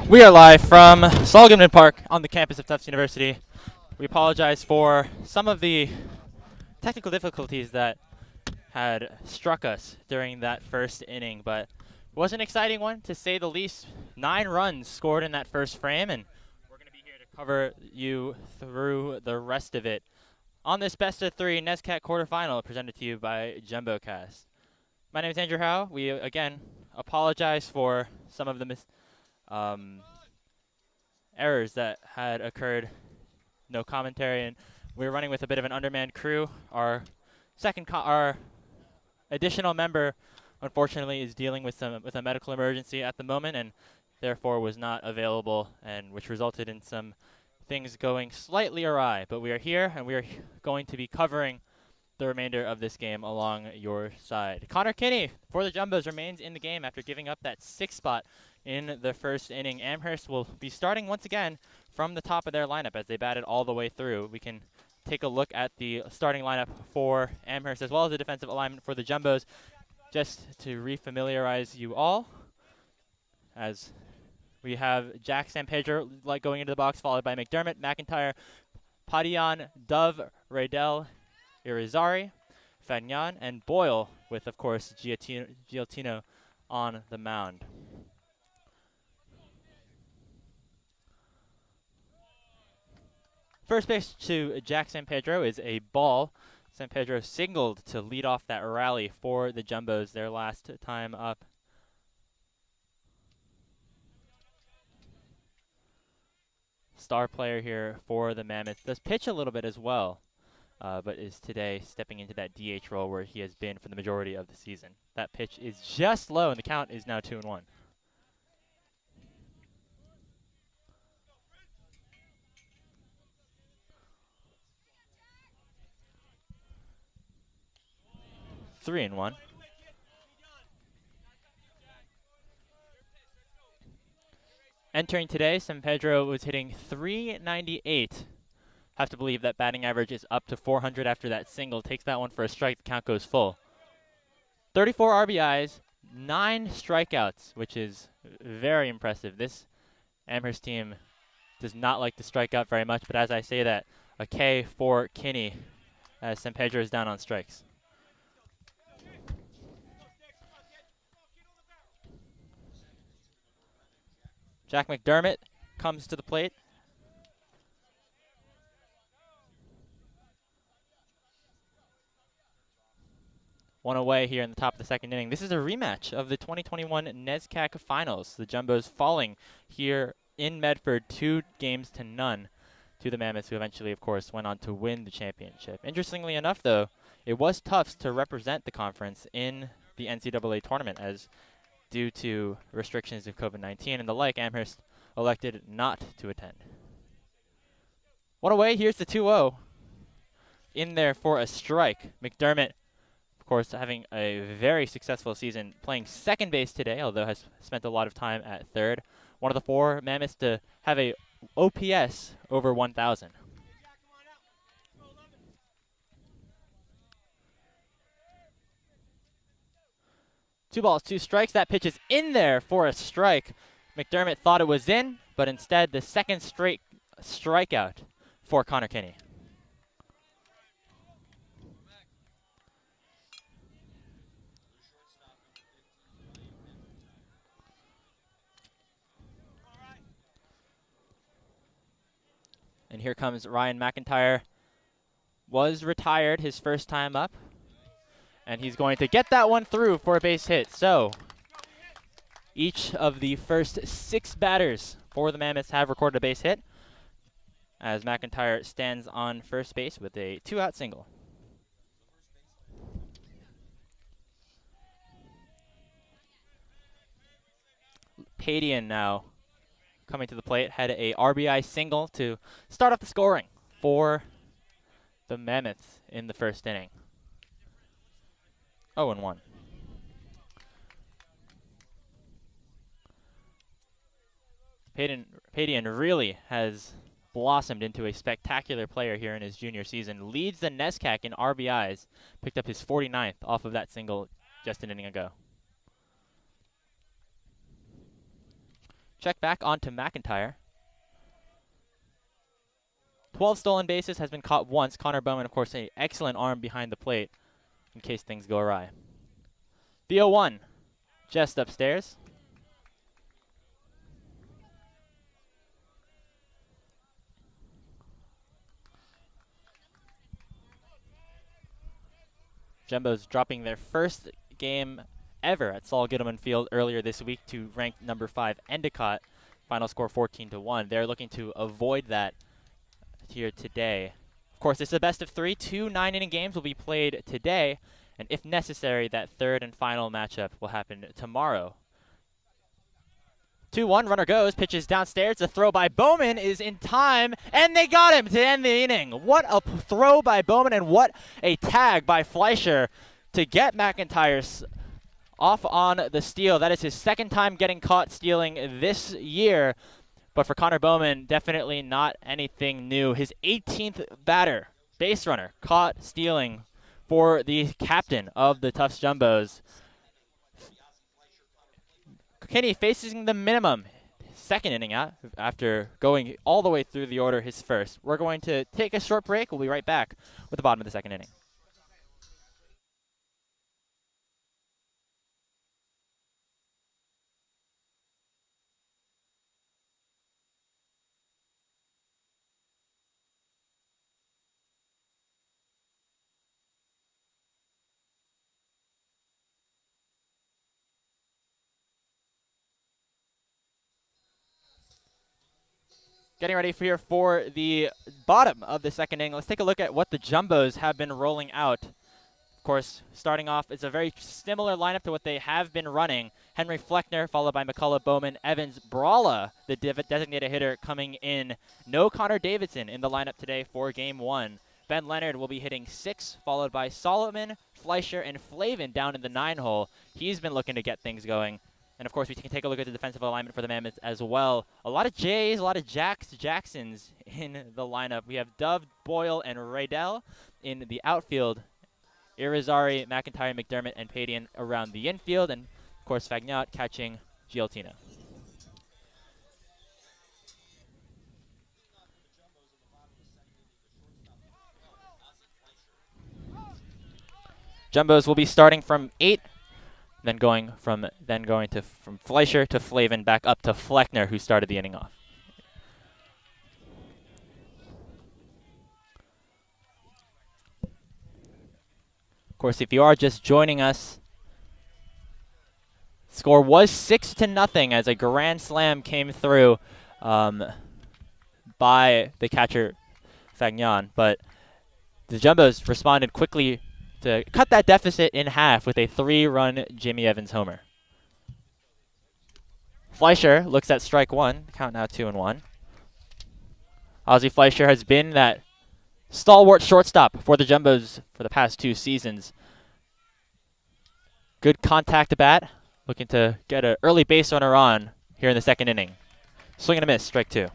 We are live from Saul Park on the campus of Tufts University. We apologize for some of the technical difficulties that had struck us during that first inning, but it was an exciting one, to say the least. 9 runs scored in that first frame, and we're going to be here to cover you through the rest of it on this best of 3 NESCAC quarterfinal presented to you by JumboCast. My name is Andrew Howe. We, again, apologize for some of the errors that had occurred. No commentary, and we're running with a bit of an undermanned crew. Our additional member, unfortunately, is dealing with a medical emergency at the moment, and therefore was not available, and which resulted in some things going slightly awry. But we are here, and we are going to be covering the remainder of this game along your side. Connor Kinney for the Jumbos remains in the game after giving up that 6th spot in the first inning. Amherst will be starting once again from the top of their lineup as they batted all the way through. We can take a look at the starting lineup for Amherst as well as the defensive alignment for the Jumbos just to refamiliarize you all, as we have Jack San Pedro going into the box, followed by McDermott, McIntyre, Padian, Dove, Raydell, Irizarry, Fagnan, and Boyle, with, of course, Giottino on the mound. First base to Jack San Pedro is a ball. San Pedro singled to lead off that rally for the Jumbos their last time up. Star player here for the Mammoths. Does pitch a little bit as well, but is today stepping into that DH role where he has been for the majority of the season. That pitch is just low, and the count is now 2-1. Three and 1. Entering today, San Pedro was hitting .398. Have to believe that batting average is up to 400 after that single. Takes that one for a strike. The count goes full. 34 RBIs, 9 strikeouts, which is very impressive. This Amherst team does not like to strike out very much, but as I say that, a K for Kinney as San Pedro is down on strikes. Jack McDermott comes to the plate. One away here in the top of the second inning. This is a rematch of the 2021 NESCAC Finals. The Jumbos falling here in Medford 2-0 to the Mammoths, who eventually, of course, went on to win the championship. Interestingly enough, though, it was Tufts to represent the conference in the NCAA tournament, as due to restrictions of COVID-19 and the like, Amherst elected not to attend. One away, here's the 2-0. In there for a strike. McDermott, of course, having a very successful season, playing second base today, although has spent a lot of time at third. One of the 4 Mammoths to have a OPS over 1,000. Two balls, 2 strikes. That pitch is in there for a strike. McDermott thought it was in, but instead the second straight strikeout for Connor Kinney. And here comes Ryan McIntyre. Was retired his first time up, and he's going to get that one through for a base hit. So each of the first 6 batters for the Mammoths have recorded a base hit, as McIntyre stands on first base with a 2-out single. Padian now coming to the plate, had a RBI single to start off the scoring for the Mammoths in the first inning. 0-1. Padian really has blossomed into a spectacular player here in his junior season. Leads the NESCAC in RBIs. Picked up his 49th off of that single just an inning ago. Check back onto McIntyre. 12 stolen bases, has been caught once. Connor Bowman, of course, an excellent arm behind the plate in case things go awry. The 0-1, just upstairs. Jumbo's dropping their first game ever at Saul Gittleman Field earlier this week to ranked number 5 Endicott. Final score 14-1. They're looking to avoid that here today. Of course, it's a best of 3. 2 9-inning games will be played today, and if necessary, that third and final matchup will happen tomorrow. 2-1, runner goes, pitches downstairs. The throw by Bowman is in time, and they got him to end the inning. What a throw by Bowman, and what a tag by Fleischer to get McIntyre off on the steal. That is his second time getting caught stealing this year. But for Connor Bowman, definitely not anything new. His 18th batter, base runner, caught stealing for the captain of the Tufts Jumbos. Kinney facing the minimum. Second inning out after going all the way through the order, his first. We're going to take a short break. We'll be right back with the bottom of the second inning. Getting ready here for the bottom of the second inning. Let's take a look at what the Jumbos have been rolling out. Of course, starting off, it's a very similar lineup to what they have been running. Henry Fleckner, followed by McCullough, Bowman, Evans, Brawla, the designated hitter, coming in. No Connor Davidson in the lineup today for Game 1. Ben Leonard will be hitting 6, followed by Solomon, Fleischer, and Flavin down in the 9-hole. He's been looking to get things going. And, of course, we can take a look at the defensive alignment for the Mammoths as well. A lot of Jays, a lot of Jacksons in the lineup. We have Dove, Boyle, and Raydell in the outfield. Irizarry, McIntyre, McDermott, and Padian around the infield. And, of course, Fagnot catching Gioltina. Jumbos will be starting from 8. Then going from Fleischer to Flavin back up to Fleckner, who started the inning off. Of course, if you are just joining us, score was 6-0 as a grand slam came through by the catcher Fagnon, but the Jumbos responded quickly to cut that deficit in half with a 3-run Jimmy Evans homer. Fleischer looks at strike 1, count now 2-1. Ozzie Fleischer has been that stalwart shortstop for the Jumbos for the past 2 seasons. Good contact bat, looking to get an early base runner on here in the second inning. Swing and a miss, strike 2.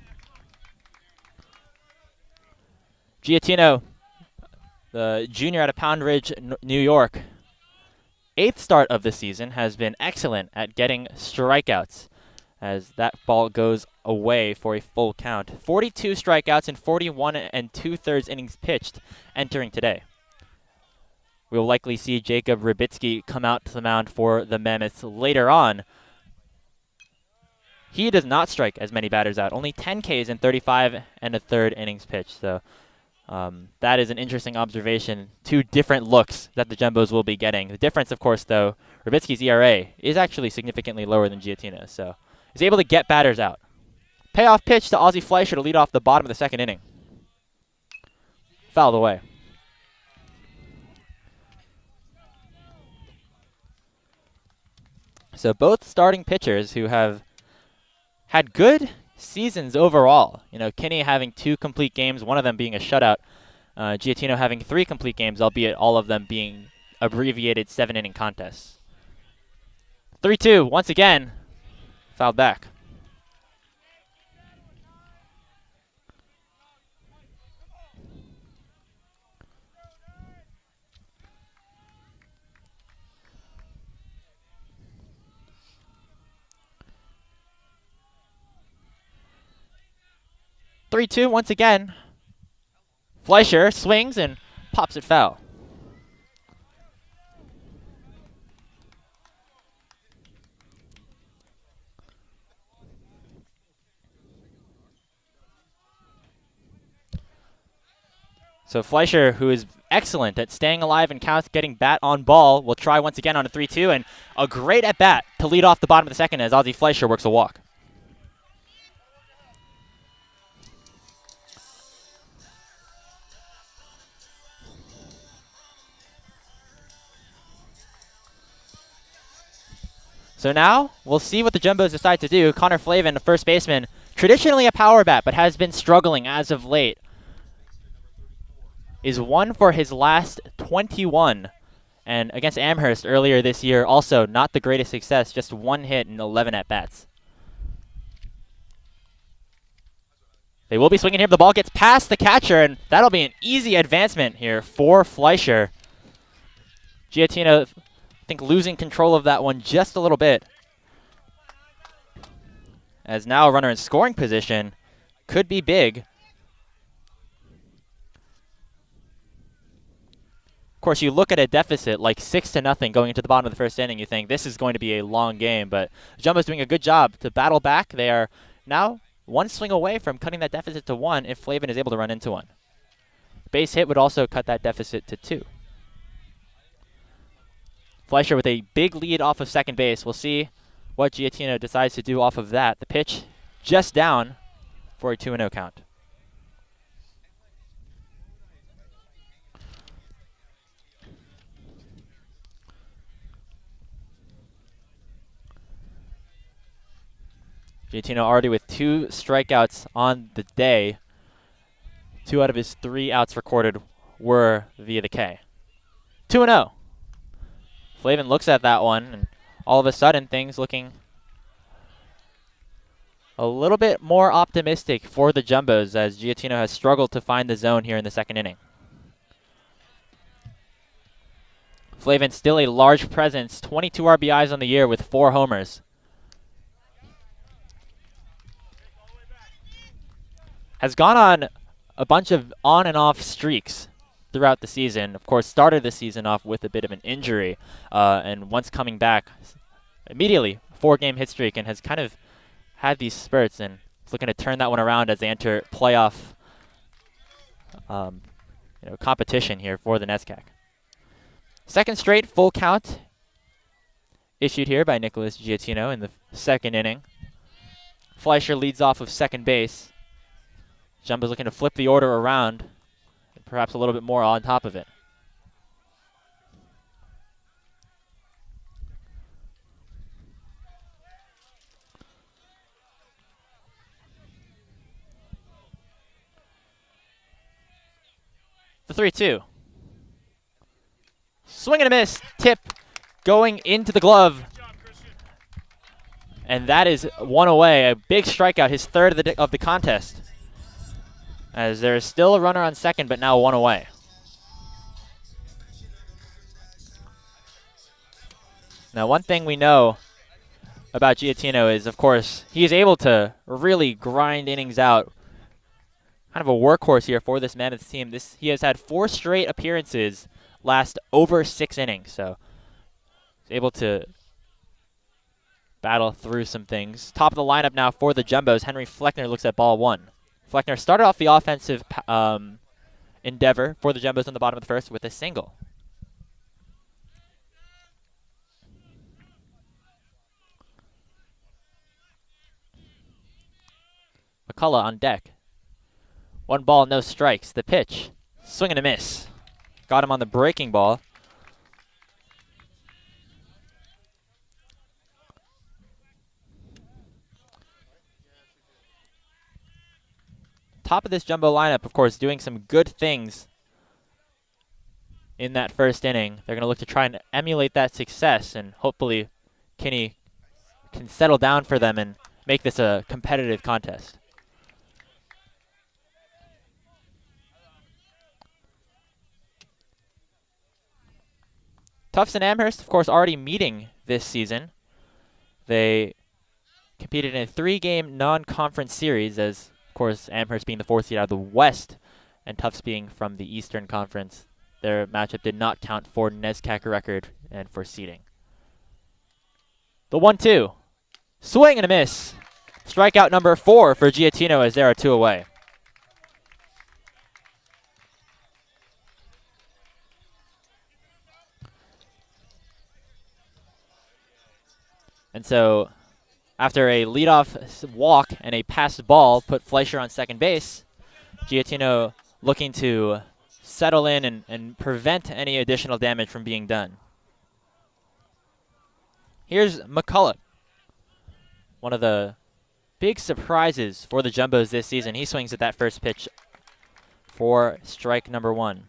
Gioltina, the junior out of Pound Ridge, New York, 8th start of the season, has been excellent at getting strikeouts as that ball goes away for a full count. 42 strikeouts in 41 2/3 innings pitched entering today. We'll likely see Jacob Rybitsky come out to the mound for the Mammoths later on. He does not strike as many batters out, only 10 Ks in 35 1/3 innings pitched. So that is an interesting observation. 2 different looks that the Jumbos will be getting. The difference, of course, though, Rybitsky's ERA is actually significantly lower than Gioltina's, so he's able to get batters out. Payoff pitch to Ozzie Fleischer to lead off the bottom of the second inning. Fouled away. So both starting pitchers who have had good seasons overall. You know, Kinney having 2 complete games, one of them being a shutout. Gioltina having 3 complete games, albeit all of them being abbreviated 7-inning contests. 3-2, once again, fouled back. 3-2 once again. Fleischer swings and pops it foul. So Fleischer, who is excellent at staying alive and counts, getting bat on ball, will try once again on a 3-2, and a great at-bat to lead off the bottom of the second as Ozzie Fleischer works a walk. So now, we'll see what the Jumbos decide to do. Connor Flavin, the first baseman, traditionally a power bat, but has been struggling as of late, is 1 for his last 21. And against Amherst earlier this year, also not the greatest success, just 1 hit and 11 at-bats. They will be swinging here. The ball gets past the catcher, and that'll be an easy advancement here for Fleischer. Giattino, I think, losing control of that one just a little bit. As now a runner in scoring position could be big. Of course, you look at a deficit like 6-0 going into the bottom of the first inning, you think this is going to be a long game, but Jumbo's doing a good job to battle back. They are now 1 swing away from cutting that deficit to 1 if Flavin is able to run into one. Base hit would also cut that deficit to 2. Fleischer with a big lead off of second base. We'll see what Giattino decides to do off of that. The pitch just down for a 2-0 count. Giattino already with 2 strikeouts on the day. 2 out of his 3 outs recorded were via the K. 2-0. Flavin looks at that one, and all of a sudden things looking a little bit more optimistic for the Jumbos as Giattino has struggled to find the zone here in the second inning. Flavin still a large presence, 22 RBIs on the year with 4 homers. Has gone on a bunch of on and off streaks throughout the season. Of course, started the season off with a bit of an injury, and once coming back, immediately 4-game hit streak, and has kind of had these spurts, and is looking to turn that one around as they enter playoff competition here for the NESCAC. Second straight full count issued here by Nicholas Giattino in the second inning. Fleischer leads off of second base. Jumbo's looking to flip the order around, and perhaps a little bit more on top of it. The 3-2. Swing and a miss. Tip going into the glove. And that is 1 away. A big strikeout, his 3rd of the contest. As there is still a runner on second, but now 1 away. Now, one thing we know about Giattino is, of course, he is able to really grind innings out. Kind of a workhorse here for this Mammoths team. He has had 4 straight appearances last over 6 innings, so he's able to battle through some things. Top of the lineup now for the Jumbos. Henry Fleckner looks at ball 1. Fleckner started off the offensive endeavor for the Jumbos on the bottom of the first with a single. McCullough on deck. 1 ball, no strikes. The pitch. Swing and a miss. Got him on the breaking ball. Top of this Jumbo lineup, of course, doing some good things in that first inning. They're going to look to try and emulate that success, and hopefully Kinney can settle down for them and make this a competitive contest. Tufts and Amherst, of course, already meeting this season. They competed in a 3-game non-conference series as Of course, Amherst being the 4th seed out of the West and Tufts being from the Eastern Conference. Their matchup did not count for NESCAC record and for seeding. The 1-2. Swing and a miss. Strikeout number 4 for Giattino as there are 2 away. And so, after a leadoff walk and a passed ball put Fleischer on second base, Giattino looking to settle in and prevent any additional damage from being done. Here's McCulloch, one of the big surprises for the Jumbos this season. He swings at that first pitch for strike number 1.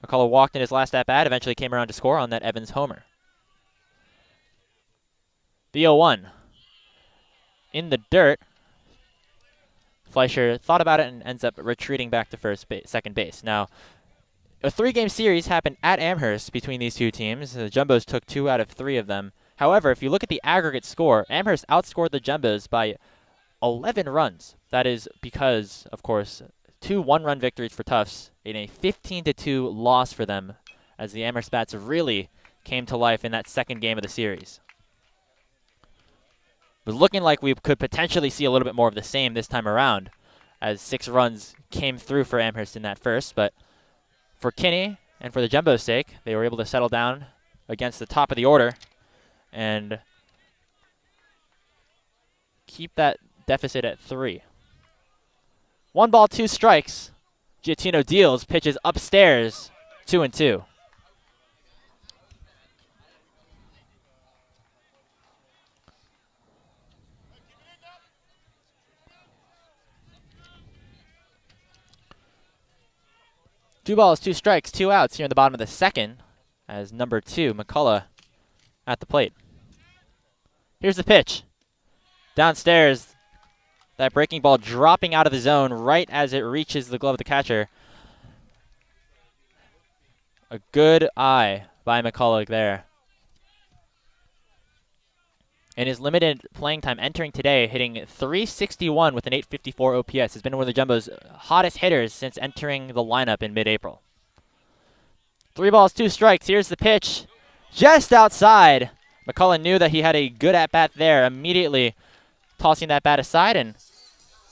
McCulloch walked in his last at-bat, eventually came around to score on that Evans homer. The 0-1. In the dirt, Fleischer thought about it and ends up retreating back to second base. Now, a 3-game series happened at Amherst between these two teams. The Jumbos took 2 out of 3 of them. However, if you look at the aggregate score, Amherst outscored the Jumbos by 11 runs. That is because, of course, 2 one-run victories for Tufts and a 15-2 loss for them as the Amherst bats really came to life in that second game of the series. It was looking like we could potentially see a little bit more of the same this time around as 6 runs came through for Amherst in that first, but for Kinney and for the Jumbo's sake, they were able to settle down against the top of the order and keep that deficit at 3. 1 ball, 2 strikes. Giattino deals, pitches upstairs, 2-2. Two balls, 2 strikes, 2 outs here in the bottom of the second as number 2, McCulloch, at the plate. Here's the pitch. Downstairs, that breaking ball dropping out of the zone right as it reaches the glove of the catcher. A good eye by McCulloch there. In his limited playing time entering today, hitting .361 with an .854 OPS, has been one of the Jumbo's hottest hitters since entering the lineup in mid-April. 3 balls, 2 strikes. Here's the pitch. Just outside. McCulloch knew that he had a good at-bat there, immediately tossing that bat aside and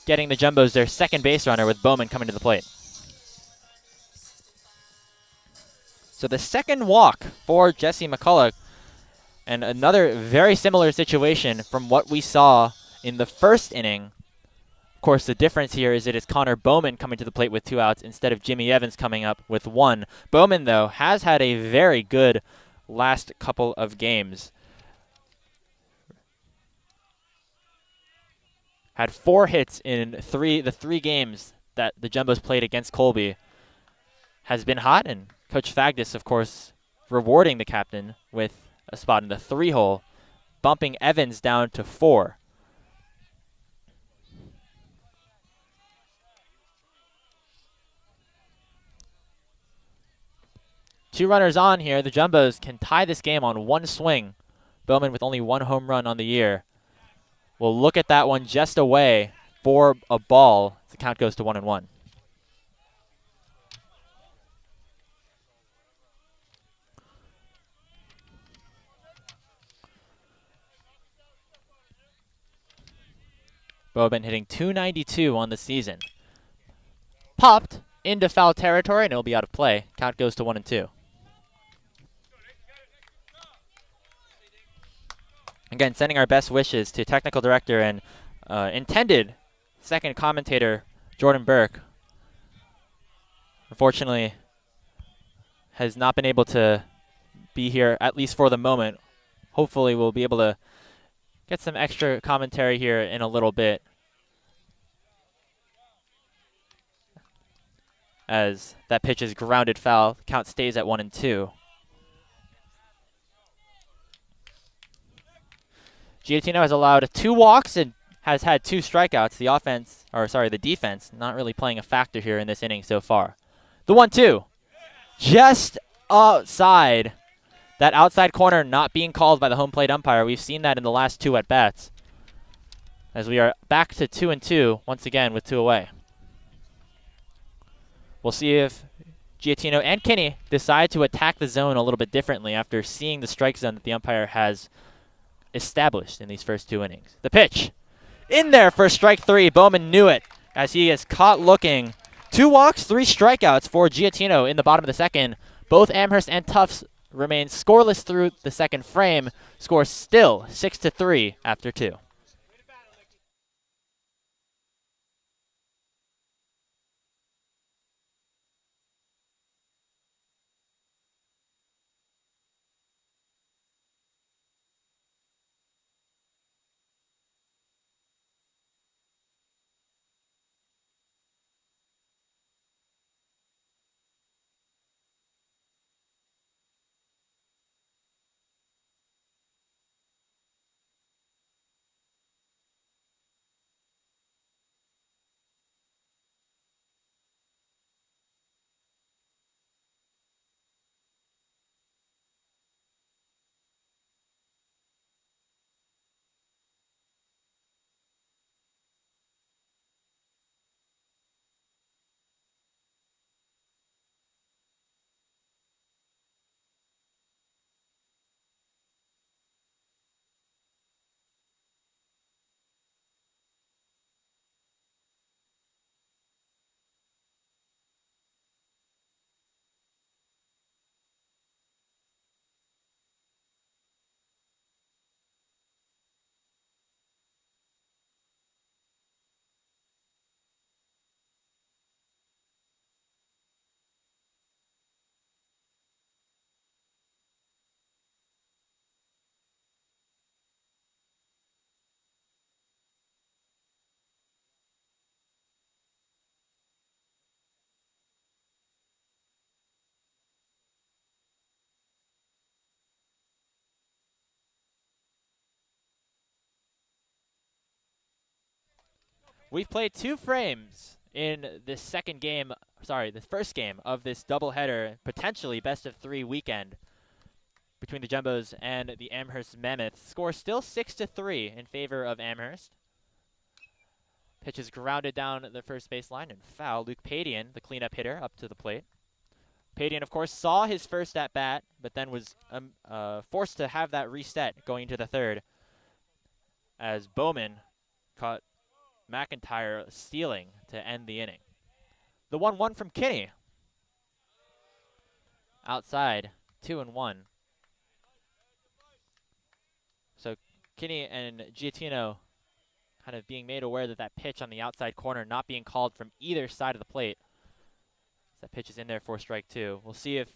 getting the Jumbos their second base runner with Bowman coming to the plate. So the second walk for Jesse McCulloch, and another very similar situation from what we saw in the first inning. Of course, the difference here is it is Connor Bowman coming to the plate with 2 outs instead of Jimmy Evans coming up with 1. Bowman, though, has had a very good last couple of games. Had 4 hits in the 3 games that the Jumbos played against Colby. Has been hot, and Coach Fagdis, of course, rewarding the captain with a spot in the 3-hole, bumping Evans down to 4. Two runners on here. The Jumbos can tie this game on 1 swing. Bowman with only 1 home run on the year. We'll look at that one just away for a ball. The count goes to 1-1. Bowman hitting .292 on the season. Popped into foul territory, and it'll be out of play. Count goes to 1-2. Again, sending our best wishes to technical director and intended second commentator Jordan Burke. Unfortunately, has not been able to be here, at least for the moment. Hopefully we'll be able to get some extra commentary here in a little bit, as that pitch is grounded foul. Count stays at 1-2. Giattino has allowed 2 walks and has had 2 strikeouts. The defense not really playing a factor here in this inning so far. The 1-2, just outside. that outside corner not being called by the home plate umpire. We've seen that in the last 2 at-bats. As we are back to 2-2 once again with 2 away. We'll see if Giattino and Kinney decide to attack the zone a little bit differently after seeing the strike zone that the umpire has established in these first 2 innings. The pitch. In there for strike 3. Bowman knew it as he is caught looking. 2 walks, 3 strikeouts for Giattino in the bottom of the second. Both Amherst and Tufts remain scoreless through the second frame. Score still 6-3 after 2. We've played 2 frames in this second game, the first game of this doubleheader, potentially best of 3 weekend between the Jumbos and the Amherst Mammoths. Score still 6-3 in favor of Amherst. Pitch is grounded down the first baseline and foul. Luke Padian, the cleanup hitter, up to the plate. Padian, of course, saw his first at-bat, but then was forced to have that reset going into the third as Bowman caught McIntyre stealing to end the inning. The 1-1 from Kinney. Outside, 2-1. So Kinney and Giattino kind of being made aware that that pitch on the outside corner not being called from either side of the plate. That pitch is in there for strike 2. We'll see if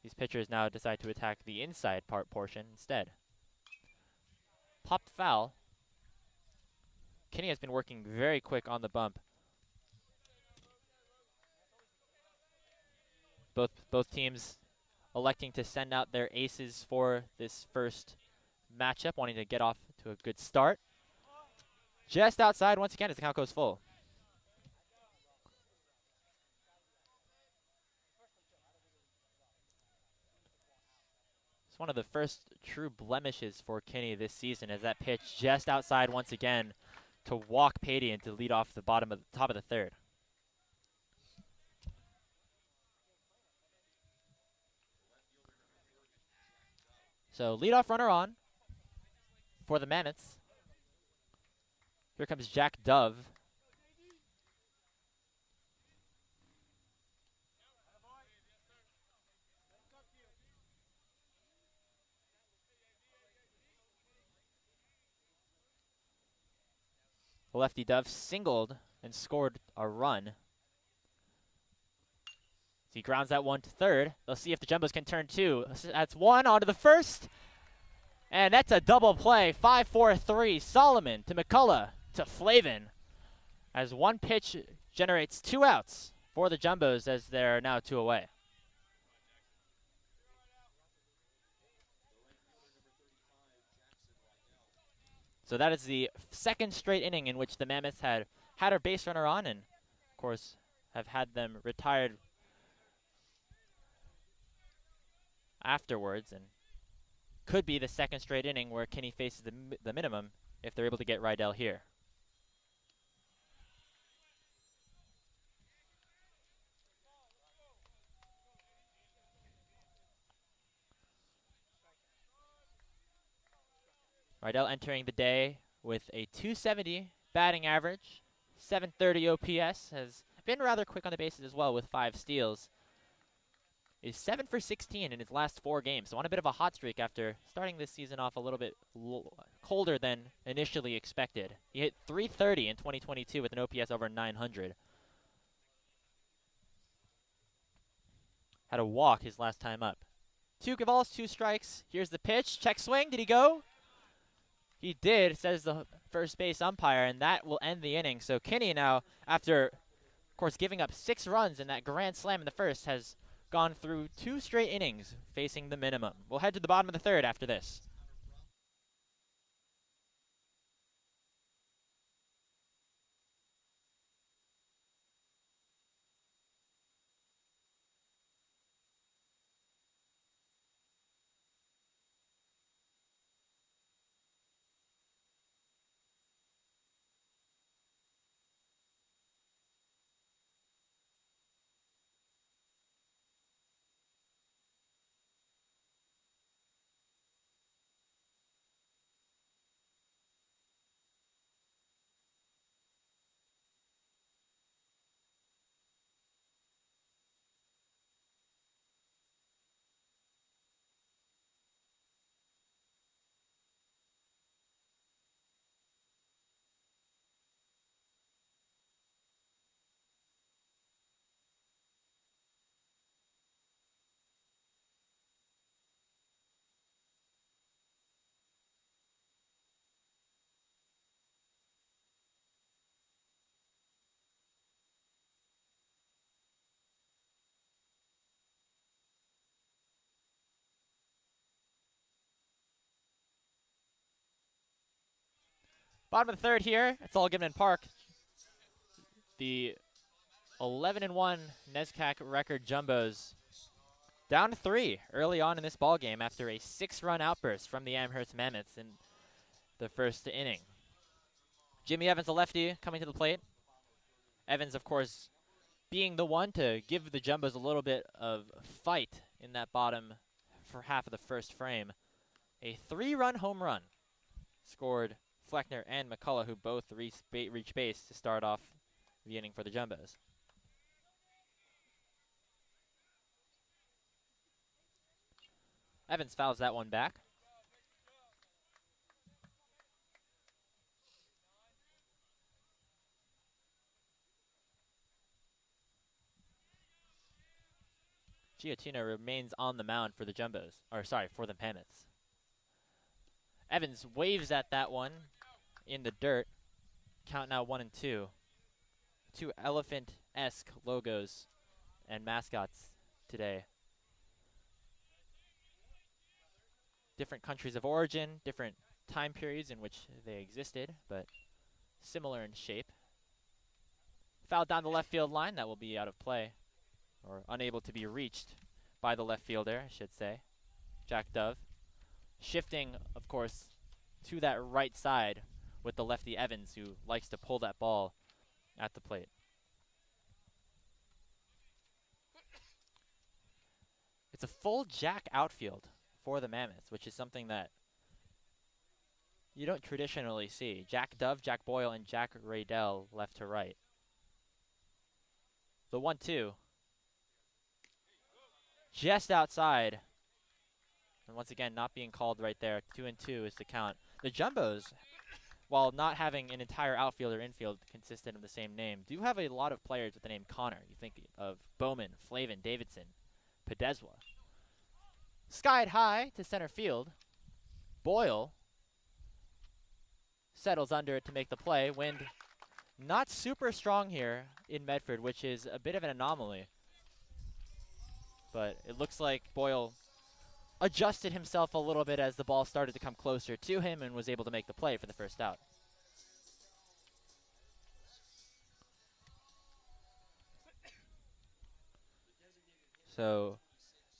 these pitchers now decide to attack the inside portion instead. Popped foul. Kinney has been working very quick on the bump. Both teams electing to send out their aces for this first matchup, wanting to get off to a good start. Just outside once again as the count goes full. It's one of the first true blemishes for Kinney this season as that pitch just outside once again to walk Padian to lead off the top of the third. So leadoff runner on for the Mammoths. Here comes Jack Dove. Lefty Dove singled and scored a run. He grounds that one to third. They'll see if the Jumbos can turn 2. That's 1 onto the first. And that's a double play. 5-4-3. Solomon to McCullough to Flavin. As one pitch generates 2 outs for the Jumbos as they're now 2 away. So that is the second straight inning in which the Mammoths had a base runner on and, of course, have had them retired afterwards, and could be the second straight inning where Kinney faces the minimum if they're able to get Rydell here. Rydell entering the day with a 270 batting average, 730 OPS, has been rather quick on the bases as well with 5 steals. Is 7 for 16 in his last 4 games, so on a bit of a hot streak after starting this season off a little bit colder than initially expected. He hit 330 in 2022 with an OPS over 900. Had a walk his last time up. 2 balls, 2 strikes. Here's the pitch. Check swing. Did he go? He did, says the first base umpire, and that will end the inning. So Kinney now, after, of course, giving up 6 runs in that grand slam in the first, has gone through 2 straight innings facing the minimum. We'll head to the bottom of the third after this. Bottom of the third here. It's all given in Park. The 11-1 NESCAC record Jumbos down to 3 early on in this ball game after a 6-run outburst from the Amherst Mammoths in the first inning. Jimmy Evans, a lefty, coming to the plate. Evans, of course, being the one to give the Jumbos a little bit of fight in that bottom for half of the first frame. A 3-run home run scored Fleckner and McCullough, who both reach base to start off the inning for the Jumbos. Evans fouls that one back. Giotino remains on the mound for the Jumbos, or sorry, for the Mammoths. Evans waves at that one in the dirt. Count now 1-2. 2 elephant-esque logos and mascots today. Different countries of origin, different time periods in which they existed, but similar in shape. Foul down the left field line. That will be out of play, or unable to be reached by the left fielder, I should say, Jack Dove. Shifting, of course, to that right side with the lefty Evans, who likes to pull that ball at the plate. It's a full Jack outfield for the Mammoths, which is something that you don't traditionally see. Jack Dove, Jack Boyle, and Jack Rydell left to right. The 1-2. Just outside. And once again, not being called right there. 2-2 is the count. The Jumbos, while not having an entire outfield or infield consistent of the same name, do have a lot of players with the name Connor. You think of Bowman, Flavin, Davidson, Pedeswa. Skied high to center field. Boyle settles under it to make the play. Wind not super strong here in Medford, which is a bit of an anomaly. But it looks like Boyle adjusted himself a little bit as the ball started to come closer to him and was able to make the play for the first out. So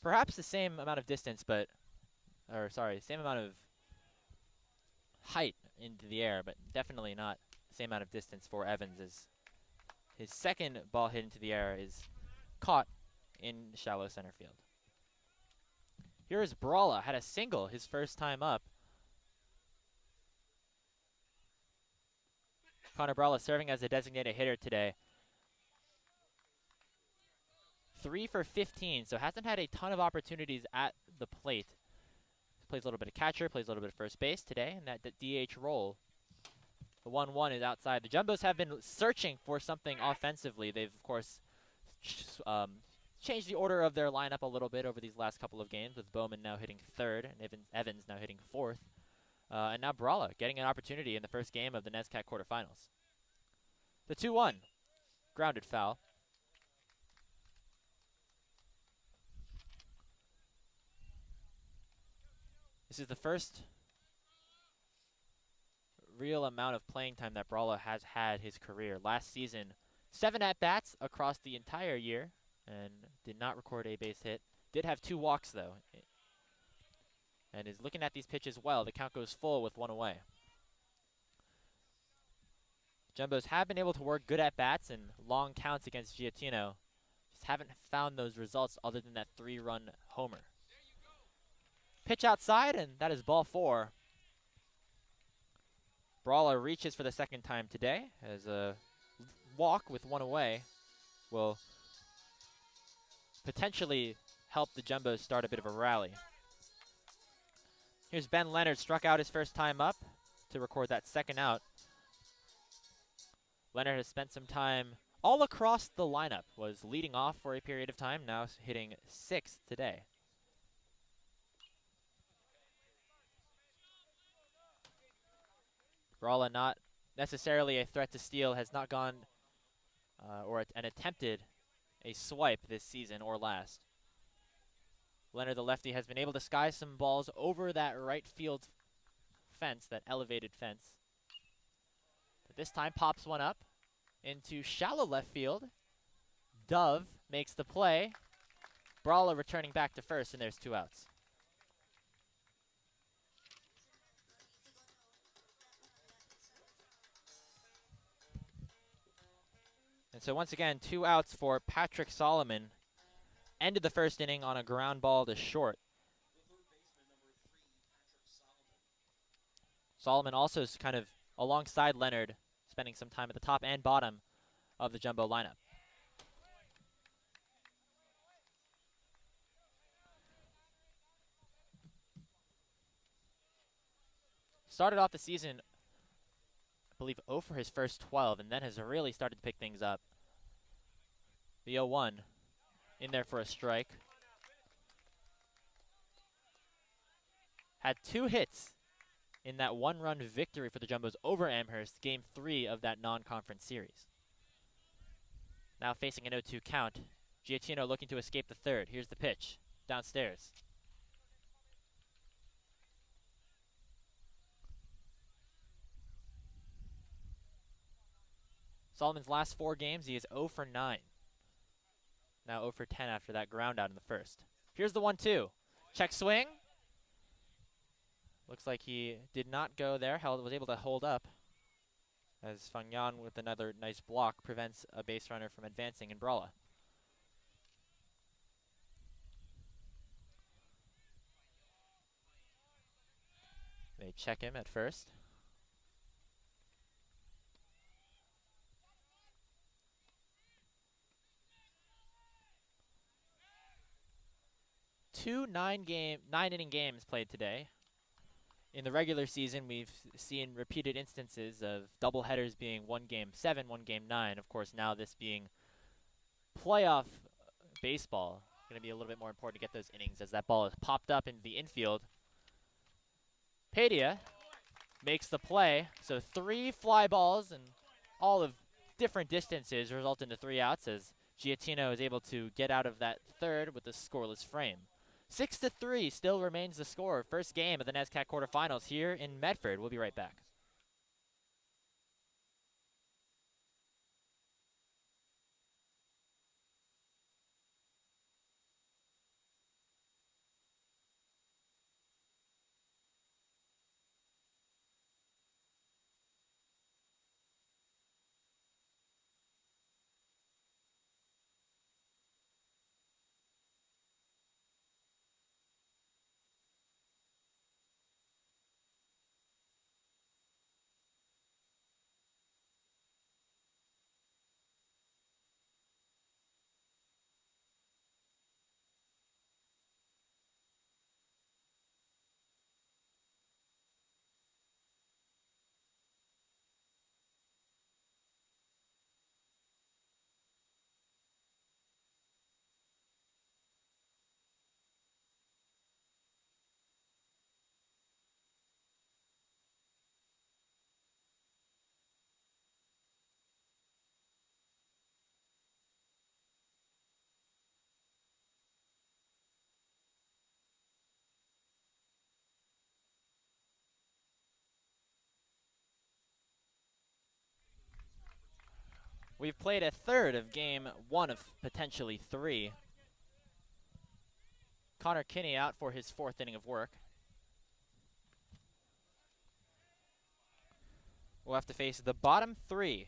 perhaps the same amount of distance, same amount of height into the air, but definitely not the same amount of distance for Evans, as his second ball hit into the air is caught in shallow center field. Here is Brawla, had a single his first time up. Connor Brawla serving as a designated hitter today. 3 for 15, so hasn't had a ton of opportunities at the plate. Plays a little bit of catcher, plays a little bit of first base today in that DH role. The 1-1 is outside. The Jumbos have been searching for something offensively. They've, of course, changed the order of their lineup a little bit over these last couple of games, with Bowman now hitting third and Evans now hitting fourth. And now Brawla getting an opportunity in the first game of the NESCAC quarterfinals. The 2-1, grounded foul. This is the first real amount of playing time that Brawla has had his career. Last season, 7 at-bats across the entire year and did not record a base hit. Did have 2 walks, though, and is looking at these pitches well. The count goes full with 1 away. Jumbos have been able to work good at-bats and long counts against Giattino. Just haven't found those results other than that 3-run homer. Pitch outside, and that is ball 4. Brawla reaches for the second time today, as a walk with 1 away will potentially help the Jumbos start a bit of a rally. Here's Ben Leonard, struck out his first time up to record that second out. Leonard has spent some time all across the lineup, was leading off for a period of time, now hitting 6th today. Brawla not necessarily a threat to steal, has not gone and attempted a swipe this season or last. Leonard, the lefty, has been able to sky some balls over that right field fence, that elevated fence. But this time pops one up into shallow left field. Dove makes the play. Brawla returning back to first, and there's 2 outs. And so once again, 2 outs for Patrick Solomon. Ended the first inning on a ground ball to short. Solomon also is kind of alongside Leonard, spending some time at the top and bottom of the Jumbo lineup. Started off the season, I believe, 0 for his first 12, and then has really started to pick things up. The 0-1 in there for a strike. Had 2 hits in that 1-run victory for the Jumbos over Amherst, Game 3 of that non-conference series. Now facing an 0-2 count. Giattino looking to escape the third. Here's the pitch. Downstairs. Solomon's last 4 games, he is 0 for 9. Now 0 for 10 after that ground out in the first. Here's the 1-2. Check swing. Looks like he did not go there. Was able to hold up, as Fangyan with another nice block prevents a base runner from advancing in Brawla. They check him at first. Two 9-inning games played today. In the regular season, we've seen repeated instances of doubleheaders being 1 game 7, 1 game 9. Of course, now this being playoff baseball, going to be a little bit more important to get those innings, as that ball is popped up into the infield. Padia makes the play, so 3 fly balls and all of different distances result into 3 outs, as Giattino is able to get out of that third with a scoreless frame. 6-3 still remains the score. First game of the NESCAC quarterfinals here in Medford. We'll be right back. We've played a third of game 1 of potentially 3. Connor Kinney out for his 4th inning of work. We'll have to face the bottom 3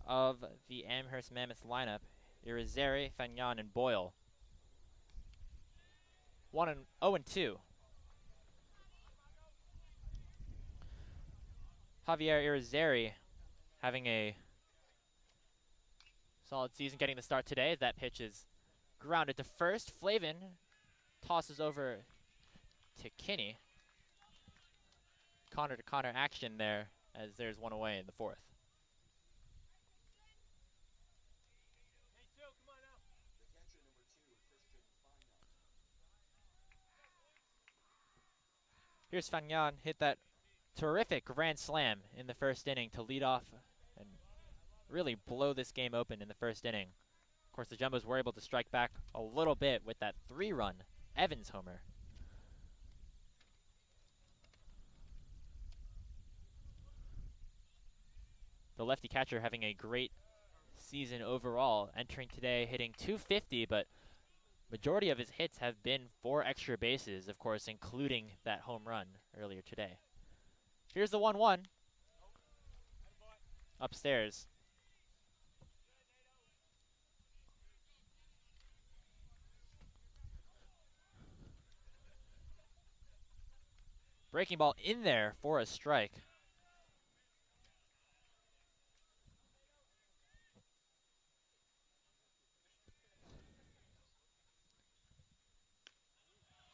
of the Amherst Mammoth lineup: Irizarry, Fagnan, and Boyle. 0-2. Javier Irizarry having a solid season, getting the start today. That pitch is grounded to first. Flavin tosses over to Kinney. Connor to Connor action there, as there's one away in the 4th. Here's Fagnan, hit that terrific grand slam in the 1st inning to lead off and really blow this game open in the 1st inning. Of course, the Jumbos were able to strike back a little bit with that 3-run Evans homer. The lefty catcher having a great season overall, entering today hitting .250, but majority of his hits have been for extra bases, of course, including that home run earlier today. Here's the 1-1. Upstairs. Breaking ball in there for a strike.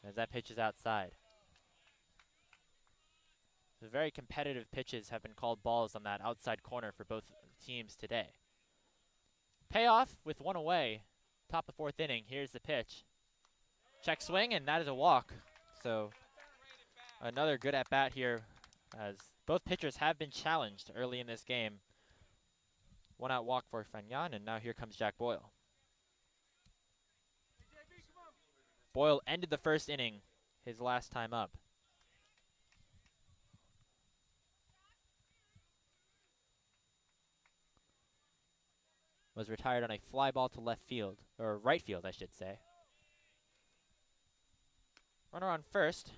As that pitch is outside. The very competitive pitches have been called balls on that outside corner for both teams today. Payoff with 1 away. Top of the 4th inning. Here's the pitch. Check swing, and that is a walk. So another good at bat here, as both pitchers have been challenged early in this game. 1 out walk for Fagnan, and now here comes Jack Boyle. Boyle ended the 1st inning, his last time up. Was retired on a fly ball to left field, or right field, I should say. Runner on first.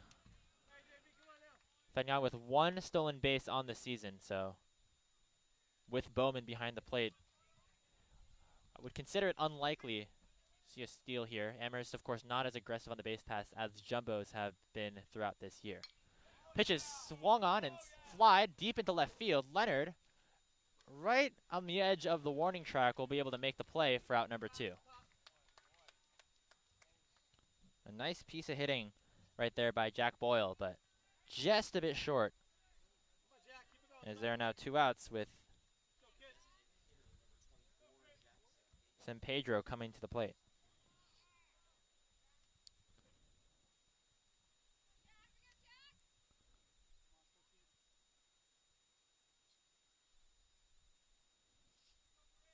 Fagnan with 1 stolen base on the season, so with Bowman behind the plate, I would consider it unlikely to see a steal here. Amherst, of course, not as aggressive on the base pass as Jumbos have been throughout this year. Pitch is swung on and fly deep into left field. Leonard, right on the edge of the warning track, will be able to make the play for out number 2. A nice piece of hitting right there by Jack Boyle, but just a bit short, as there are now 2 outs with San Pedro coming to the plate.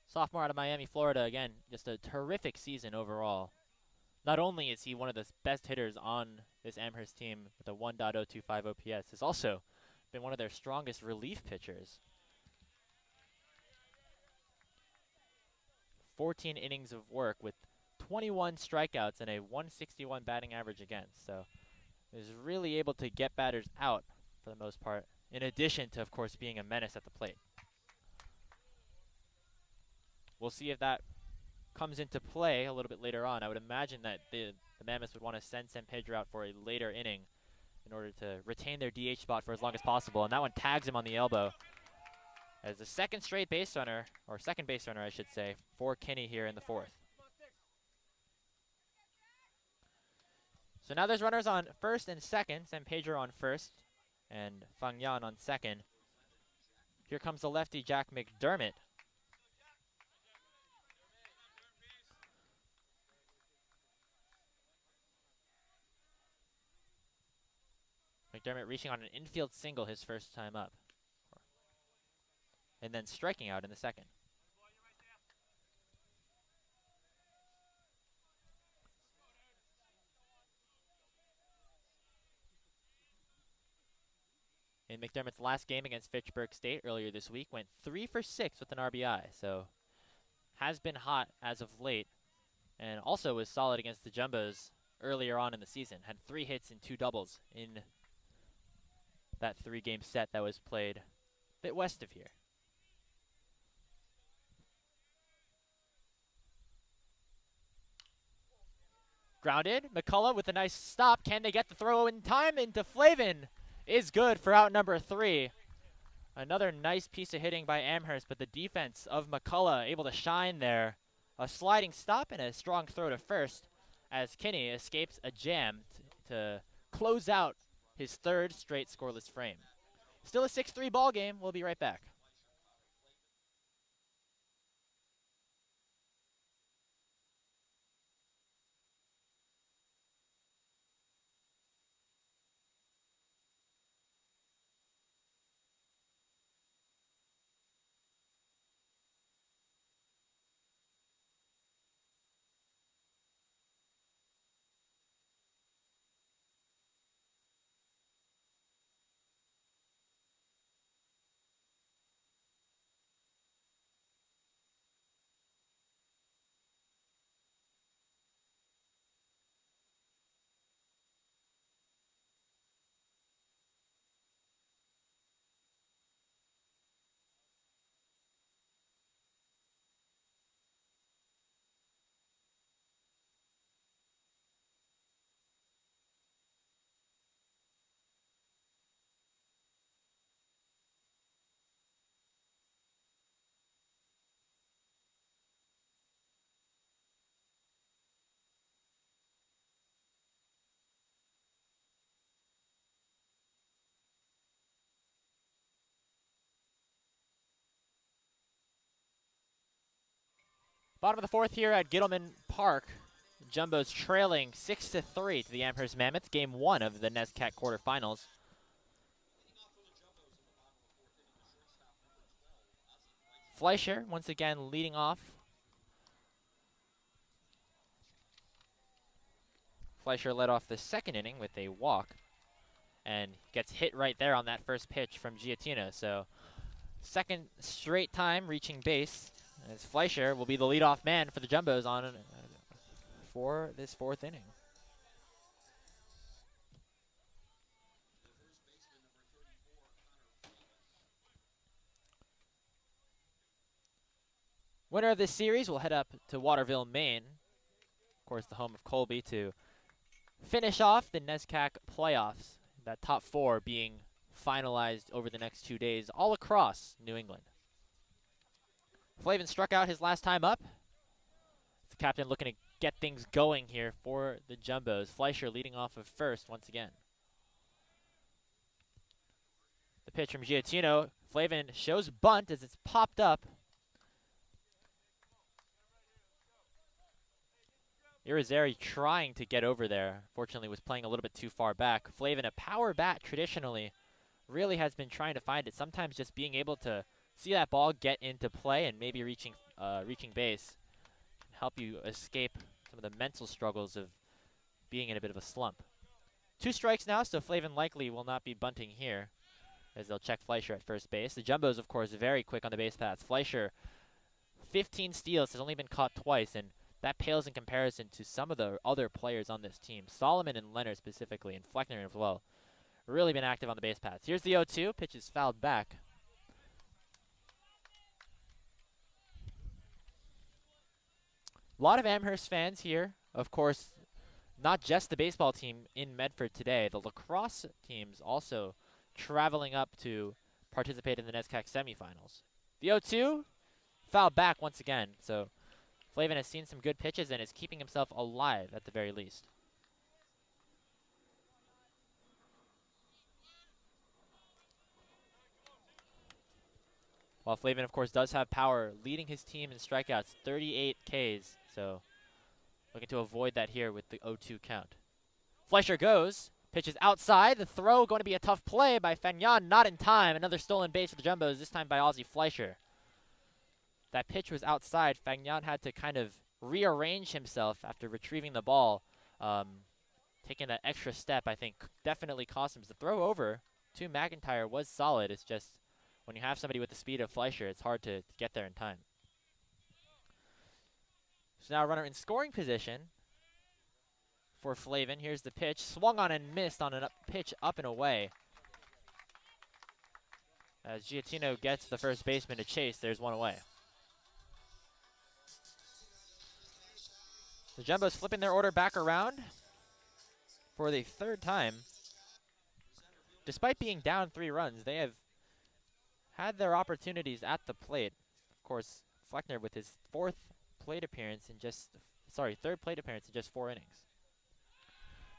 Sophomore out of Miami, Florida, again, just a terrific season overall. Not only is he one of the best hitters on this Amherst team with a 1.025 OPS, he's also been one of their strongest relief pitchers. 14 innings of work with 21 strikeouts and a 161 batting average against. So is really able to get batters out for the most part, in addition to, of course, being a menace at the plate. We'll see if that comes into play a little bit later on. I would imagine that the Mammoths would want to send San Pedro out for a later inning in order to retain their DH spot for as long as possible. And that one tags him on the elbow as the second straight base runner, or second base runner, I should say, for Kinney here in the 4th. So now there's runners on first and second. San Pedro on first and Fagnan on second. Here comes the lefty Jack McDermott. McDermott reaching on an infield single his first time up, and then striking out in the 2nd. In McDermott's last game against Fitchburg State earlier this week, went 3 for 6 with an RBI. So has been hot as of late, and also was solid against the Jumbos earlier on in the season. Had 3 hits and 2 doubles in that 3-game set that was played a bit west of here. Grounded. McCullough with a nice stop. Can they get the throw in time into Flavin? Is good for out number 3. Another nice piece of hitting by Amherst, but the defense of McCullough able to shine there. A sliding stop and a strong throw to first as Kinney escapes a jam to close out his 3rd straight scoreless frame. Still a 6-3 ball game. We'll be right back. Bottom of the 4th here at Gittleman Park. Jumbos trailing 6-3 to the Amherst Mammoths. Game 1 of the NESCAC quarterfinals. Fleischer once again leading off. Fleischer led off the 2nd inning with a walk and gets hit right there on that first pitch from Giattino. So 2nd straight time reaching base, as Fleischer will be the leadoff man for the Jumbos on for this 4th inning. Winner of this series will head up to Waterville, Maine, of course the home of Colby, to finish off the NESCAC playoffs, that top 4 being finalized over the next 2 days all across New England. Flavin struck out his last time up. The captain looking to get things going here for the Jumbos. Fleischer leading off of first once again. The pitch from Giattino. Flavin shows bunt as it's popped up. Irizarry trying to get over there. Fortunately was playing a little bit too far back. Flavin, a power bat traditionally, really has been trying to find it. Sometimes just being able to see that ball get into play and maybe reaching base can help you escape some of the mental struggles of being in a bit of a slump. 2 strikes now, so Flavin likely will not be bunting here as they'll check Fleischer at first base. The Jumbos, of course, very quick on the base paths. Fleischer, 15 steals, has only been caught twice, and that pales in comparison to some of the other players on this team. Solomon and Leonard specifically, and Fleckner as well. Really been active on the base paths. Here's the 0-2. Pitch is fouled back. A lot of Amherst fans here. Of course, not just the baseball team in Medford today. The lacrosse teams also traveling up to participate in the NESCAC semifinals. The 0-2, fouled back once again. So Flavin has seen some good pitches and is keeping himself alive at the very least. While Flavin, of course, does have power, leading his team in strikeouts, 38 Ks. So looking to avoid that here with the 0-2 count. Fleischer goes. Pitches outside. The throw going to be a tough play by Fagnan. Not in time. Another stolen base for the Jumbos, this time by Ozzie Fleischer. That pitch was outside. Fagnan had to kind of rearrange himself after retrieving the ball. Taking that extra step, I think, definitely cost him. The throw over to McIntyre was solid. It's just when you have somebody with the speed of Fleischer, it's hard to get there in time. So now runner in scoring position for Flavin. Here's the pitch. Swung on and missed on a pitch up and away. As Giattino gets the first baseman to chase, there's one away. The Jumbos flipping their order back around for the third time. Despite being down 3 runs, they have had their opportunities at the plate. Of course, Fleckner with his third plate appearance in just 4 innings.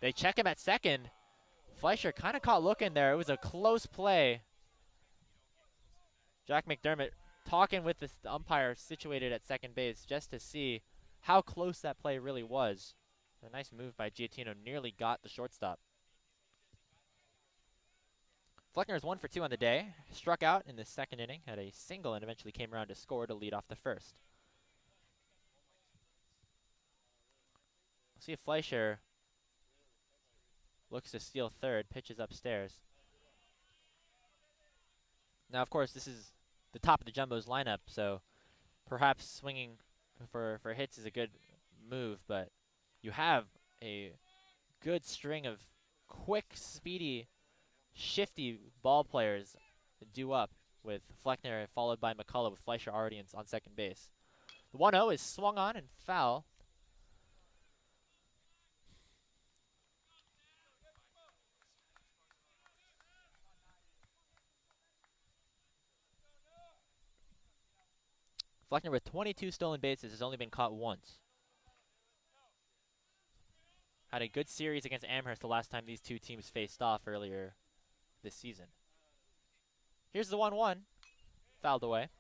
They check him at second. Fleischer kind of caught looking there. It was a close play. Jack McDermott talking with the umpire situated at second base just to see how close that play really was. A nice move by Giattino, nearly got the shortstop. Fleckner is 1 for 2 on the day. Struck out in the second inning, had a single, and eventually came around to score to lead off the first. We'll see if Fleischer looks to steal third, pitches upstairs. Now, of course, this is the top of the Jumbos lineup, so perhaps swinging for hits is a good move, but you have a good string of quick, speedy, shifty ball players due up with Fleckner followed by McCullough with Fleischer already on second base. The 1-0 is swung on and foul. Fleckner with 22 stolen bases has only been caught once. Had a good series against Amherst the last time these two teams faced off earlier this season. Here's the 1-1, fouled away.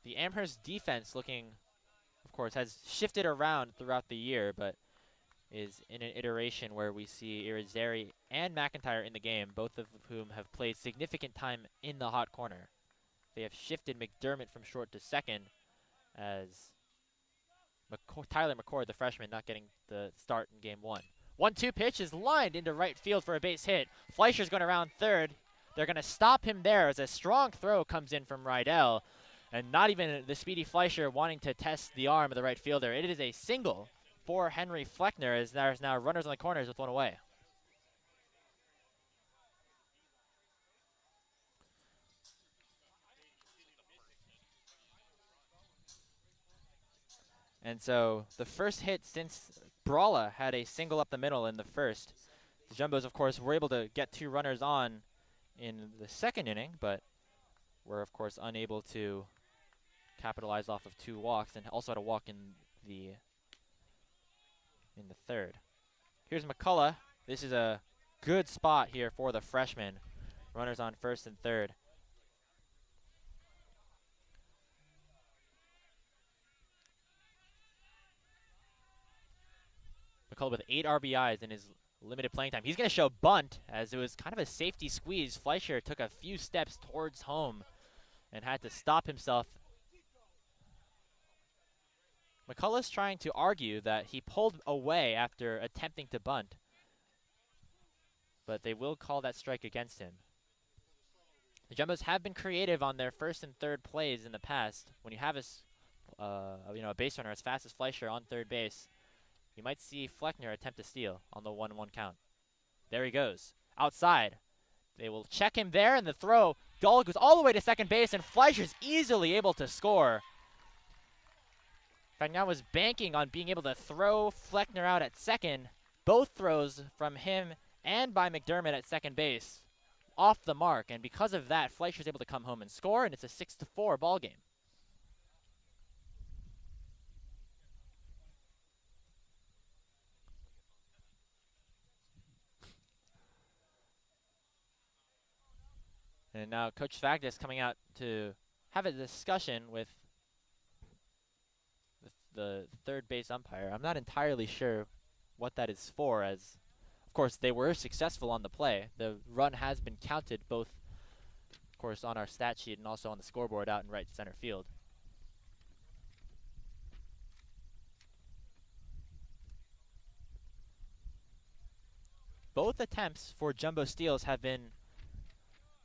The Amherst defense looking, of course, has shifted around throughout the year, but is in an iteration where we see Irizarry and McIntyre in the game, both of whom have played significant time in the hot corner. They have shifted McDermott from short to second as Tyler McCord, the freshman, not getting the start in game 1. 1-2 pitch is lined into right field for a base hit. Fleischer's going around third. They're going to stop him there as a strong throw comes in from Rydell. And not even the speedy Fleischer wanting to test the arm of the right fielder. It is a single for Henry Fleckner as there's now runners on the corners with one away. And so the first hit since Brawla had a single up the middle in the first. The Jumbos, of course, were able to get 2 runners on in the second inning, but were, of course, unable to capitalize off of 2 walks and also had a walk in the third. Here's McCullough. This is a good spot here for the freshman. Runners on first and third. McCullough with 8 RBIs in his limited playing time. He's going to show bunt as it was kind of a safety squeeze. Fleischer took a few steps towards home and had to stop himself. McCullough's trying to argue that he pulled away after attempting to bunt, but they will call that strike against him. The Jumbos have been creative on their first and third plays in the past. When you have a base runner as fast as Fleischer on third base, you might see Fleckner attempt to steal on the 1-1 count. There he goes. Outside. They will check him there, and the throw. Dahl goes all the way to second base, and Fleischer's easily able to score. Fagnan was banking on being able to throw Fleckner out at second. Both throws from him and by McDermott at second base off the mark, and because of that, Fleischer's able to come home and score, and it's a 6-4 ball game. And now Coach Vagdas coming out to have a discussion with the third base umpire. I'm not entirely sure what that is for, as, of course, they were successful on the play. The run has been counted both, of course, on our stat sheet and also on the scoreboard out in right center field. Both attempts for jumbo steals have been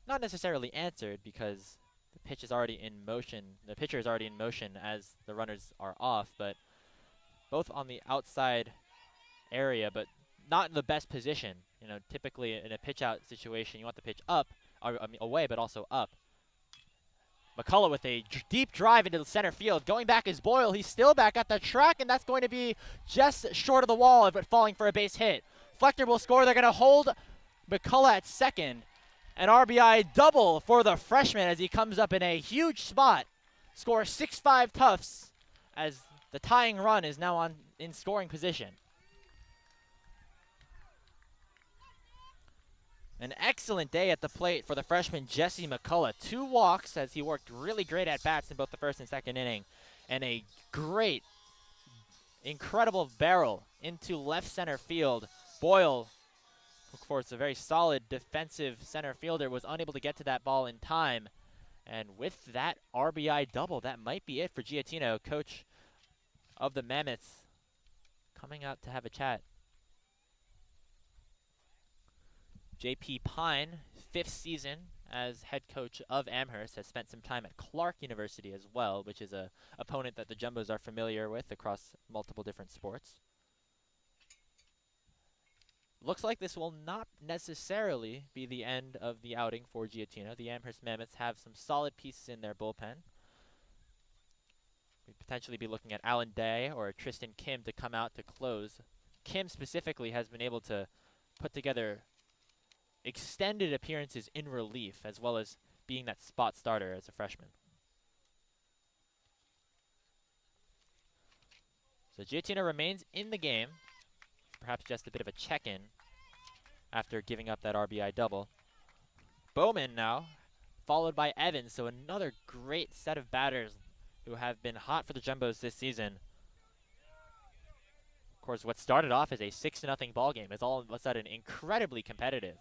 not necessarily answered because the pitch is already in motion. The pitcher is already in motion as the runners are off, but both on the outside area, but not in the best position. You know, typically in a pitch out situation, you want the pitch up, or I mean away, but also up. McCullough with a deep drive into the center field. Going back is Boyle. He's still back at the track, and that's going to be just short of the wall, but falling for a base hit. Fleckner will score. They're going to hold McCullough at second. An RBI double for the freshman as he comes up in a huge spot. Scores 6-5 Tufts as the tying run is now in scoring position. An excellent day at the plate for the freshman Jesse McCullough. 2 walks as he worked really great at bats in both the first and second inning. And a great, incredible barrel into left center field. Boyle, of course, a very solid defensive center fielder, was unable to get to that ball in time. And with that RBI double, that might be it for Giattino, coach of the Mammoths, coming out to have a chat. J.P. Pine, 5th season as head coach of Amherst, has spent some time at Clark University as well, which is a opponent that the Jumbos are familiar with across multiple different sports. Looks like this will not necessarily be the end of the outing for Giattino. The Amherst Mammoths have some solid pieces in their bullpen. We'd potentially be looking at Alan Day or Tristan Kim to come out to close. Kim specifically has been able to put together extended appearances in relief, as well as being that spot starter as a freshman. So Giattino remains in the game. Perhaps just a bit of a check-in after giving up that RBI double. Bowman now, followed by Evans, so another great set of batters who have been hot for the Jumbos this season. Of course, what started off as a 6-0 ball game is all of a sudden incredibly competitive.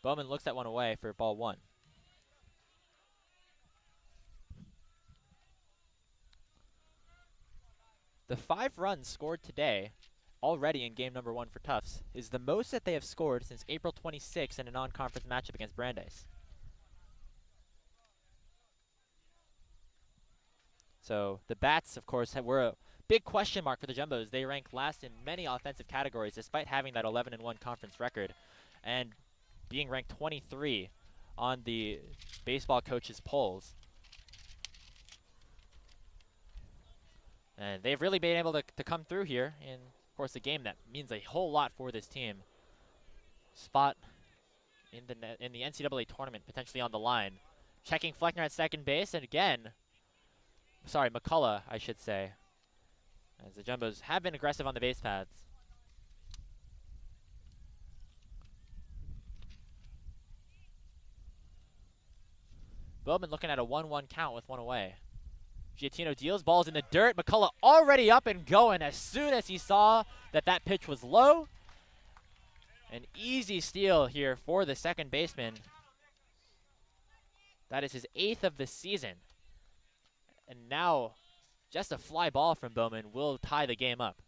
Bowman looks at one away for ball 1. The 5 runs scored today, already in game number 1 for Tufts, is the most that they have scored since April 26 in a non-conference matchup against Brandeis. So the bats, of course, were a big question mark for the Jumbos. They rank last in many offensive categories, despite having that 11-1 conference record, and being ranked 23 on the baseball coaches' polls. And they've really been able to come through here in, of course, a game that means a whole lot for this team. Spot in the NCAA tournament potentially on the line. Checking Fleckner at second base, and again, sorry, McCullough, I should say, as the Jumbos have been aggressive on the base paths. Bowman looking at a 1-1 count with 1 away. Giattino deals, balls in the dirt. McCullough already up and going as soon as he saw that that pitch was low. An easy steal here for the second baseman. That is his 8th of the season. And now, just a fly ball from Bowman will tie the game up.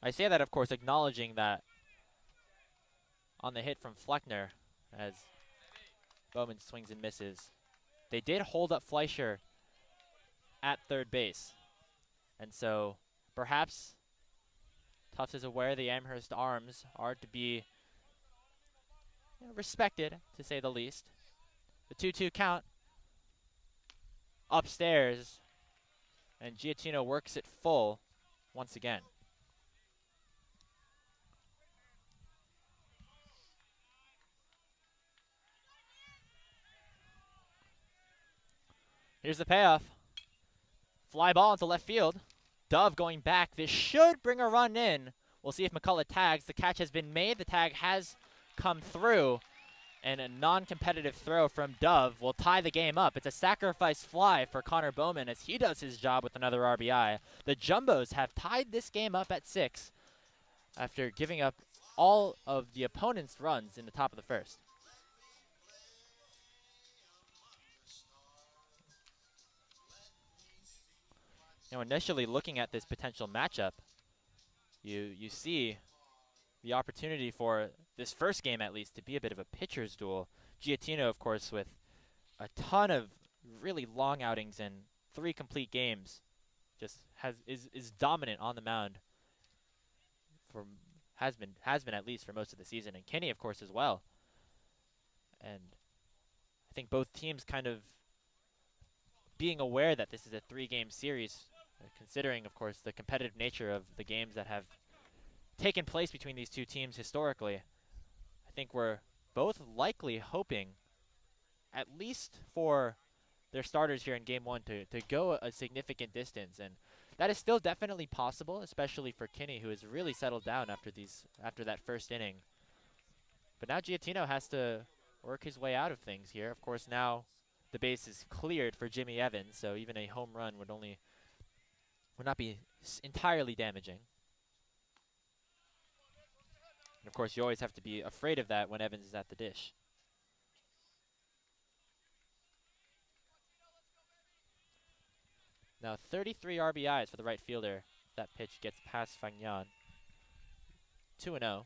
I say that, of course, acknowledging that on the hit from Fleckner, as Bowman swings and misses, they did hold up Fleischer at third base. And so perhaps Tufts is aware the Amherst arms are to be respected, to say the least. The 2-2 count upstairs, and Giattino works it full once again. Here's the payoff. Fly ball into left field. Dove going back. This should bring a run in. We'll see if McCullough tags. The catch has been made. The tag has come through. And a non-competitive throw from Dove will tie the game up. It's a sacrifice fly for Connor Bowman as he does his job with another RBI. The Jumbos have tied this game up at 6 after giving up all of the opponent's runs in the top of the first. initially looking at this potential matchup, you see the opportunity for this first game at least to be a bit of a pitcher's duel. Giattino, of course, with a ton of really long outings and 3 complete games, just is dominant on the mound. Has been at least for most of the season, and Kinney, of course, as well. And I think both teams kind of being aware that this is a 3-game series, considering, of course, the competitive nature of the games that have taken place between these two teams historically. I think we're both likely hoping, at least for their starters here in Game 1, to go a significant distance. And that is still definitely possible, especially for Kinney, who has really settled down after that first inning. But now Giattino has to work his way out of things here. Of course, now the base is cleared for Jimmy Evans, so even a home run would not be entirely damaging. And of course, you always have to be afraid of that when Evans is at the dish. Now 33 RBIs for the right fielder. That pitch gets past Fagnan. 2-0.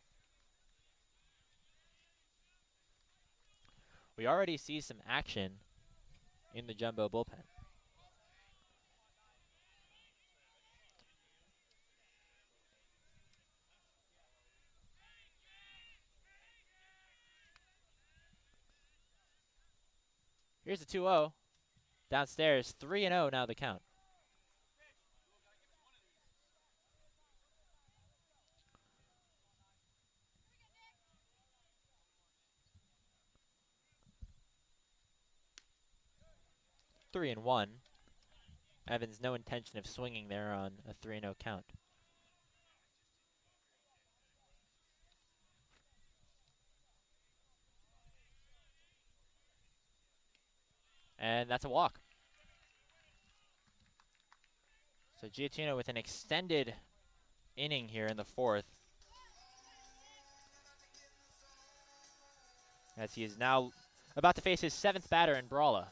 We already see some action in the Jumbo bullpen. Here's the 2-0. Downstairs, 3-0 now the count. Three and 1. Evans, no intention of swinging there on a 3-0 count. And that's a walk. So Giattino with an extended inning here in the 4th, as he is now about to face his 7th batter in Brawla.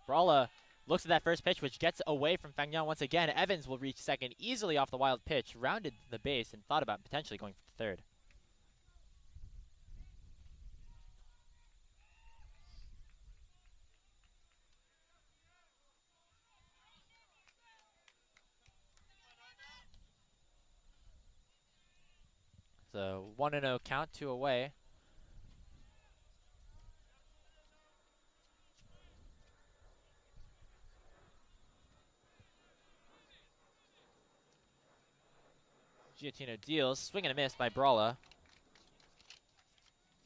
Brawla looks at that first pitch, which gets away from Fagnan once again. Evans will reach second easily off the wild pitch, rounded the base, and thought about potentially going for third. So 1-0 count, 2 away. Giattino deals, swing and a miss by Brawla.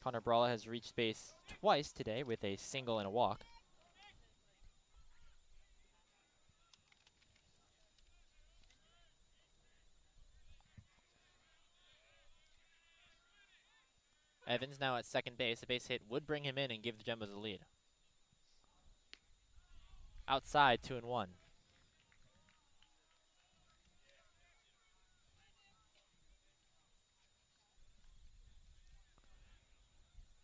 Connor Brawla has reached base twice today with a single and a walk. Evans now at second base. A base hit would bring him in and give the Jumbos the lead. Outside, 2-1.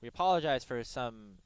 We apologize for some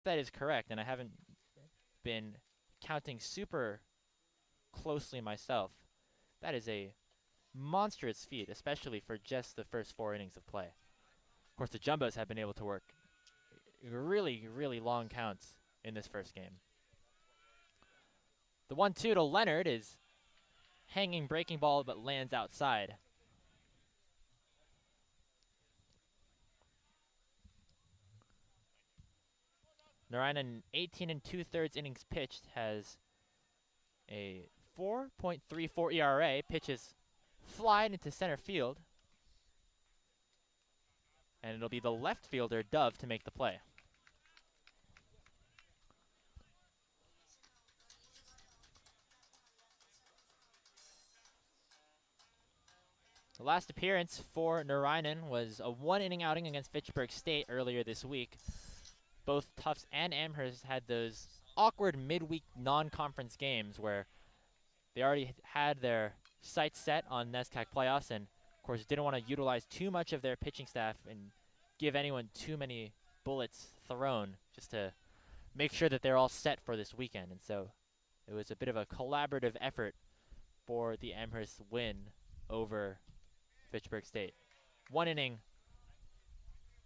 that is correct, and I haven't been counting super closely myself, that is a monstrous feat, especially for just the first 4 innings of play. Of course, the Jumbos have been able to work really, really long counts in this first game. The 1-2 to Leonard is hanging breaking ball but lands outside. Narayanan, 18 2/3 innings pitched, has a 4.34 ERA. Pitches flying into center field. And it'll be the left fielder, Dove, to make the play. The last appearance for Narayanan was a 1-inning outing against Fitchburg State earlier this week. Both Tufts and Amherst had those awkward midweek non-conference games where they already had their sights set on NESCAC playoffs and, of course, didn't want to utilize too much of their pitching staff and give anyone too many bullets thrown just to make sure that they're all set for this weekend. And so it was a bit of a collaborative effort for the Amherst win over Fitchburg State. 1 inning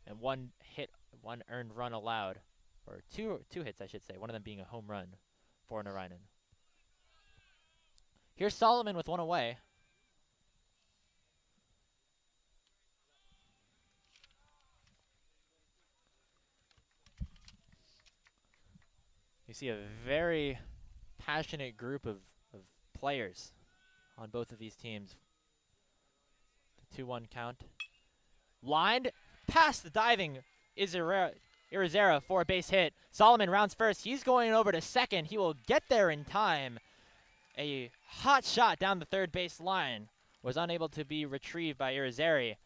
and 1 hit, 1 earned run allowed, or two hits, I should say, one of them being a home run for Narayanan. Here's Solomon with 1 away. You see a very passionate group of players on both of these teams. The 2-1 count. Lined past the diving Irizarry for a base hit. Solomon rounds first. He's going over to second. He will get there in time. A hot shot down the third base line was unable to be retrieved by Irizarry.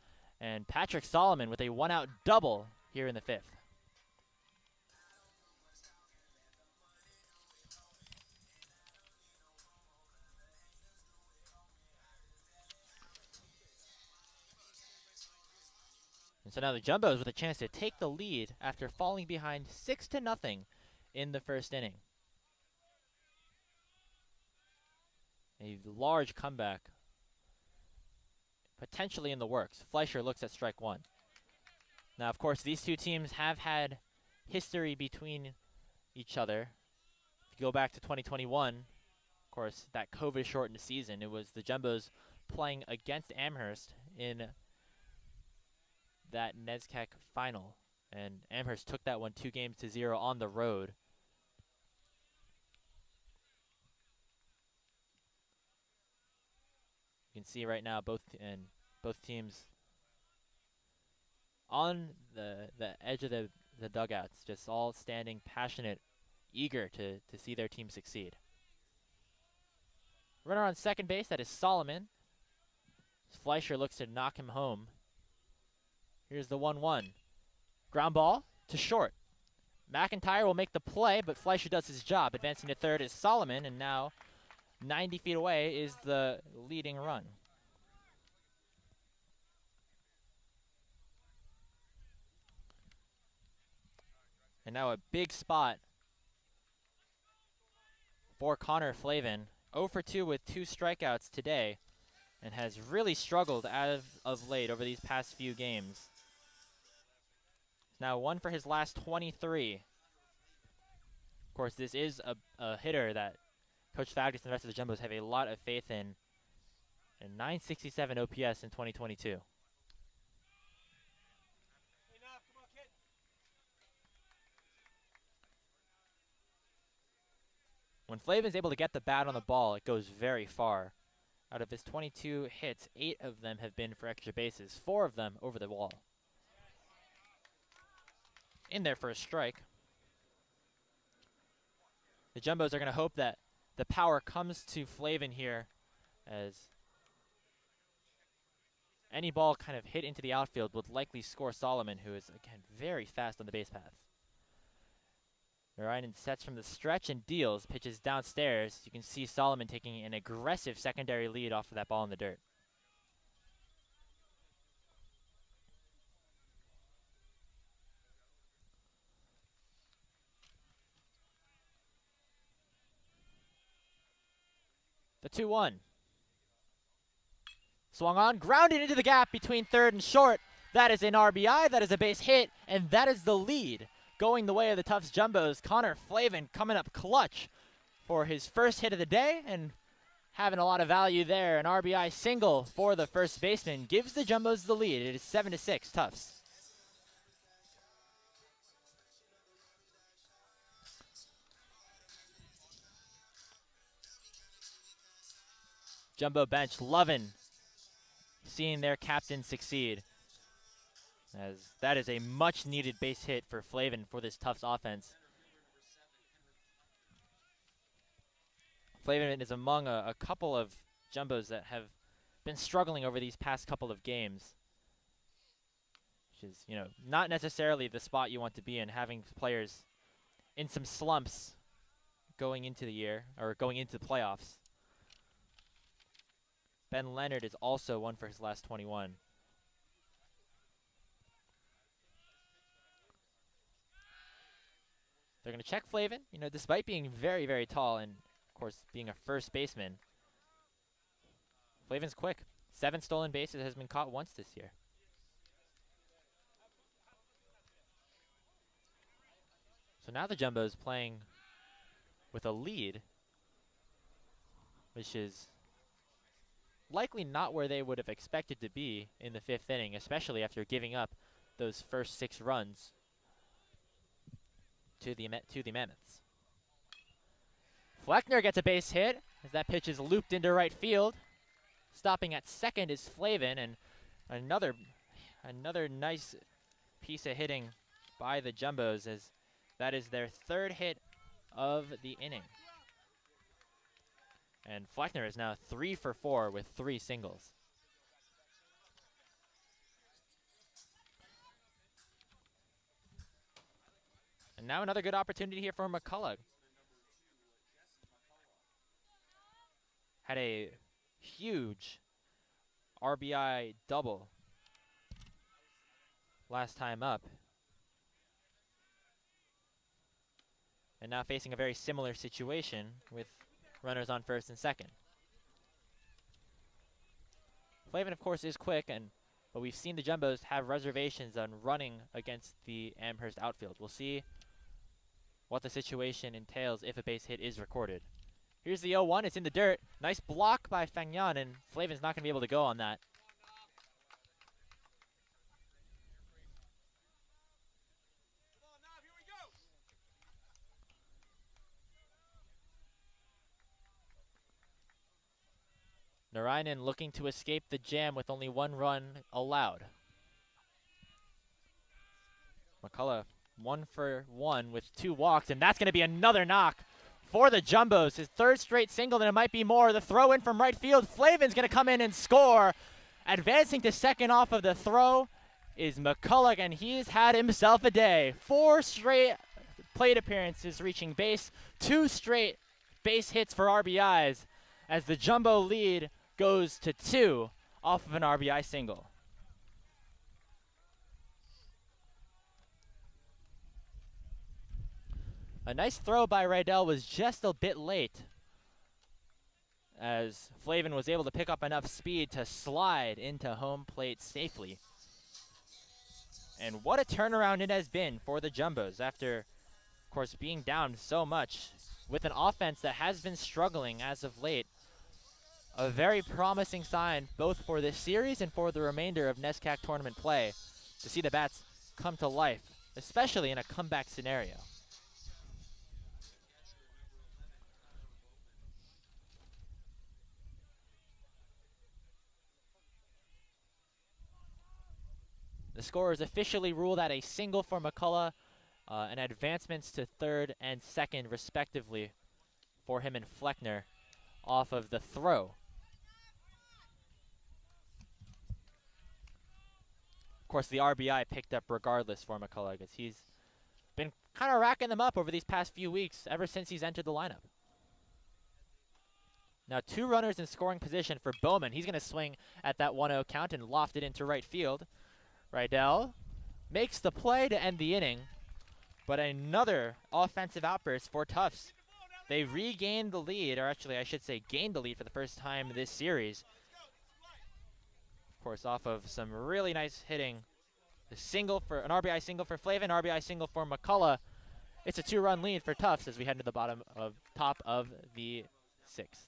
And Patrick Solomon with a 1-out double here in the 5th. And so now the Jumbos with a chance to take the lead after falling behind 6-0 in the first inning. A large comeback potentially in the works. Fleischer looks at strike 1. Now, of course, these two teams have had history between each other. If you go back to 2021, of course, that COVID-shortened season, it was the Jumbos playing against Amherst in that NESCAC final, and Amherst took that one 2-0 on the road. You can see right now both teams on the edge of the dugouts, just all standing passionate, eager to see their team succeed. Runner on second base, that is Solomon. Fleischer looks to knock him home. Here's the 1-1. Ground ball to short. McIntyre will make the play, but Fleischer does his job. Advancing to third is Solomon, and now 90 feet away is the leading run. And now a big spot for Connor Flavin. 0 for 2 with 2 strikeouts today, and has really struggled as of late over these past few games. Now 1 for his last 23. Of course, this is a hitter that Coach Faggus and the rest of the Jumbos have a lot of faith in. And 967 OPS in 2022. When Flavin's able to get the bat on the ball, it goes very far. Out of his 22 hits, 8 of them have been for extra bases, 4 of them over the wall. In their first strike. The Jumbos are going to hope that the power comes to Flavin here, as any ball kind of hit into the outfield would likely score Solomon, who is, again, very fast on the base paths. Narayanan sets from the stretch and deals, pitches downstairs. You can see Solomon taking an aggressive secondary lead off of that ball in the dirt. A 2-1. Swung on, grounded into the gap between third and short. That is an RBI, that is a base hit, and that is the lead. Going the way of the Tufts Jumbos, Connor Flavin coming up clutch for his first hit of the day and having a lot of value there. An RBI single for the first baseman gives the Jumbos the lead. It is 7-6 Tufts. Jumbo bench loving seeing their captain succeed, as that is a much needed base hit for Flavin for this Tufts offense. Flavin is among a couple of Jumbos that have been struggling over these past couple of games, which is, not necessarily the spot you want to be in, having players in some slumps going into the year, or going into the playoffs. Ben Leonard is also 1 for his last 21. They're going to check Flavin, despite being very, very tall and, of course, being a first baseman. Flavin's quick. 7 stolen bases, has been caught once this year. So now the Jumbos playing with a lead, which is likely not where they would have expected to be in the 5th inning, especially after giving up those first 6 runs to the Mammoths. Fleckner gets a base hit as that pitch is looped into right field. Stopping at second is Flavin, and another nice piece of hitting by the Jumbos, as that is their 3rd hit of the inning. And Fleckner is now 3 for 4 with 3 singles. And now another good opportunity here for McCullough. Had a huge RBI double last time up. And now facing a very similar situation with runners on first and second. Flavin, of course, is quick, but we've seen the Jumbos have reservations on running against the Amherst outfield. We'll see what the situation entails if a base hit is recorded. Here's the 0-1. It's in the dirt. Nice block by Fagnan, and Flavin's not going to be able to go on that. Narayanan looking to escape the jam with only 1 run allowed. McCullough 1 for 1 with 2 walks, and that's going to be another knock for the Jumbos. His 3rd straight single, and it might be more. The throw in from right field. Flavin's going to come in and score. Advancing to second off of the throw is McCullough, and he's had himself a day. 4 straight plate appearances reaching base, 2 straight base hits for RBIs, as the Jumbo lead goes to 2 off of an RBI single. A nice throw by Rydell was just a bit late, as Flavin was able to pick up enough speed to slide into home plate safely. And what a turnaround it has been for the Jumbos after, of course, being down so much with an offense that has been struggling as of late. A very promising sign both for this series and for the remainder of NESCAC tournament play to see the bats come to life, especially in a comeback scenario. The score is officially ruled at a single for McCullough, and advancements to 3rd and 2nd respectively for him and Fleckner off of the throw. Of course, the RBI picked up regardless for McCullough, because he's been kind of racking them up over these past few weeks ever since he's entered the lineup. Now 2 runners in scoring position for Bowman. He's going to swing at that 1-0 count and loft it into right field. Rydell makes the play to end the inning, but another offensive outburst for Tufts They regained the lead, or actually I should say gained the lead for the first time this series. Of course, off of some really nice hitting. A single for an RBI single for Flavin, RBI single for McCullough. It's a 2-run lead for Tufts as we head to the top of the 6th.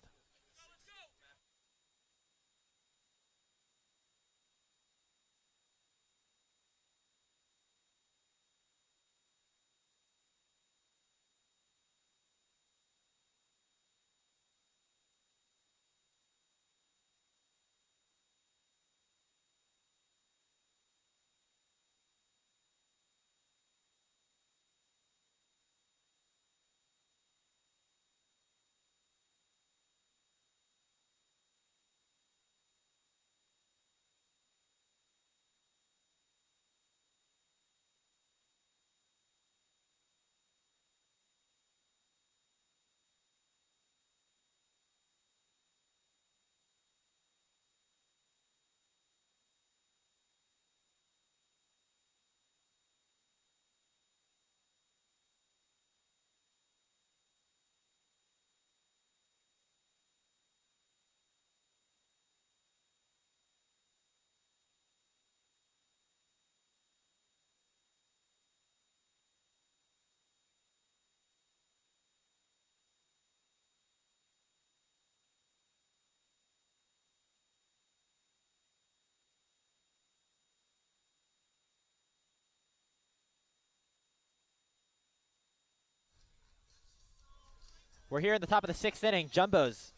We're here in the top of the 6th inning. Jumbos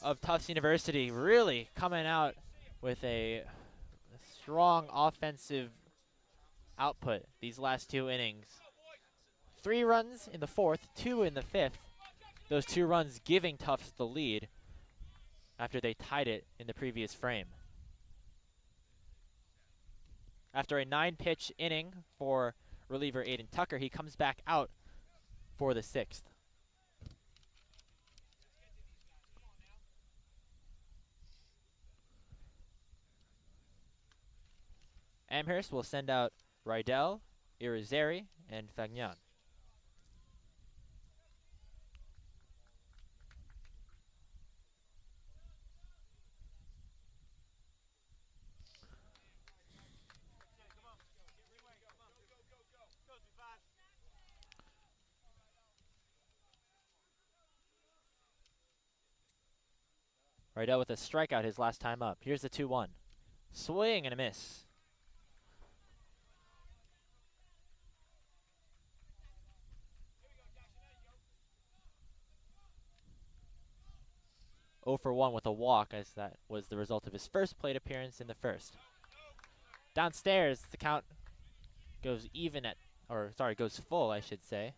of Tufts University really coming out with a strong offensive output these last 2 innings. 3 runs in the 4th, 2 in the 5th. Those 2 runs giving Tufts the lead after they tied it in the previous frame. After a 9-pitch inning for reliever Aiden Tucker, he comes back out for the 6th. Amherst will send out Rydell, Irizarry, and Fagnan. Rydell with a strikeout his last time up. Here's the 2-1. Swing and a miss. Oh for 1 with a walk, as that was the result of his first plate appearance in the 1st. Downstairs, the count goes goes full, I should say.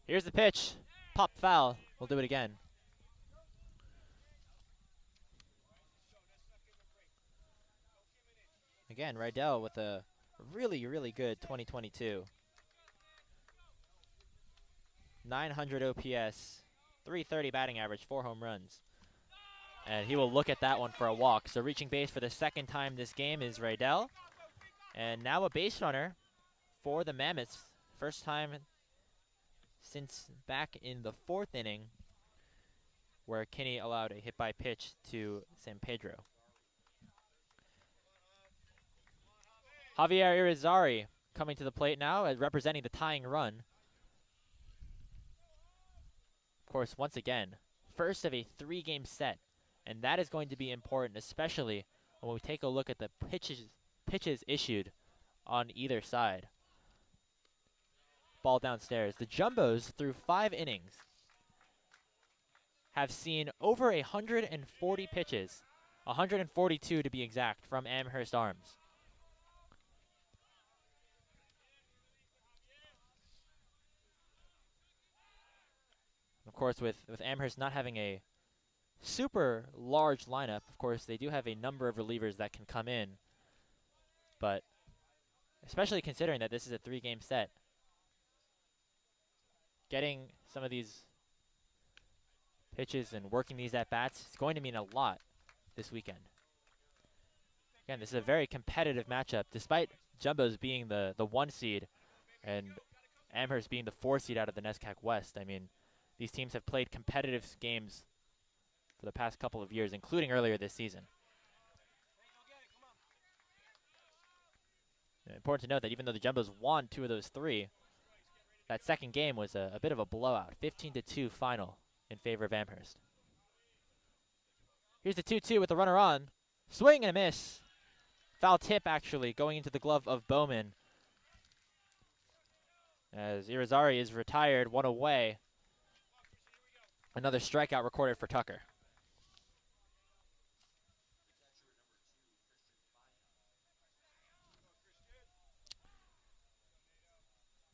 Here's the pitch. Pop foul. We'll do it again. Again, Rydell with a really, really good 2022. 900 OPS, 330 batting average, 4 home runs. And he will look at that one for a walk. So reaching base for the 2nd time this game is Rydell. And now a base runner for the Mammoths. First time since back in the 4th inning where Kinney allowed a hit by pitch to San Pedro. Javier Irizarry coming to the plate now as representing the tying run. Of course, once again, first of a 3-game set, and that is going to be important, especially when we take a look at the pitches issued on either side. Ball downstairs. The Jumbos, through 5 innings, have seen over 140 pitches, 142 to be exact, from Amherst Arms. Of course, with Amherst not having a super large lineup, of course, they do have a number of relievers that can come in. But especially considering that this is a 3-game set, getting some of these pitches and working these at-bats is going to mean a lot this weekend. Again, this is a very competitive matchup, despite Jumbos being the 1 seed and Amherst being the 4 seed out of the NESCAC West. I mean, these teams have played competitive games for the past couple of years, including earlier this season. Important to note that even though the Jumbos won 2 of those 3, that second game was a bit of a blowout, 15-2 final in favor of Amherst. Here's the 2-2 with the runner on. Swing and a miss. Foul tip, actually, going into the glove of Bowman. As Irizarry is retired, 1 away. Another strikeout recorded for Tucker.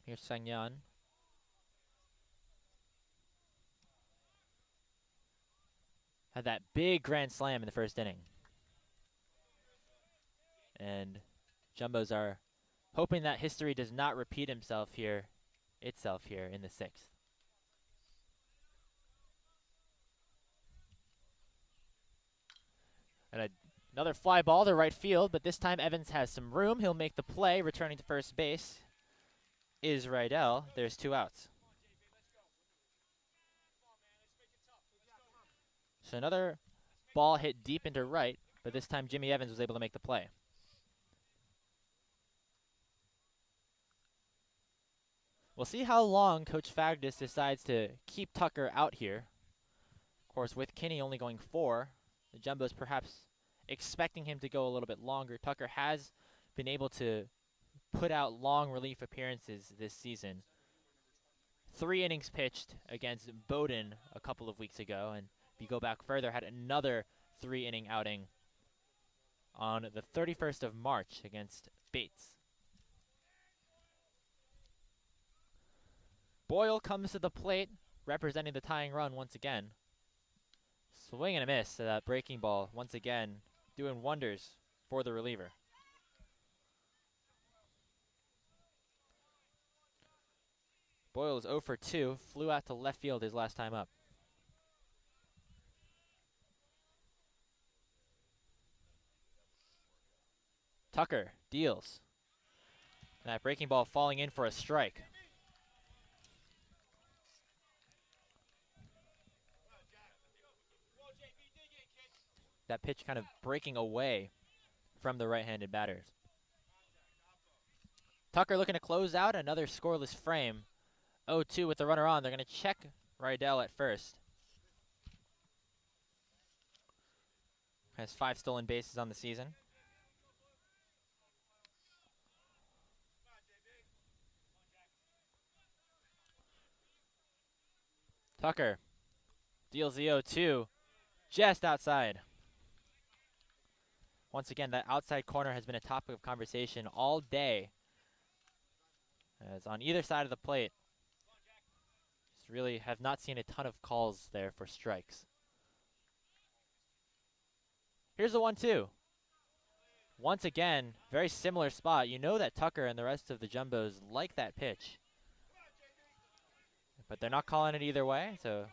Here's Sangyan. Had that big grand slam in the first inning. And Jumbos are hoping that history does not repeat itself here in the 6th. And another fly ball to right field, but this time Evans has some room. He'll make the play, returning to first base is Rydell. There's 2 outs. So another ball hit deep into right, but this time Jimmy Evans was able to make the play. We'll see how long Coach Fagdis decides to keep Tucker out here. Of course, with Kinney only going 4, the Jumbos perhaps expecting him to go a little bit longer. Tucker has been able to put out long relief appearances this season. 3 innings pitched against Bowdoin a couple of weeks ago, and if you go back further, had another 3-inning outing on the 31st of March against Bates. Boyle comes to the plate, representing the tying run once again. Swing and a miss to that breaking ball, once again doing wonders for the reliever. Boyle is 0 for 2, flew out to left field his last time up. Tucker deals. That breaking ball falling in for a strike. That pitch kind of breaking away from the right-handed batters. Tucker looking to close out another scoreless frame. 0-2 with the runner on. They're going to check Rydell at first. Has 5 stolen bases on the season. Tucker deals the 0-2 just outside. Once again, that outside corner has been a topic of conversation all day, as on either side of the plate, just really have not seen a ton of calls there for strikes. Here's the 1-2. Once again, very similar spot. You know that Tucker and the rest of the Jumbos like that pitch, but they're not calling it either way, so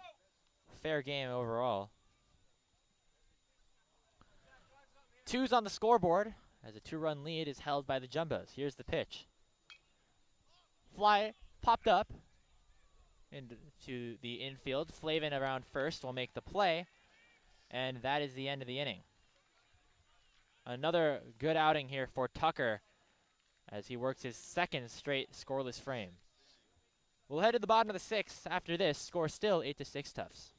fair game overall. 2's on the scoreboard as a 2-run lead is held by the Jumbos. Here's the pitch. Fly popped up into the infield. Flavin around first will make the play, and that is the end of the inning. Another good outing here for Tucker as he works his 2nd straight scoreless frame. We'll head to the bottom of the 6th after this. Score still 8-6 Tufts.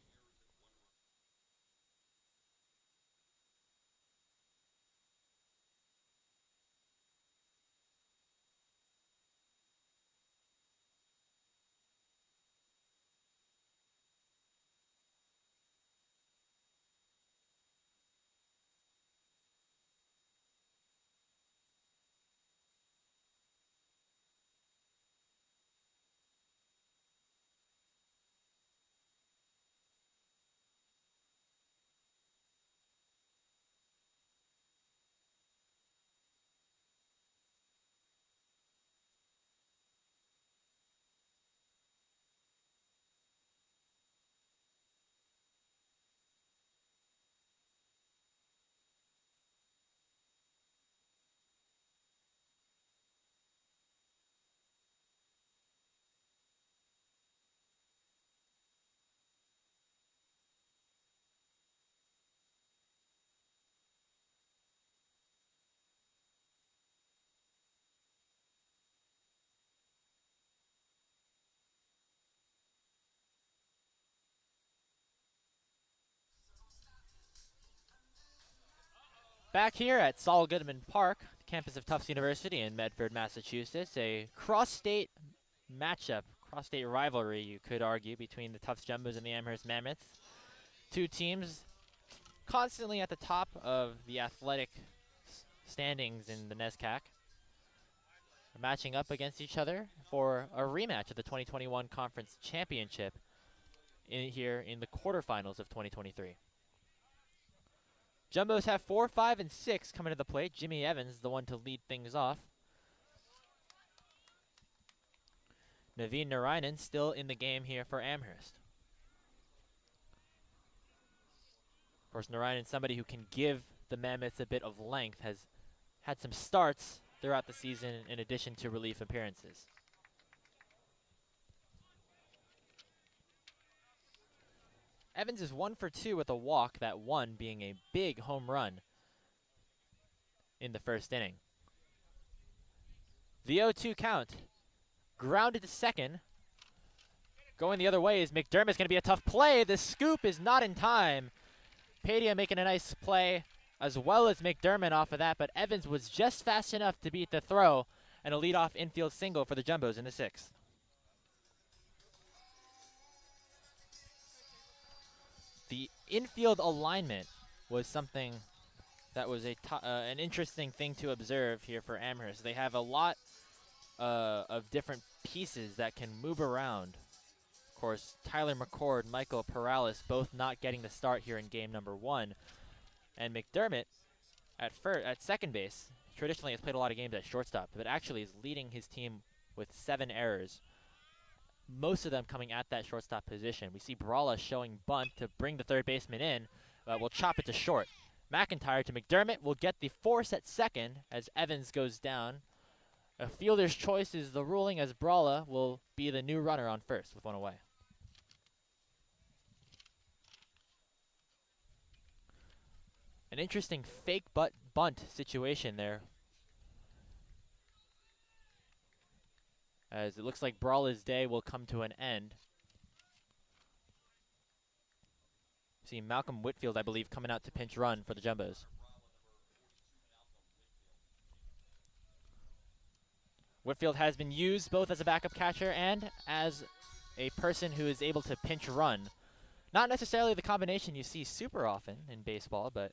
Back here at Saul Goodman Park, campus of Tufts University in Medford, Massachusetts, a cross-state matchup, cross-state rivalry, you could argue, between the Tufts Jumbos and the Amherst Mammoths. Two teams constantly at the top of the athletic standings in the NESCAC, matching up against each other for a rematch of the 2021 Conference Championship here in the quarterfinals of 2023. Jumbos have 4, 5, and 6 coming to the plate. Jimmy Evans, the one to lead things off. Naveen Narayanan still in the game here for Amherst. Of course, Narayanan, somebody who can give the Mammoths a bit of length, has had some starts throughout the season in addition to relief appearances. Evans is 1 for 2 with a walk, that one being a big home run in the first inning. The 0-2 count. Grounded to second. Going the other way is McDermott's going to be a tough play. The scoop is not in time. Padia making a nice play as well as McDermott off of that, but Evans was just fast enough to beat the throw and a leadoff infield single for the Jumbos in the 6th. The infield alignment was something that was an interesting thing to observe here for Amherst. They have a lot of different pieces that can move around. Of course, Tyler McCord, Michael Perales both not getting the start here in game number 1. And McDermott at second base traditionally has played a lot of games at shortstop, but actually is leading his team with 7 errors. Most of them coming at that shortstop position. We see Brawla showing bunt to bring the third baseman in, but will chop it to short. McIntyre to McDermott will get the force at second as Evans goes down. A fielder's choice is the ruling as Brawla will be the new runner on first with 1 away. An interesting fake bunt situation there, as it looks like Brawla's day will come to an end. See Malcolm Whitfield, I believe, coming out to pinch run for the Jumbos. Whitfield has been used both as a backup catcher and as a person who is able to pinch run. Not necessarily the combination you see super often in baseball, but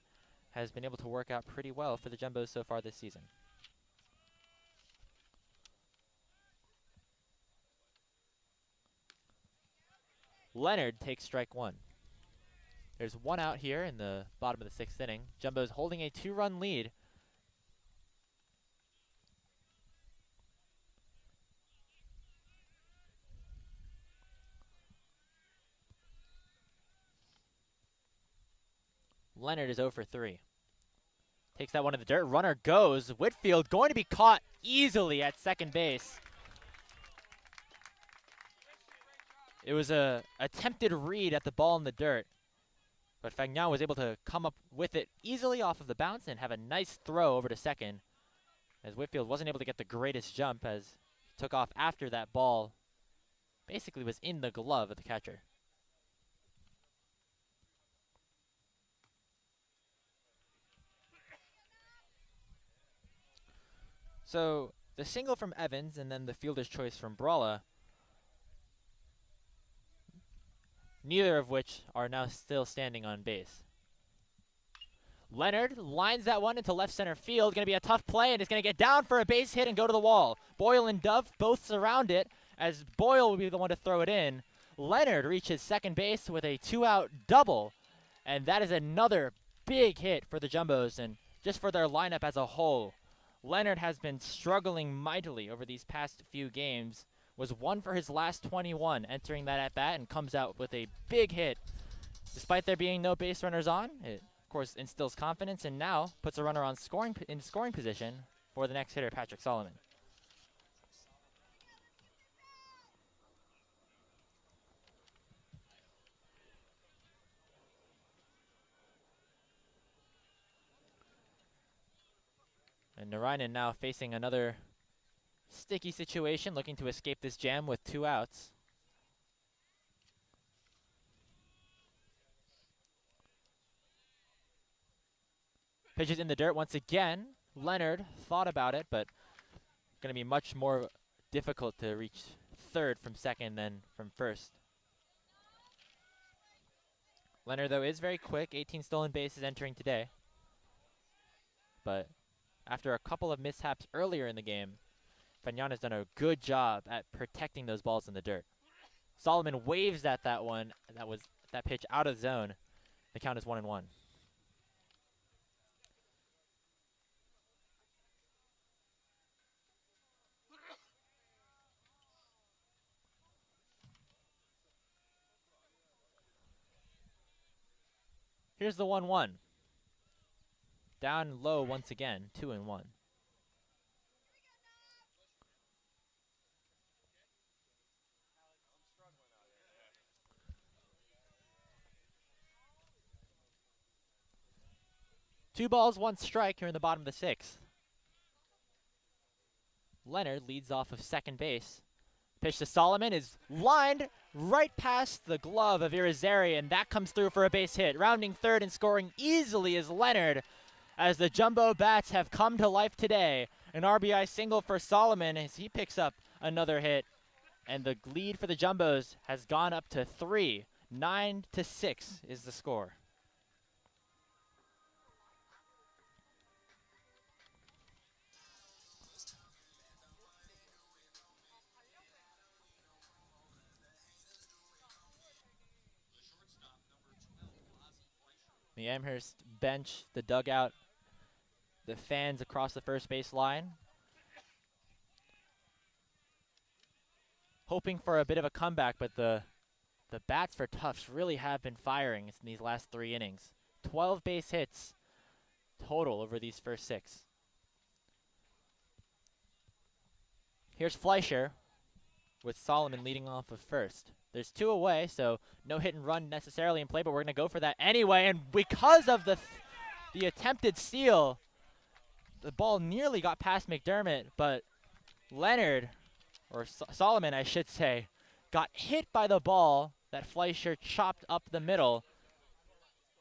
has been able to work out pretty well for the Jumbos so far this season. Leonard takes strike 1. There's 1 out here in the bottom of the 6th inning. Jumbos holding a 2-run lead. Leonard is 0 for 3. Takes that one in the dirt. Runner goes. Whitfield going to be caught easily at second base. It was a attempted read at the ball in the dirt, but Fagnan was able to come up with it easily off of the bounce and have a nice throw over to second, as Whitfield wasn't able to get the greatest jump as he took off after that ball basically was in the glove of the catcher. So the single from Evans and then the fielder's choice from Brawla, neither of which are now still standing on base. Leonard lines that one into left center field. Going to be a tough play, and it's going to get down for a base hit and go to the wall. Boyle and Dove both surround it, as Boyle will be the one to throw it in. Leonard reaches second base with a 2-out double, and that is another big hit for the Jumbos and just for their lineup as a whole. Leonard has been struggling mightily over these past few games. Was 1 for his last 21 entering that at-bat and comes out with a big hit. Despite there being no base runners on, it, of course, instills confidence and now puts a runner on scoring position for the next hitter, Patrick Solomon. And Narayanan now facing another sticky situation, looking to escape this jam with 2 outs. Pitches in the dirt once again. Leonard thought about it, but going to be much more difficult to reach third from second than from first. Leonard, though, is very quick. 18 stolen bases entering today. But after a couple of mishaps earlier in the game, Fagnan has done a good job at protecting those balls in the dirt. Solomon waves at that one. That pitch out of zone. The count is 1-1. Here's the 1-1. Down low once again, 2-1. Two balls, one strike here in the bottom of the sixth. Leonard leads off of second base. Pitch to Solomon is lined right past the glove of Irizarry, and that comes through for a base hit. Rounding third and scoring easily is Leonard, as the Jumbo Bats have come to life today. An RBI single for Solomon as he picks up another hit, and the lead for the Jumbos has gone up to 3. 9-6 is the score. The Amherst bench, the dugout, the fans across the first base line, hoping for a bit of a comeback, but the bats for Tufts really have been firing in these last 3 innings. 12 base hits total over these first 6. Here's Fleischer with Solomon leading off of first. There's 2 away, so no hit and run necessarily in play, but we're going to go for that anyway. And because of the attempted steal, the ball nearly got past McDermott, but Leonard, or Solomon, I should say, got hit by the ball that Fleischer chopped up the middle.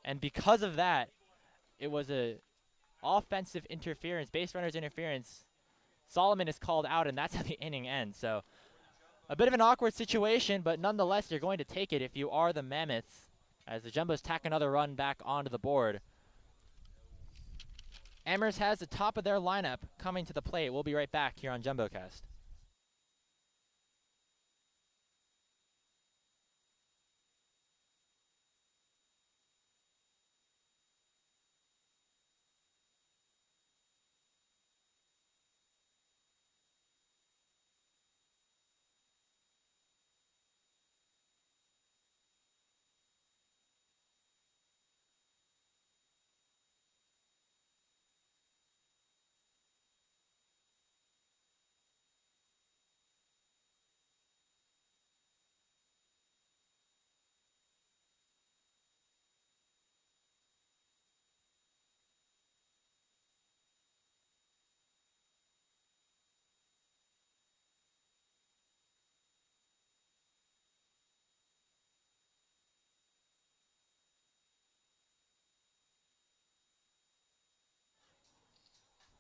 And because of that, it was a offensive interference, base runner's interference. Solomon is called out, and that's how the inning ends. So a bit of an awkward situation, but nonetheless, you're going to take it if you are the Mammoths, as the Jumbos tack another run back onto the board. Amherst has the top of their lineup coming to the plate. We'll be right back here on JumboCast.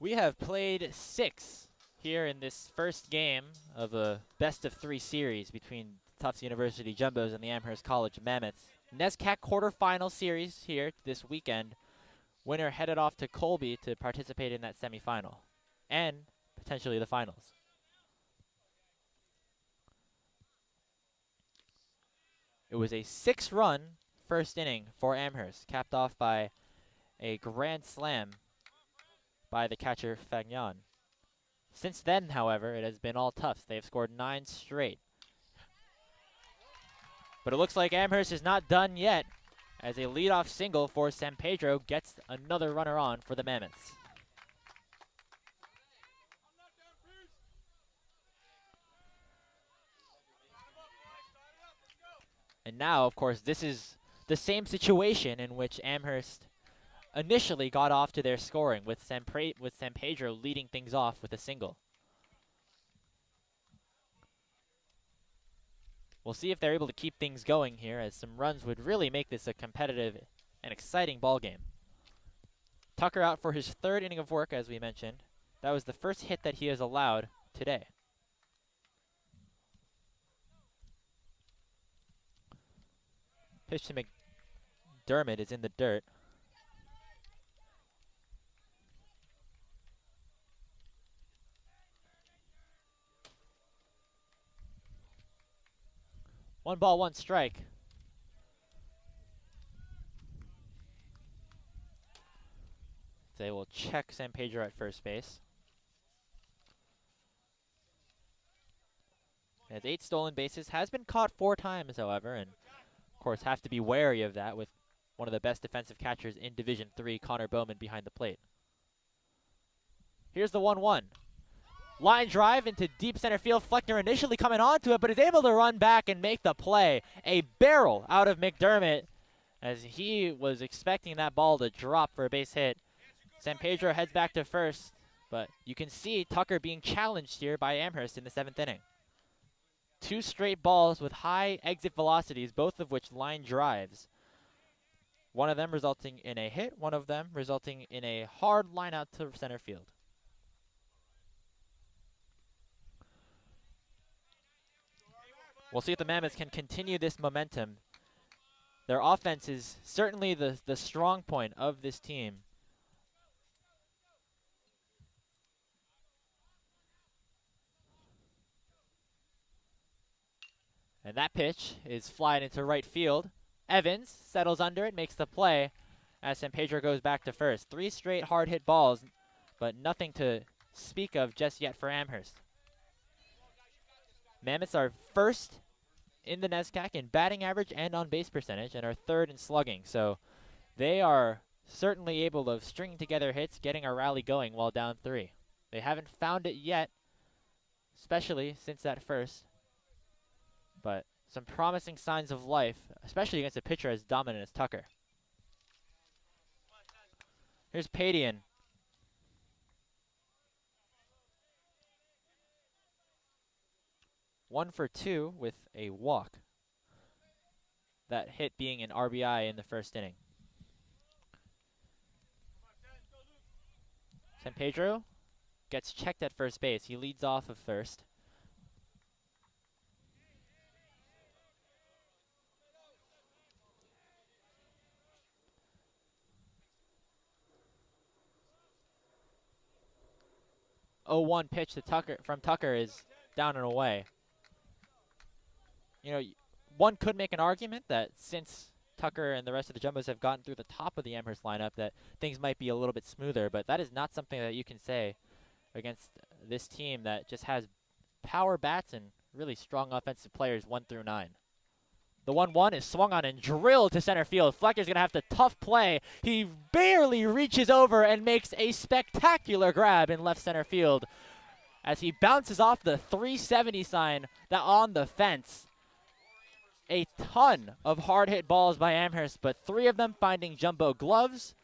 We have played 6 here in this first game of a best-of-3 series between Tufts University Jumbos and the Amherst College Mammoths. NESCAC quarterfinal series here this weekend. Winner headed off to Colby to participate in that semifinal and potentially the finals. It was a 6-run first inning for Amherst, capped off by a grand slam by the catcher Fagnan. Since then, however, it has been all Tufts. They have scored 9 straight. But it looks like Amherst is not done yet, as a leadoff single for San Pedro gets another runner on for the Mammoths. And now, of course, this is the same situation in which Amherst initially got off to their scoring, with San Pedro leading things off with a single. We'll see if they're able to keep things going here, as some runs would really make this a competitive and exciting ball game. Tucker out for his third inning of work, as we mentioned. That was the first hit that he has allowed today. Pitch to McDermott is in the dirt. One ball, one strike. They will check San Pedro at first base. He has 8 stolen bases, has been caught 4 times, however, and of course have to be wary of that with one of the best defensive catchers in Division III, Connor Bowman, behind the plate. Here's the 1-1. Line drive into deep center field. Fleckner initially coming onto it, but is able to run back and make the play. A barrel out of McDermott as he was expecting that ball to drop for a base hit. San Pedro heads back to first, but you can see Tucker being challenged here by Amherst in the 7th inning. 2 straight balls with high exit velocities, both of which line drives. One of them resulting in a hit, one of them resulting in a hard line out to center field. We'll see if the Mammoths can continue this momentum. Their offense is certainly the strong point of this team. And that pitch is flying into right field. Evans settles under it, makes the play as San Pedro goes back to first. 3 straight hard hit balls, but nothing to speak of just yet for Amherst. Mammoths are first in the NESCAC in batting average and on base percentage, and are 3rd in slugging. So they are certainly able of stringing together hits, getting a rally going while down 3. They haven't found it yet, especially since that first. But some promising signs of life, especially against a pitcher as dominant as Tucker. Here's Padian. One for 2 with a walk. That hit being an RBI in the first inning. San Pedro gets checked at first base. He leads off of first. Oh, 1 pitch to Tucker from Tucker is down and away. You know, one could make an argument that since Tucker and the rest of the Jumbos have gotten through the top of the Amherst lineup, that things might be a little bit smoother, but that is not something that you can say against this team that just has power bats and really strong offensive players 1 through 9. The 1-1 is swung on and drilled to center field. Flecker's going to have to tough play. He barely reaches over and makes a spectacular grab in left center field as he bounces off the 370 sign that on the fence. A ton of hard hit balls by Amherst, but 3 of them finding jumbo gloves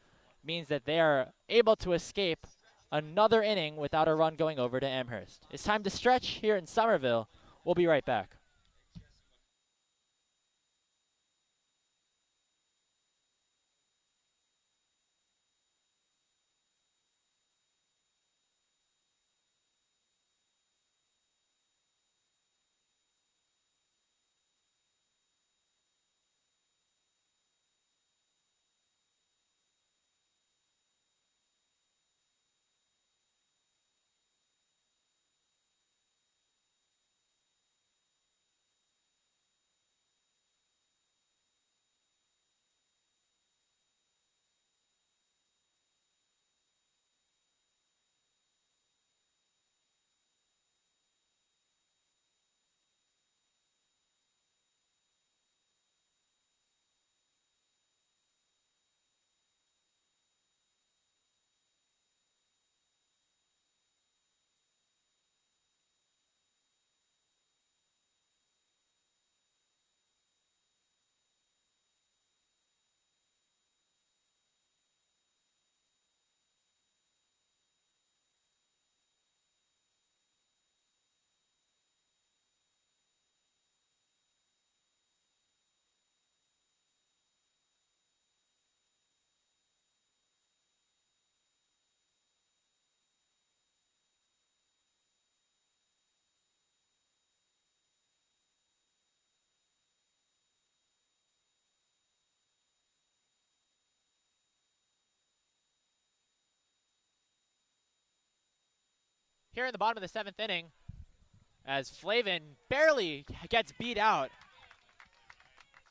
means that they are able to escape another inning without a run going over to Amherst. It's time to stretch here in Somerville. We'll be right back. here in the bottom of the 7th inning as Flavin barely gets beat out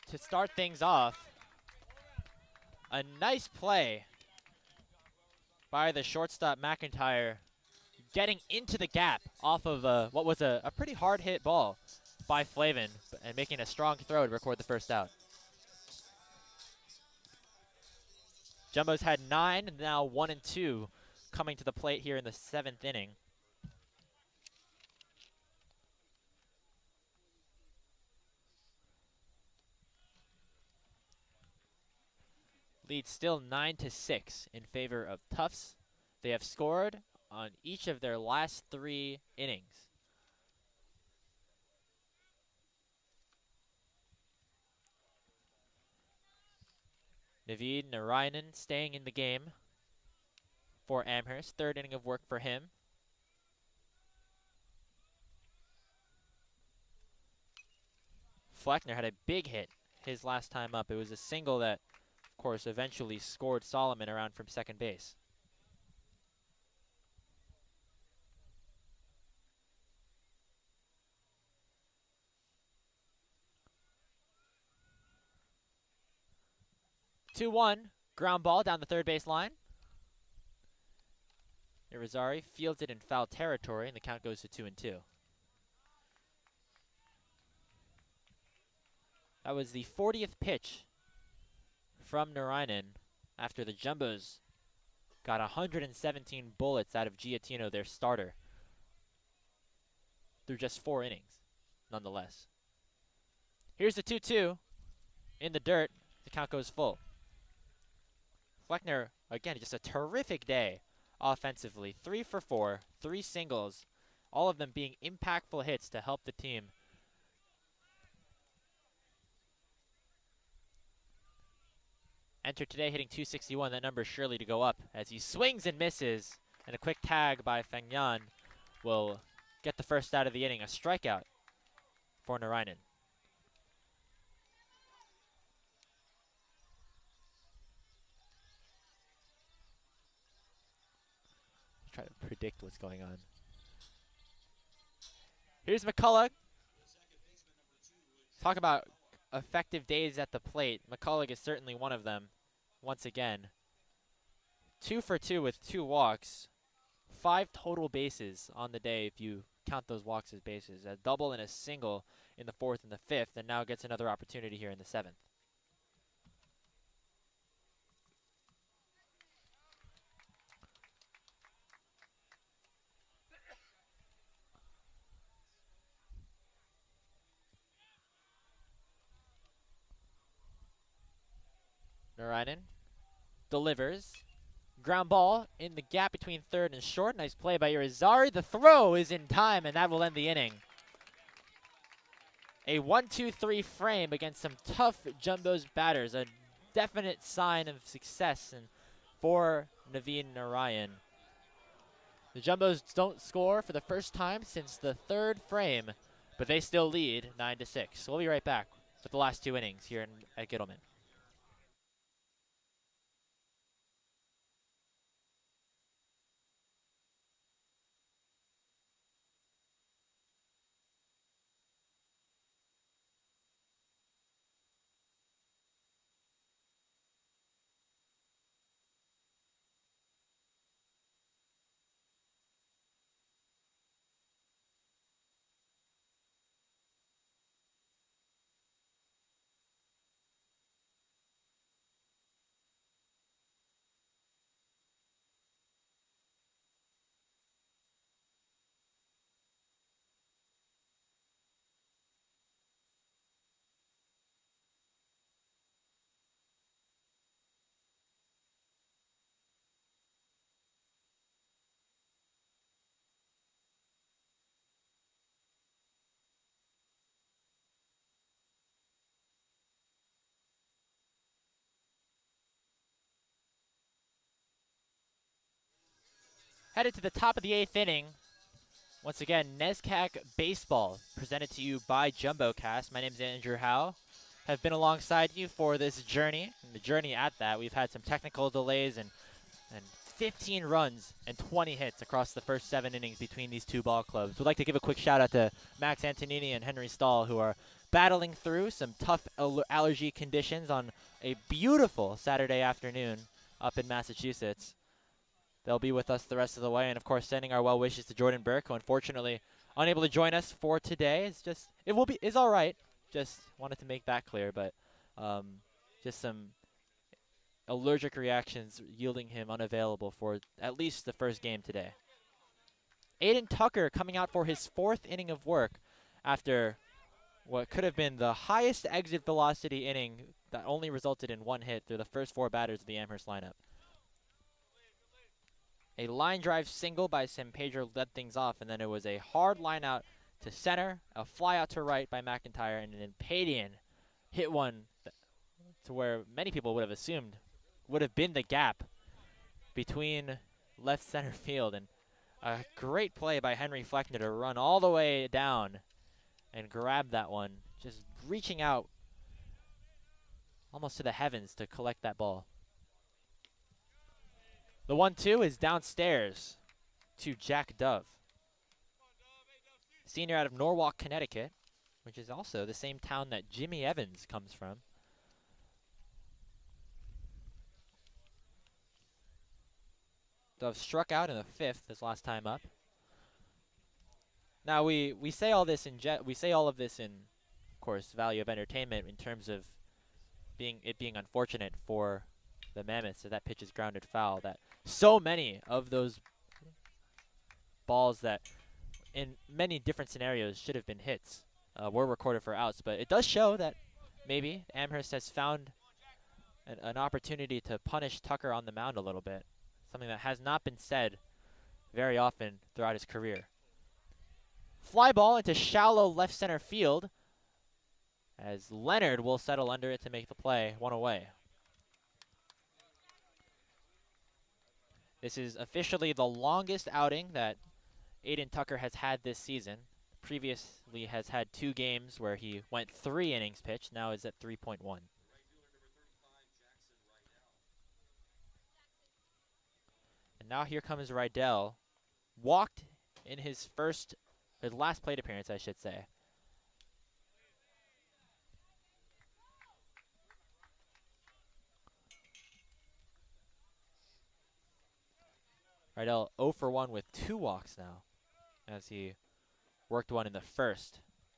to start things off. A nice play by the shortstop McIntyre, getting into the gap off of what was a pretty hard hit ball by Flavin and making a strong throw to record the first out. Jumbo's had 9, and now 1 and 2 coming to the plate here in the 7th inning. Lead still 9-6 in favor of Tufts. They have scored on each of their last 3 innings. Naveed Narayanan staying in the game for Amherst. 3rd inning of work for him. Fleckner had a big hit his last time up. It was a single that, of course, eventually scored Solomon around from second base. Two-one, ground ball down the third base line. Irizarry fields it in foul territory, and the count goes to 2-2. That was the 40th pitch from Narayanan after the Jumbos got 117 bullets out of Giattino, their starter, through just 4 innings, nonetheless. Here's the 2-2 in the dirt. The count goes full. Fleckner, again, just a terrific day offensively. 3 for 4, 3 singles, all of them being impactful hits to help the team. Enter today hitting 261. That number is surely to go up as he swings and misses. And a quick tag by Fengyan will get the first out of the inning. A strikeout for Narayanan. Try to predict what's going on. Here's McCullough. Talk about effective days at the plate. McCullough is certainly one of them. Once again, 2 for 2 with 2 walks, 5 total bases on the day if you count those walks as bases. A double and a single in the 4th and the 5th, and now gets another opportunity here in the 7th. Narayanan delivers. Ground ball in the gap between 3rd and short. Nice play by Irizarry. The throw is in time, and that will end the inning. A 1-2-3 frame against some tough Jumbos batters. A definite sign of success for Naveen Narayan. The Jumbos don't score for the first time since the 3rd frame, but they still lead 9-6. So we'll be right back with the last 2 innings here at Gittleman. Headed to the top of the 8th inning. Once again, NESCAC Baseball presented to you by JumboCast. My name is Andrew Howe. Have been alongside you for this journey. And the journey at that, we've had some technical delays and 15 runs and 20 hits across the first 7 innings between these two ball clubs. We'd like to give a quick shout out to Max Antonini and Henry Stahl, who are battling through some tough allergy conditions on a beautiful Saturday afternoon up in Massachusetts. They'll be with us the rest of the way, and of course sending our well wishes to Jordan Burke, who unfortunately unable to join us for today. It's all right. Just wanted to make that clear, but just some allergic reactions yielding him unavailable for at least the first game today. Aiden Tucker coming out for his 4th inning of work after what could have been the highest exit velocity inning that only resulted in 1 hit through the first 4 batters of the Amherst lineup. A line drive single by San Pedro led things off, and then it was a hard line out to center, a fly out to right by McIntyre, and then Padian hit one to where many people would have assumed would have been the gap between left center field, and a great play by Henry Fleckner to run all the way down and grab that one, just reaching out almost to the heavens to collect that ball. The 1-2 is downstairs to Jack Dove, senior out of Norwalk, Connecticut, which is also the same town that Jimmy Evans comes from. Dove struck out in the 5th his last time up. Now we say all this in of course, value of entertainment in terms of being unfortunate for the Mammoths that pitch is grounded foul. That so many of those balls that in many different scenarios should have been hits were recorded for outs, but it does show that maybe Amherst has found an opportunity to punish Tucker on the mound a little bit. Something that has not been said very often throughout his career. Fly ball into shallow left center field as Leonard will settle under it to make the play, 1 away. This is officially the longest outing that Aiden Tucker has had this season. Previously has had 2 games where he went 3 innings pitched, now is at 3.1. Now here comes Rydell. Walked in his last plate appearance, I should say. Rydell 0 for 1 with 2 walks now, as he worked one in the 1st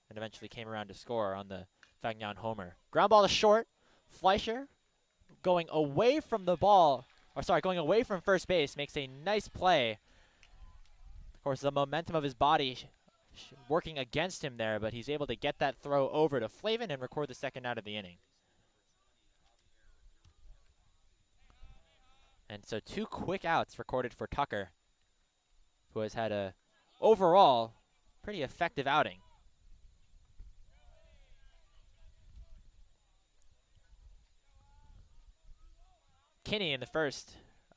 and eventually came around to score on the Fagnan homer. Ground ball to short. Fleischer going away from the ball. Going away from first base, makes a nice play. Of course, the momentum of his body working against him there, but he's able to get that throw over to Flavin and record the 2nd out of the inning. And so 2 quick outs recorded for Tucker, who has had a overall pretty effective outing. Kinney in the 1st,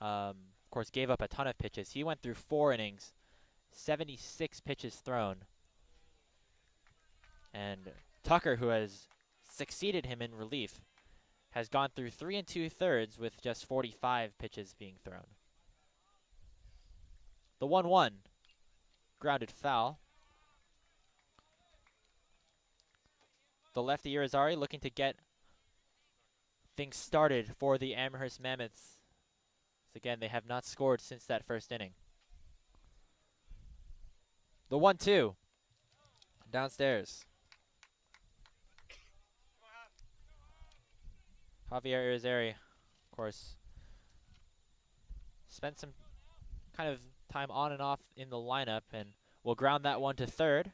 of course, gave up a ton of pitches. He went through 4 innings, 76 pitches thrown. And Tucker, who has succeeded him in relief, has gone through 3 2/3 with just 45 pitches being thrown. The 1-1, grounded foul. The lefty Irizarry looking to get things started for the Amherst Mammoths. So again, they have not scored since that 1st inning. The 1-2, downstairs. Javier Irizarry, of course, spent some kind of time on and off in the lineup and will ground that one to 3rd.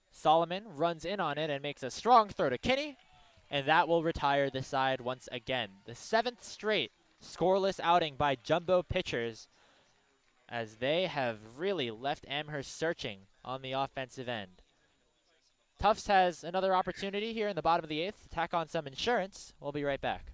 Solomon runs in on it and makes a strong throw to Kinney, and that will retire the side once again. The 7th straight scoreless outing by Jumbo pitchers, as they have really left Amherst searching on the offensive end. Tufts has another opportunity here in the bottom of the 8th to tack on some insurance. We'll be right back.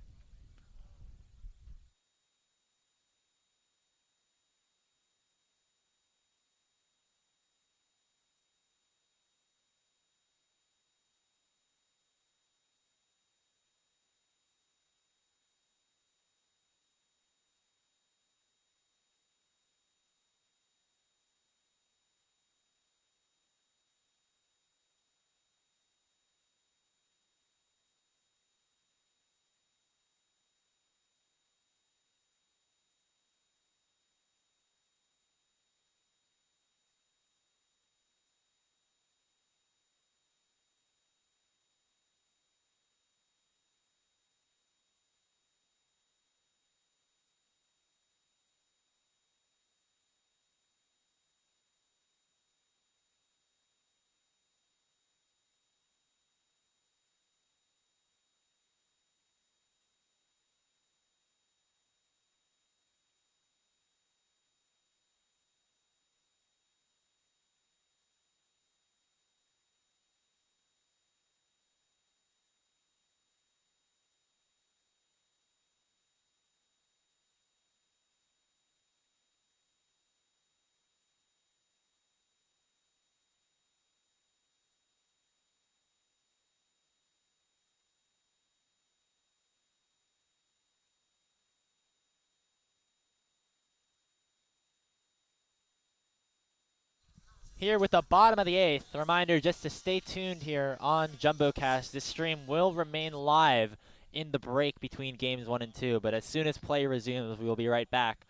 here with the bottom of the 8th. A reminder just to stay tuned here on JumboCast. This stream will remain live in the break between games 1 and 2, but as soon as play resumes, we will be right back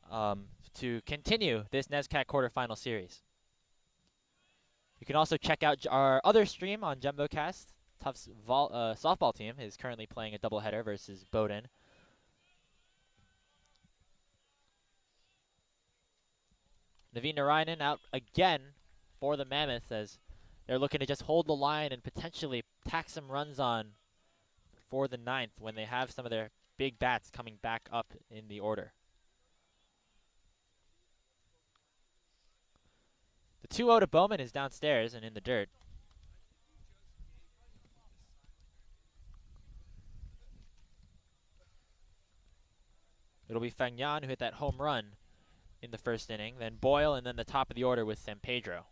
to continue this NESCAC quarterfinal series. You can also check out our other stream on JumboCast. Tufts softball team is currently playing a doubleheader versus Bowdoin. Naveen Narayanan out again for the Mammoths as they're looking to just hold the line and potentially tack some runs on for the 9th when they have some of their big bats coming back up in the order. The 2-0 to Bowman is downstairs and in the dirt. It'll be Fagnan who hit that home run in the first inning, then Boyle, and then the top of the order with San Pedro.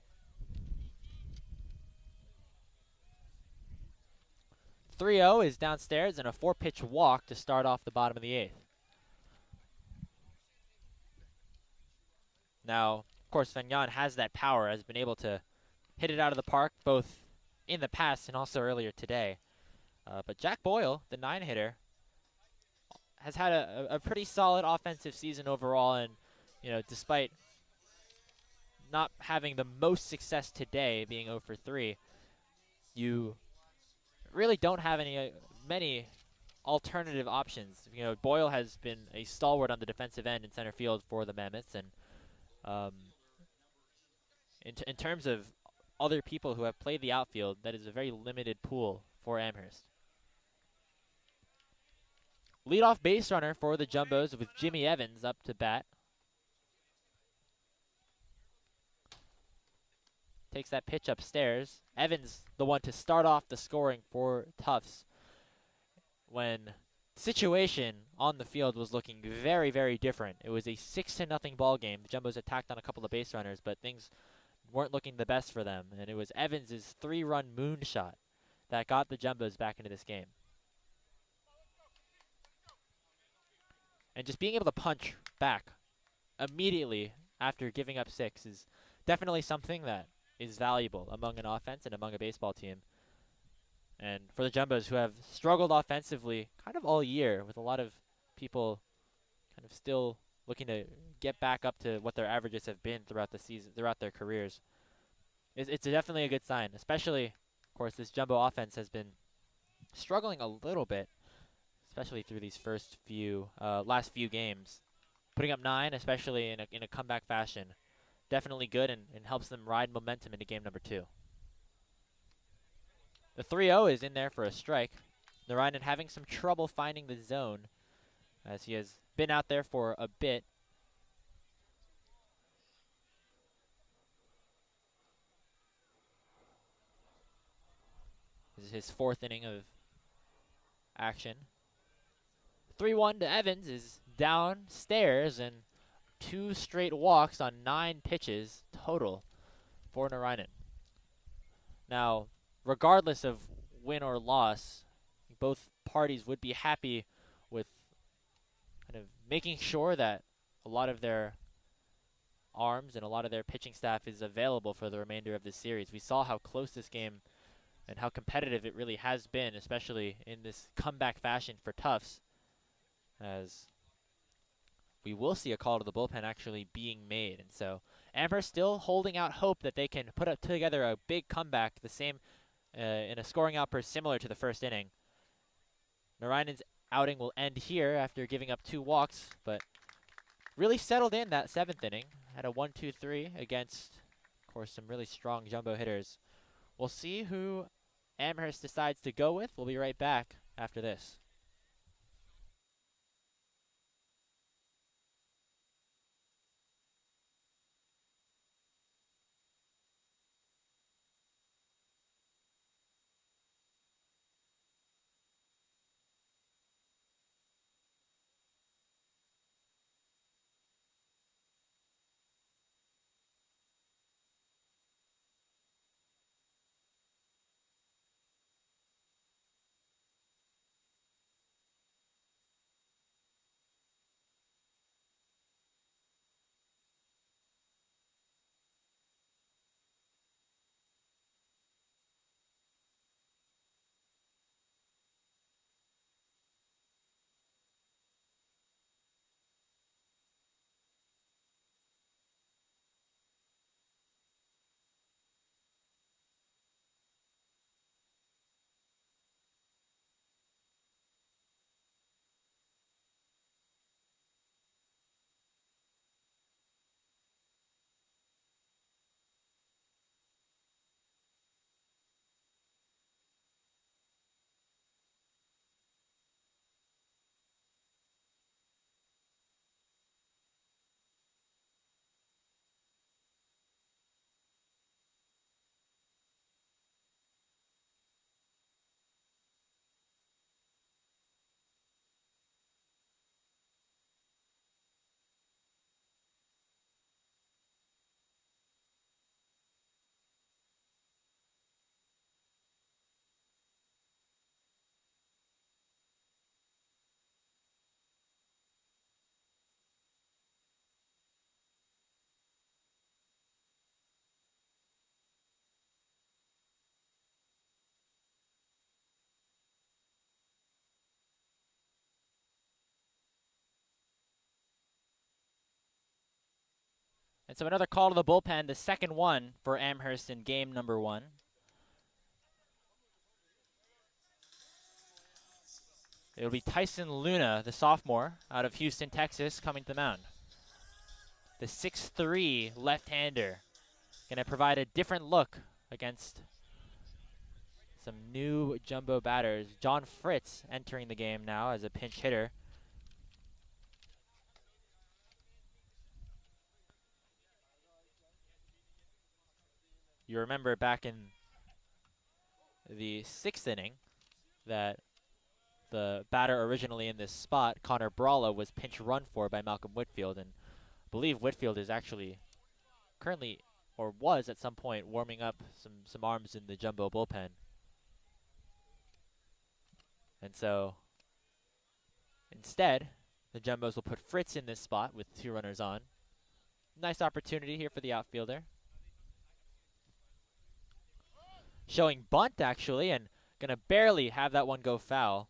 3-0 is downstairs and a 4-pitch walk to start off the bottom of the 8th. Now, of course, Fagnan has that power, has been able to hit it out of the park both in the past and also earlier today. But Jack Boyle, the 9-hitter, has had a pretty solid offensive season overall, and despite not having the most success today, being 0 for 3, you really don't have many alternative options. Boyle has been a stalwart on the defensive end in center field for the Mammoths, and in terms of other people who have played the outfield, that is a very limited pool for Amherst. Leadoff base runner for the Jumbos with Jimmy Evans up to bat. Takes that pitch upstairs. Evans, the one to start off the scoring for Tufts when the situation on the field was looking very, very different. It was a 6-0 ball game. The Jumbos attacked on a couple of base runners, but things weren't looking the best for them, and it was Evans' 3-run moonshot that got the Jumbos back into this game. And just being able to punch back immediately after giving up 6 is definitely something that is valuable among an offense and among a baseball team. And for the Jumbos, who have struggled offensively kind of all year, with a lot of people kind of still looking to get back up to what their averages have been throughout the season, throughout their careers, it's definitely a good sign. Especially, of course, this Jumbo offense has been struggling a little bit, especially through these last few games. Putting up 9, especially in a comeback fashion, definitely good and helps them ride momentum into game number 2. The 3-0 is in there for a strike. Narayanan having some trouble finding the zone as he has been out there for a bit. This is his 4th inning of action. 3-1 to Evans is downstairs, and 2 straight walks on 9 pitches total for Narayanan. Now, regardless of win or loss, both parties would be happy with kind of making sure that a lot of their arms and a lot of their pitching staff is available for the remainder of this series. We saw how close this game and how competitive it really has been, especially in this comeback fashion for Tufts, as we will see a call to the bullpen actually being made. And so Amherst still holding out hope that they can put up together a big comeback, the same in a scoring outburst similar to the first inning. Narayanan's outing will end here after giving up 2 walks, but really settled in that 7th inning. Had a 1-2-3 against, of course, some really strong Jumbo hitters. We'll see who Amherst decides to go with. We'll be right back after this. And so another call to the bullpen, the second one for Amherst in game number 1. It'll be Tyson Luna, the sophomore, out of Houston, Texas, coming to the mound. The 6'3" left-hander. Going to provide a different look against some new jumbo batters. John Fritz entering the game now as a pinch hitter. You remember back in the 6th inning that the batter originally in this spot, Connor Bralla, was pinch run for by Malcolm Whitfield, and I believe Whitfield is actually currently, or was at some point, warming up some arms in the jumbo bullpen. And so instead, the Jumbos will put Fritz in this spot with 2 runners on. Nice opportunity here for the outfielder. Showing bunt, actually, and going to barely have that one go foul.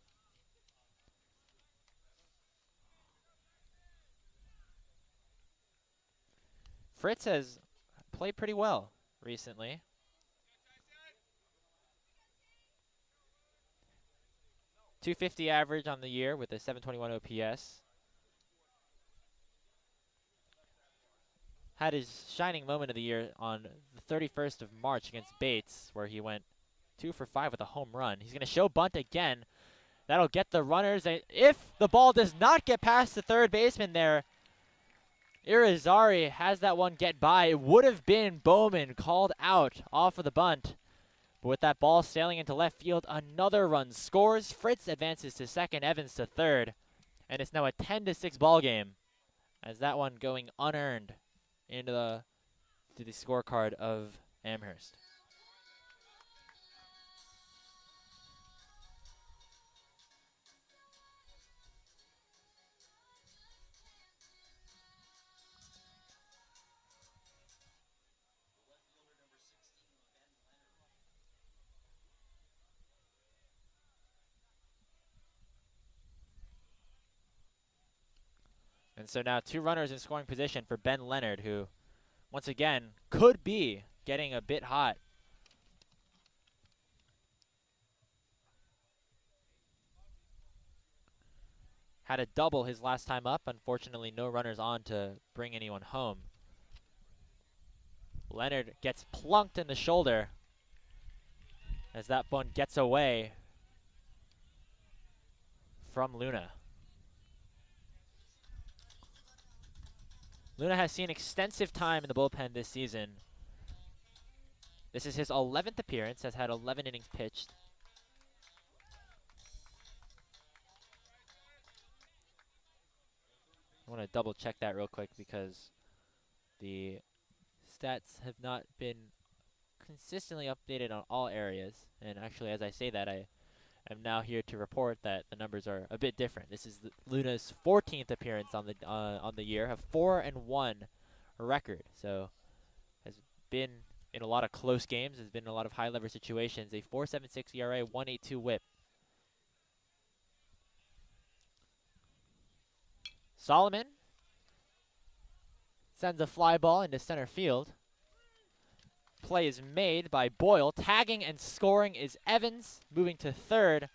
Fritz has played pretty well recently. .250 average on the year with a .721 OPS. Had his shining moment of the year on the 31st of March against Bates, where he went 2 for 5 with a home run. He's going to show bunt again. That'll get the runners. If the ball does not get past the third baseman there, Irizarry has that one get by. It would have been Bowman called out off of the bunt. But with that ball sailing into left field, another run scores. Fritz advances to second, Evans to third. And it's now a 10-6 ball game as that one going unearned into the scorecard of Amherst. And so now 2 runners in scoring position for Ben Leonard, who once again could be getting a bit hot. Had a double his last time up. Unfortunately, no runners on to bring anyone home. Leonard gets plunked in the shoulder as that one gets away from Luna. Luna has seen extensive time in the bullpen this season. This is his 11th appearance, has had 11 innings pitched. I want to double check that real quick because the stats have not been consistently updated on all areas. And actually, as I say that, I am now here to report that the numbers are a bit different. This is Luna's 14th appearance on the year, a 4-1 record. So has been in a lot of close games, has been in a lot of high lever situations. A 4.76 ERA, 1.82 WHIP. Solomon sends a fly ball into center field. Play is made by Boyle. Tagging and scoring is Evans. Moving to third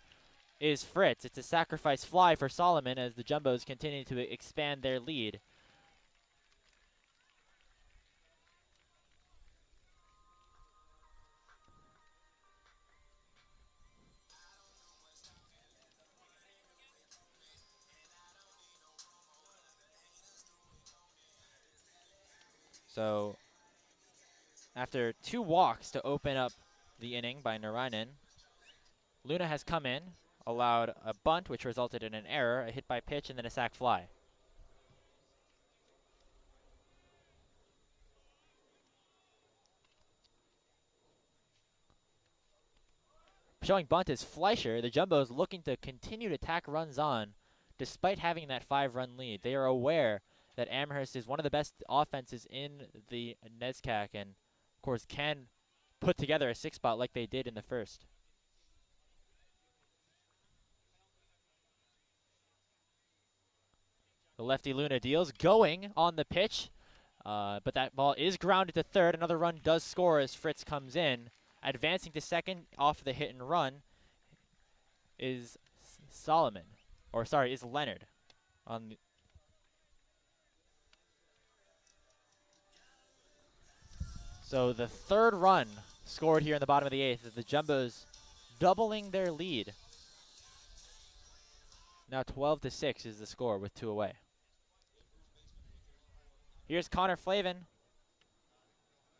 is Fritz. It's a sacrifice fly for Solomon as the Jumbos continue to expand their lead. So after 2 walks to open up the inning by Narayanan, Luna has come in, allowed a bunt, which resulted in an error, a hit by pitch, and then a sac fly. Showing bunt is Fleischer. The Jumbos looking to continue to tack runs on despite having that 5-run lead. They are aware that Amherst is one of the best offenses in the NESCAC and, of course, can put together a 6-spot like they did in the first. The lefty Luna deals, going on the pitch. But that ball is grounded to third. Another run does score as Fritz comes in. Advancing to second off the hit and run is Solomon. Or sorry, is Leonard. So the third run scored here in the bottom of the eighth as the Jumbos doubling their lead. Now 12-6 is the score with 2 away. Here's Connor Flavin.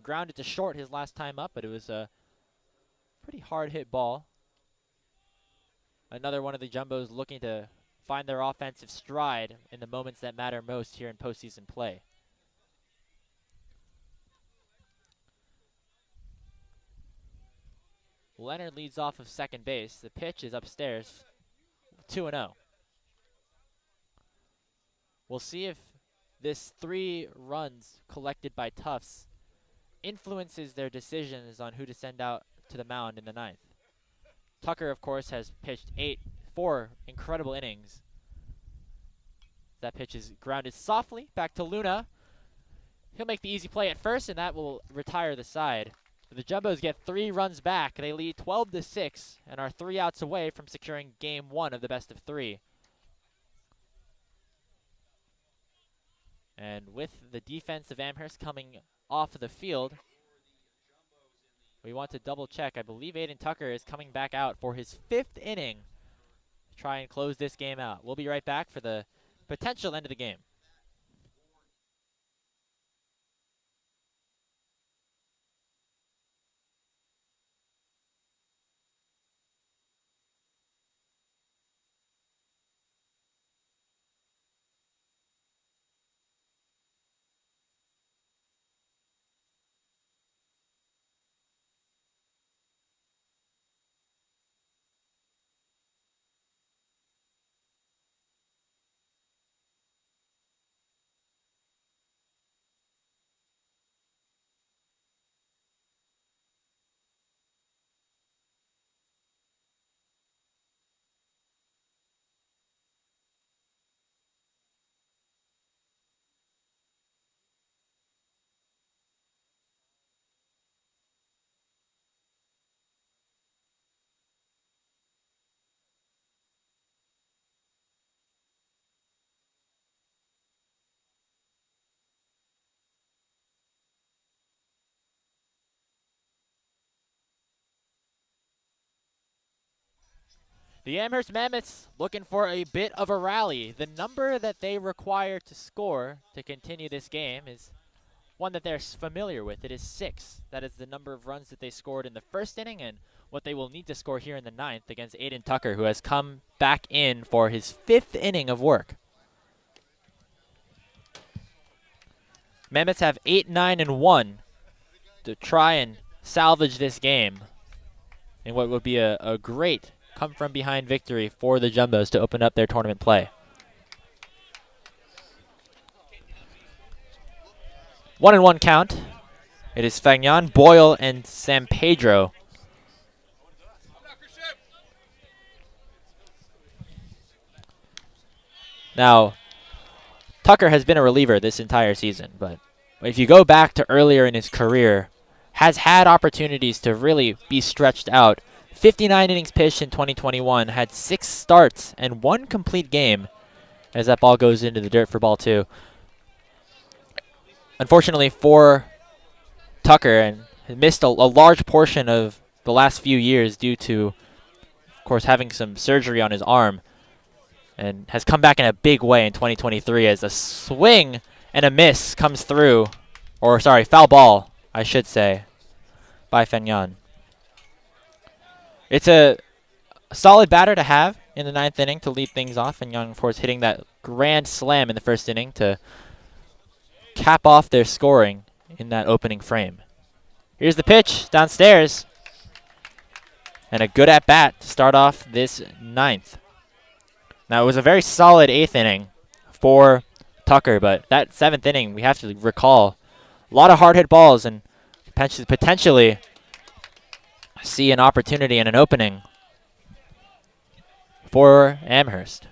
Grounded to short his last time up, but it was a pretty hard hit ball. Another one of the Jumbos looking to find their offensive stride in the moments that matter most here in postseason play. Leonard leads off of second base. The pitch is upstairs, 2-0. We'll see if this 3 runs collected by Tufts influences their decisions on who to send out to the mound in the ninth. Tucker, of course, has pitched 4 incredible innings. That pitch is grounded softly back to Luna. He'll make the easy play at first, and that will retire the side. The Jumbos get 3 runs back. They lead 12-6 and are 3 outs away from securing game 1 of the best of 3. And with the defense of Amherst coming off of the field, we want to double check. I believe Aiden Tucker is coming back out for his 5th inning to try and close this game out. We'll be right back for the potential end of the game. The Amherst Mammoths looking for a bit of a rally. The number that they require to score to continue this game is one that they're familiar with. It is 6. That is the number of runs that they scored in the first inning and what they will need to score here in the ninth against Aiden Tucker, who has come back in for his 5th inning of work. Mammoths have 8, 9, and 1 to try and salvage this game in what would be a great come-from-behind victory for the Jumbos to open up their tournament play. 1-1 count. It is Fagnan, Boyle, and San Pedro. Now, Tucker has been a reliever this entire season, but if you go back to earlier in his career, has had opportunities to really be stretched out. 59 innings pitched in 2021, had 6 starts and 1 complete game as that ball goes into the dirt for ball 2. Unfortunately for Tucker, and missed a large portion of the last few years due to, of course, having some surgery on his arm, and has come back in a big way in 2023 as a swing and a miss comes through, or sorry, foul ball, I should say, by Fagnan. It's a solid batter to have in the ninth inning to lead things off, and Young, of course, hitting that grand slam in the first inning to cap off their scoring in that opening frame. Here's the pitch downstairs, and a good at-bat to start off this ninth. Now, it was a very solid 8th inning for Tucker, but that 7th inning, we have to recall, a lot of hard-hit balls and potentially see an opportunity and an opening for Amherst.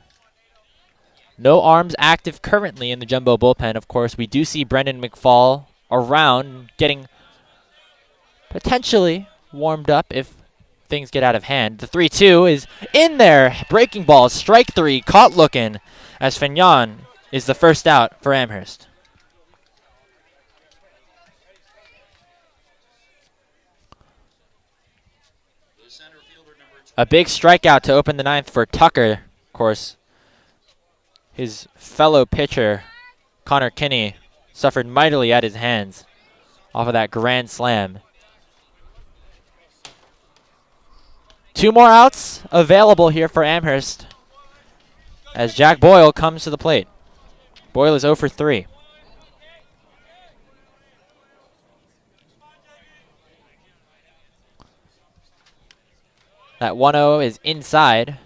No arms active currently in the Jumbo bullpen. Of course, we do see Brendan McFall around getting potentially warmed up if things get out of hand. The 3-2 is in there. Breaking ball, strike three, caught looking as Fignon is the first out for Amherst. A big strikeout to open the ninth for Tucker. Of course, his fellow pitcher, Connor Kinney, suffered mightily at his hands off of that grand slam. 2 more outs available here for Amherst as Jack Boyle comes to the plate. Boyle is 0 for 3. That 1-0 is inside.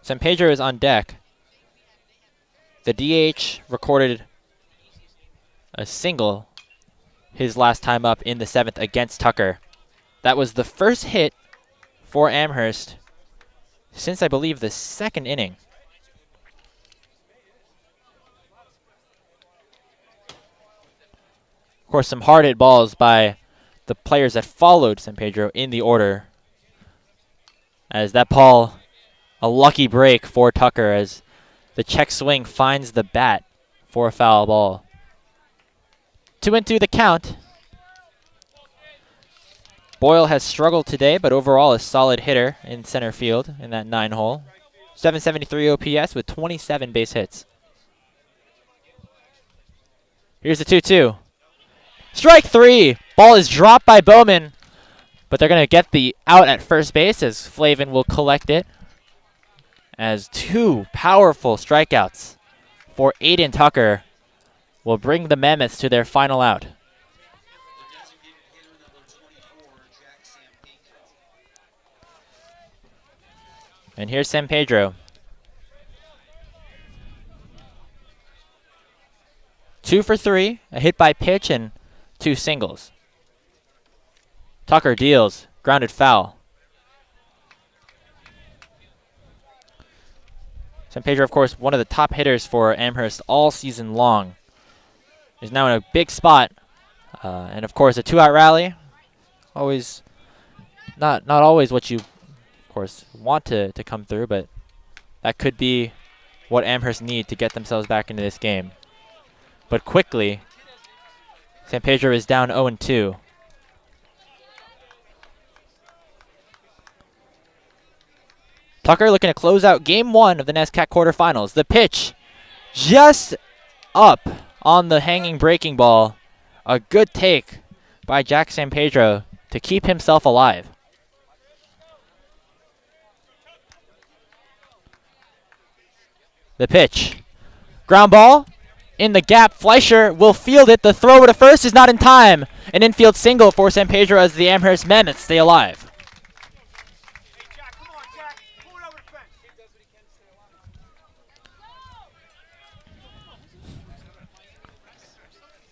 San Pedro is on deck. The DH recorded a single his last time up in the 7th against Tucker. That was the first hit for Amherst since, I believe, the 2nd inning. Of course, some hard hit balls by the players that followed San Pedro in the order. As that ball, a lucky break for Tucker as the check swing finds the bat for a foul ball. 2-2 the count. Boyle has struggled today, but overall a solid hitter in center field in that 9-hole. 773 OPS with 27 base hits. Here's the 2-2. Strike three. Ball is dropped by Bowman, but they're going to get the out at first base as Flavin will collect it. As 2 powerful strikeouts for Aiden Tucker will bring the Mammoths to their final out. And here's San Pedro. 2 for 3, a hit by pitch and 2 singles. Tucker deals, grounded foul. San Pedro, of course, one of the top hitters for Amherst all season long, is now in a big spot. And of course, a 2-out rally, always not always what you, of course, want to come through, but that could be what Amherst need to get themselves back into this game. But quickly, San Pedro is down 0-2. Tucker looking to close out Game 1 of the NESCAC quarterfinals. The pitch just up on the hanging breaking ball. A good take by Jack San Pedro to keep himself alive. The pitch. Ground ball. In the gap, Fleischer will field it. The throw to first is not in time. An infield single for San Pedro as the Amherst Mammoths stay alive.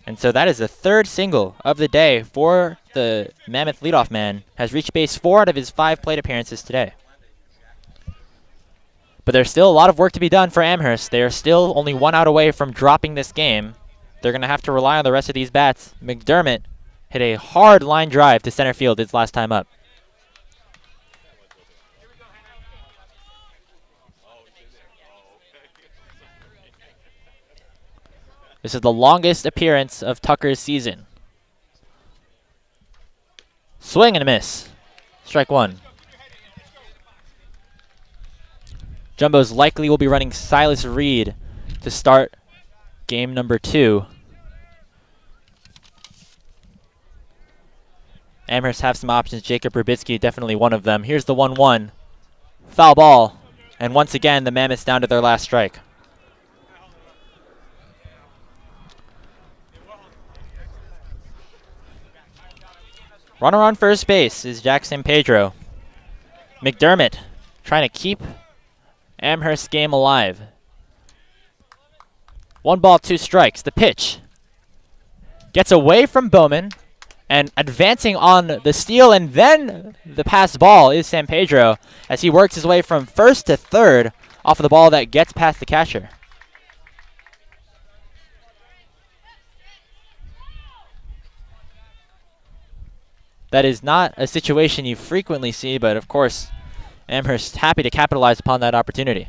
And so that is the 3rd single of the day for the Mammoth leadoff man. Has reached base 4 out of his 5 plate appearances today. But there's still a lot of work to be done for Amherst. They are still only 1 out away from dropping this game. They're going to have to rely on the rest of these bats. McDermott hit a hard line drive to center field his last time up. This is the longest appearance of Tucker's season. Swing and a miss. Strike 1. Jumbos likely will be running Silas Reed to start game number 2. Amherst have some options. Jacob Rubitsky, definitely one of them. Here's the 1-1. Foul ball. And once again, the Mammoths down to their last strike. Runner on first base is Jack San Pedro. McDermott trying to keep Amherst's game alive. 1 ball, 2 strikes. The pitch gets away from Bowman And advancing on the steal and then the pass ball is San Pedro as he works his way from first to third off of the ball that gets past the catcher. That is not a situation you frequently see, but of course, Amherst happy to capitalize upon that opportunity.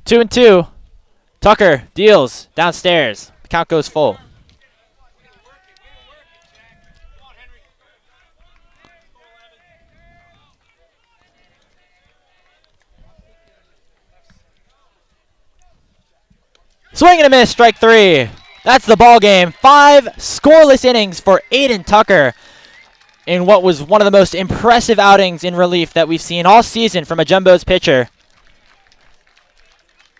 2-2. Tucker deals downstairs. The count goes full. Swing and a miss, strike 3. That's the ball game. 5 scoreless innings for Aiden Tucker in what was one of the most impressive outings in relief that we've seen all season from a Jumbos pitcher.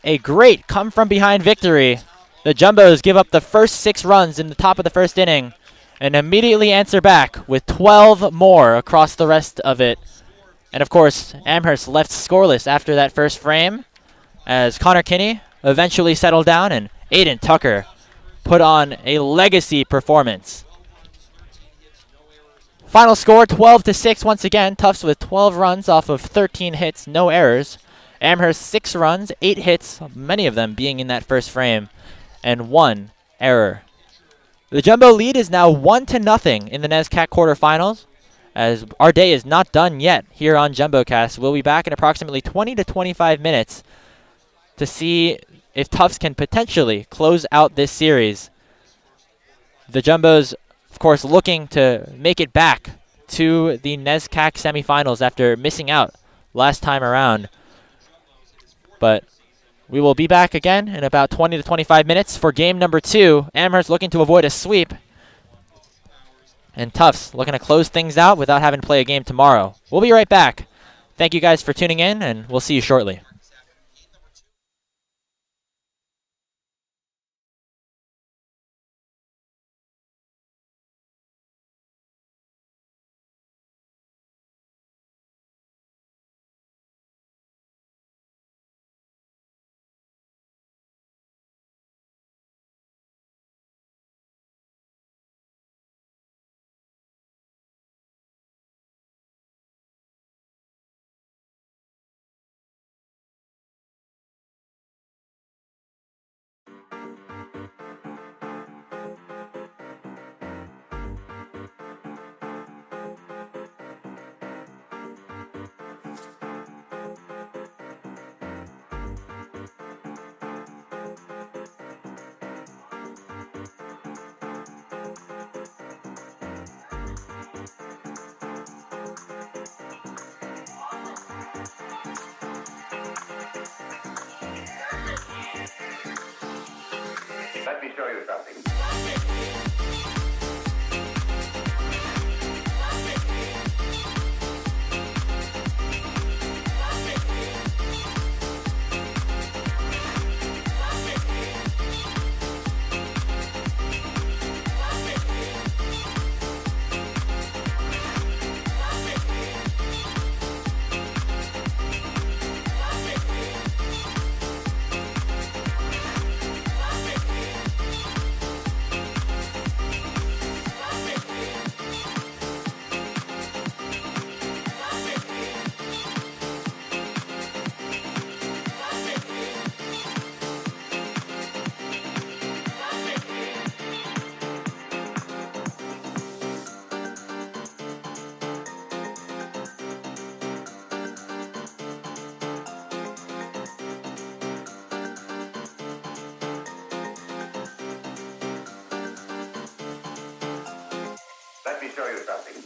A great come-from-behind victory. The Jumbos give up the first 6 runs in the top of the first inning and immediately answer back with 12 more across the rest of it. And, of course, Amherst left scoreless after that first frame as Connor Kinney eventually settled down and Aiden Tucker put on a legacy performance. Final score 12-6 once again. Tufts with 12 runs off of 13 hits, no errors. Amherst 6 runs, 8 hits, many of them being in that first frame, and 1 error. The Jumbo lead is now 1-0 in the NESCAC quarterfinals, as our day is not done yet here on JumboCast. We'll be back in approximately 20 to 25 minutes to see if Tufts can potentially close out this series. The Jumbos, of course, looking to make it back to the NESCAC semifinals after missing out last time around. But we will be back again in about 20 to 25 minutes for game number 2. Amherst looking to avoid a sweep. And Tufts looking to close things out without having to play a game tomorrow. We'll be right back. Thank you guys for tuning in, and we'll see you shortly. Let me show you something. Let me show you something.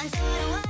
I'm gonna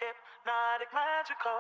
hypnotic, magical.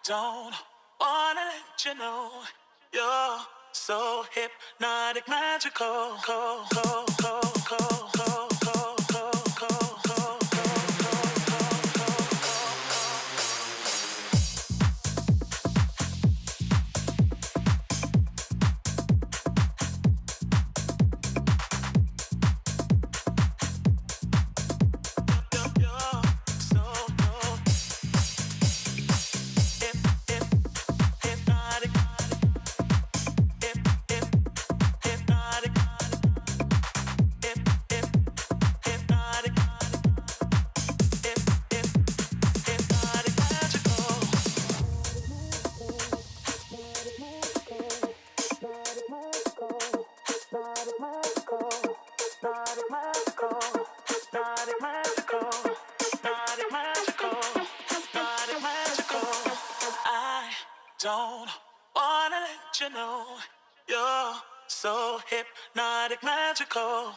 Don't wanna let you know you're so hypnotic, magical. Don't wanna let you know you're so hypnotic, magical.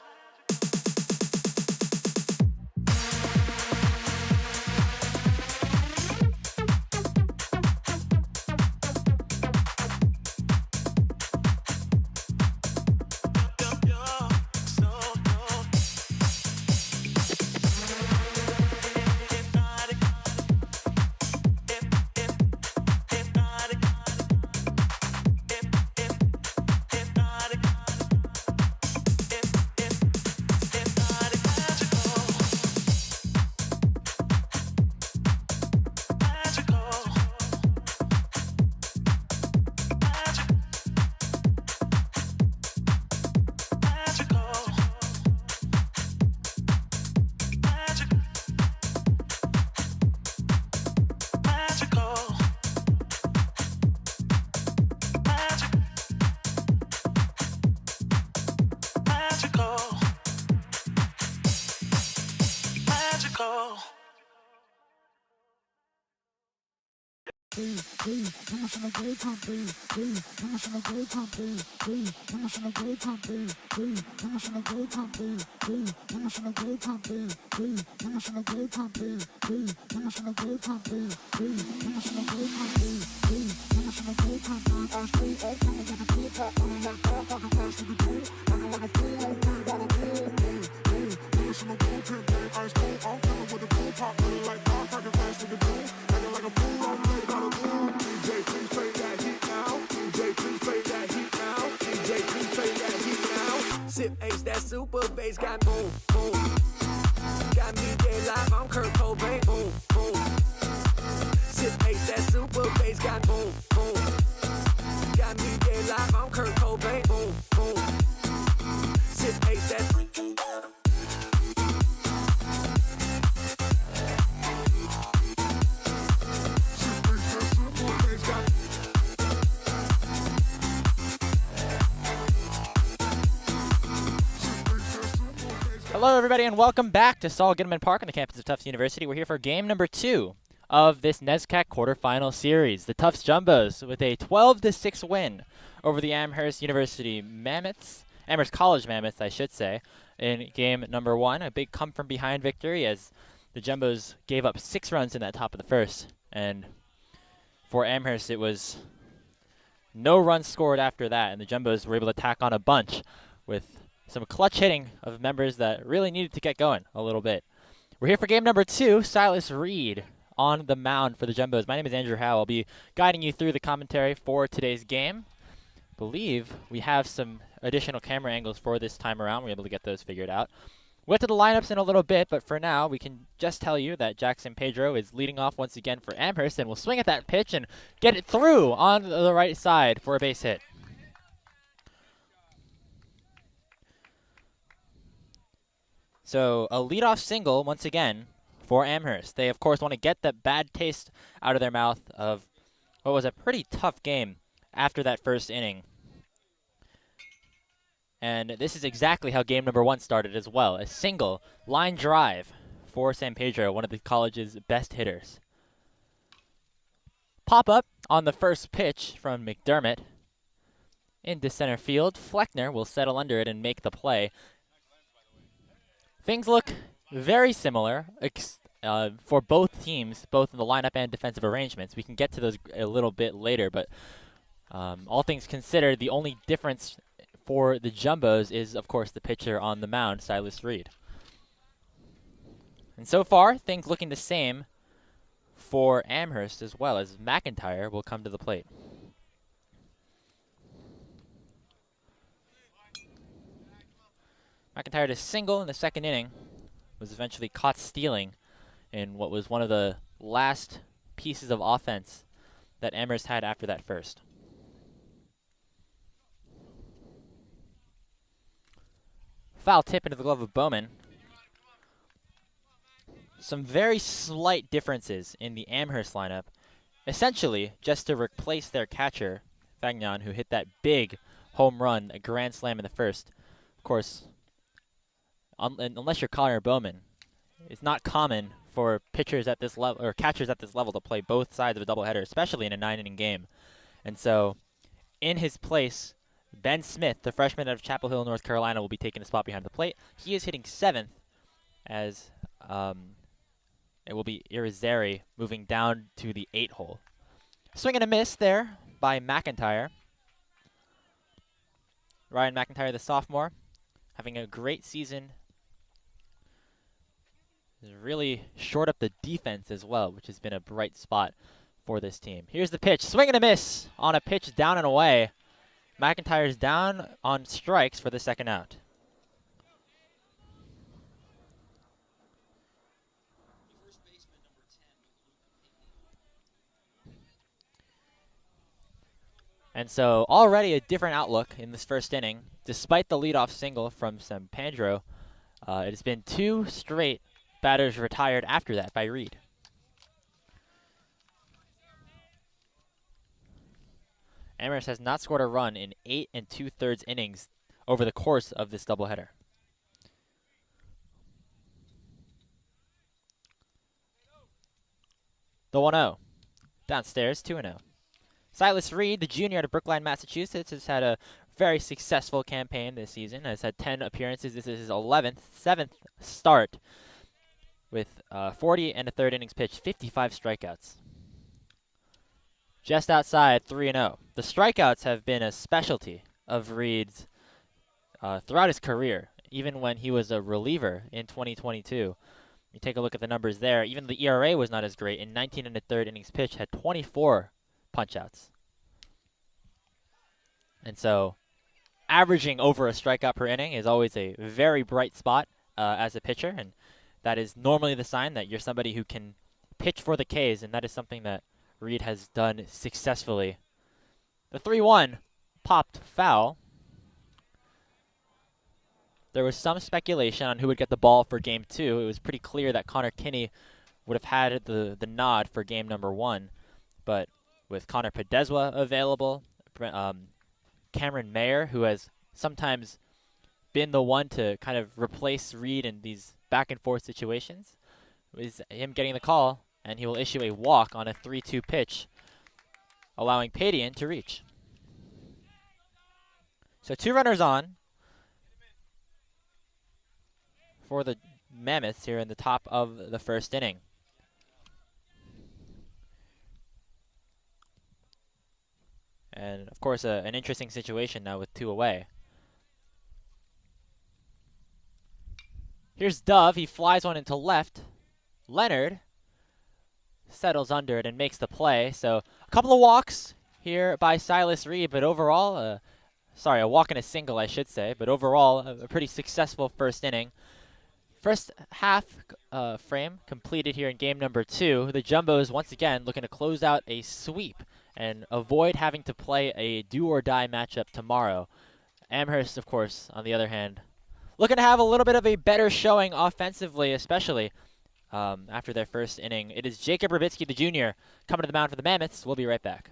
Sip Ace, that super bass got boom, boom. Got me dead live, I'm Kurt Cobain, boom, boom. Sip Ace, that super bass got boom, boom. Got me dead live, I'm Kurt Cobain, boom, boom. Sip Ace, that freaking bottom. Hello, everybody, and welcome back to Saul Goodman Park on the campus of Tufts University. We're here for game number 2 of this NESCAC quarterfinal series. The Tufts Jumbos with a 12-6 win over the Amherst University Mammoths, Amherst College Mammoths, I should say, in game number 1. A big come-from-behind victory as the Jumbos gave up 6 runs in that top of the first. And for Amherst, it was no runs scored after that, and the Jumbos were able to tack on a bunch with some clutch hitting of members that really needed to get going a little bit. We're here for game number 2. Silas Reed on the mound for the Jumbos. My name is Andrew Howe. I'll be guiding you through the commentary for today's game. I believe we have some additional camera angles for this time around. We're able to get those figured out. We'll get to the lineups in a little bit, but for now, we can just tell you that Jackson Pedro is leading off once again for Amherst, and will swing at that pitch and get it through on the right side for a base hit. So a leadoff single once again for Amherst. They, of course, want to get that bad taste out of their mouth of what was a pretty tough game after that first inning. And this is exactly how game number 1 started as well. A single line drive for San Pedro, one of the college's best hitters. Pop up on the first pitch from McDermott into center field. Fleckner will settle under it and make the play. Things look very similar for both teams, both in the lineup and defensive arrangements. We can get to those a little bit later, but all things considered, the only difference for the Jumbos is, of course, the pitcher on the mound, Silas Reed. And so far, things looking the same for Amherst as well, as McIntyre will come to the plate. McIntyre to single in the second inning, was eventually caught stealing in what was one of the last pieces of offense that Amherst had after that first. Foul tip into the glove of Bowman. Some very slight differences in the Amherst lineup, essentially just to replace their catcher, Fagnon, who hit that big home run, a grand slam in the first. Of course, unless you're Connor Bowman, it's not common for pitchers at this level or catchers at this level to play both sides of a doubleheader, especially in a 9-inning game. And so, in his place, Ben Smith, the freshman out of Chapel Hill, North Carolina, will be taking a spot behind the plate. He is hitting 7th, as it will be Irizarry moving down to the 8 hole. Swing and a miss there by McIntyre. Ryan McIntyre, the sophomore, having a great season. He's really shored up the defense as well, which has been a bright spot for this team. Here's the pitch. Swing and a miss on a pitch down and away. McIntyre's down on strikes for the second out. And so already a different outlook in this first inning. Despite the leadoff single from San Pedro, it has been 2 straight batters retired after that by Reed. Amherst has not scored a run in 8 2/3 innings over the course of this doubleheader. The 1-0. Downstairs, 2-0. Silas Reed, the junior out of Brookline, Massachusetts, has had a very successful campaign this season. Has had 10 appearances. This is his 7th start with 40 1/3 innings pitched, 55 strikeouts. Just outside 3-0. The strikeouts have been a specialty of Reed's throughout his career, even when he was a reliever in 2022. You take a look at the numbers there. Even the ERA was not as great. In 19 1/3 innings pitched, had 24 punch-outs. And so averaging over a strikeout per inning is always a very bright spot as a pitcher, and that is normally the sign that you're somebody who can pitch for the K's, and that is something that Reed has done successfully. The 3-1 popped foul. There was some speculation on who would get the ball for Game 2. It was pretty clear that Connor Kinney would have had the nod for Game number 1, but with Connor Pedeswa available, Cameron Mayer, who has sometimes been the one to kind of replace Reed in these back-and-forth situations, is him getting the call, and he will issue a walk on a 3-2 pitch, allowing Padian to reach. So 2 runners on for the Mammoths here in the top of the first inning. And, of course, an interesting situation now with 2 away. Here's Dove. He flies one into left. Leonard settles under it and makes the play. So a couple of walks here by Silas Reed, but overall, a walk and a single, I should say, but overall, a pretty successful first inning. First half frame completed here in game number 2. The Jumbos, once again, looking to close out a sweep and avoid having to play a do-or-die matchup tomorrow. Amherst, of course, on the other hand, looking to have a little bit of a better showing offensively, especially after their first inning. It is Jacob Rubitsky, the junior, coming to the mound for the Mammoths. We'll be right back.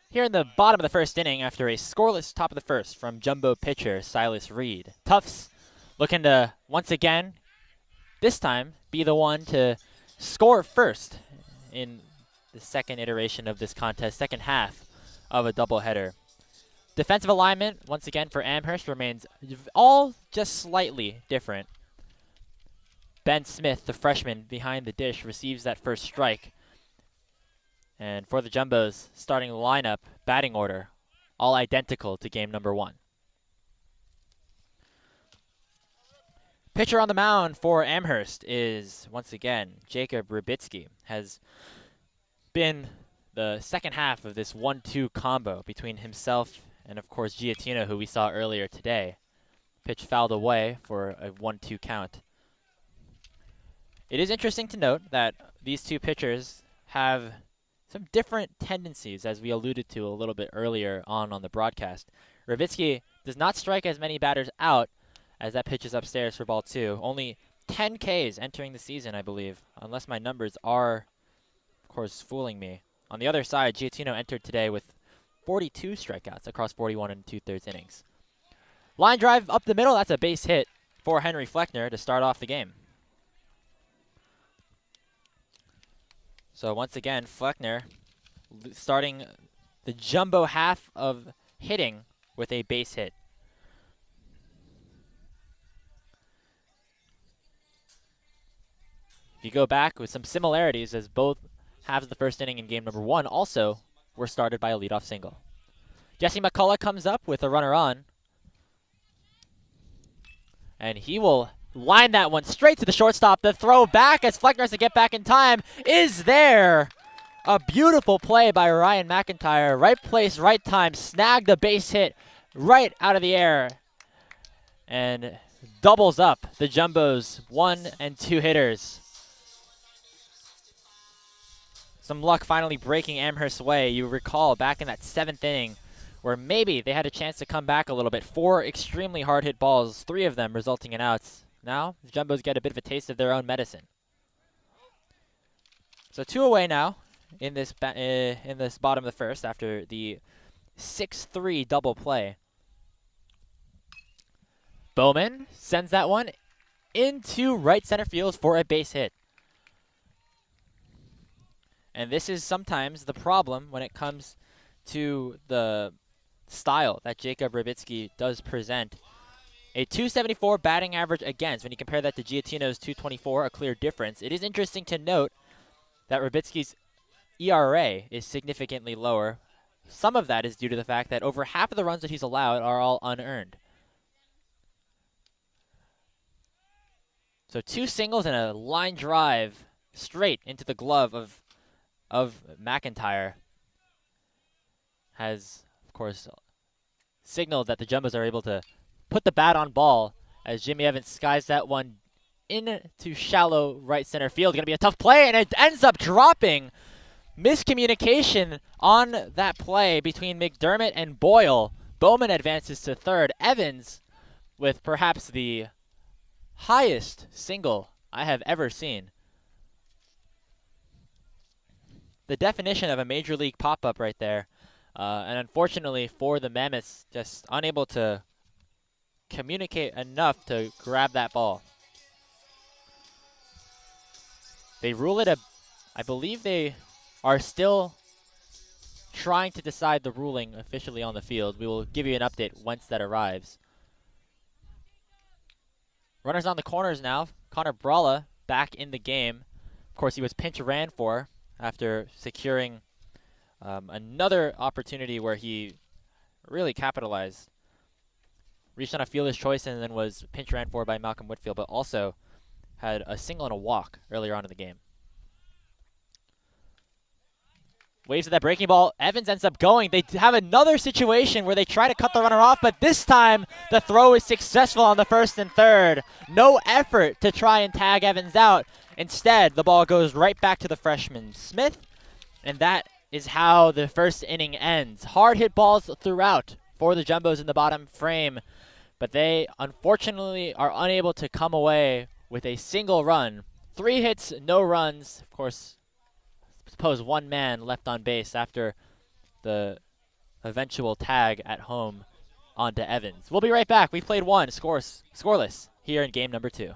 Here in the bottom of the first inning, after a scoreless top of the first from Jumbo pitcher Silas Reed, Tufts looking to, once again, this time, be the one to score first in the second iteration of this contest, second half of a doubleheader. Defensive alignment, once again, for Amherst remains all just slightly different. Ben Smith, the freshman behind the dish, receives that first strike. And for the Jumbos, starting lineup, batting order, all identical to game number 1. Pitcher on the mound for Amherst is, once again, Jacob Rubitsky. Has been the second half of this 1-2 combo between himself and, of course, Giattino, who we saw earlier today. Pitch fouled away for a 1-2 count. It is interesting to note that these two pitchers have some different tendencies, as we alluded to a little bit earlier on the broadcast. Rubitsky does not strike as many batters out as that pitch is upstairs for ball 2. Only 10 Ks entering the season, I believe, unless my numbers are, of course, fooling me. On the other side, Giattino entered today with 42 strikeouts across 41 and 2/3 innings. Line drive up the middle, that's a base hit for Henry Fleckner to start off the game. So once again, Fleckner starting the Jumbo half of hitting with a base hit. If you go back with some similarities, as both halves of the first inning in game number 1 also were started by a leadoff single. Jesse McCullough comes up with a runner on. And he will line that one straight to the shortstop. The throw back as Fleckner has to get back in time is there. A beautiful play by Ryan McIntyre. Right place, right time. Snagged the base hit right out of the air. And doubles up the Jumbos 1 and 2 hitters. Some luck finally breaking Amherst's way. You recall back in that 7th inning where maybe they had a chance to come back a little bit. 4 extremely hard hit balls, 3 of them resulting in outs. Now, the Jumbos get a bit of a taste of their own medicine. So 2 away now in this bottom of the first after the 6-3 double play. Bowman sends that one into right center field for a base hit. And this is sometimes the problem when it comes to the style that Jacob Rubitsky does present. A 274 batting average against. When you compare that to Giattino's 224, a clear difference. It is interesting to note that Rubitsky's ERA is significantly lower. Some of that is due to the fact that over half of the runs that he's allowed are all unearned. So 2 singles and a line drive straight into the glove of McIntyre has, of course, signaled that the Jumbos are able to put the bat on ball as Jimmy Evans skies that one into shallow right center field. Going to be a tough play, and it ends up dropping miscommunication on that play between McDermott and Boyle. Bowman advances to third. Evans with perhaps the highest single I have ever seen. The definition of a major league pop-up right there. And unfortunately for the Mammoths, just unable to communicate enough to grab that ball. They rule it I believe they are still trying to decide the ruling officially on the field. We will give you an update once that arrives. Runners on the corners now. Connor Bralla back in the game. Of course, he was pinch ran for after securing another opportunity where he really capitalized. Reached on a fielder's choice and then was pinch ran for by Malcolm Whitfield, but also had a single and a walk earlier on in the game. Waves of that breaking ball. Evans ends up going. They have another situation where they try to cut the runner off, but this time the throw is successful on the first and third. No effort to try and tag Evans out. Instead, the ball goes right back to the freshman Smith, and that is how the first inning ends. Hard hit balls throughout for the Jumbos in the bottom frame, but they unfortunately are unable to come away with a single run. 3 hits, no runs. Of course, suppose one man left on base after the eventual tag at home onto Evans. We'll be right back. We played one, scoreless here in game number 2.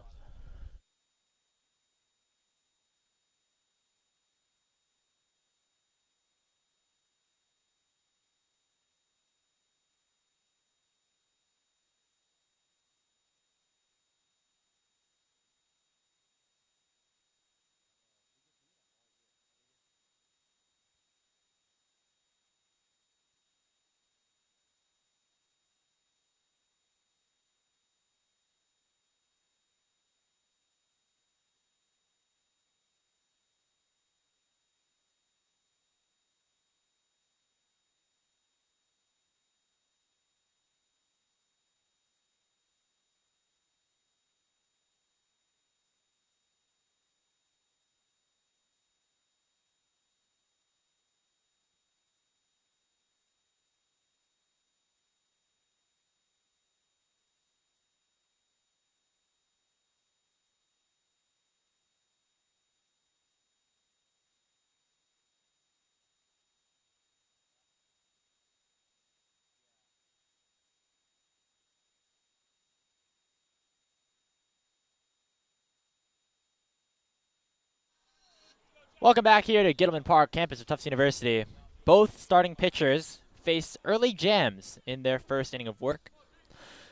Welcome back here to Gittleman Park, campus of Tufts University. Both starting pitchers faced early jams in their first inning of work.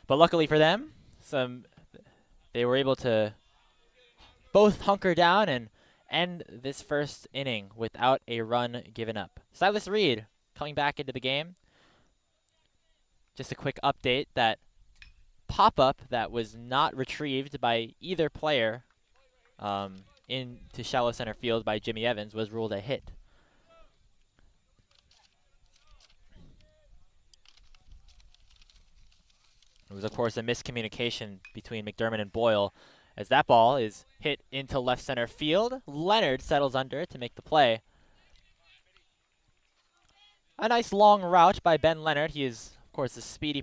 But luckily for them, they were able to both hunker down and end this first inning without a run given up. Silas Reed coming back into the game. Just a quick update, that pop-up that was not retrieved by either player into shallow center field by Jimmy Evans was ruled a hit. It was, of course, a miscommunication between McDermott and Boyle as that ball is hit into left center field. Leonard settles under it to make the play. A nice long route by Ben Leonard. He is, of course, a speedy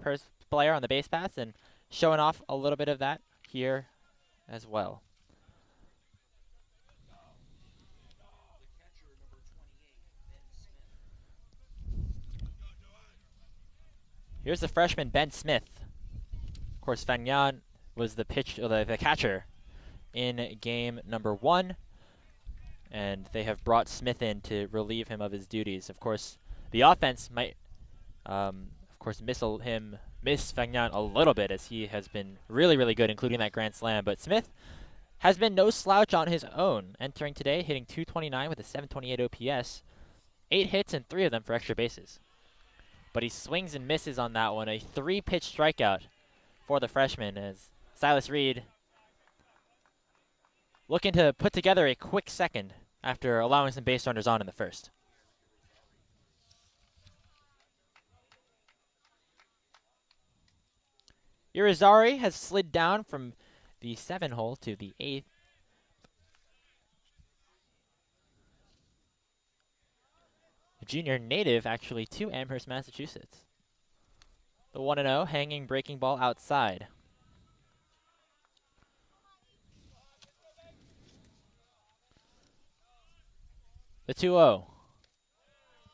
player on the base paths and showing off a little bit of that here as well. Here's the freshman, Ben Smith. Of course, Fagnan was the catcher in game number 1, and they have brought Smith in to relieve him of his duties. Of course, the offense might, miss Fagnan a little bit, as he has been really, really good, including that grand slam. But Smith has been no slouch on his own, entering today, hitting .229 with a .728 OPS, 8 hits and 3 of them for extra bases. But he swings and misses on that one. A 3-pitch strikeout for the freshman as Silas Reed looking to put together a quick second after allowing some base runners on in the first. Irizarry has slid down from the 7 hole to the 8th. junior native actually to Amherst, Massachusetts. The 1-0 hanging breaking ball outside. The 2-0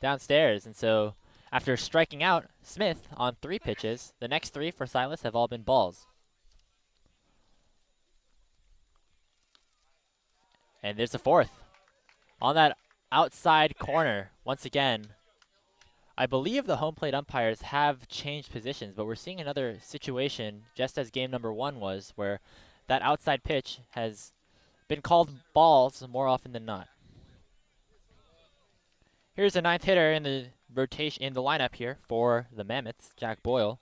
downstairs, and so after striking out Smith on 3 pitches, the next 3 for Silas have all been balls. And there's a 4th. On that outside corner, once again, I believe the home plate umpires have changed positions, but we're seeing another situation, just as game number 1 was, where that outside pitch has been called balls more often than not. Here's the 9th hitter in the rotation in the lineup here for the Mammoths, Jack Boyle.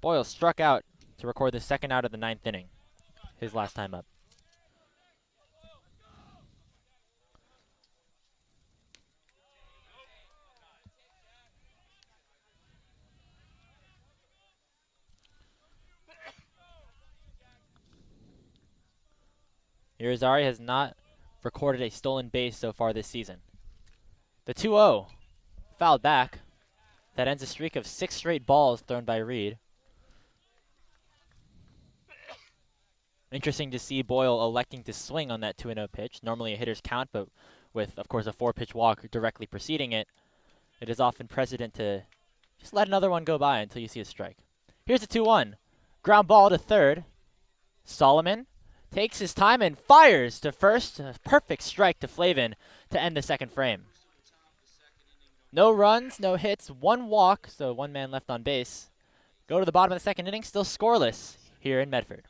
Boyle struck out to record the 2nd out of the 9th inning, his last time up. Irizarry has not recorded a stolen base so far this season. The 2-0 fouled back. That ends a streak of 6 straight balls thrown by Reed. Interesting to see Boyle electing to swing on that 2-0 pitch. Normally a hitter's count, but with, of course, a 4-pitch walk directly preceding it, it is often precedent to just let another one go by until you see a strike. Here's the 2-1. Ground ball to third. Solomon takes his time and fires to first. A perfect strike to Flavin to end the 2nd frame. No runs, no hits, 1 walk, so 1 man left on base. Go to the bottom of the 2nd inning, still scoreless here in Medford.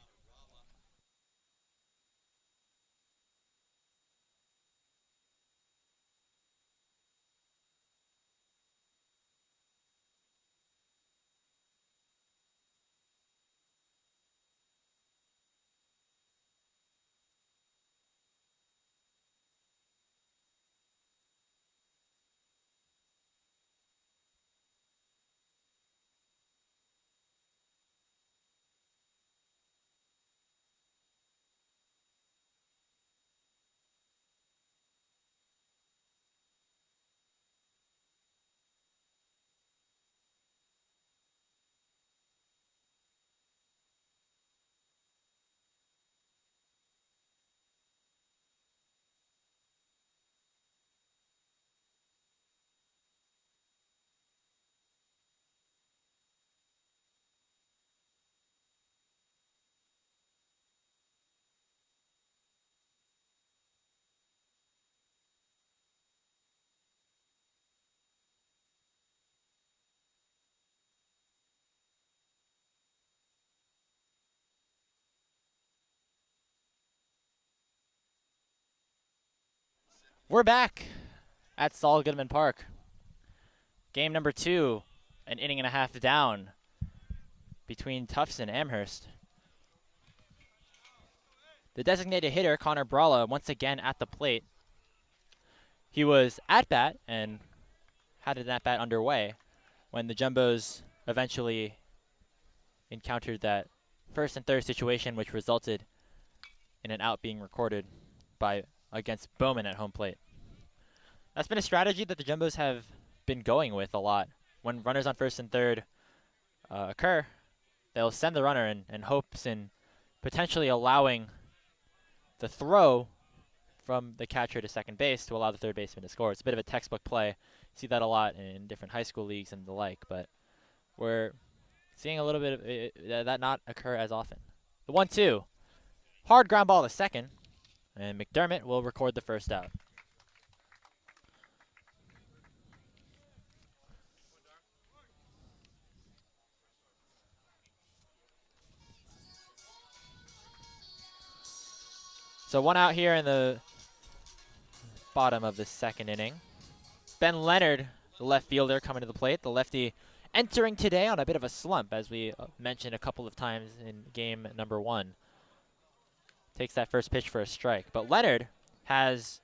We're back at Saul Goodman Park. Game number 2, an inning and a half down between Tufts and Amherst. The designated hitter, Connor Bralla, once again at the plate. He was at bat and had an at bat underway when the Jumbos eventually encountered that 1st and 3rd situation, which resulted in an out being recorded against Bowman at home plate. That's been a strategy that the Jumbos have been going with a lot. When runners on 1st and 3rd occur, they'll send the runner in hopes in potentially allowing the throw from the catcher to 2nd base to allow the 3rd baseman to score. It's a bit of a textbook play. You see that a lot in different high school leagues and the like, but we're seeing a little bit of that not occur as often. The 1-2. Hard ground ball to 2nd. And McDermott will record the 1st out. So 1 out here in the bottom of the 2nd inning. Ben Leonard, the left fielder, coming to the plate. The lefty entering today on a bit of a slump, as we mentioned a couple of times in game number 1. Takes that 1st pitch for a strike. But Leonard has,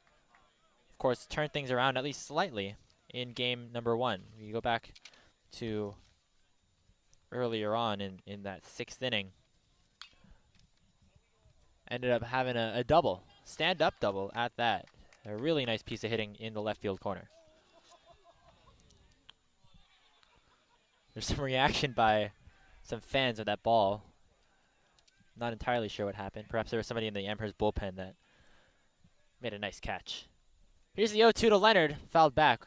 of course, turned things around at least slightly in game number 1. You go back to earlier on in that 6th inning. ended up having a double, stand-up double at that. A really nice piece of hitting in the left field corner. There's some reaction by some fans of that ball. Not entirely sure what happened. Perhaps there was somebody in the Amherst bullpen that made a nice catch. Here's the 0-2 to Leonard, fouled back.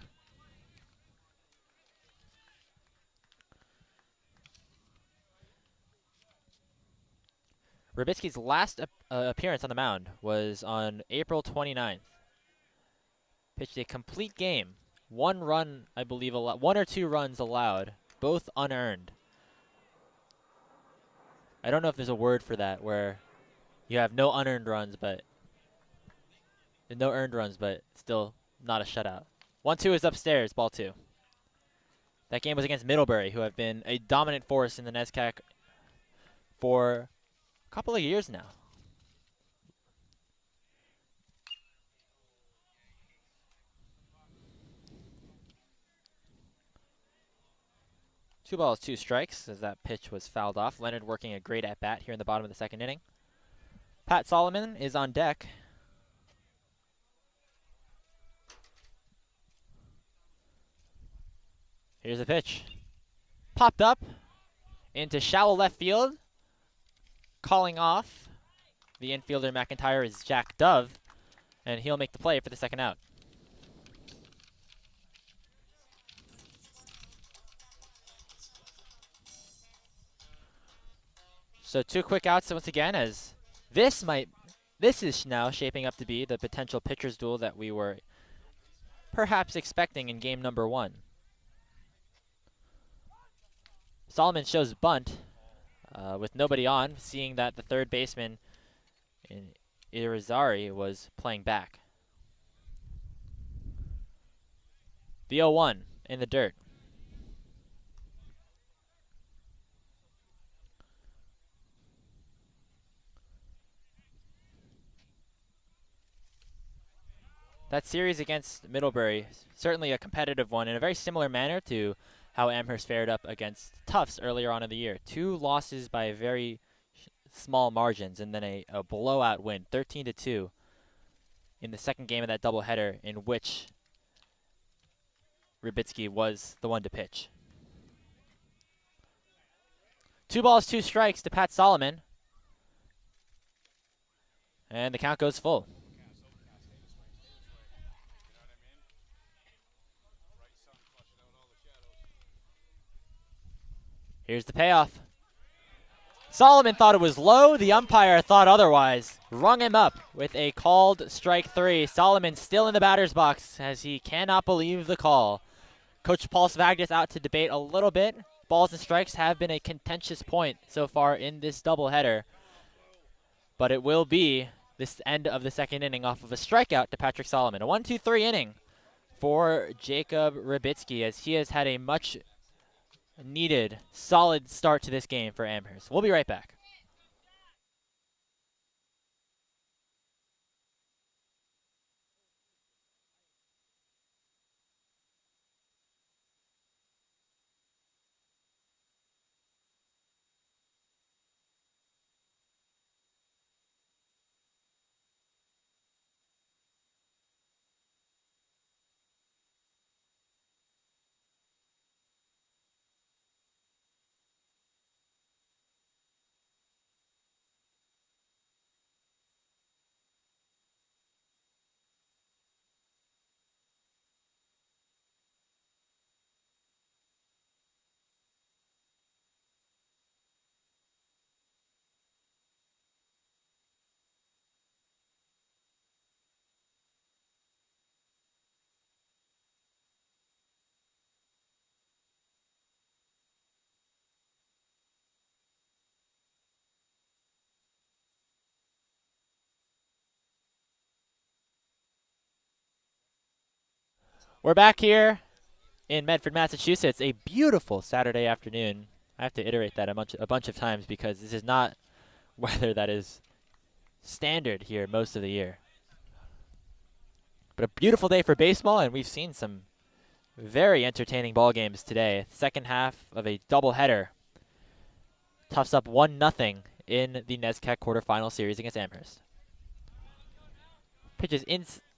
Rybicki's last appearance on the mound was on April 29th. Pitched a complete game. 1 run, I believe, 1 or 2 runs allowed, both unearned. I don't know if there's a word for that where you have no unearned runs, but no earned runs, but still not a shutout. 1-2 is upstairs, ball 2. That game was against Middlebury, who have been a dominant force in the NESCAC for a couple of years now. Two balls, 2 strikes, as that pitch was fouled off. Leonard working a great at-bat here in the bottom of the 2nd inning. Pat Solomon is on deck. Here's the pitch. Popped up into shallow left field. Calling off the infielder McIntyre is Jack Dove, and he'll make the play for the 2nd out. So 2 quick outs once again, as this is now shaping up to be the potential pitcher's duel that we were perhaps expecting in game number 1. Solomon shows bunt with nobody on, seeing that the third baseman in Irizarry was playing back. The 0-1 in the dirt. That series against Middlebury, certainly a competitive one in a very similar manner to how Amherst fared up against Tufts earlier on in the year. 2 losses by very small margins, and then a blowout win, 13-2, in the 2nd game of that doubleheader, in which Rybicki was the one to pitch. 2 balls, 2 strikes to Pat Solomon, and the count goes full. Here's the payoff. Solomon thought it was low. The umpire thought otherwise. Rung him up with a called strike 3. Solomon still in the batter's box as he cannot believe the call. Coach Paul Svagdis out to debate a little bit. Balls and strikes have been a contentious point so far in this doubleheader. But it will be this end of the 2nd inning off of a strikeout to Patrick Solomon. A 1-2-3 inning for Jacob Rybicki, as he has had a much needed solid start to this game for Amherst. We'll be right back. We're back here in Medford, Massachusetts. A beautiful Saturday afternoon. I have to iterate that a bunch of times because this is not weather that is standard here most of the year. But a beautiful day for baseball, and we've seen some very entertaining ball games today. 2nd half of a doubleheader. Tufts up 1-0 in the NESCAC quarterfinal series against Amherst. Pitches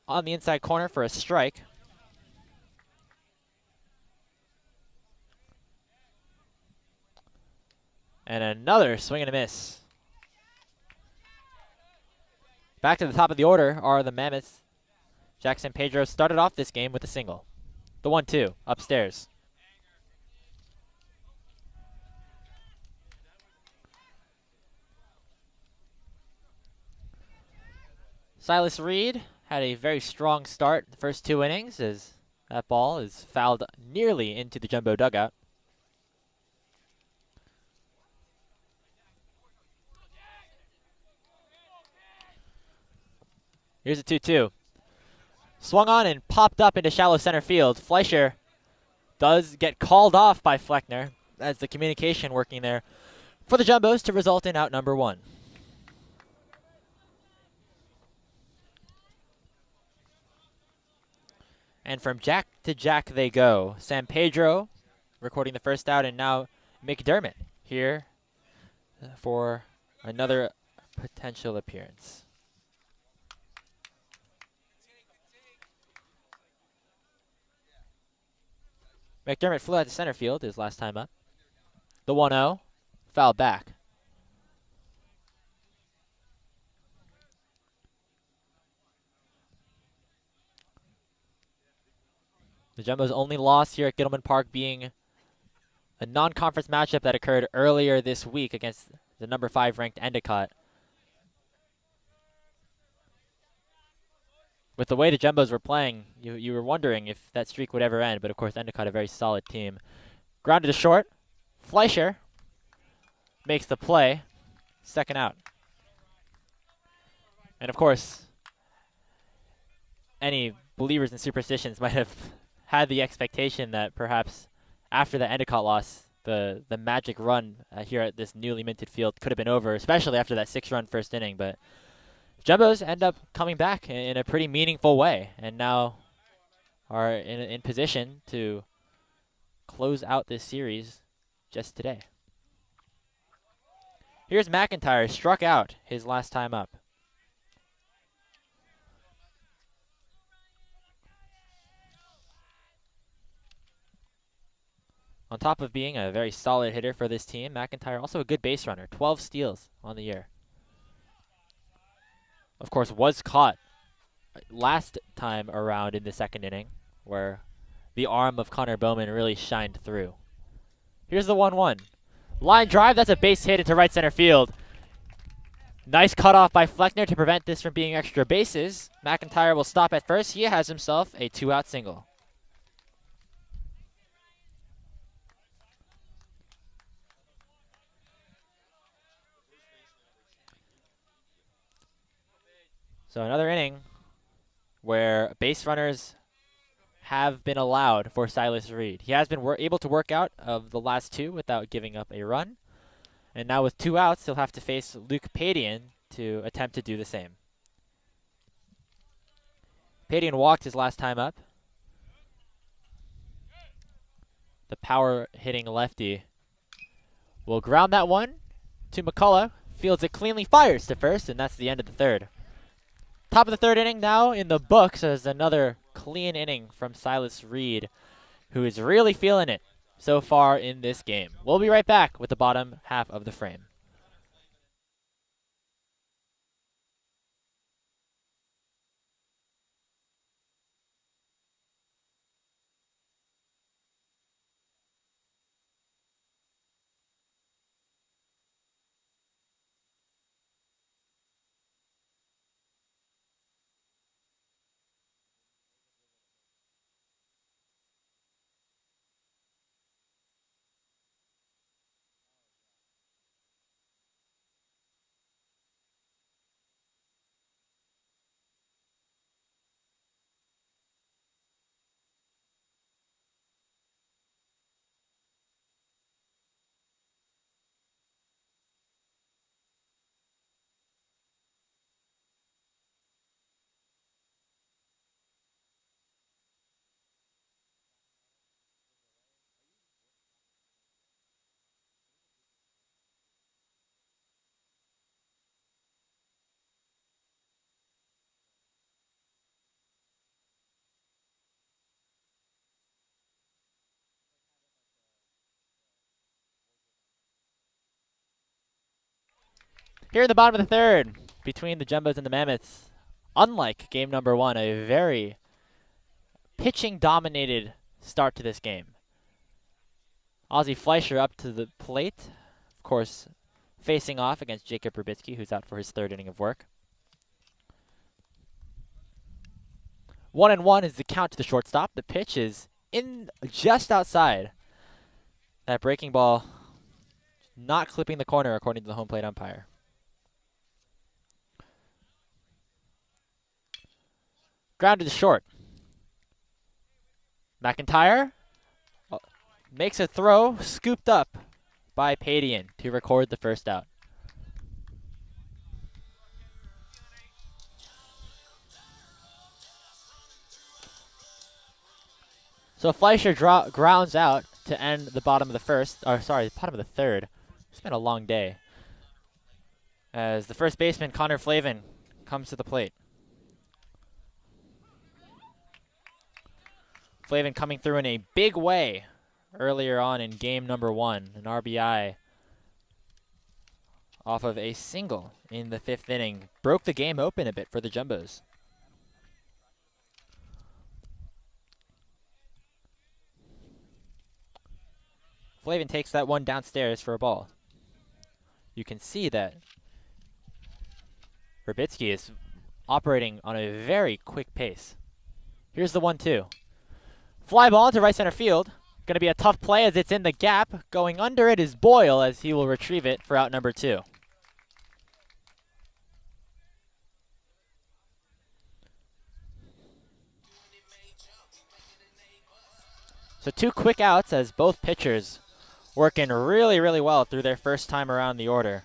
on the inside corner for a strike. And another swing and a miss. Back to the top of the order are the Mammoths. Jackson Pedro started off this game with a single. The 1-2 upstairs. Silas Reed had a very strong start the first 2 innings as that ball is fouled nearly into the Jumbo dugout. Here's a 2-2. Swung on and popped up into shallow center field. Fleischer does get called off by Fleckner as the communication working there for the Jumbos to result in out number 1. And from jack to jack they go. San Pedro recording the first out, and now McDermott here for another potential appearance. McDermott flew out to center field his last time up. The 1-0, fouled back. The Jumbo's only loss here at Gittleman Park being a non-conference matchup that occurred earlier this week against the number 5 ranked Endicott. With the way the Jumbos were playing, you were wondering if that streak would ever end, but of course Endicott a very solid team. Grounded to short. Fleischer makes the play. Second out. And of course, any believers in superstitions might have had the expectation that perhaps after the Endicott loss, the magic run here at this newly minted field could have been over, especially after that 6-run first inning. But Jumbos end up coming back in a pretty meaningful way, and now are in position to close out this series just today. Here's McIntyre, struck out his last time up. On top of being a very solid hitter for this team, McIntyre also a good base runner, 12 steals on the year. Of course, was caught last time around in the second inning, where the arm of Connor Bowman really shined through. Here's the 1-1. Line drive, that's a base hit into right center field. Nice cutoff by Fleckner to prevent this from being extra bases. McIntyre will stop at first. He has himself a 2-out single. So another inning where base runners have been allowed for Silas Reed. He has been able to work out of the last 2 without giving up a run. And now with 2 outs, he'll have to face Luke Padian to attempt to do the same. Padian walked his last time up. The power-hitting lefty will ground that one to McCullough. Fields it cleanly, fires to first, and that's the end of the third. Top of the third inning now in the books as another clean inning from Silas Reed, who is really feeling it so far in this game. We'll be right back with the bottom half of the frame. Here in the bottom of the third, between the Jumbos and the Mammoths, unlike game number 1, a very pitching-dominated start to this game. Ozzie Fleischer up to the plate, of course, facing off against Jacob Rubitsky, who's out for his third inning of work. 1-1 is the count to the shortstop. The pitch is in just outside. That breaking ball not clipping the corner, according to the home plate umpire. Grounded to short. McIntyre makes a throw, scooped up by Padian to record the first out. So Fleischer grounds out to end the bottom of the bottom of the third. It's been a long day. As the first baseman, Connor Flavin, comes to the plate. Flavin coming through in a big way earlier on in game number 1, an RBI off of a single in the 5th inning. Broke the game open a bit for the Jumbos. Flavin takes that one downstairs for a ball. You can see that Rubitsky is operating on a very quick pace. Here's the 1-2. Fly ball into right center field. Going to be a tough play as it's in the gap. Going under it is Boyle as he will retrieve it for out number 2. So 2 quick outs as both pitchers working really, really well through their first time around the order.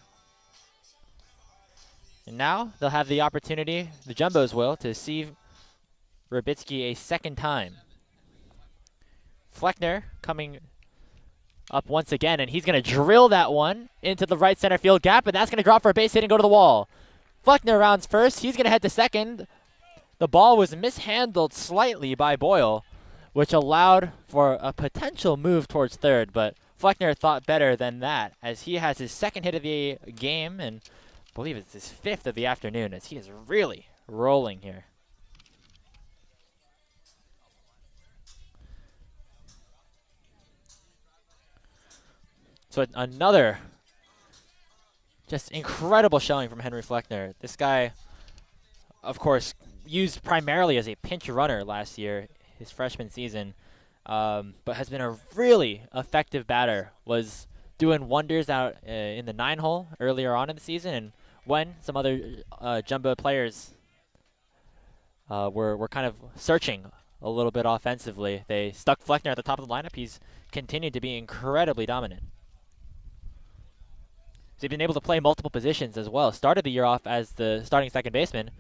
And now they'll have the opportunity, the Jumbos will, to see Rubitsky a second time. Fleckner coming up once again, and he's going to drill that one into the right center field gap, and that's going to drop for a base hit and go to the wall. Fleckner rounds first. He's going to head to second. The ball was mishandled slightly by Boyle, which allowed for a potential move towards third, but Fleckner thought better than that, as he has his second hit of the game, and I believe it's his 5th of the afternoon, as he is really rolling here. So another just incredible showing from Henry Fleckner. This guy, of course, used primarily as a pinch runner last year, his freshman season, but has been a really effective batter. Was doing wonders out in the 9-hole earlier on in the season, and when some other Jumbo players were kind of searching a little bit offensively, they stuck Fleckner at the top of the lineup. He's continued to be incredibly dominant. He's been able to play multiple positions as well. Started the year off as the starting second baseman,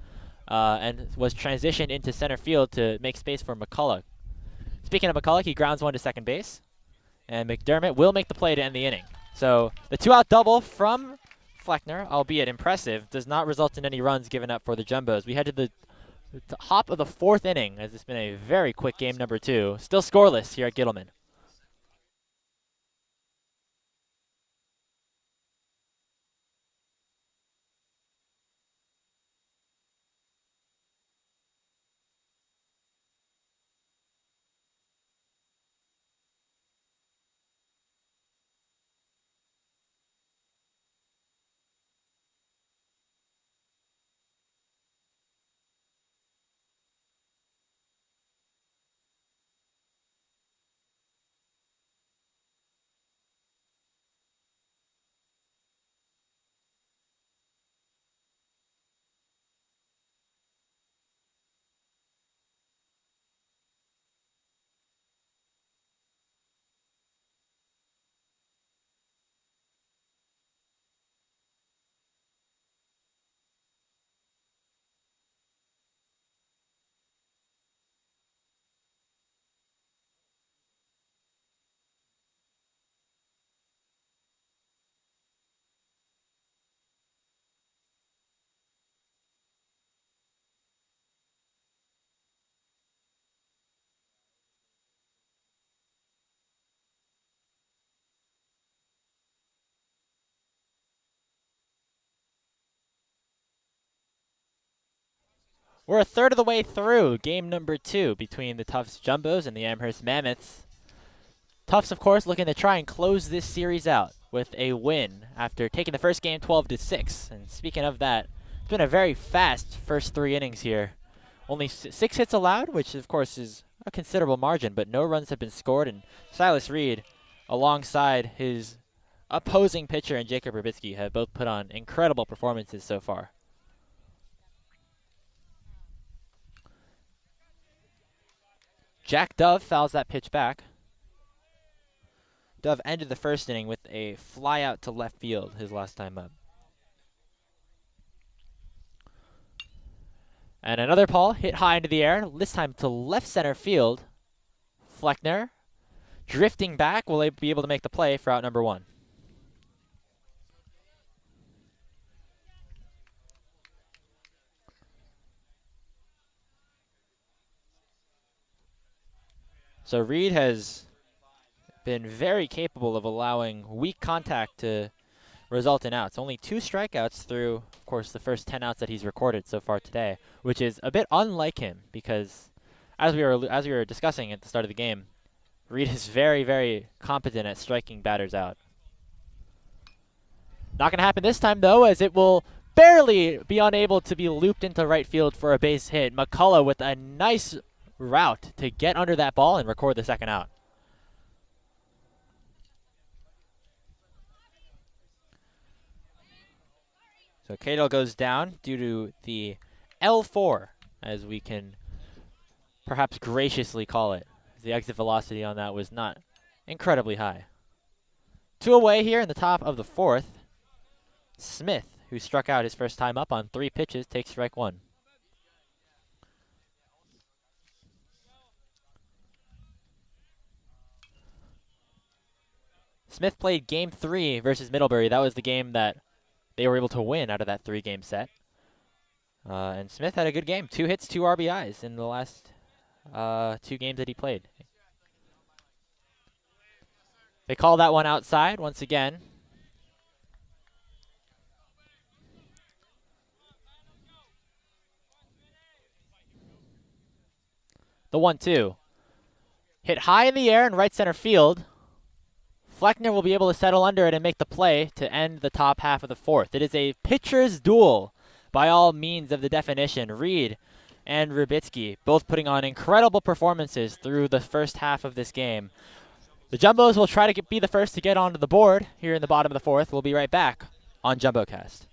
and was transitioned into center field to make space for McCulloch. Speaking of McCulloch, he grounds one to second base, and McDermott will make the play to end the inning. So the 2-out double from Fleckner, albeit impressive, does not result in any runs given up for the Jumbos. We head to the top of the 4th inning, as it's been a very quick game number 2. Still scoreless here at Gittleman. We're a third of the way through game number 2 between the Tufts Jumbos and the Amherst Mammoths. Tufts, of course, looking to try and close this series out with a win after taking the first game 12-6. And speaking of that, it's been a very fast first 3 innings here. Only 6 hits allowed, which of course is a considerable margin, but no runs have been scored. And Silas Reed, alongside his opposing pitcher and Jacob Rubitsky, have both put on incredible performances so far. Jack Dove fouls that pitch back. Dove ended the first inning with a fly out to left field his last time up. And another ball hit high into the air, this time to left center field. Fleckner drifting back, will they be able to make the play for out number 1? So Reed has been very capable of allowing weak contact to result in outs. Only 2 strikeouts through, of course, the first 10 outs that he's recorded so far today, which is a bit unlike him because, as we were discussing at the start of the game, Reed is very, very competent at striking batters out. Not going to happen this time, though, as it will barely be unable to be looped into right field for a base hit. McCullough with a nice route to get under that ball and record the second out. So Cato goes down due to the L4, as we can perhaps graciously call it. The exit velocity on that was not incredibly high. 2 away here in the top of the 4th. Smith, who struck out his first time up on 3 pitches, takes strike 1. Smith played game 3 versus Middlebury. That was the game that they were able to win out of that 3-game set. And Smith had a good game. 2 hits, 2 RBIs in the last 2 games that he played. They call that one outside once again. The 1-2. Hit high in the air in right center field. Fleckner will be able to settle under it and make the play to end the top half of the 4th. It is a pitcher's duel by all means of the definition. Reed and Rubitsky both putting on incredible performances through the first half of this game. The Jumbos will try to be the first to get onto the board here in the bottom of the 4th. We'll be right back on JumboCast.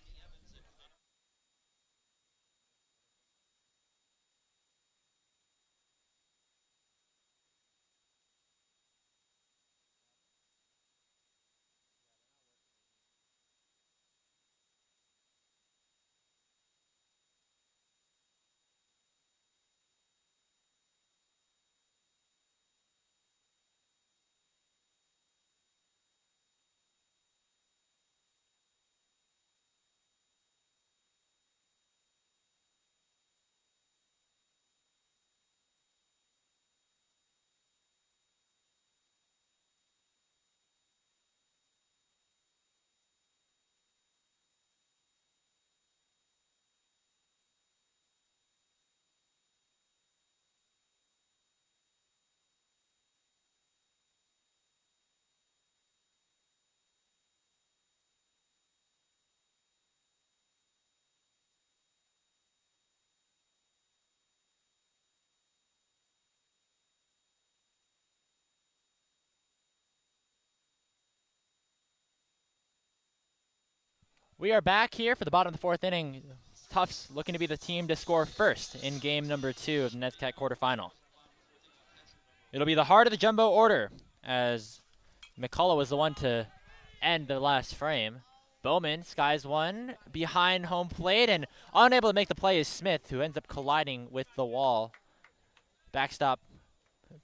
We are back here for the bottom of the 4th inning. Tufts looking to be the team to score first in game number 2 of the NESCAC quarterfinal. It'll be the heart of the jumbo order as McCullough was the one to end the last frame. Bowman skies one behind home plate, and unable to make the play is Smith, who ends up colliding with the wall. Backstop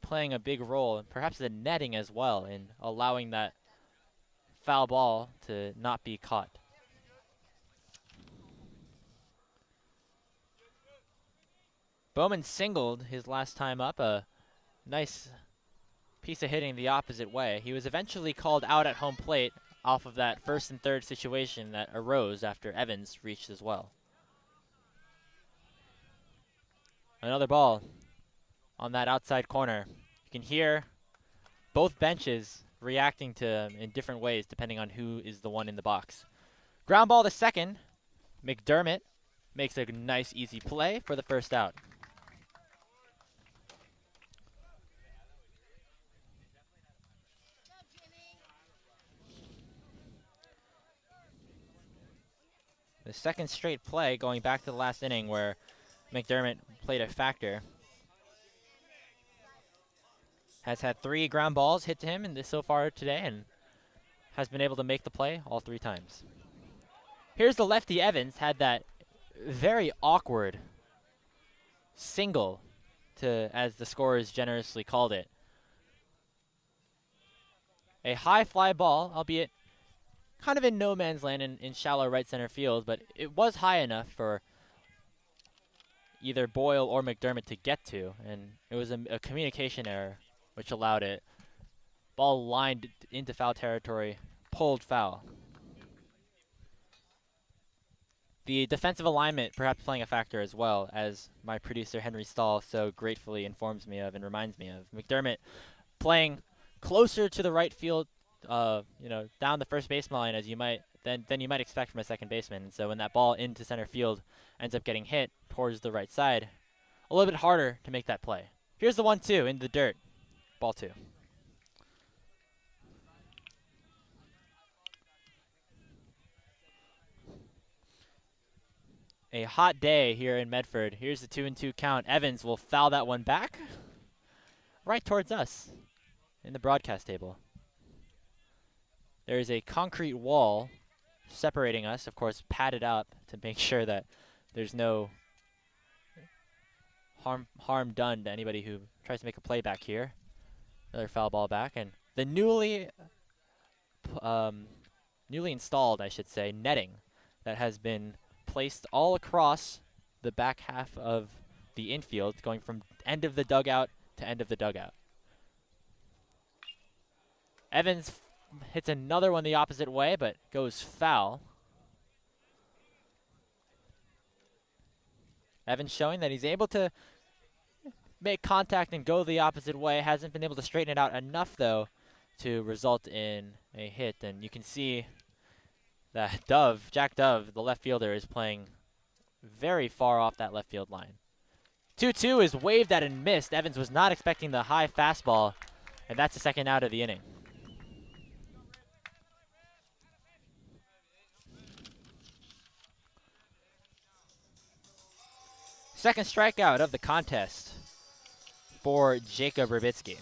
playing a big role, and perhaps the netting as well, in allowing that foul ball to not be caught. Bowman singled his last time up, a nice piece of hitting the opposite way. He was eventually called out at home plate off of that 1st and 3rd situation that arose after Evans reached as well. Another ball on that outside corner. You can hear both benches reacting to in different ways depending on who is the one in the box. Ground ball to second. McDermott makes a nice, easy play for the first out. The second straight play going back to the last inning where McDermott played a factor. Has had 3 ground balls hit to him in this so far today and has been able to make the play all 3 times. Here's the lefty Evans, had that very awkward single, to as the scorers generously called it. A high fly ball, albeit kind of in no man's land in shallow right center field, but it was high enough for either Boyle or McDermott to get to, and it was a communication error which allowed it. Ball lined into foul territory, pulled foul. The defensive alignment perhaps playing a factor as well, as my producer Henry Stahl so gratefully informs me of and reminds me of. McDermott playing closer to the right field, down the first base line as you might expect from a second baseman. And so when that ball into center field ends up getting hit towards the right side, a little bit harder to make that play. Here's the 1-2 in the dirt. Ball 2. A hot day here in Medford. Here's the 2-2 count. Evans will foul that one back right towards us in the broadcast table. There is a concrete wall separating us, of course, padded up to make sure that there's no harm done to anybody who tries to make a play back here. Another foul ball back, and the newly installed, I should say, netting that has been placed all across the back half of the infield, going from end of the dugout to end of the dugout. Evans hits another one the opposite way, but goes foul. Evans showing that he's able to make contact and go the opposite way. Hasn't been able to straighten it out enough, though, to result in a hit. And you can see that Jack Dove, the left fielder, is playing very far off that left field line. 2-2 is waved at and missed. Evans was not expecting the high fastball, and that's the second out of the inning. Second strikeout of the contest for Jacob Rybitsky.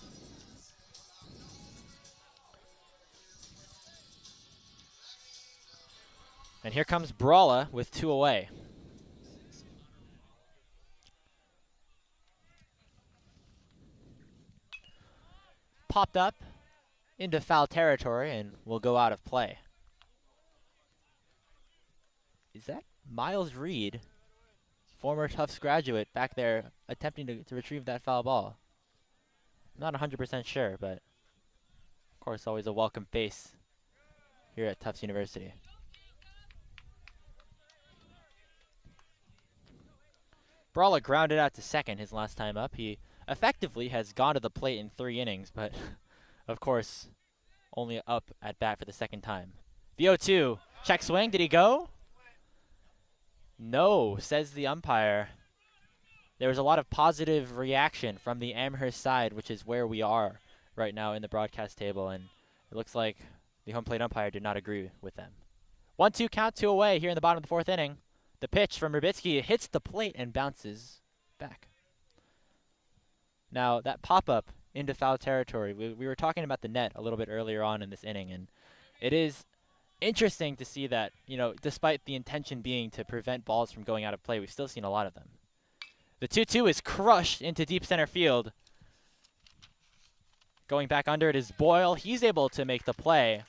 And here comes Brawla with 2 away. Popped up into foul territory and will go out of play. Is that Miles Reed, former Tufts graduate, back there attempting to retrieve that foul ball? I'm not 100% sure, but of course always a welcome face here at Tufts University. Brawla grounded out to second his last time up. He effectively has gone to the plate in 3 innings, but of course only up at bat for the second time. The 0-2, check swing, did he go? No, says the umpire. There was a lot of positive reaction from the Amherst side, which is where we are right now in the broadcast table, and it looks like the home plate umpire did not agree with them. 1-2 count, 2 away here in the bottom of the 4th inning. The pitch from Rybitsky hits the plate and bounces back. Now, that pop-up into foul territory, we were talking about the net a little bit earlier on in this inning, and it is interesting to see that, despite the intention being to prevent balls from going out of play, we've still seen a lot of them. The 2-2 is crushed into deep center field. Going back under it is Boyle. He's able to make the play.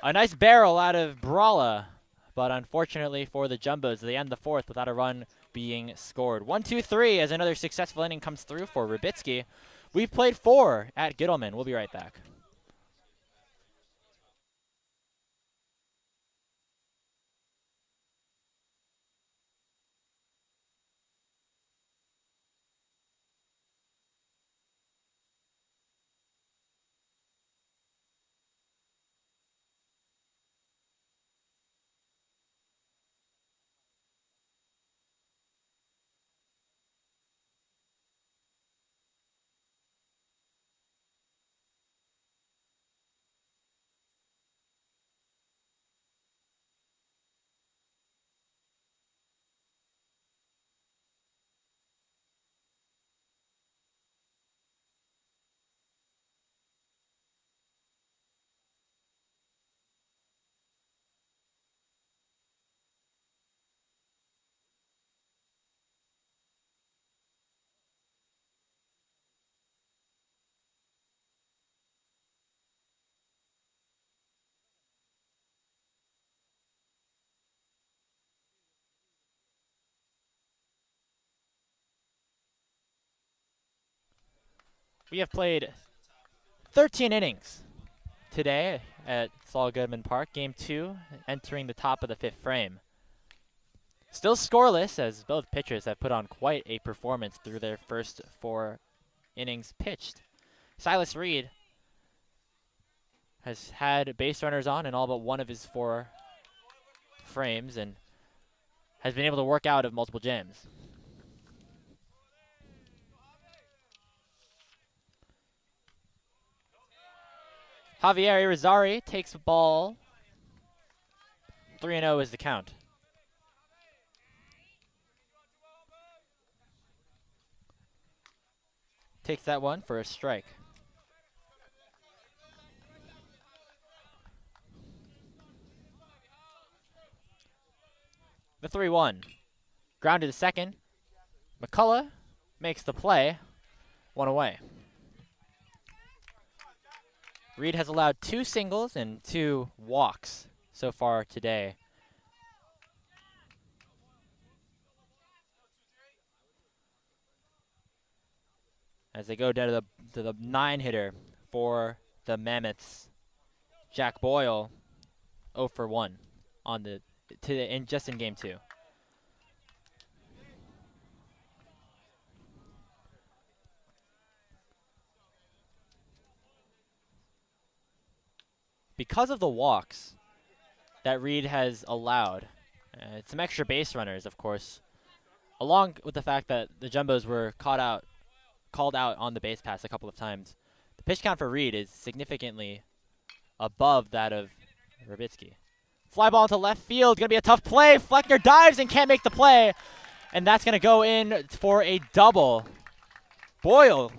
A nice barrel out of Brawla, but unfortunately for the Jumbos, they end the 4th without a run being scored. 1-2-3 as another successful inning comes through for Rybitsky. We've played 4 at Gittleman. We'll be right back. We have played 13 innings today at Saul Goodman Park. Game 2 entering the top of the 5th frame. Still scoreless, as both pitchers have put on quite a performance through their first 4 innings pitched. Silas Reed has had base runners on in all but one of his 4 frames and has been able to work out of multiple jams. Javier Irizarry takes a ball. 3-0 is the count. Takes that one for a strike. The 3-1. Grounded to second. McCullough makes the play. 1 away. Reed has allowed 2 singles and 2 walks so far today. As they go down to the 9-hitter for the Mammoths, Jack Boyle, 0 for 1 on just in game 2. Because of the walks that Reed has allowed, some extra base runners, of course, along with the fact that the Jumbos were called out on the base pass a couple of times, the pitch count for Reed is significantly above that of Rubitsky. Fly ball into left field, gonna be a tough play. Fleckner dives and can't make the play, and that's gonna go in for a double. Boyle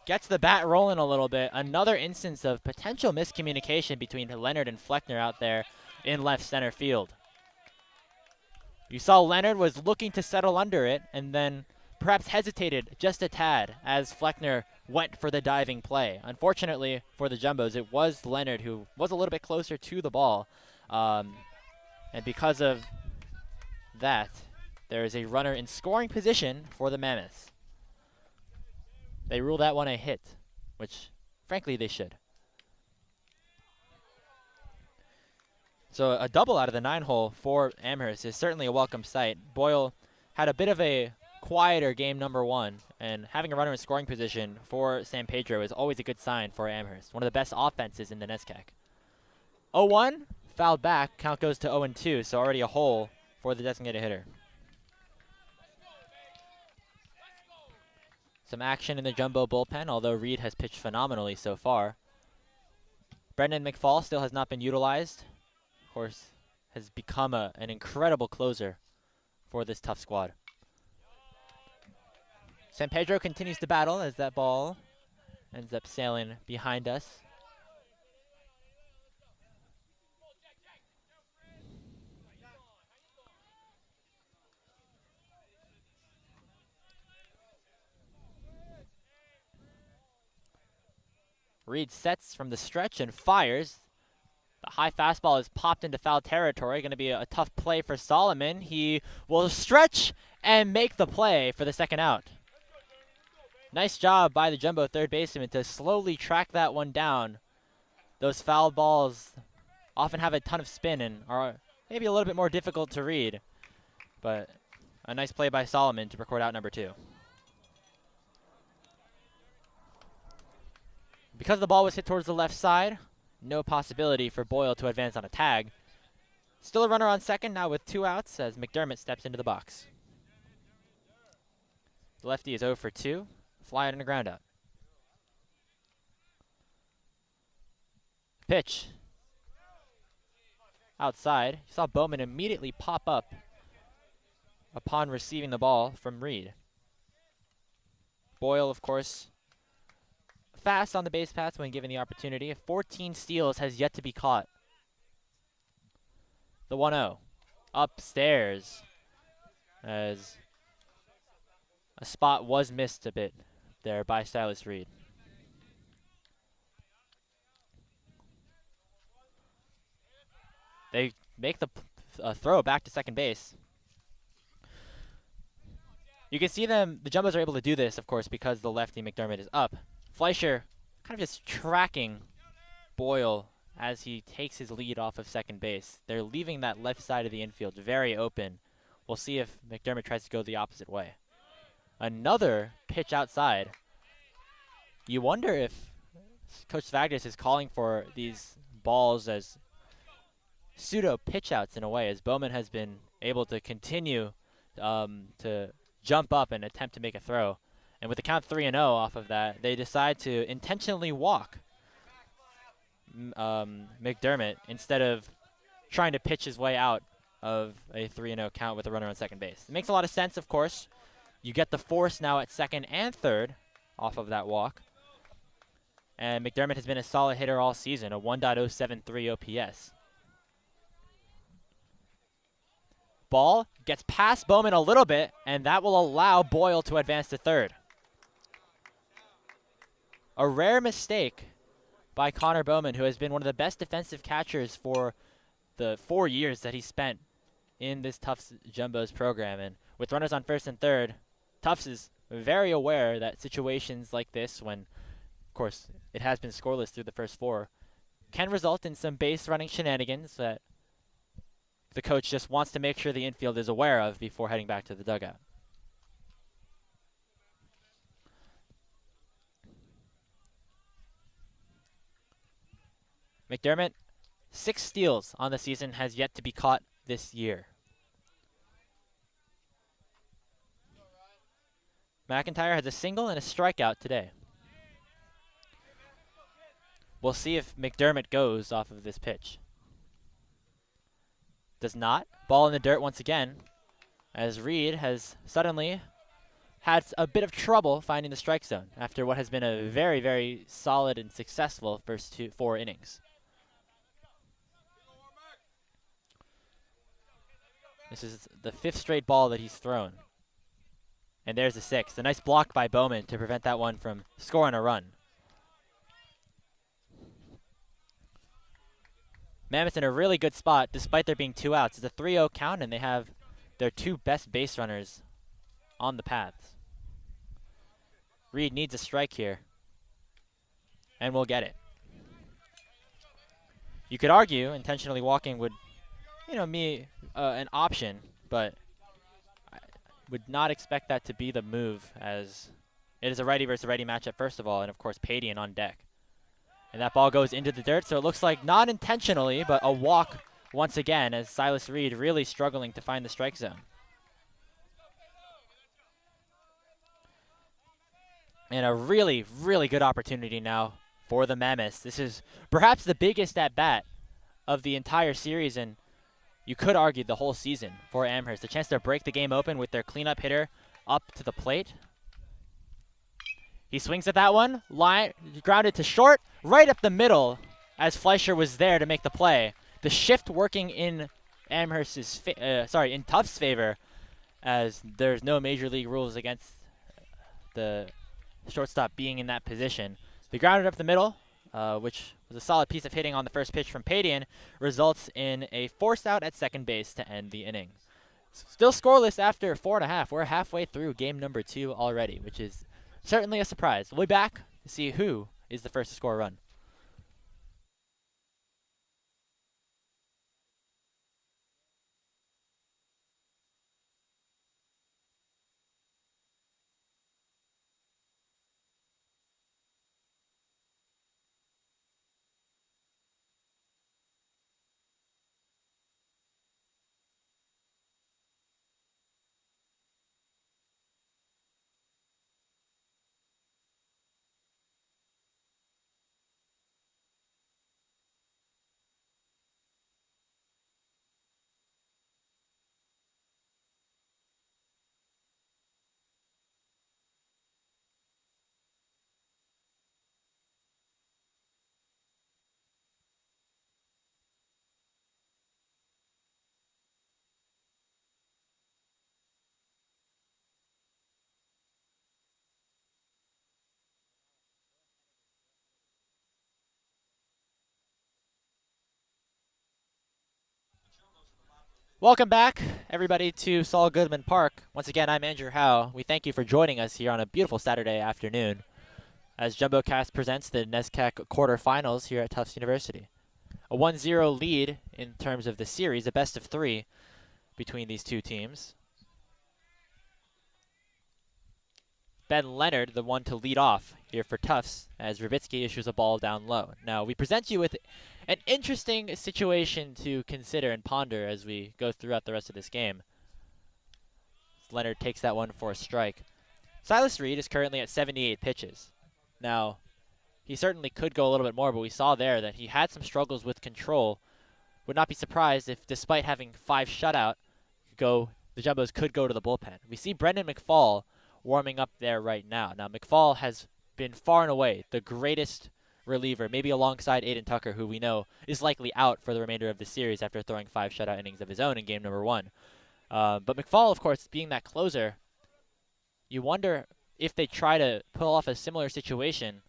gets the bat rolling a little bit. Another instance of potential miscommunication between Leonard and Fleckner out there in left center field. You saw Leonard was looking to settle under it and then perhaps hesitated just a tad as Fleckner went for the diving play. Unfortunately for the Jumbos, it was Leonard who was a little bit closer to the ball. And because of that, there is a runner in scoring position for the Mammoths. They rule that one a hit, which frankly they should. So a double out of the 9-hole for Amherst is certainly a welcome sight. Boyle had a bit of a quieter game number 1, and having a runner in scoring position for San Pedro is always a good sign for Amherst. One of the best offenses in the NESCAC. 0-1, fouled back, count goes to 0-2, so already a hole for the designated hitter. Some action in the Jumbo bullpen, although Reed has pitched phenomenally so far. Brendan McFall still has not been utilized. Of course, has become an incredible closer for this tough squad. San Pedro continues to battle as that ball ends up sailing behind us. Reed sets from the stretch and fires. The high fastball is popped into foul territory. Going to be a tough play for Solomon. He will stretch and make the play for the second out. Nice job by the Jumbo third baseman to slowly track that one down. Those foul balls often have a ton of spin and are maybe a little bit more difficult to read. But a nice play by Solomon to record out number 2. Because the ball was hit towards the left side, no possibility for Boyle to advance on a tag. Still a runner on second now with 2 outs as McDermott steps into the box. The lefty is 0 for 2. Fly out and a ground out. Pitch. Outside. You saw Bowman immediately pop up upon receiving the ball from Reed. Boyle, of course, fast on the base paths when given the opportunity. 14 steals has yet to be caught. The 1-0. Upstairs. As a spot was missed a bit there by Silas Reed. They make the throw back to second base. You can see them, the Jumbos are able to do this, of course, because the lefty McDermott is up. Fleischer kind of just tracking Boyle as he takes his lead off of second base. They're leaving that left side of the infield very open. We'll see if McDermott tries to go the opposite way. Another pitch outside. You wonder if Coach Svagdis is calling for these balls as pseudo pitch outs in a way, as Bowman has been able to continue to jump up and attempt to make a throw. And with the count 3-0 off of that, they decide to intentionally walk McDermott instead of trying to pitch his way out of a 3-0 count with a runner on second base. It makes a lot of sense, of course. You get the force now at second and third off of that walk. And McDermott has been a solid hitter all season, a 1.073 OPS. Ball gets past Bowman a little bit, and that will allow Boyle to advance to third. A rare mistake by Connor Bowman, who has been one of the best defensive catchers for the 4 years that he spent in this Tufts Jumbos program. And with runners on first and third, Tufts is very aware that situations like this, when, of course, it has been scoreless through the first four, can result in some base running shenanigans that the coach just wants to make sure the infield is aware of before heading back to the dugout. McDermott, 6 steals on the season, has yet to be caught this year. McIntyre has a single and a strikeout today. We'll see if McDermott goes off of this pitch. Does not. Ball in the dirt once again, as Reed has suddenly had a bit of trouble finding the strike zone after what has been a very, very solid and successful first 4 innings. This is the 5th straight ball that he's thrown. And there's the 6th. A nice block by Bowman to prevent that one from scoring a run. Mammoth's in a really good spot despite there being 2 outs. It's a 3-0 count, and they have their 2 best base runners on the paths. Reed needs a strike here, and we'll get it. You could argue intentionally walking would, be an option, but I would not expect that to be the move, as it is a righty versus righty matchup first of all, and of course Padian on deck. And that ball goes into the dirt, so it looks like not intentionally, but a walk once again, as Silas Reed really struggling to find the strike zone. And a really, really good opportunity now for the Mammoths. This is perhaps the biggest at-bat of the entire series, and you could argue the whole season for Amherst. A chance to break the game open with their cleanup hitter up to the plate. He swings at that one, grounded to short, right up the middle, as Fleischer was there to make the play. The shift working in Amherst's, in Tufts' favor, as there's no major league rules against the shortstop being in that position. The grounded up the middle, which was a solid piece of hitting on the first pitch from Padian, results in a forced out at second base to end the inning. Still scoreless after 4.5. We're halfway through game number 2 already, which is certainly a surprise. We'll be back to see who is the first to score a run. Welcome back, everybody, to Saul Goodman Park. Once again, I'm Andrew Howe. We thank you for joining us here on a beautiful Saturday afternoon as JumboCast presents the NESCAC Quarterfinals here at Tufts University. A 1-0 lead in terms of the series, a best of 3 between these two teams. Ben Leonard, the one to lead off here for Tufts, as Rubitsky issues a ball down low. Now, we present you with an interesting situation to consider and ponder as we go throughout the rest of this game. Leonard takes that one for a strike. Silas Reed is currently at 78 pitches. Now, he certainly could go a little bit more, but we saw there that he had some struggles with control. Would not be surprised if, despite having 5 shutout, the Jumbos could go to the bullpen. We see Brendan McFall warming up there right now. Now, McFall has been far and away the greatest reliever, maybe alongside Aiden Tucker, who we know is likely out for the remainder of the series after throwing 5 shutout innings of his own in game number 1. But McFall, of course, being that closer, you wonder if they try to pull off a similar situation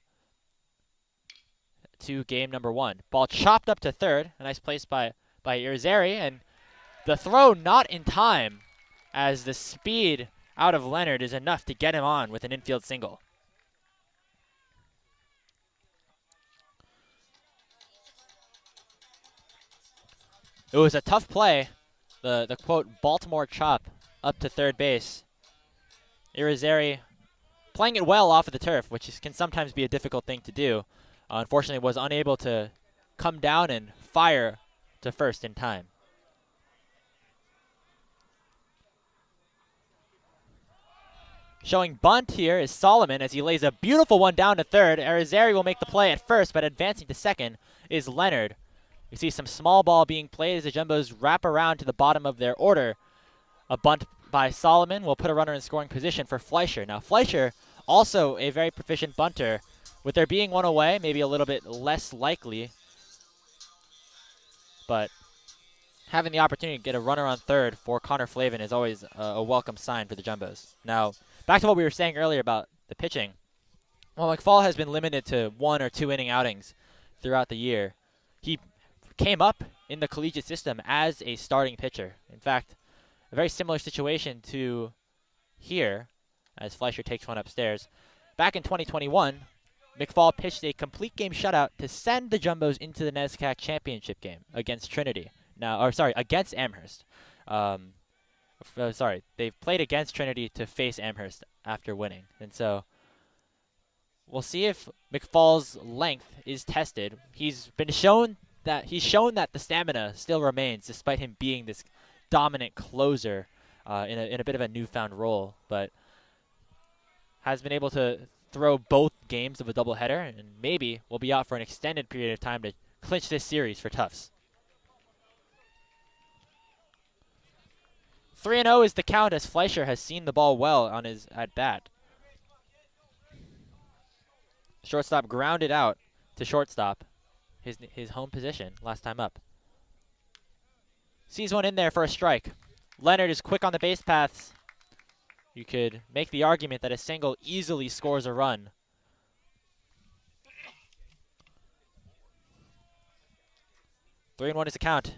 to game number 1. Ball chopped up to third. A nice place by Irizarry, and the throw not in time as the speed out of Leonard is enough to get him on with an infield single. It was a tough play. The quote, Baltimore chop up to third base. Irizarry playing it well off of the turf, which can sometimes be a difficult thing to do. Unfortunately, was unable to come down and fire to first in time. Showing bunt here is Solomon as he lays a beautiful one down to third. Irizarry will make the play at first, but advancing to second is Leonard. We see some small ball being played as the Jumbos wrap around to the bottom of their order. A bunt by Solomon will put a runner in scoring position for Fleischer. Now, Fleischer, also a very proficient bunter. With there being one away, maybe a little bit less likely. But having the opportunity to get a runner on third for Connor Flavin is always a welcome sign for the Jumbos. Now, back to what we were saying earlier about the pitching. Well, McFall has been limited to 1 or 2 inning outings throughout the year. He came up in the collegiate system as a starting pitcher. In fact, a very similar situation to here as Fleischer takes one upstairs. Back in 2021, McFall pitched a complete game shutout to send the Jumbos into the NESCAC championship game against Trinity. Against Amherst. They've played against Trinity to face Amherst after winning. And so we'll see if McFall's length is tested. He's shown that the stamina still remains despite him being this dominant closer in a bit of a newfound role, but has been able to throw both games of a doubleheader and maybe will be out for an extended period of time to clinch this series for Tufts. 3-0 is the count as Fleischer has seen the ball well on his at-bat. Shortstop grounded out to shortstop, his home position last time up. Sees one in there for a strike. Leonard is quick on the base paths. You could make the argument that a single easily scores a run. 3-1 is the count.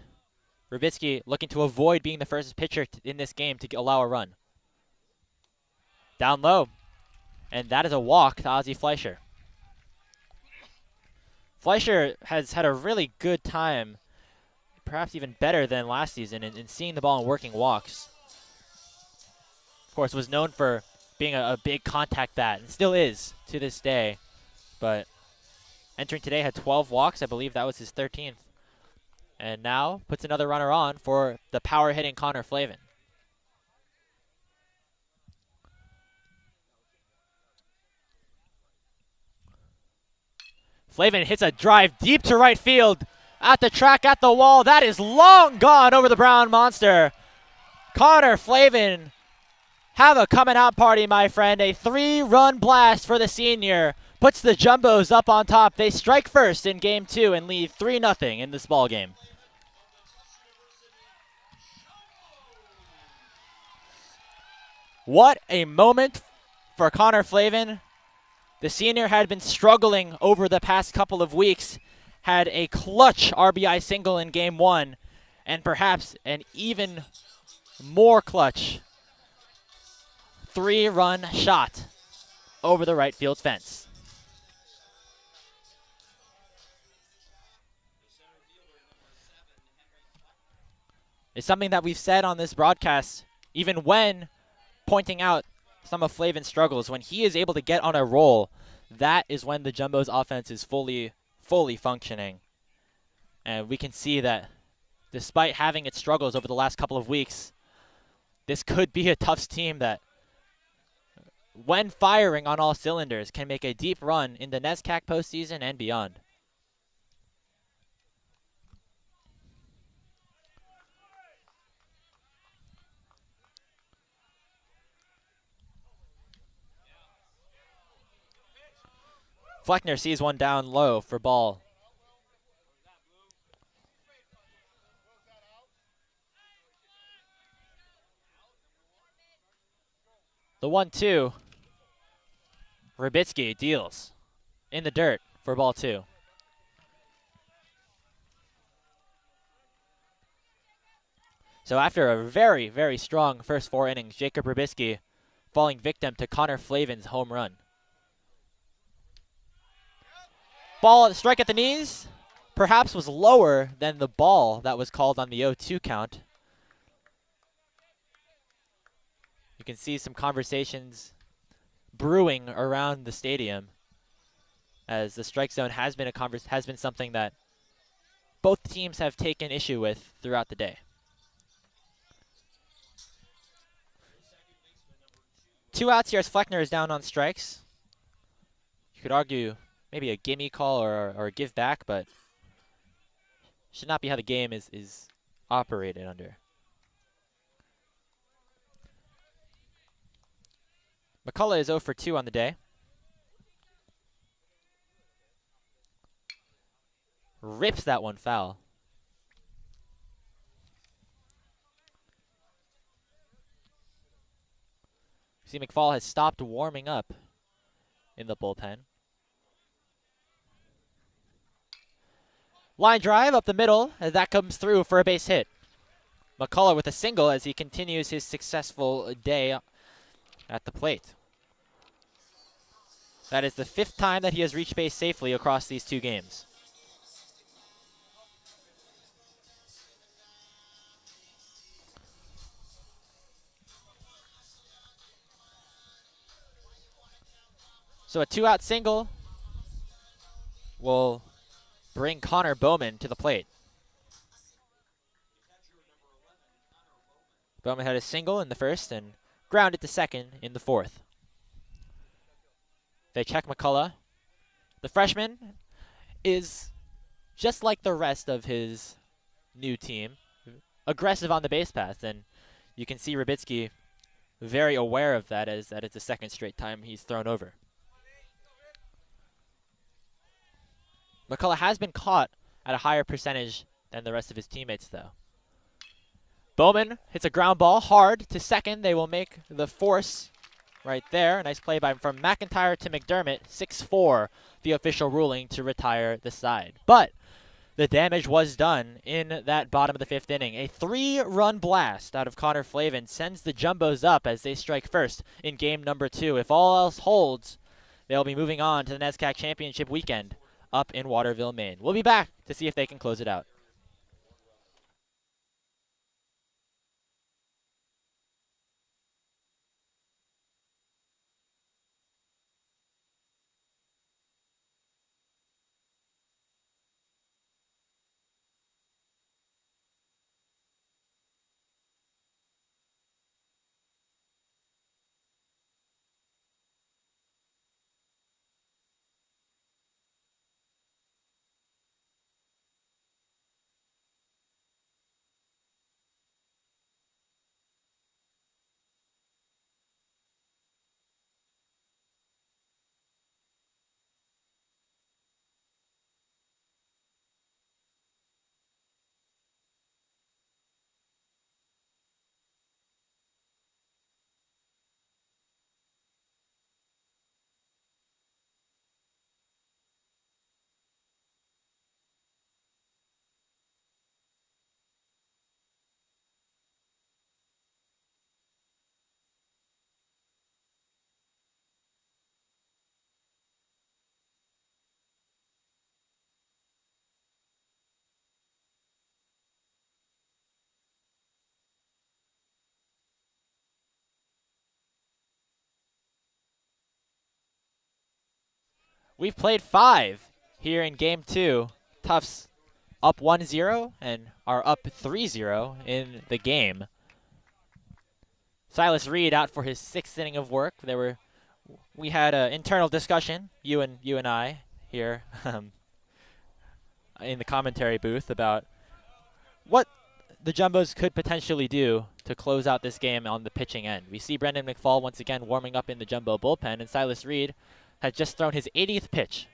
Rubitsky looking to avoid being the first pitcher in this game to allow a run. Down low. And that is a walk to Ozzie Fleischer. Fleischer has had a really good time, perhaps even better than last season, in seeing the ball and working walks. Of course, was known for being a big contact bat, and still is to this day. But entering today had 12 walks. I believe that was his 13th. And now puts another runner on for the power-hitting Connor Flavin. Flavin hits a drive deep to right field. At the track, at the wall. That is long gone over the brown monster. Connor Flavin, have a coming out party, my friend. A 3-run blast for the senior. Puts the Jumbos up on top. They strike first in game 2 and lead 3-0 in this ball game. What a moment for Connor Flavin. The senior had been struggling over the past couple of weeks. Had a clutch RBI single in game 1. And perhaps an even more clutch 3-run shot over the right field fence. It's something that we've said on this broadcast, even when pointing out some of Flavin's struggles. When he is able to get on a roll, that is when the Jumbo's offense is fully functioning. And we can see that despite having its struggles over the last couple of weeks, this could be a Tufts team that, when firing on all cylinders, can make a deep run in the NESCAC postseason and beyond. Fleckner sees one down low for ball. The 1-2. Rybitsky deals in the dirt for ball 2. So after a very, very strong first 4 innings, Jacob Rybitsky falling victim to Connor Flavin's home run. Ball strike at the knees perhaps was lower than the ball that was called on the 0-2 count. You can see some conversations brewing around the stadium, as the strike zone has been something that both teams have taken issue with throughout the day. 2 outs here as Fleckner is down on strikes. You could argue maybe a gimme call or a give back, but should not be how the game is operated under. McCullough is 0 for 2 on the day. Rips that one foul. See, McFall has stopped warming up in the bullpen. Line drive up the middle as that comes through for a base hit. McCullough with a single as he continues his successful day at the plate. That is the 5th time that he has reached base safely across these 2 games. So a 2-out single will bring Connor Bowman to the plate. Bowman had a single in the first and grounded to second in the 4th. They check McCullough. The freshman is just like the rest of his new team, aggressive on the base paths, and you can see Rybitsky very aware of that, as that is the 2nd straight time he's thrown over. McCullough has been caught at a higher percentage than the rest of his teammates, though. Bowman hits a ground ball hard to second. They will make the force right there. Nice play from McIntyre to McDermott. 6-4, the official ruling to retire the side. But the damage was done in that bottom of the 5th inning. A 3-run blast out of Connor Flavin sends the Jumbos up as they strike first in game number 2. If all else holds, they'll be moving on to the NESCAC Championship weekend up in Waterville, Maine. We'll be back to see if they can close it out. We've played 5 here in Game 2. Tufts up 1-0 and are up 3-0 in the game. Silas Reed out for his 6th inning of work. We had an internal discussion, you and I here in the commentary booth about what the Jumbos could potentially do to close out this game on the pitching end. We see Brendan McFall once again warming up in the Jumbo bullpen, and Silas Reed has just thrown his 80th pitch.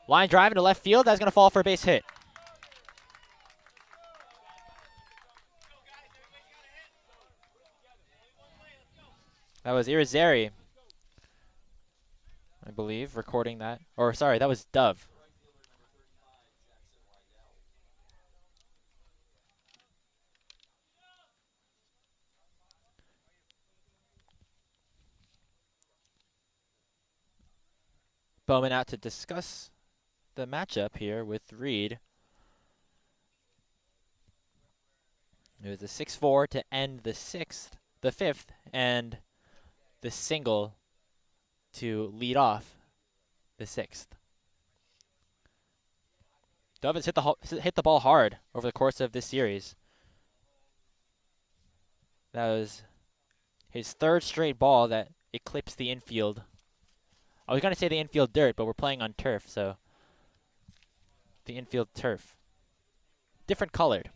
Line drive into left field. That's going to fall for a base hit. That was Irizarry, I believe, recording that. Or, sorry, that was Dove. Bowman out to discuss the matchup here with Reed. It was a 6-4 to end the 5th, and the single to lead off the 6th. Dove has hit the ball hard over the course of this series. That was his 3rd straight ball that eclipsed the infield. I was going to say the infield dirt, but we're playing on turf, so the infield turf. Different colored.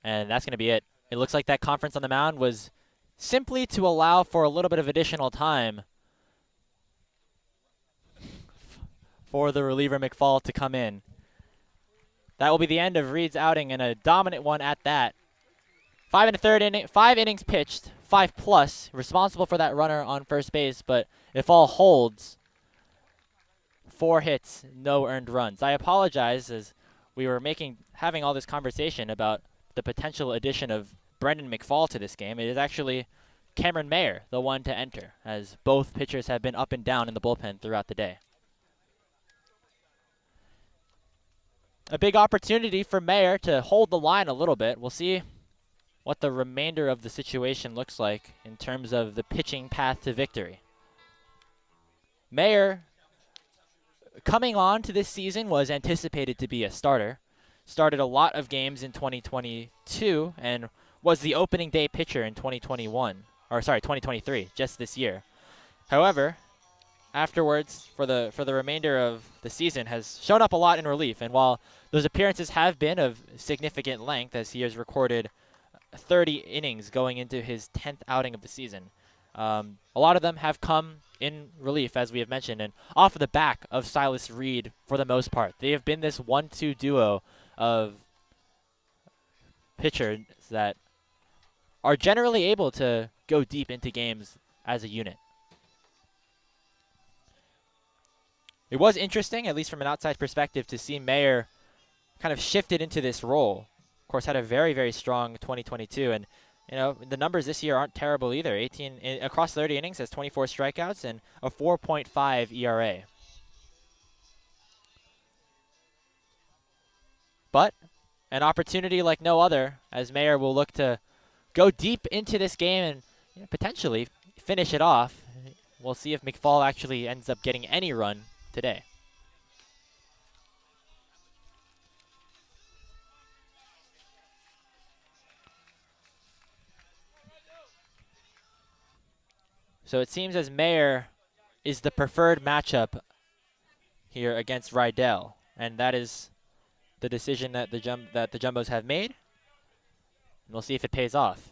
And that's going to be it. It looks like that conference on the mound was simply to allow for a little bit of additional time for the reliever McFall to come in. That will be the end of Reed's outing, and a dominant one at that. 5 1/3 inning, 5 innings pitched, 5+, responsible for that runner on first base, but if all holds, 4 hits, no earned runs. I apologize as we were having all this conversation about the potential addition of Brendan McFall to this game. It is actually Cameron Mayer, the one to enter, as both pitchers have been up and down in the bullpen throughout the day. A big opportunity for Mayer to hold the line a little bit. We'll see what the remainder of the situation looks like in terms of the pitching path to victory. Mayer, coming on to this season, was anticipated to be a starter. Started a lot of games in 2022 and was the opening day pitcher in 2023, just this year. However, afterwards, for the remainder of the season, has shown up a lot in relief. And while those appearances have been of significant length, as he has recorded 30 innings going into his 10th outing of the season, a lot of them have come in relief, as we have mentioned, and off of the back of Silas Reed for the most part. They have been this 1-2 duo of pitchers that are generally able to go deep into games as a unit. It was interesting, at least from an outside perspective, to see Mayer kind of shifted into this role. Of course, had a very, very strong 2022, and the numbers this year aren't terrible either. 18 across 30 innings, has 24 strikeouts and a 4.5 ERA. But an opportunity like no other, as Mayer will look to go deep into this game and potentially finish it off. We'll see if McFall actually ends up getting any run today. So it seems as Mayer is the preferred matchup here against Rydell, and that is the decision that the Jumbos have made. And we'll see if it pays off.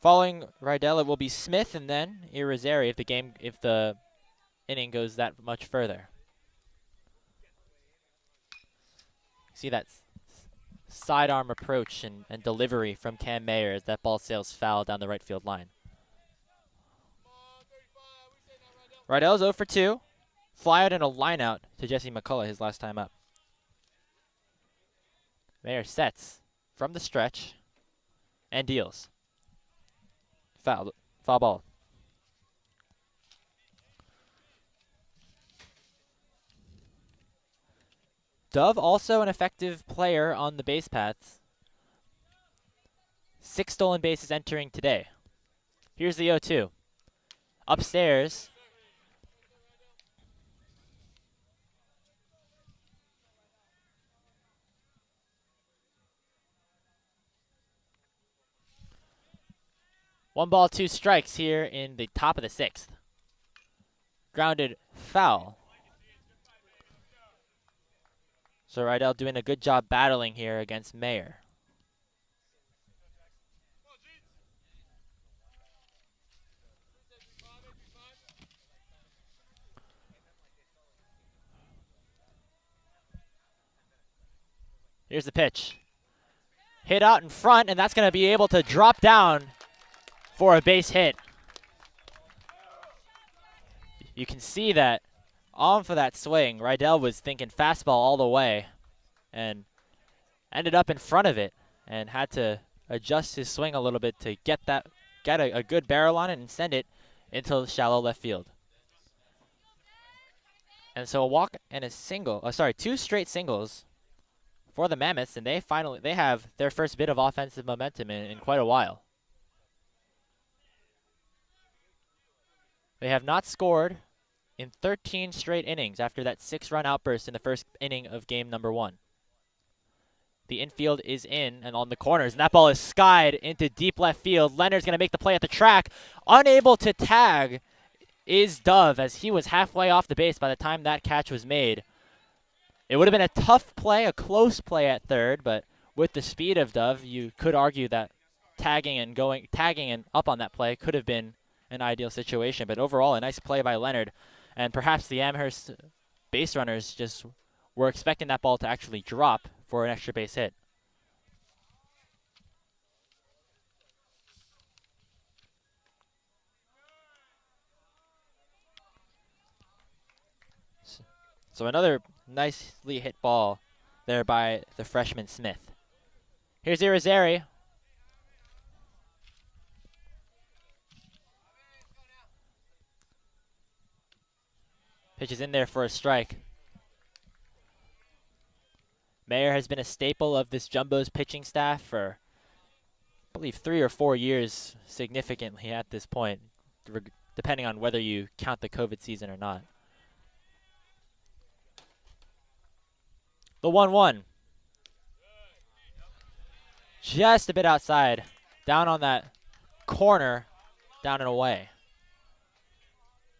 Following Rydell, it will be Smith and then Irizarry if the inning goes that much further. See that sidearm approach and delivery from Cam Mayer as that ball sails foul down the right field line. Rydell's 0 for 2. Fly out and a line out to Jesse McCullough his last time up. Mayer sets from the stretch and deals. Foul ball. Dove also an effective player on the base paths. 6 stolen bases entering today. Here's the 0-2. Upstairs. One ball, 2 strikes here in the top of the 6th. Grounded foul. So Rydell doing a good job battling here against Mayer. Here's the pitch. Hit out in front, and that's going to be able to drop down for a base hit. You can see that on for that swing, Rydell was thinking fastball all the way and ended up in front of it and had to adjust his swing a little bit to get a good barrel on it and send it into the shallow left field. And so a walk and a single, 2 straight singles for the Mammoths, and they have their first bit of offensive momentum in quite a while. They have not scored in 13 straight innings after that 6-run outburst in the first inning of game number 1. The infield is in and on the corners, and that ball is skied into deep left field. Leonard's going to make the play at the track. Unable to tag is Dove, as he was halfway off the base by the time that catch was made. It would have been a tough play, a close play at third, but with the speed of Dove, you could argue that tagging and up on that play could have been an ideal situation. But overall, a nice play by Leonard, and perhaps the Amherst base runners just were expecting that ball to actually drop for an extra base hit. So another nicely hit ball there by the freshman Smith. Here's Irizarry. Pitch is in there for a strike. Mayer has been a staple of this Jumbo's pitching staff for, I believe, 3 or 4 years significantly at this point, depending on whether you count the COVID season or not. The 1-1. Just a bit outside. Down on that corner. Down and away.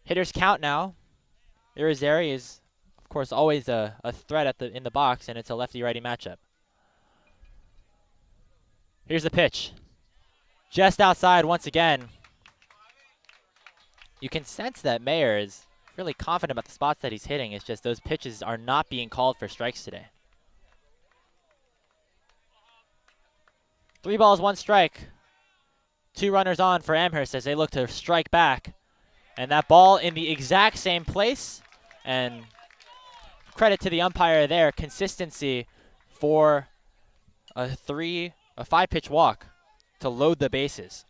Hitters count now. Irizarry is, of course, always a threat in the box, and it's a lefty-righty matchup. Here's the pitch. Just outside once again. You can sense that Mayer is really confident about the spots that he's hitting. It's just those pitches are not being called for strikes today. 3 balls, 1 strike. 2 runners on for Amherst as they look to strike back. And that ball in the exact same place. And credit to the umpire there. Consistency for a 5-pitch walk to load the bases.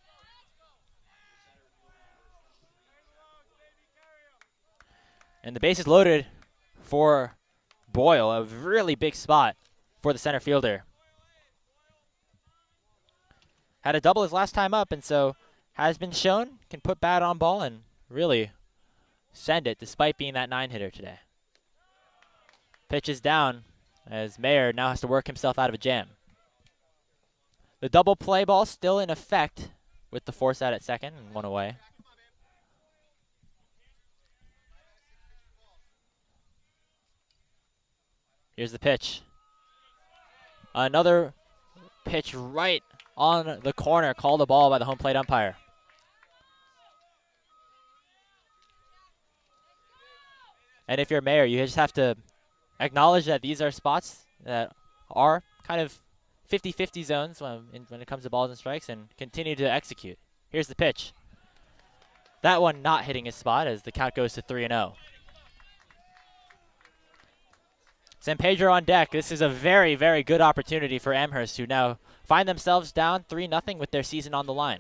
And the bases loaded for Boyle, a really big spot for the center fielder. Had a double his last time up, and so has been shown, can put bat on ball and really send it despite being that 9-hitter today. Pitch is down as Mayer now has to work himself out of a jam. The double play ball still in effect with the force out at second and 1 away. Here's the pitch. Another pitch right on the corner, called a ball by the home plate umpire. And if you're Mayer, you just have to acknowledge that these are spots that are kind of 50-50 zones when it comes to balls and strikes, and continue to execute. Here's the pitch. That one not hitting his spot as the count goes to 3-0. San Pedro on deck. This is a very, very good opportunity for Amherst, who now find themselves down 3-0 with their season on the line.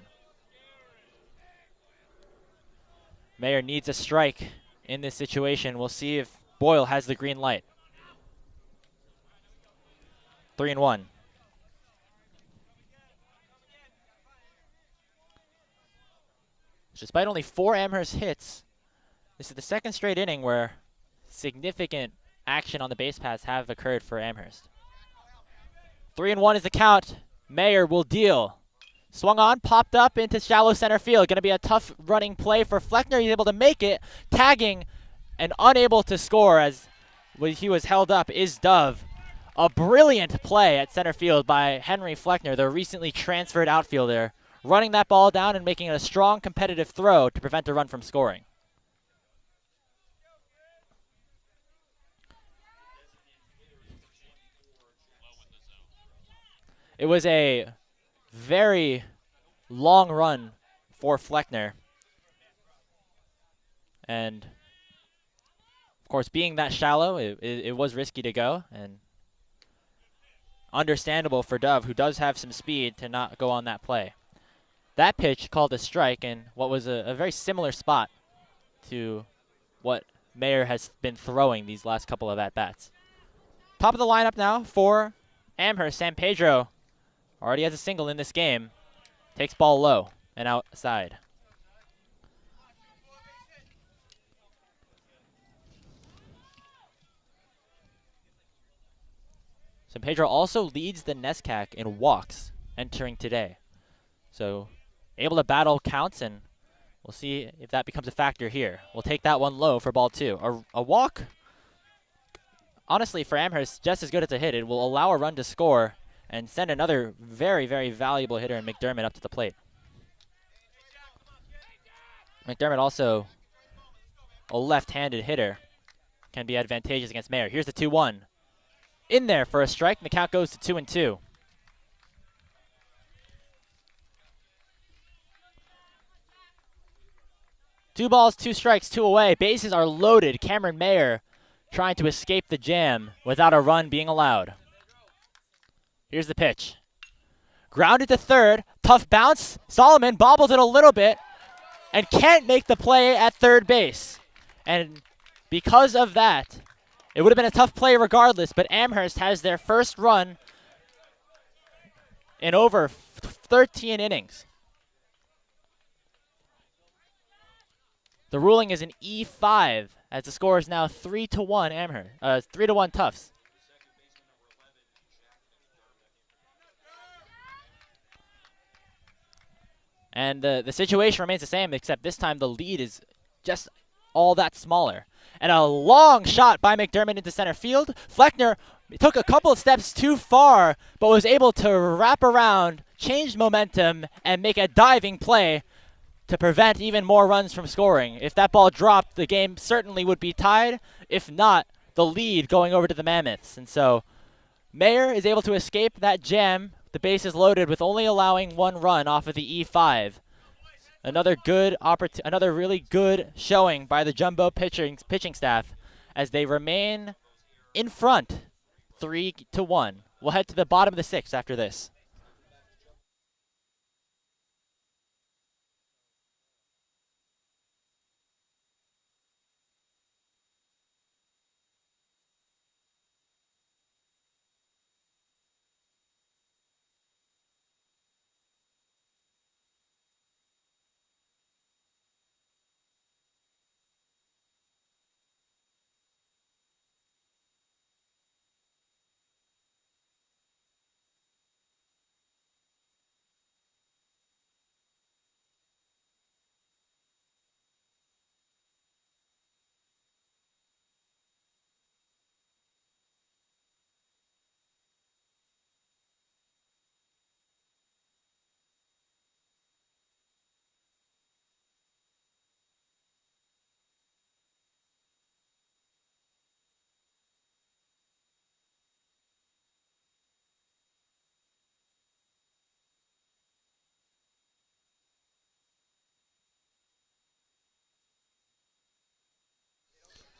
Mayer needs a strike in this situation. We'll see if Boyle has the green light. 3-1. Despite only 4 Amherst hits, this is the second straight inning where significant action on the base paths have occurred for Amherst. 3-1 is the count. Mayer will deal. Swung on, popped up into shallow center field. Going to be a tough running play for Fleckner. He's able to make it, tagging and unable to score as he was held up is Dove. A brilliant play at center field by Henry Fleckner, the recently transferred outfielder, running that ball down and making it a strong competitive throw to prevent a run from scoring. It was a very long run for Fleckner. And, of course, being that shallow, it was risky to go. And understandable for Dove, who does have some speed, to not go on that play. That pitch called a strike in what was a very similar spot to what Mayer has been throwing these last couple of at-bats. Top of the lineup now for Amherst. San Pedro already has a single in this game. Takes ball low and outside. San Pedro also leads the NESCAC in walks entering today. So able to battle counts, and we'll see if that becomes a factor here. We'll take that one low for ball 2. A walk, honestly, for Amherst, just as good as a hit. It will allow a run to score and send another very, very valuable hitter in McDermott up to the plate. McDermott also a left-handed hitter. Can be advantageous against Mayer. Here's the 2-1. In there for a strike, and the count goes to 2-2. Two balls, 2 strikes, 2 away. Bases are loaded. Cameron Mayer trying to escape the jam without a run being allowed. Here's the pitch. Grounded to third. Tough bounce. Solomon bobbles it a little bit and can't make the play at third base. And because of that, it would have been a tough play regardless, but Amherst has their first run in over 13 innings. The ruling is an E5 as the score is now 3-1 Amherst, 3-1 Tufts. And the situation remains the same, except this time the lead is just all that smaller. And a long shot by McDermott into center field. Fleckner took a couple of steps too far, but was able to wrap around, change momentum, and make a diving play to prevent even more runs from scoring. If that ball dropped, the game certainly would be tied. If not, the lead going over to the Mammoths. And so Mayer is able to escape that jam. The base is loaded with only allowing 1 run off of the E5. Another really good showing by the Jumbo pitching staff as they remain in front, 3-1. We'll head to the bottom of the 6th after this.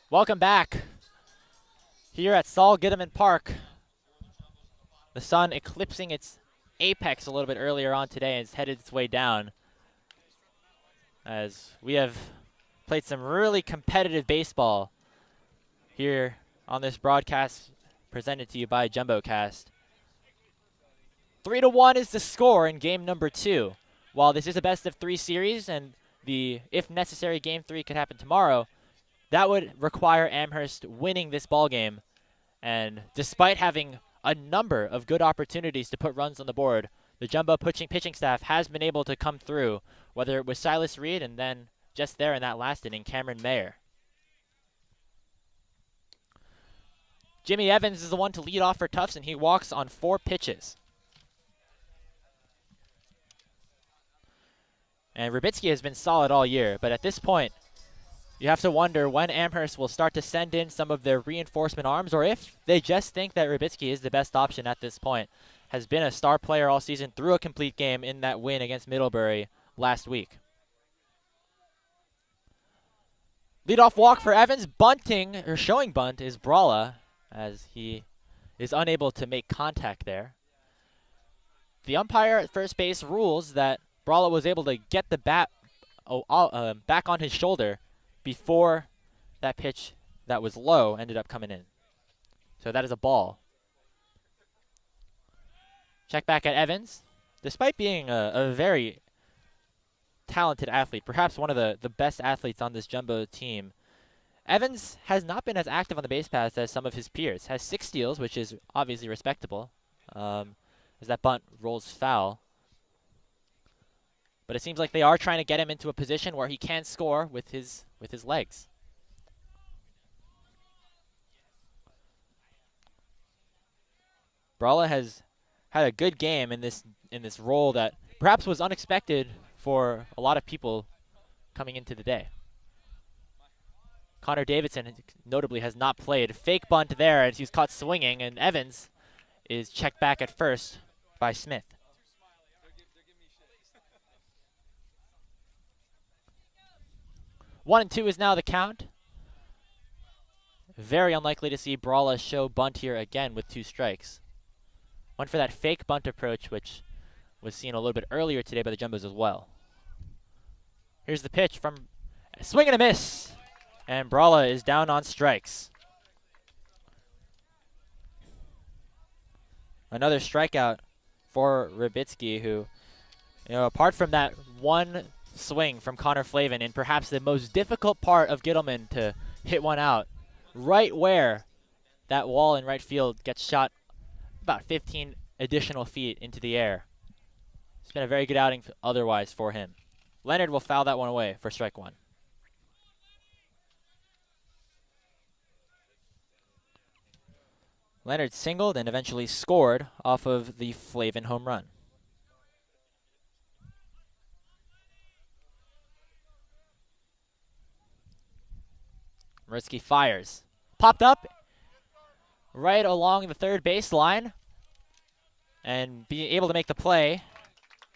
Welcome back here at Saul Gittiman Park. The sun eclipsing its apex a little bit earlier on today and it's headed its way down as we have played some really competitive baseball here on this broadcast presented to you by JumboCast. 3-1 is the score in game number 2. While this is a best of 3 series and the, if necessary, game 3 could happen tomorrow, that would require Amherst winning this ball game. And despite having a number of good opportunities to put runs on the board, the Jumbo pitching staff has been able to come through, whether it was Silas Reed and then just there in that last inning, Cameron Mayer. Jimmy Evans is the one to lead off for Tufts, and he walks on 4 pitches. And Rubitsky has been solid all year, but at this point, you have to wonder when Amherst will start to send in some of their reinforcement arms, or if they just think that Rubitsky is the best option at this point. Has been a star player all season, through a complete game in that win against Middlebury last week. Leadoff walk for Evans. Bunting, or showing bunt, is Brala, as he is unable to make contact there. The umpire at first base rules that Brala was able to get the bat back on his shoulder before that pitch that was low ended up coming in. So that is a ball. Check back at Evans. Despite being a very talented athlete, perhaps one of the best athletes on this Jumbo team, Evans has not been as active on the base paths as some of his peers. Has 6 steals, which is obviously respectable, as that bunt rolls foul. But it seems like they are trying to get him into a position where he can score with his legs. Brala has had a good game in this role that perhaps was unexpected for a lot of people coming into the day. Connor Davidson notably has not played. Fake bunt there as he's caught swinging, and Evans is checked back at first by Smith. One and 2 is now the count. Very unlikely to see Brala show bunt here again with 2 strikes. Went for that fake bunt approach, which was seen a little bit earlier today by the Jumbos as well. Here's the pitch from swing and a miss. And Brala is down on strikes. Another strikeout for Rubitsky, who, apart from that one swing from Connor Flavin in perhaps the most difficult part of Gittleman to hit one out, right where that wall in right field gets shot about 15 additional feet into the air. It's been a very good outing otherwise for him. Leonard will foul that one away for strike 1. Leonard singled and eventually scored off of the Flavin home run. Rubitsky fires. Popped up right along the third baseline. And being able to make the play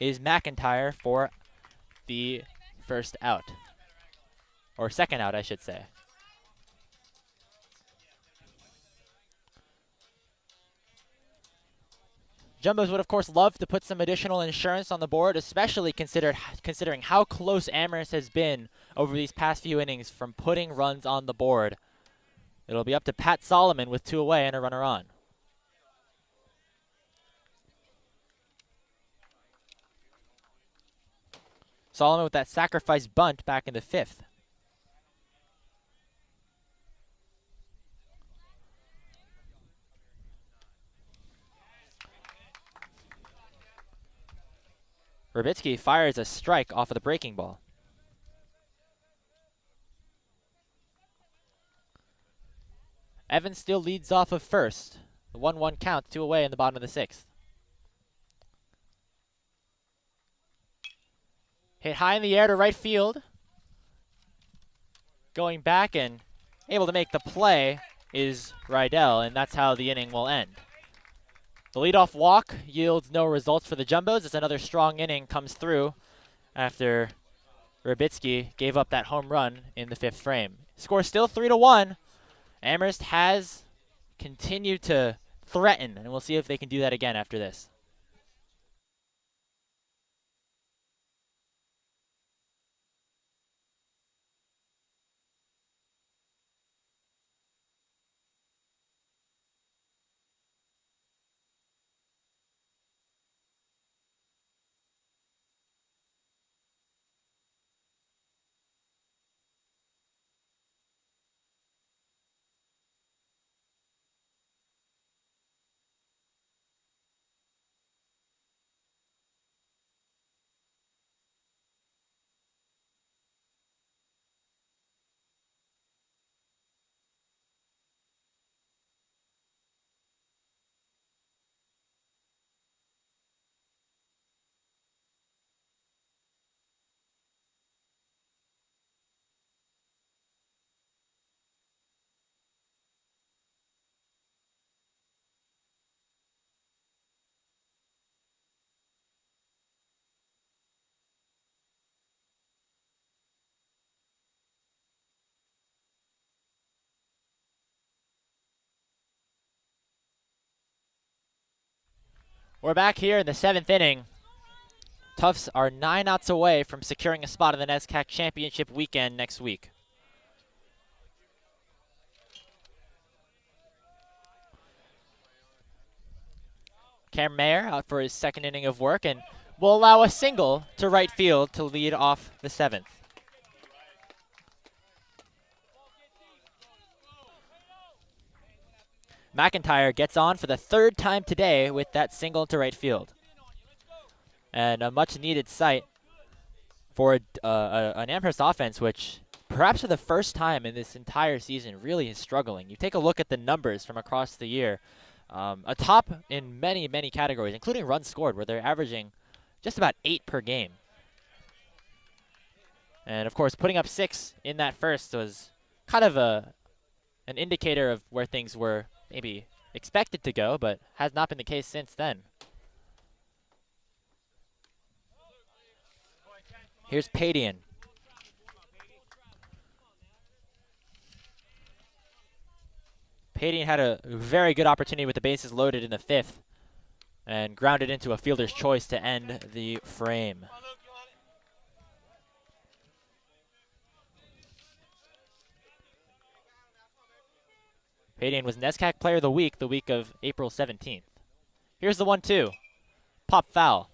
is McIntyre for the first out. Or second out, I should say. Jumbos would, of course, love to put some additional insurance on the board, especially considering how close Amherst has been over these past few innings from putting runs on the board. It'll be up to Pat Solomon with 2 away and a runner on. Solomon with that sacrifice bunt back in the 5th. Rubitsky fires a strike off of the breaking ball. Evans still leads off of first. The 1-1 count, 2 away in the bottom of the 6th. Hit high in the air to right field. Going back and able to make the play is Rydell, and that's how the inning will end. The leadoff walk yields no results for the Jumbos as another strong inning comes through after Rubitsky gave up that home run in the 5th frame. Score still 3-1. Amherst has continued to threaten, and we'll see if they can do that again after this. We're back here in the 7th inning. Tufts are 9 outs away from securing a spot in the NESCAC Championship weekend next week. Cam Mayer out for his 2nd inning of work and will allow a single to right field to lead off the 7th. McIntyre gets on for the 3rd time today with that single to right field. And a much needed sight for an Amherst offense, which perhaps for the first time in this entire season really is struggling. You take a look at the numbers from across the year, a top in many, many categories, including runs scored, where they're averaging just about 8 per game. And of course, putting up 6 in that first was kind of an indicator of where things were maybe expected to go, but has not been the case since then. Here's Padian. Padian had a very good opportunity with the bases loaded in the 5th and grounded into a fielder's choice to end the frame. Padian was NESCAC Player of the week of April 17th. Here's the 1-2. Pop foul.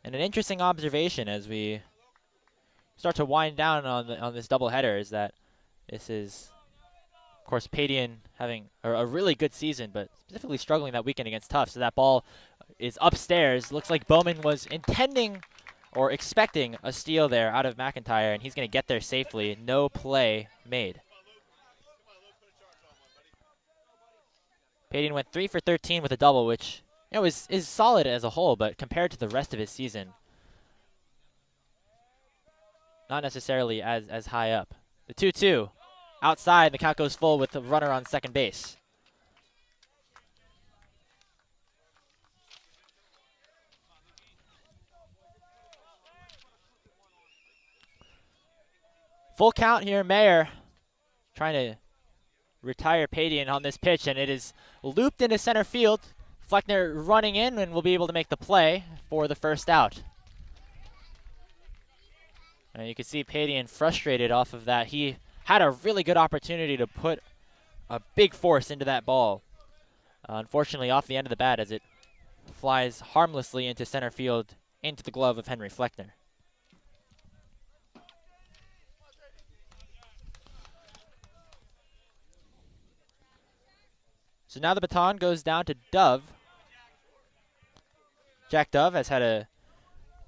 And an interesting observation as we start to wind down on this doubleheader is that this is, of course, Padian having a really good season, but specifically struggling that weekend against Tufts. So that ball is upstairs. Looks like Bowman was intending or expecting a steal there out of McIntyre, and he's going to get there safely. No play made. Padian went 3 for 13 with a double, which is solid as a whole, but compared to the rest of his season, not necessarily as high up. The 2-2. Outside, the count goes full with the runner on second base. Full count here, Mayer trying to retire Padian on this pitch, and it is looped into center field. Fleckner running in and will be able to make the play for the first out. And you can see Padian frustrated off of that. He had a really good opportunity to put a big force into that ball. Unfortunately, off the end of the bat as it flies harmlessly into center field, into the glove of Henry Fleckner. So now the baton goes down to Dove. Jack Dove has had a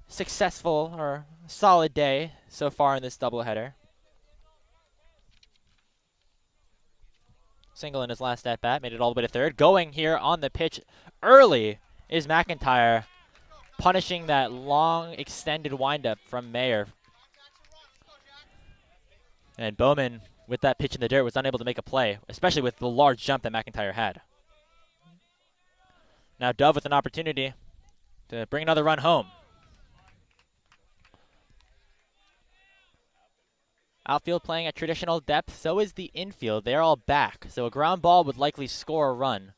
successful or solid day so far in this doubleheader. Single in his last at-bat, made it all the way to third. Going here on the pitch early is McIntyre, punishing that long extended windup from Mayer. And Bowman, with that pitch in the dirt, was unable to make a play, especially with the large jump that McIntyre had. Now Dove with an opportunity to bring another run home. Outfield playing at traditional depth, so is the infield. They're all back, so a ground ball would likely score a run,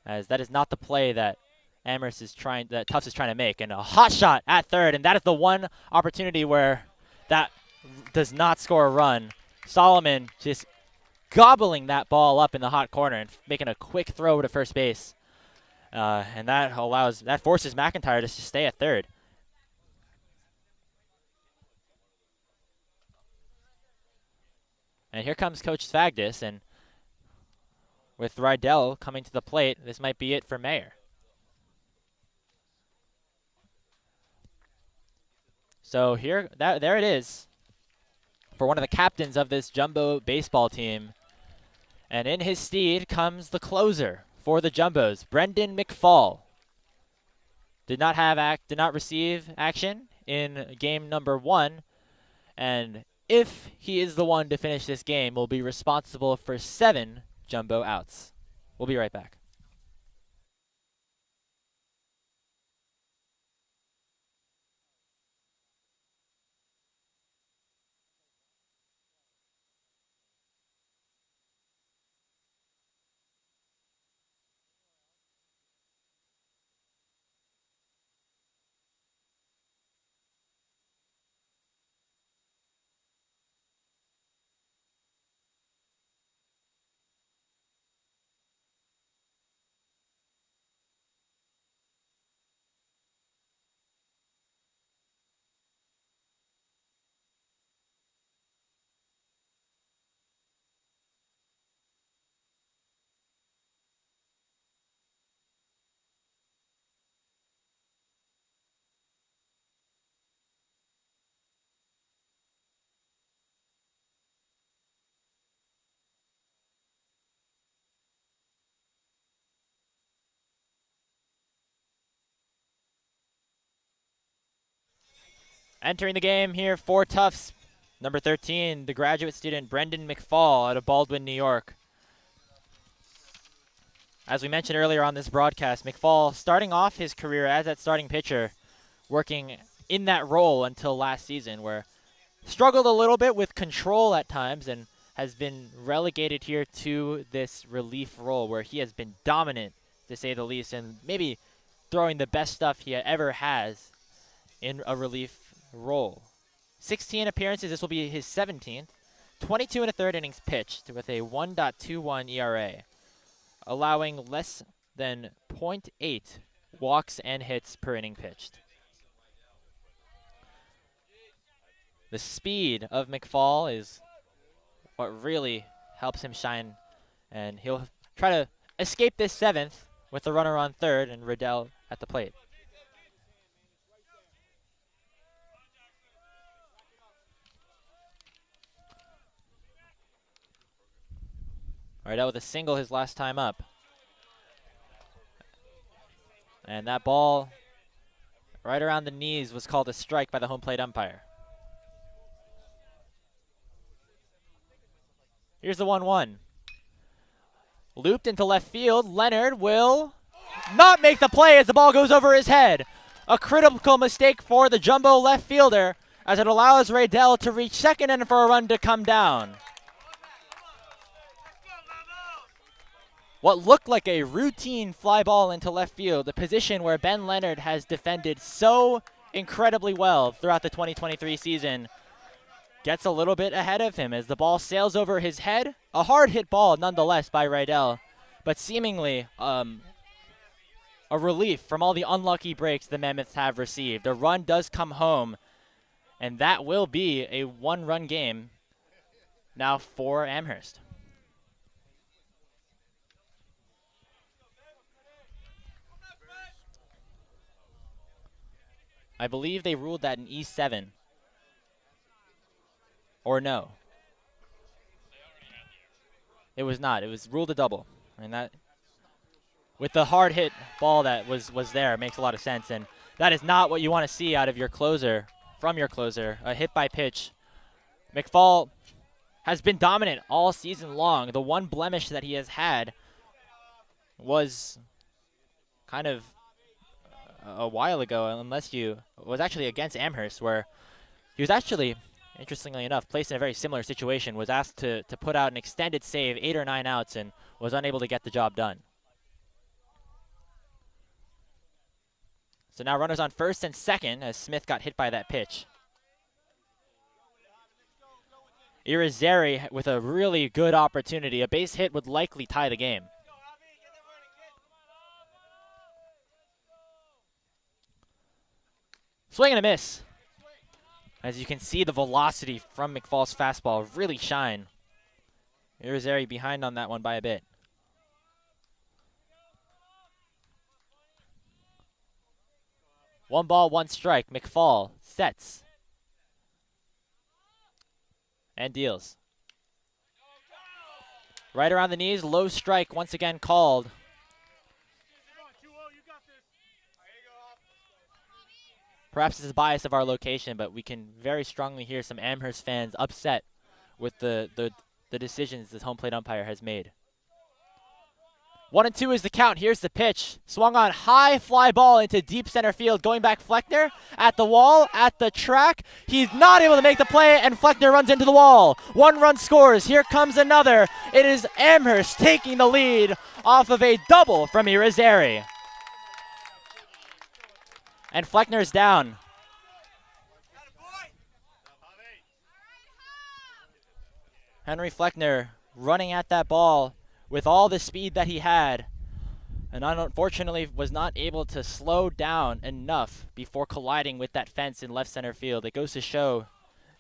as that is not the play that Tufts is trying to make. And a hot shot at third, and that is the one opportunity where that does not score a run. Solomon just gobbling that ball up in the hot corner and making a quick throw to first base. And that forces McIntyre to stay at third. And here comes Coach Svagdis, and with Rydell coming to the plate, this might be it for Mayer. So there it is for one of the captains of this jumbo baseball team. And in his steed comes the closer for the Jumbos, Brendan McFall. Did not receive action in game number 1, and if he is the one to finish this game, will be responsible for 7 jumbo outs. We'll be right back. Entering the game here for Tufts, number 13, the graduate student Brendan McFall out of Baldwin, New York. As we mentioned earlier on this broadcast, McFall starting off his career as that starting pitcher, working in that role until last season, where struggled a little bit with control at times and has been relegated here to this relief role where he has been dominant, to say the least, and maybe throwing the best stuff he ever has in a relief role. 16 appearances, this will be his 17th. 22 and a third innings pitched with a 1.21 ERA, allowing less than 0.8 walks and hits per inning pitched. The speed of McFall is what really helps him shine, and he'll try to escape this 7th with the runner on third and Riddell at the plate. Riddell with a single his last time up. And that ball right around the knees was called a strike by the home plate umpire. Here's the 1-1. Looped into left field. Leonard will not make the play as the ball goes over his head. A critical mistake for the jumbo left fielder as it allows Riddell to reach second and for a run to come down. What looked like a routine fly ball into left field, the position where Ben Leonard has defended so incredibly well throughout the 2023 season, gets a little bit ahead of him as the ball sails over his head. A hard hit ball nonetheless by Riddell, but seemingly a relief from all the unlucky breaks the Mammoths have received. A run does come home, and that will be a one-run game now for Amherst. I believe they ruled that in E7. Or no. It was not. It was ruled a double. And that, with the hard hit ball that was there, makes a lot of sense. And that is not what you want to see out of your closer, from your closer, a hit by pitch. McFall has been dominant all season long. The one blemish that he has had was kind of a while ago, was actually against Amherst, where he was actually, interestingly enough, placed in a very similar situation, was asked to put out an extended save, 8 or 9 outs, and was unable to get the job done. So now runners on first and second as Smith got hit by that pitch. Irizarry with a really good opportunity. A base hit would likely tie the game. Swing and a miss. As you can see, the velocity from McFall's fastball really shine. Irizarry behind on that one by a bit. One ball, one strike. McFall sets. And deals. Right around the knees, low strike once again called. Perhaps it's a bias of our location, but we can very strongly hear some Amherst fans upset with the decisions this home plate umpire has made. 1-2 is the count. Here's the pitch. Swung on high fly ball into deep center field. Going back Fleckner at the wall, at the track. He's not able to make the play, and Fleckner runs into the wall. 1 run scores. Here comes another. It is Amherst taking the lead off of a double from Irizarry. And Fleckner's down. Henry Fleckner running at that ball with all the speed that he had, and unfortunately was not able to slow down enough before colliding with that fence in left center field. It goes to show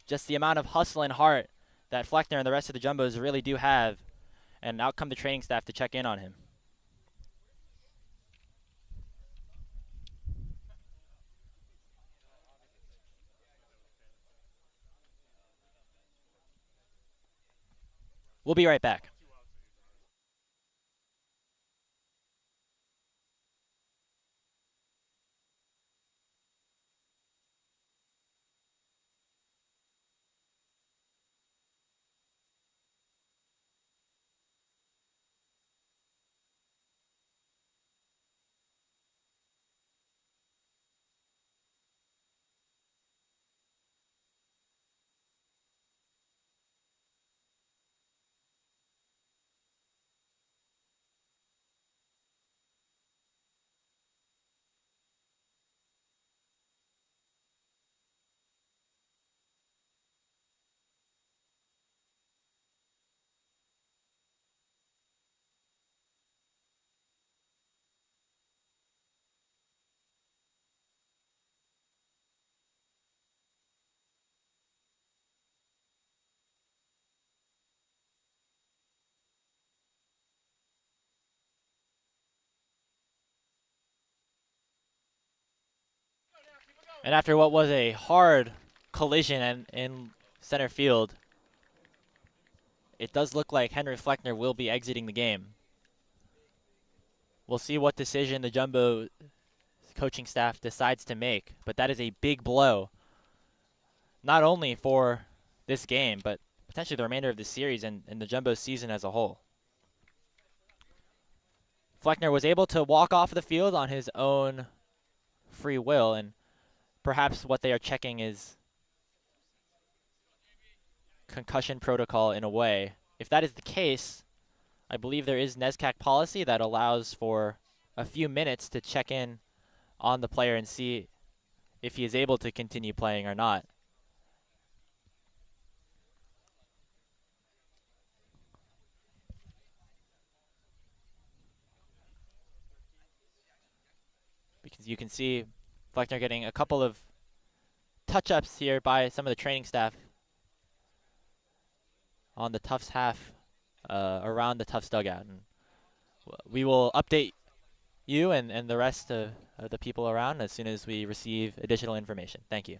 just the amount of hustle and heart that Fleckner and the rest of the Jumbos really do have, and out come the training staff to check in on him. We'll be right back. And after what was a hard collision in center field, it does look like Henry Fleckner will be exiting the game. We'll see what decision the Jumbo coaching staff decides to make, but that is a big blow, not only for this game, but potentially the remainder of the series and the Jumbo season as a whole. Fleckner was able to walk off the field on his own free will, and perhaps what they are checking is concussion protocol in a way. If that is the case, I believe there is NESCAC policy that allows for a few minutes to check in on the player and see if he is able to continue playing or not. Because you can see Fleckner getting a couple of touch-ups here by some of the training staff on the Tufts half, around the Tufts dugout. And we will update you and the rest of the people around as soon as we receive additional information. Thank you.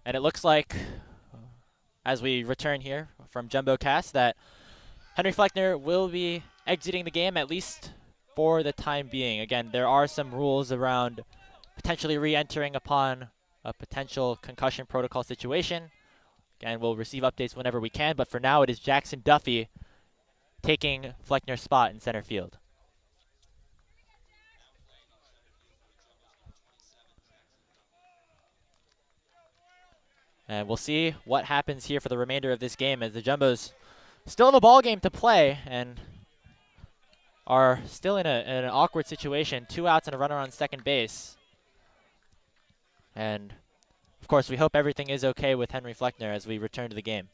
And it looks like, as we return here from JumboCast, that Henry Fleckner will be exiting the game, at least for the time being. Again, there are some rules around potentially re-entering upon a potential concussion protocol situation. Again, we'll receive updates whenever we can, but for now it is Jackson Duffy taking Fleckner's spot in center field. And we'll see what happens here for the remainder of this game, as the Jumbos still have a ball game to play and are still in an awkward situation. 2 outs and a runner on second base. And of course, we hope everything is okay with Henry Fleckner as we return to the game.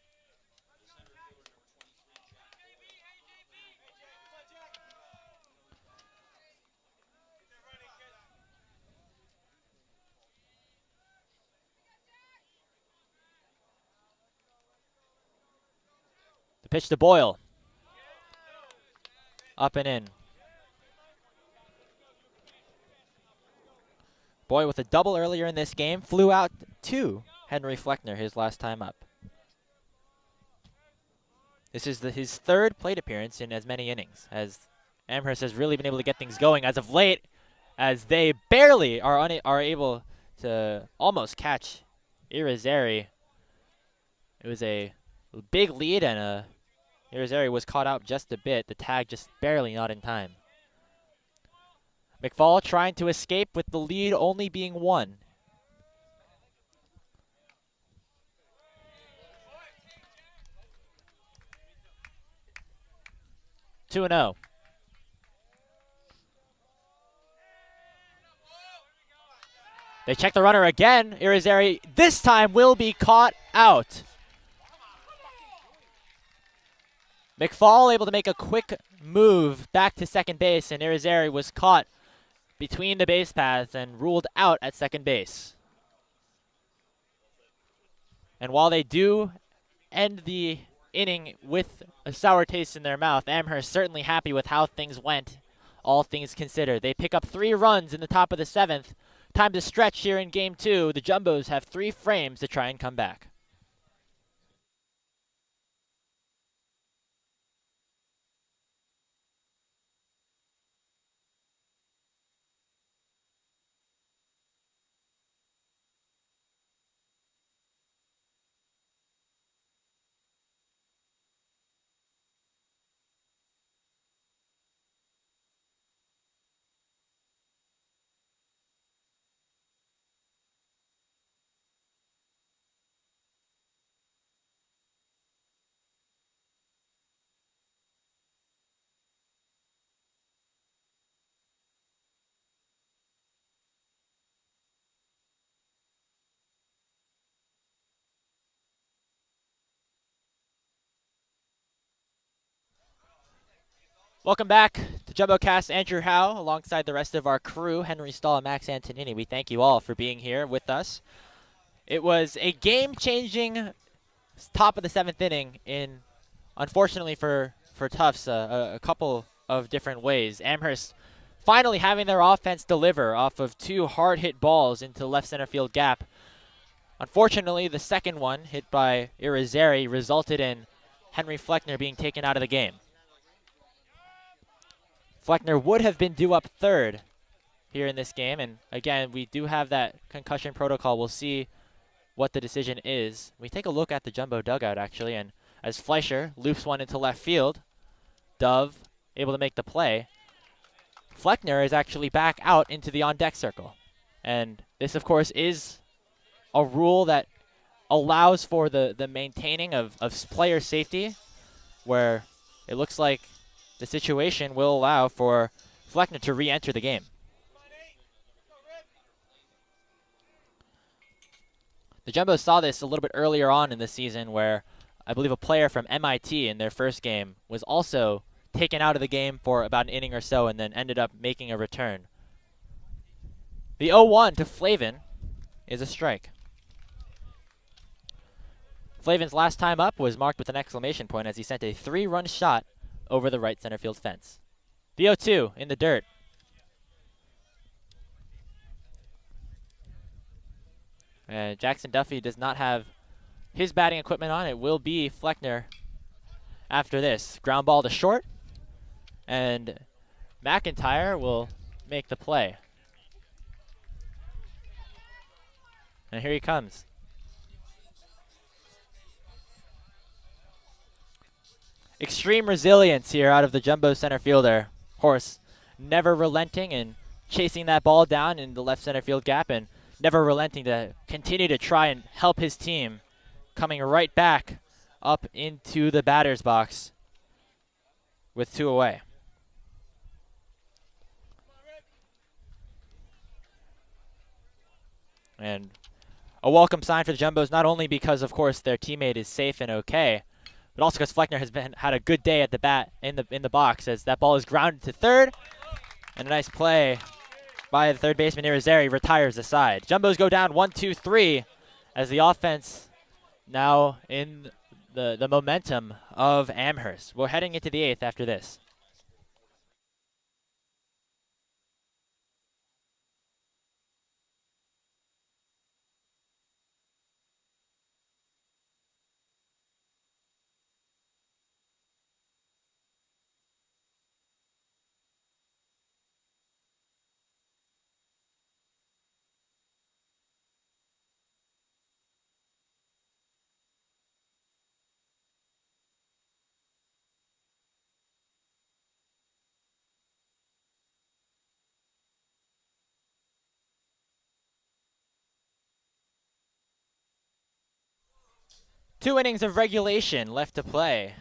The pitch to Boyle. Up and in. Boyle with a double earlier in this game flew out to Henry Fleckner his last time up. This is his third plate appearance in as many innings, as Amherst has really been able to get things going as of late, as they barely are able to almost catch Irizarry. It was a big lead, and Irizarry was caught out just a bit. The tag just barely not in time. McFall trying to escape with the lead only being 1. Two and 0. They check the runner again. Irizarry this time will be caught out. McFall able to make a quick move back to second base, and Irizarry was caught between the base paths and ruled out at second base. And while they do end the inning with a sour taste in their mouth, Amherst certainly happy with how things went, all things considered. They pick up 3 runs in the top of the 7th. Time to stretch here in game 2. The Jumbos have 3 frames to try and come back. Welcome back to JumboCast. Andrew Howe, alongside the rest of our crew, Henry Stahl and Max Antonini. We thank you all for being here with us. It was a game-changing top of the 7th inning in, unfortunately for Tufts, a couple of different ways. Amherst finally having their offense deliver off of 2 hard-hit balls into the left center field gap. Unfortunately, the second one, hit by Irizarry, resulted in Henry Fleckner being taken out of the game. Fleckner would have been due up third here in this game, and again, we do have that concussion protocol. We'll see what the decision is. We take a look at the Jumbo dugout, actually, and as Fleischer loops one into left field, Dove able to make the play. Fleckner is actually back out into the on-deck circle. And this, of course, is a rule that allows for the maintaining of player safety, where it looks like the situation will allow for Fleckner to re-enter the game. The Jumbos saw this a little bit earlier on in the season, where I believe a player from MIT in their first game was also taken out of the game for about an inning or so and then ended up making a return. The 0-1 to Flavin is a strike. Flavin's last time up was marked with an exclamation point as he sent a 3-run shot over the right center field fence. The 0-2 in the dirt. Jackson Duffy does not have his batting equipment on. It will be Fleckner after this. Ground ball to short, and McIntyre will make the play. And here he comes. Extreme resilience here out of the Jumbo center fielder. Horse never relenting and chasing that ball down in the left center field gap, and never relenting to continue to try and help his team, coming right back up into the batter's box with 2 away. And a welcome sign for the Jumbos, not only because, of course, their teammate is safe and okay, but also because Fleckner has had a good day at the bat in the box, as that ball is grounded to third, and a nice play by the third baseman Irizarry retires the side. Jumbos go down 1-2-3 as the offense now in the momentum of Amherst. We're heading into the 8th after this. Two innings of regulation left to play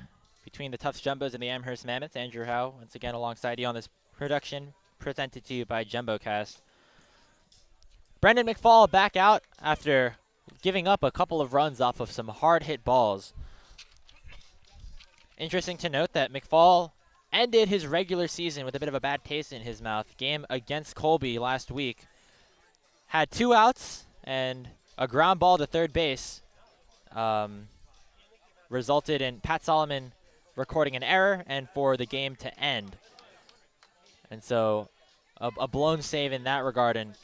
between the Tufts Jumbos and the Amherst Mammoths. Andrew Howe, once again alongside you on this production presented to you by JumboCast. Brendan McFall back out after giving up a couple of runs off of some hard-hit balls. Interesting to note that McFall ended his regular season with a bit of a bad taste in his mouth. Game against Colby last week. Had 2 outs and a ground ball to third base. Resulted in Pat Solomon recording an error and for the game to end. And so a blown save in that regard, and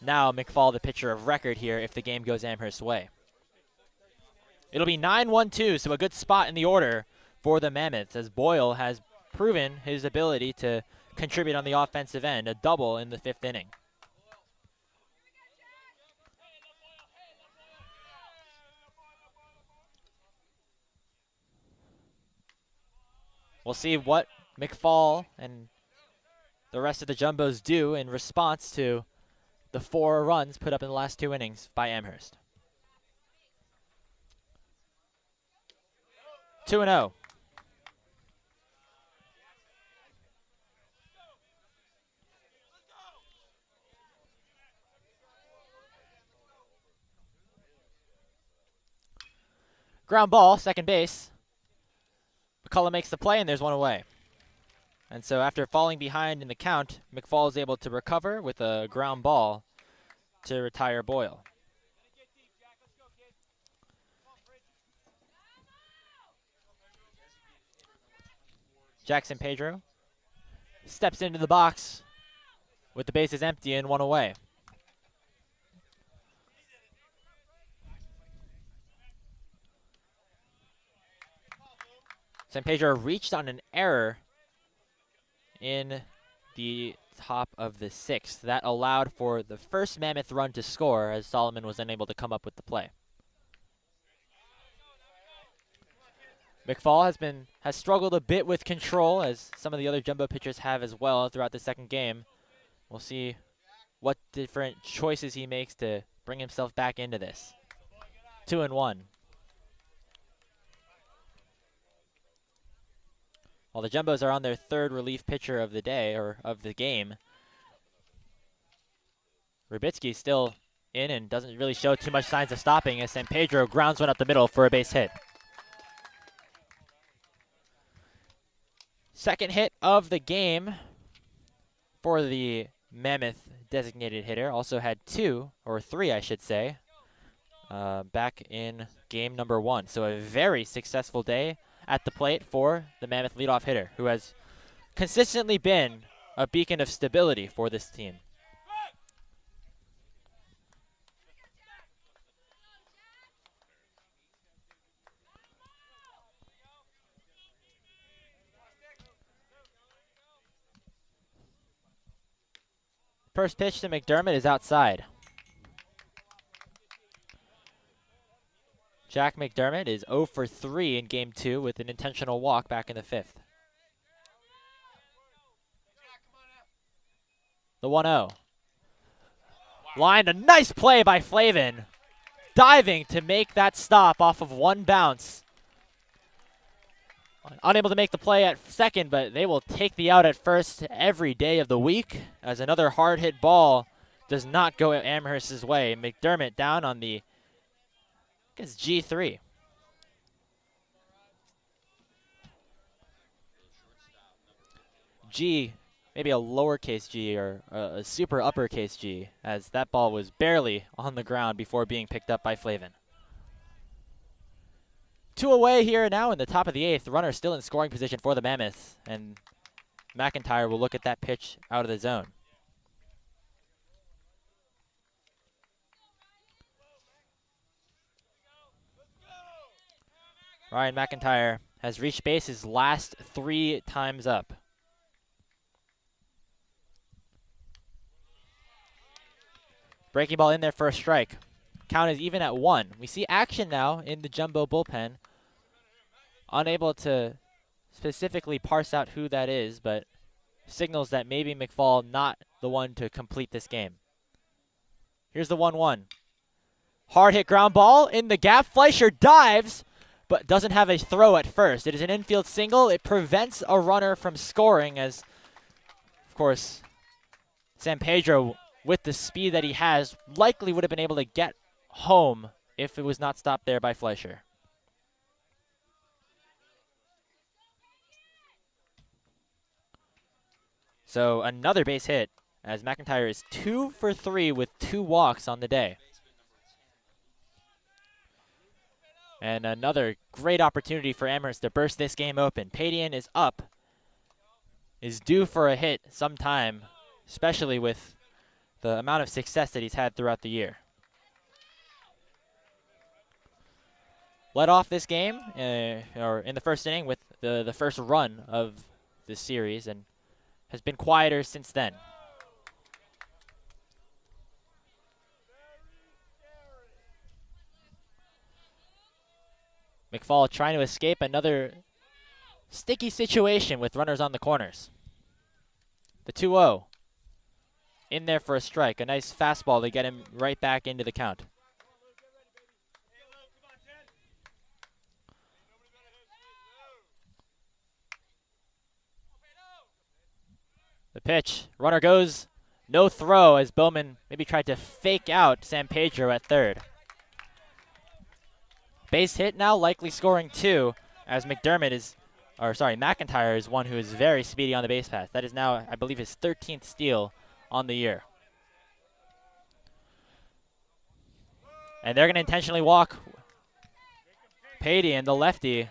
now McFall the pitcher of record here if the game goes Amherst's way. It'll be 9-1-2, so a good spot in the order for the Mammoths, as Boyle has proven his ability to contribute on the offensive end, a double in the 5th inning. We'll see what McFall and the rest of the Jumbos do in response to the 4 runs put up in the last 2 innings by Amherst. 2-0. Ground ball, second base. McCullough makes the play, and there's 1 away. And so after falling behind in the count, McFall is able to recover with a ground ball to retire Boyle. Jackson Pedro steps into the box with the bases empty and one away. San Pedro reached on an error in the top of the sixth. That allowed for the first Mammoth run to score as Solomon was unable to come up with the play. McFall has struggled a bit with control, as some of the other jumbo pitchers have as well throughout the second game. We'll see what different choices he makes to bring himself back into this. 2-1. While the Jumbos are on their third relief pitcher of the day, or of the game, Rubitsky's still in and doesn't really show too much signs of stopping as San Pedro grounds one up the middle for a base hit. Second hit of the game for the Mammoth designated hitter. Also had three, I should say, back in game number 1. So a very successful day at the plate for the Mammoth leadoff hitter, who has consistently been a beacon of stability for this team. First pitch to McDermott is outside. Jack McDermott is 0 for 3 in game 2 with an intentional walk back in the 5th. The 1-0. Lined, a nice play by Flavin. Diving to make that stop off of one bounce. Unable to make the play at second, but they will take the out at first every day of the week, as another hard hit ball does not go Amherst's way. McDermott down on the, I guess, G3. G, maybe a lowercase g or a super uppercase G, as that ball was barely on the ground before being picked up by Flavin. 2 away here now in the top of the 8th. The runner still in scoring position for the Mammoths, and McIntyre will look at that pitch out of the zone. Ryan McIntyre has reached base his last 3 times up. Breaking ball in there for a strike. Count is even at 1. We see action now in the Jumbo bullpen. Unable to specifically parse out who that is, but signals that maybe McFall not the one to complete this game. Here's the 1-1. Hard hit ground ball in the gap. Fleischer dives, but doesn't have a throw at first. It is an infield single. It prevents a runner from scoring, as, of course, San Pedro, with the speed that he has, likely would have been able to get home if it was not stopped there by Fleischer. So another base hit, as McIntyre is 2 for 3 with 2 walks on the day. And another great opportunity for Amherst to burst this game open. Padian is up, is due for a hit sometime, especially with the amount of success that he's had throughout the year. Led off this game, or in the first inning, with the first run of this series, and has been quieter since then. McFall trying to escape another sticky situation with runners on the corners. The 2-0. In there for a strike. A nice fastball to get him right back into the count. The pitch. Runner goes. No throw, as Bowman maybe tried to fake out San Pedro at third. Base hit now, likely scoring 2, as McDermott is McIntyre is one who is very speedy on the base pass. That is now, I believe, his 13th steal on the year. And they're going to intentionally walk Padian, the lefty,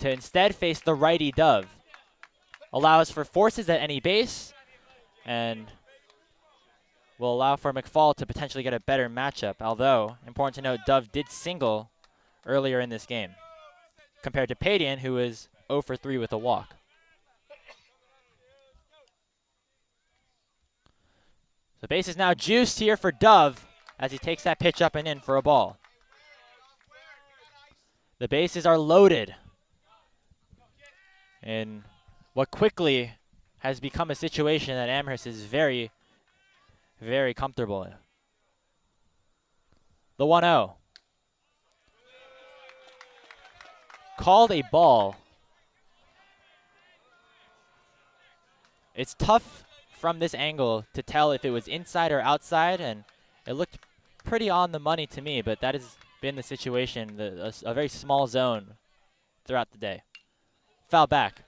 to instead face the righty Dove. Allows for forces at any base and will allow for McFall to potentially get a better matchup. Although, important to note, Dove did single earlier in this game compared to Padian, who is 0 for 3 with a walk. The base is now juiced here for Dove as he takes that pitch up and in for a ball. The bases are loaded in what quickly has become a situation that Amherst is very, very comfortable in. The 1-0. Called a ball. It's tough from this angle to tell if it was inside or outside, and it looked pretty on the money to me, but that has been the situation, a very small zone throughout the day. Foul back.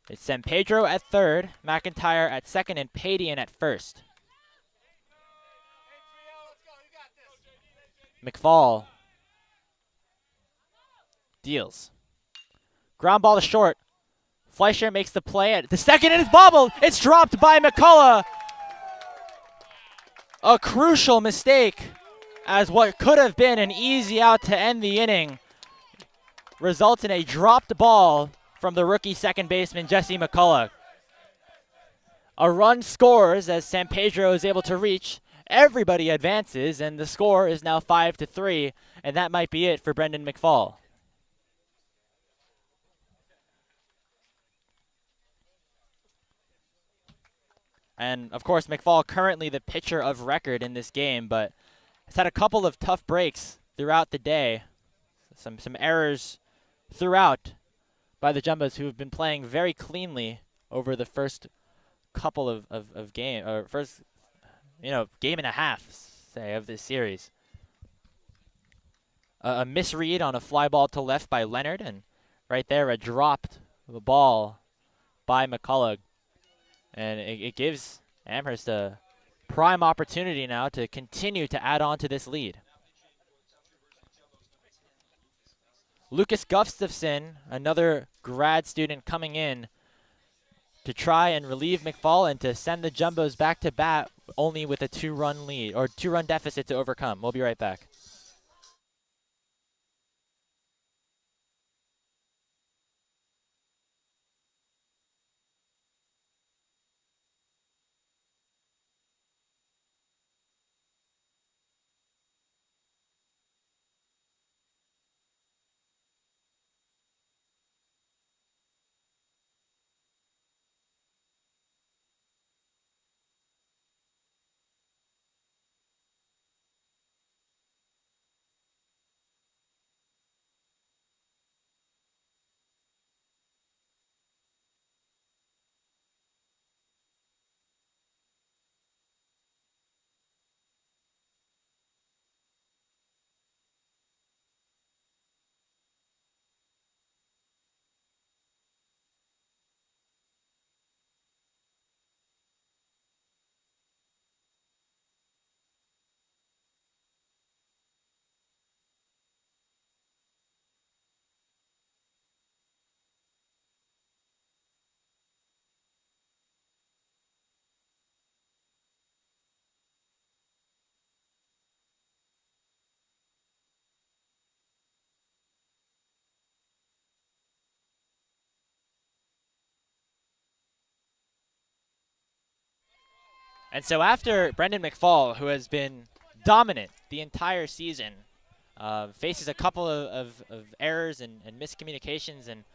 It's San Pedro at third, McIntyre at second, and Padian at first. McFall deals. Ground ball to short. Fleischer makes the play at the second, and it's bobbled. It's dropped by McCullough. A crucial mistake, as what could have been an easy out to end the inning results in a dropped ball from the rookie second baseman, Jesse McCullough. A run scores as San Pedro is able to reach. Everybody advances, and the score is now 5-3, and that might be it for Brendan McFall. And, of course, McFall currently the pitcher of record in this game, but has had a couple of tough breaks throughout the day. Some errors throughout by the Jumbos, who have been playing very cleanly over the first couple of game, or first, game and a half, say, of this series. A misread on a fly ball to left by Leonard, and right there a dropped ball by McCullough. And it gives Amherst a prime opportunity now to continue to add on to this lead. Lucas Gustafson, another grad student coming in to try and relieve McFall and to send the Jumbos back to bat only with a 2-run lead, or 2-run deficit to overcome. We'll be right back. And so after Brendan McFall, who has been dominant the entire season, faces a couple of errors and miscommunications and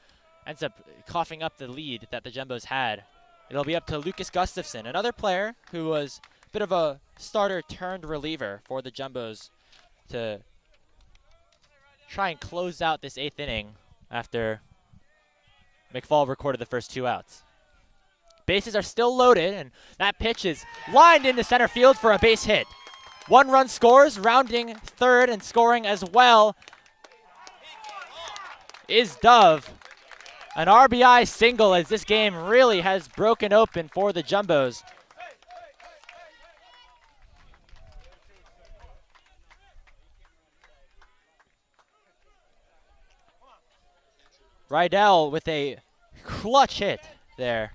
ends up coughing up the lead that the Jumbos had, it'll be up to Lucas Gustafson, another player who was a bit of a starter turned reliever for the Jumbos, to try and close out this 8th inning after McFall recorded the first 2 outs. Bases are still loaded, and that pitch is lined into center field for a base hit. 1 run scores, rounding third and scoring as well is Dove. An RBI single as this game really has broken open for the Jumbos. Rydell with a clutch hit there.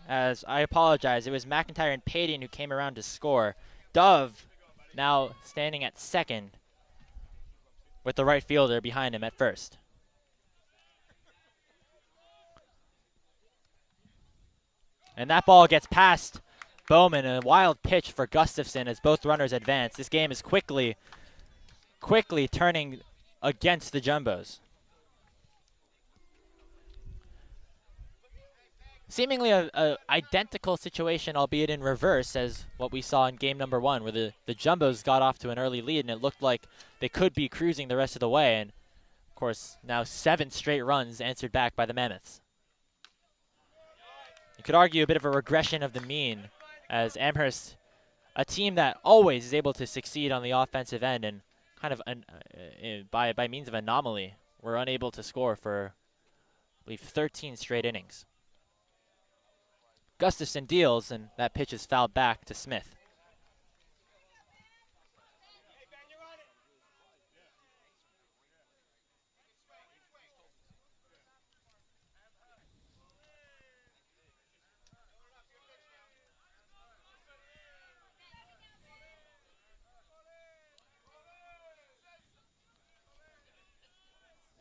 As I apologize, it was McIntyre and Payton who came around to score. Dove now standing at second with the right fielder behind him at first. And that ball gets past Bowman, a wild pitch for Gustafson as both runners advance. This game is quickly turning against the Jumbos. Seemingly a identical situation, albeit in reverse, as what we saw in game number 1, where the Jumbos got off to an early lead and it looked like they could be cruising the rest of the way. And, of course, now 7 straight runs answered back by the Mammoths. You could argue a bit of a regression of the mean, as Amherst, a team that always is able to succeed on the offensive end and kind of by means of anomaly, were unable to score for, I believe, 13 straight innings. Gustafson deals, and that pitch is fouled back to Smith.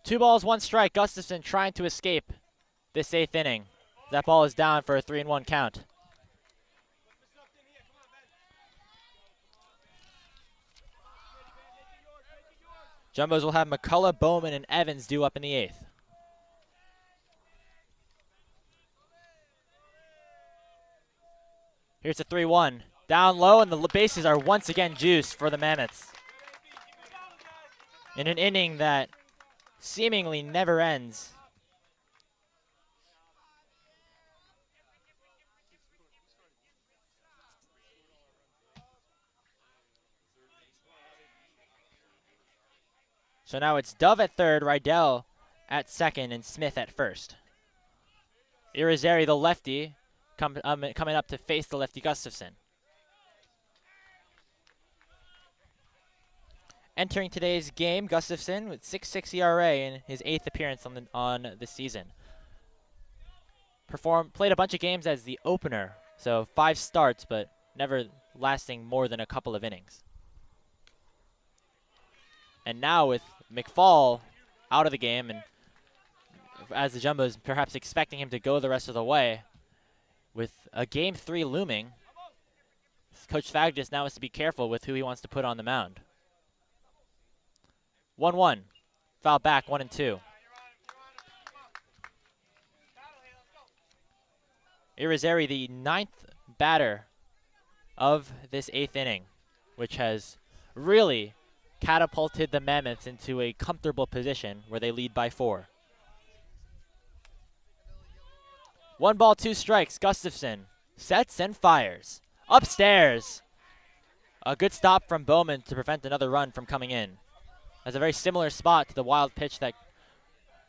Two balls, 1 strike. Gustafson trying to escape this 8th inning. That ball is down for a 3-1 count. Jumbos will have McCullough, Bowman, and Evans due up in the 8th. Here's a 3-1. Down low, and the bases are once again juiced for the Mammoths. In an inning that seemingly never ends. So now it's Dove at third, Rydell at second, and Smith at first. Irizarry, the lefty, coming up to face the lefty Gustafson. Entering today's game, Gustafson with 6.6 ERA in his 8th appearance on the season. Played a bunch of games as the opener, so 5 starts, but never lasting more than a couple of innings. And now with McFall out of the game, and as the Jumbos perhaps expecting him to go the rest of the way, with a Game 3 looming, Coach Fagdis now has to be careful with who he wants to put on the mound. 1-1. Foul back, 1-2. Irizarry, the 9th batter of this 8th inning, which has really catapulted the Mammoths into a comfortable position where they lead by 4. 1 ball, 2 strikes. Gustafson sets and fires. Upstairs. A good stop from Bowman to prevent another run from coming in. That's a very similar spot to the wild pitch that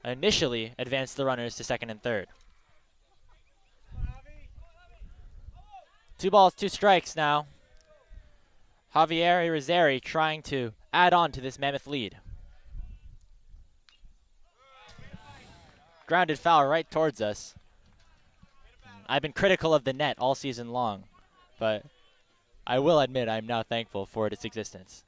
initially advanced the runners to second and third. 2 balls, 2 strikes now. Javier Irizarry trying to add on to this Mammoth lead. Grounded foul right towards us. I've been critical of the net all season long, but I will admit I'm now thankful for its existence.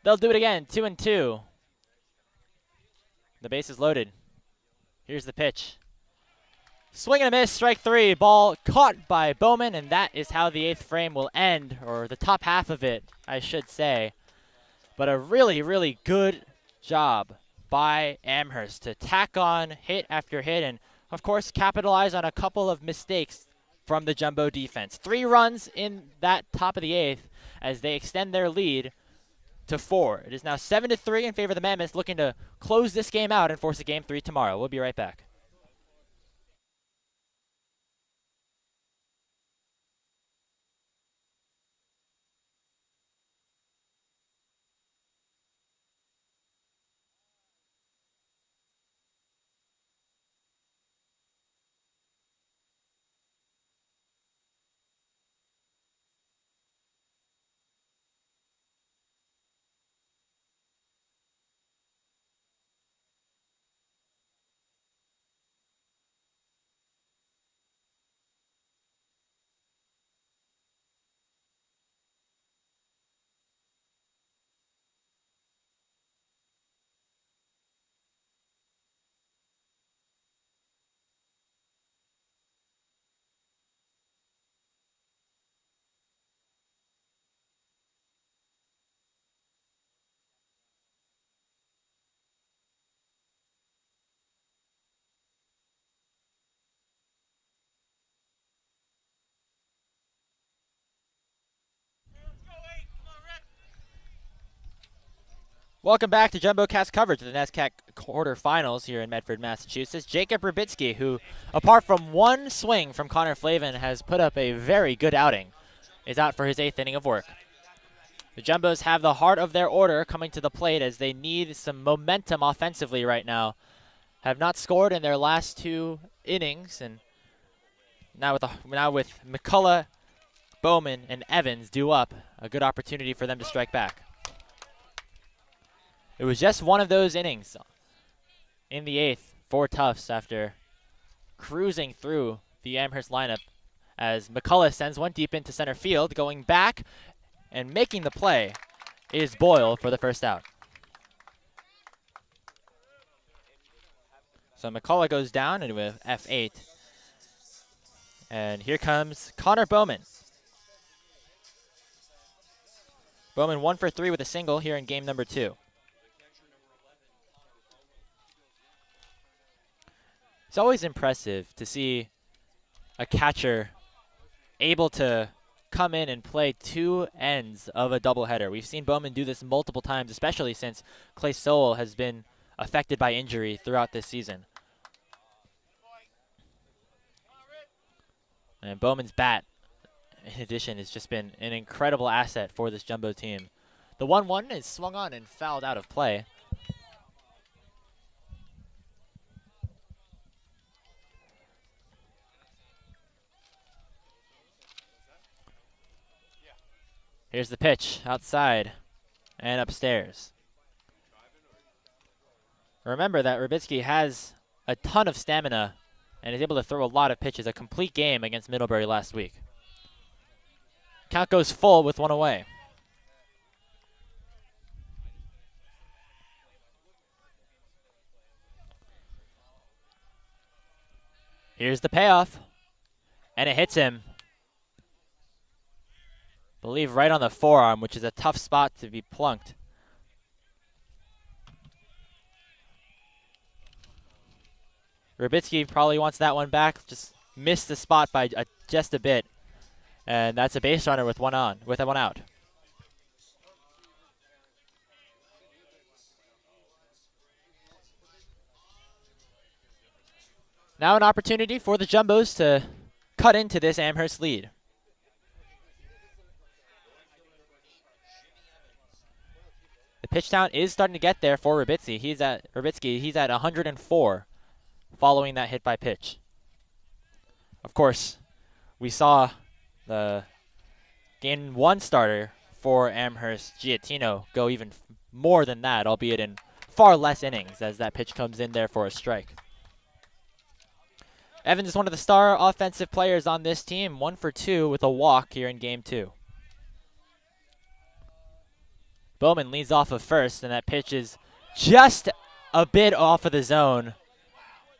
They'll do it again, 2-2. The base is loaded. Here's the pitch. Swing and a miss, strike 3. Ball caught by Bowman, and that is how the 8th frame will end, or the top half of it, I should say. But a really, really good job by Amherst to tack on hit after hit and, of course, capitalize on a couple of mistakes from the Jumbo defense. 3 runs in that top of the 8th as they extend their lead 4. It is now 7-3 in favor of the Mammoths, looking to close this game out and force a game 3 tomorrow. We'll be right back. Welcome back to JumboCast coverage of the NESCAC quarterfinals here in Medford, Massachusetts. Jacob Rubitsky, who, apart from one swing from Connor Flavin, has put up a very good outing, is out for his 8th inning of work. The Jumbos have the heart of their order coming to the plate as they need some momentum offensively right now. Have not scored in their last 2 innings, and now with McCullough, Bowman, and Evans due up, a good opportunity for them to strike back. It was just one of those innings in the 8th for Tufts after cruising through the Amherst lineup as McCullough sends one deep into center field. Going back and making the play is Boyle for the first out. So McCullough goes down into a F8. And here comes Connor Bowman. Bowman 1 for 3 with a single here in game number 2. It's always impressive to see a catcher able to come in and play 2 ends of a doubleheader. We've seen Bowman do this multiple times, especially since Clay Sowell has been affected by injury throughout this season. And Bowman's bat, in addition, has just been an incredible asset for this Jumbo team. The 1-1 is swung on and fouled out of play. Here's the pitch outside and upstairs. Remember that Rubitsky has a ton of stamina and is able to throw a lot of pitches, a complete game against Middlebury last week. Count goes full with 1 away. Here's the payoff, and it hits him. I believe right on the forearm, which is a tough spot to be plunked. Rubitsky probably wants that one back. Just missed the spot by just a bit, and that's a base runner with one out. Now an opportunity for the Jumbos to cut into this Amherst lead. The pitch count is starting to get there for Rubitsky. He's at 104 following that hit by pitch. Of course, we saw the game 1 starter for Amherst, Giattino, go even more than that, albeit in far less innings as that pitch comes in there for a strike. Evans is one of the star offensive players on this team, 1 for 2 with a walk here in game 2. Bowman leads off of first, and that pitch is just a bit off of the zone.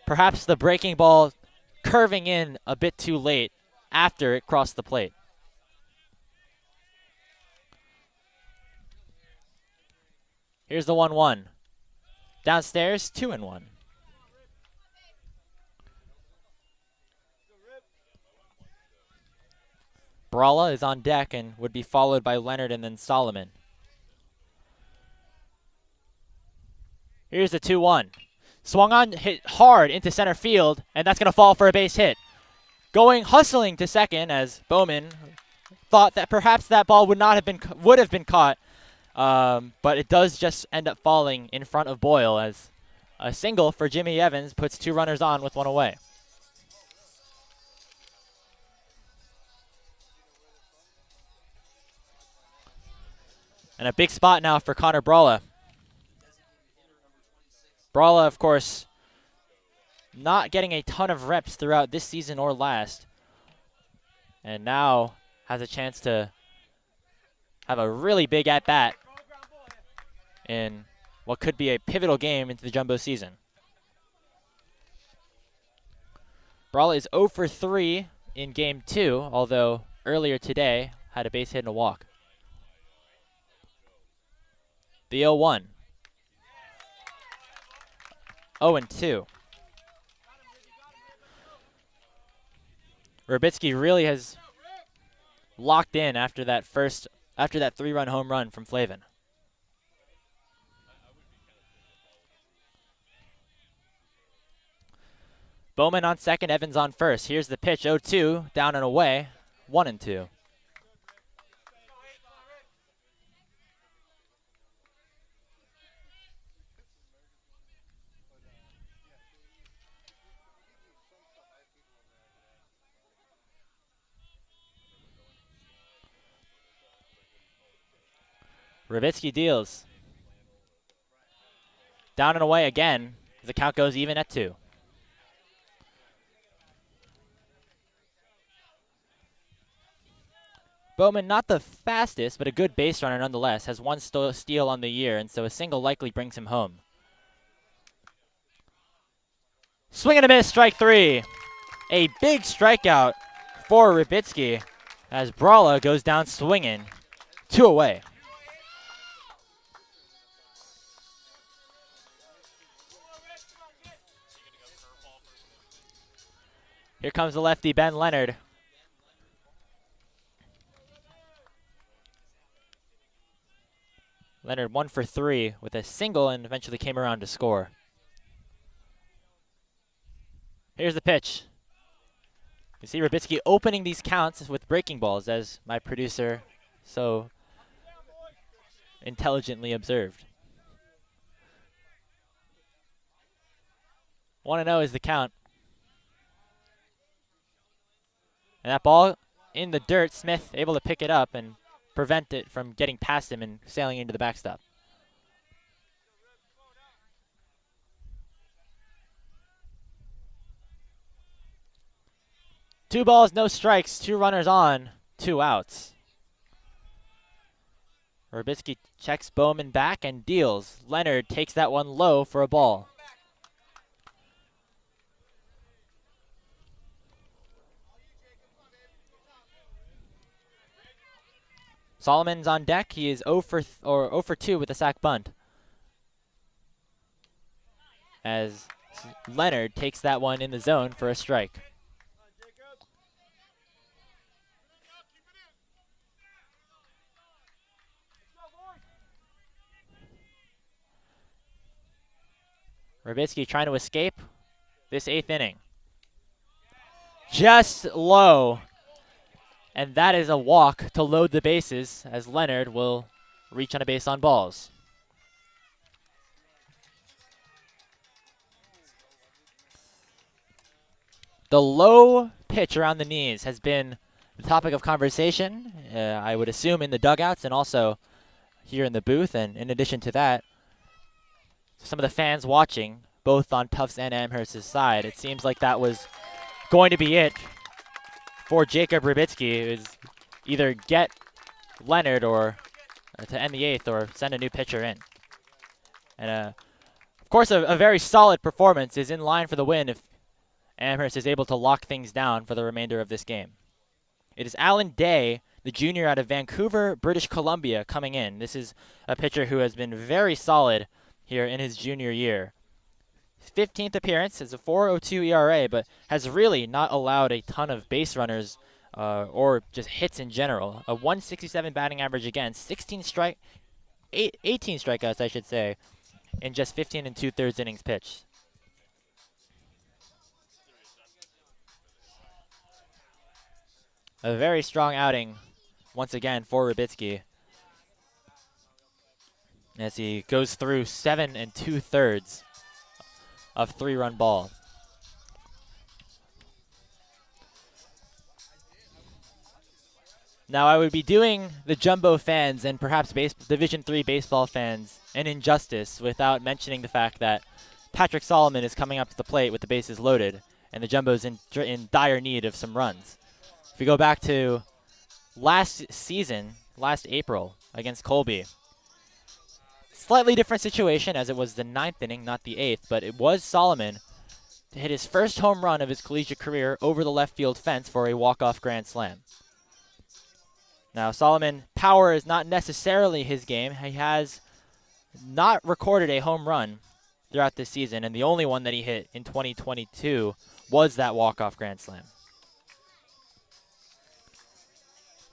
Perhaps the breaking ball curving in a bit too late after it crossed the plate. Here's the 1-1. Downstairs, 2-1. Bralla is on deck and would be followed by Leonard and then Solomon. Here's the 2-1. Swung on, hit hard into center field, and that's going to fall for a base hit. Hustling to second as Bowman thought that perhaps that ball would have been caught, but it does just end up falling in front of Boyle as a single for Jimmy Evans puts 2 runners on with 1 away. And a big spot now for Connor Bralla. Bralla, of course, not getting a ton of reps throughout this season or last, and now has a chance to have a really big at-bat in what could be a pivotal game into the Jumbo season. Bralla is 0 for 3 in Game 2, although earlier today had a base hit and a walk. The 0-1. 0-2. Rubitsky really has locked in after that 3-run home run from Flavin. Bowman on second, Evans on first. Here's the pitch, 0-2, down and away, 1-2. Rubitsky deals. Down and away again. The count goes even at 2. Bowman, not the fastest, but a good base runner nonetheless, has 1 steal on the year, and so a single likely brings him home. Swing and a miss, strike 3. A big strikeout for Rubitsky as Bralla goes down swinging. 2 away. Here comes the lefty, Ben Leonard. Leonard 1 for 3 with a single and eventually came around to score. Here's the pitch. You see Rubitsky opening these counts with breaking balls, as my producer so intelligently observed. 1-0 is the count. And that ball in the dirt, Smith able to pick it up and prevent it from getting past him and sailing into the backstop. Two balls, no strikes, 2 runners on, 2 outs. Rubitsky checks Bowman back and deals. Leonard takes that one low for a ball. Solomon's on deck. He is 0 for 2 with a sac bunt. As Leonard takes that one in the zone for a strike. Rubitsky trying to escape this 8th inning. Just low. And that is a walk to load the bases as Leonard will reach on a base on balls. The low pitch around the knees has been the topic of conversation, I would assume, in the dugouts and also here in the booth. And in addition to that, some of the fans watching, both on Tufts and Amherst's side, it seems like that was going to be it for Jacob Rubitsky, is either get Leonard or to end the 8th or send a new pitcher in. And of course, a very solid performance is in line for the win if Amherst is able to lock things down for the remainder of this game. It is Alan Day, the junior out of Vancouver, British Columbia, coming in. This is a pitcher who has been very solid here in his junior year. 15th appearance is a 4.02 ERA, but has really not allowed a ton of base runners or just hits in general. A 167 batting average against, 18 strikeouts, I should say, in just 15 2/3 innings pitched. A very strong outing once again for Rubitsky as he goes through 7 2/3 of 3-run ball. Now I would be doing the Jumbo fans and perhaps Division III baseball fans an injustice without mentioning the fact that Patrick Solomon is coming up to the plate with the bases loaded and the Jumbo's in dire need of some runs. If we go back to last season, last April against Colby, slightly different situation as it was the 9th inning, not the 8th, but it was Solomon to hit his first home run of his collegiate career over the left field fence for a walk-off grand slam. Now, Solomon, power is not necessarily his game. He has not recorded a home run throughout this season, and the only one that he hit in 2022 was that walk-off grand slam.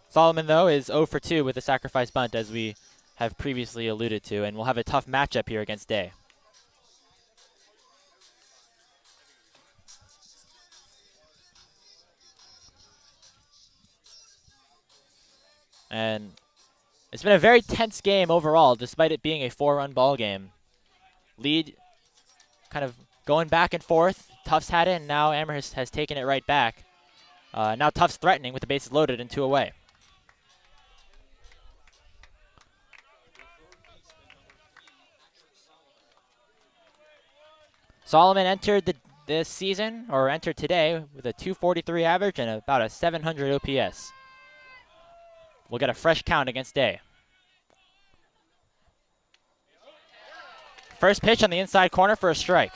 Solomon, though, is 0 for 2 with a sacrifice bunt, as we have previously alluded to, and we'll have a tough matchup here against Day. And it's been a very tense game overall, despite it being a 4-run ball game. Lead kind of going back and forth. Tufts had it, and now Amherst has taken it right back. Now Tufts threatening with the bases loaded and 2 away. Solomon entered this season, or entered today, with a 243 average and about a 700 OPS. We'll get a fresh count against Day. First pitch on the inside corner for a strike.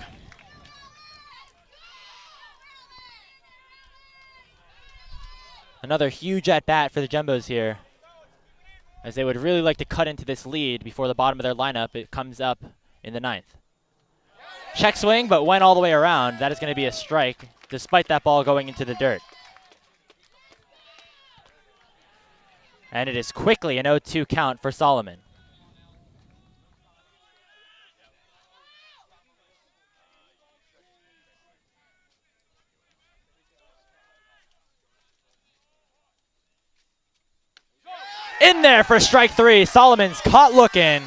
Another huge at-bat for the Jumbos here, as they would really like to cut into this lead before the bottom of their lineup. It comes up in the 9th. Check swing, but went all the way around. That is going to be a strike, despite that ball going into the dirt. And it is quickly an 0-2 count for Solomon. In there for strike 3. Solomon's caught looking.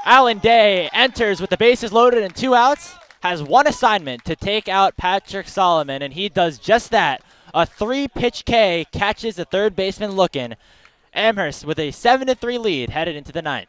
Alan Day enters with the bases loaded and 2 outs. Has one assignment to take out Patrick Solomon, and he does just that. A 3-pitch K catches the third baseman looking. Amherst with a 7-3 lead headed into the 9th.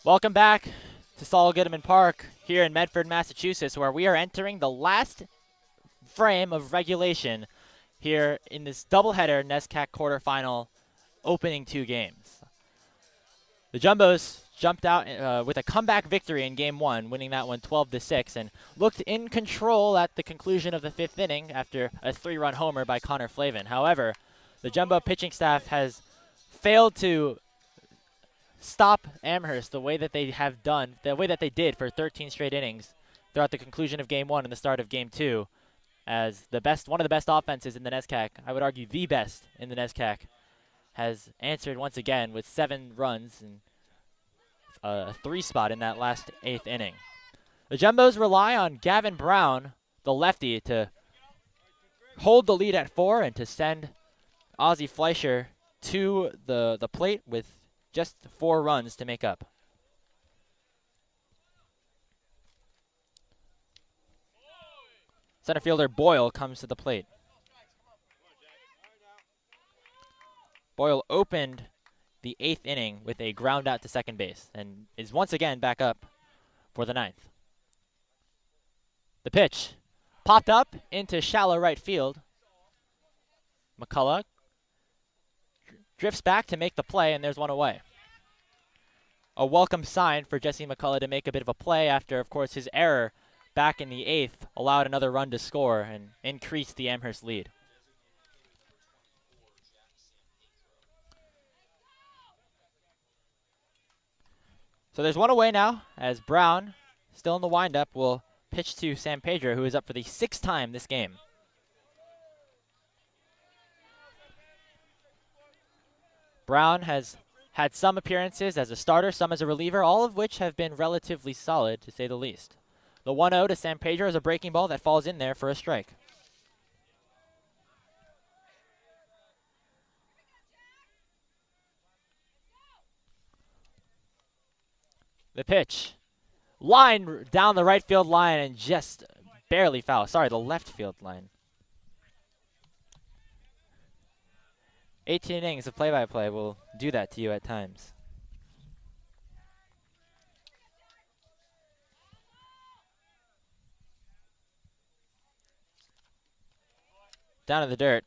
Welcome back to Saul Goodman Park here in Medford, Massachusetts, where we are entering the last frame of regulation here in this doubleheader NESCAC quarterfinal opening 2 games. The Jumbos jumped out with a comeback victory in Game 1, winning that one 12-6, and looked in control at the conclusion of the 5th inning after a 3-run homer by Connor Flavin. However, the Jumbo pitching staff has failed to stop Amherst the way that they have done, the way that they did for 13 straight innings throughout the conclusion of Game 1 and the start of Game 2 as one of the best offenses in the NESCAC, I would argue the best in the NESCAC, has answered once again with 7 runs and a 3 spot in that last 8th inning. The Jumbos rely on Gavin Brown, the lefty, to hold the lead at 4 and to send Ozzie Fleischer to the plate with just 4 runs to make up. Center fielder Boyle comes to the plate. Boyle opened the 8th inning with a ground out to second base and is once again back up for the 9th. The pitch popped up into shallow right field. McCullough drifts back to make the play, and there's one away. A welcome sign for Jesse McCullough to make a bit of a play after, of course, his error back in the 8th allowed another run to score and increased the Amherst lead. So there's one away now as Brown, still in the windup, will pitch to San Pedro, who is up for the 6th time this game. Brown has had some appearances as a starter, some as a reliever, all of which have been relatively solid, to say the least. The 1-0 to San Pedro is a breaking ball that falls in there for a strike. The pitch. Line down the right field line and just barely foul. Sorry, the left field line. 18 innings of play-by-play will do that to you at times. Down to the dirt.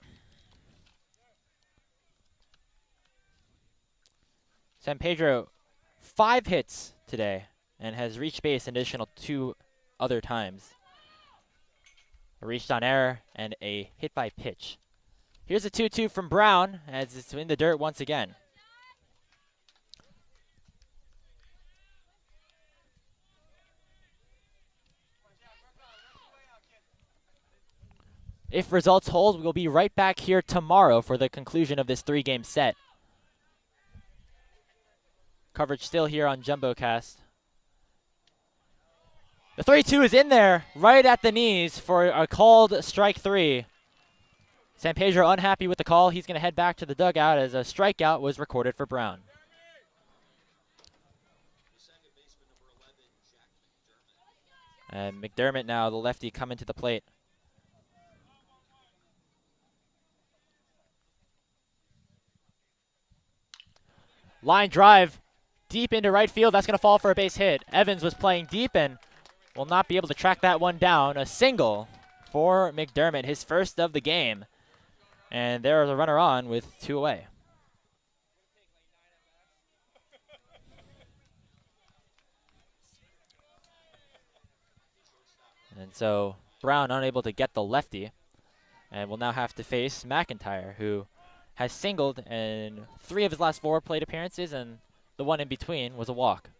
San Pedro, 5 hits today and has reached base an additional 2 other times. A reached on error and a hit by pitch. Here's a 2-2 from Brown as it's in the dirt once again. If results hold, we'll be right back here tomorrow for the conclusion of this 3-game set. Coverage still here on JumboCast. The 3-2 is in there, right at the knees for a called strike 3. San Pedro unhappy with the call. He's going to head back to the dugout as a strikeout was recorded for Brown. And McDermott now, the lefty, coming to the plate. Line drive deep into right field. That's going to fall for a base hit. Evans was playing deep and will not be able to track that one down. A single for McDermott, his first of the game. And there's a runner on with 2 away. And so Brown unable to get the lefty and will now have to face McIntyre, who has singled in 3 of his last 4 plate appearances, and the one in between was a walk.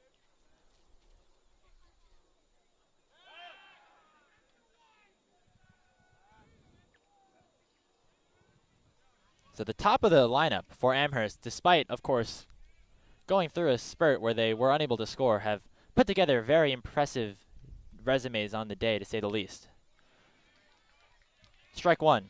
So the top of the lineup for Amherst, despite, of course, going through a spurt where they were unable to score, have put together very impressive resumes on the day, to say the least. Strike 1.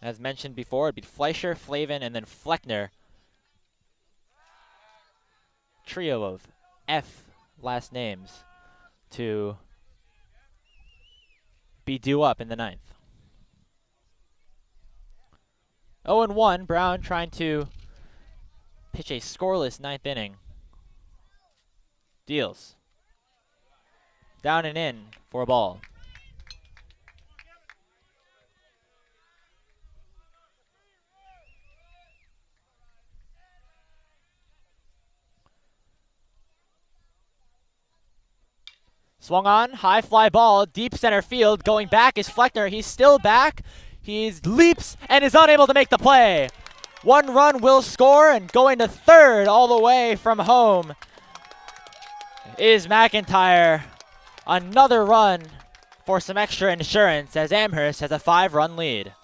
As mentioned before, it'd be Fleischer, Flavin, and then Fleckner. Trio of F last names to be due up in the 9th. 0-1, Brown trying to pitch a scoreless 9th inning. Deals. Down and in for a ball. Swung on, high fly ball, deep center field. Going back is Fleckner. He's still back. He leaps and is unable to make the play. 1 run will score, and going to third all the way from home is McIntyre. Another run for some extra insurance as Amherst has a 5-run lead.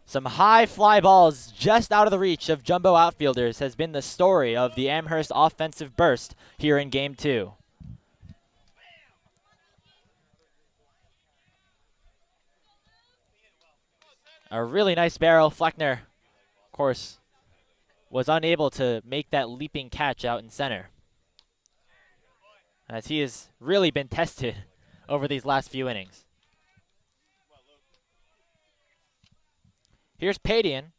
Some high fly balls just out of the reach of jumbo outfielders has been the story of the Amherst offensive burst here in Game 2. A really nice barrel. Fleckner, of course, was unable to make that leaping catch out in center, as he has really been tested over these last few innings. Here's Padian.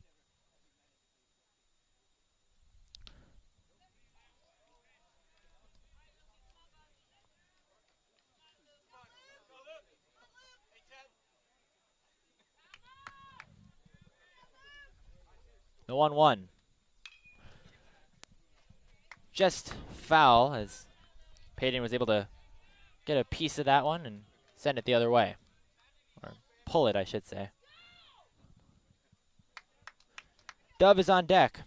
The 1-1. Just foul, as Payton was able to get a piece of that one and send it the other way. Or pull it, I should say. Dove is on deck.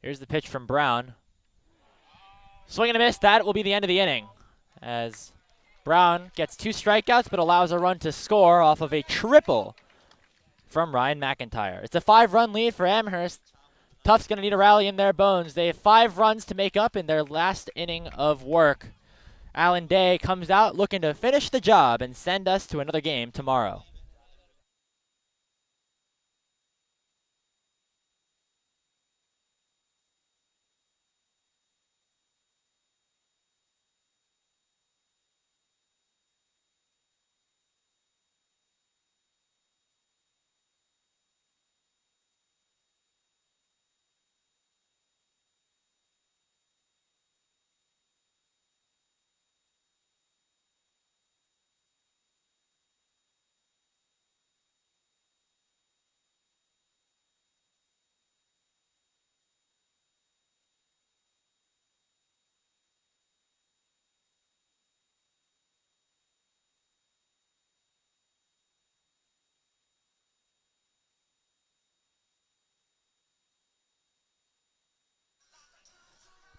Here's the pitch from Brown. Swing and a miss. That will be the end of the inning, as Brown gets 2 strikeouts but allows a run to score off of a triple from Ryan McIntyre. It's a 5-run lead for Amherst. Tufts going to need a rally in their bones. They have 5 runs to make up in their last inning of work. Alan Day comes out looking to finish the job and send us to another game tomorrow.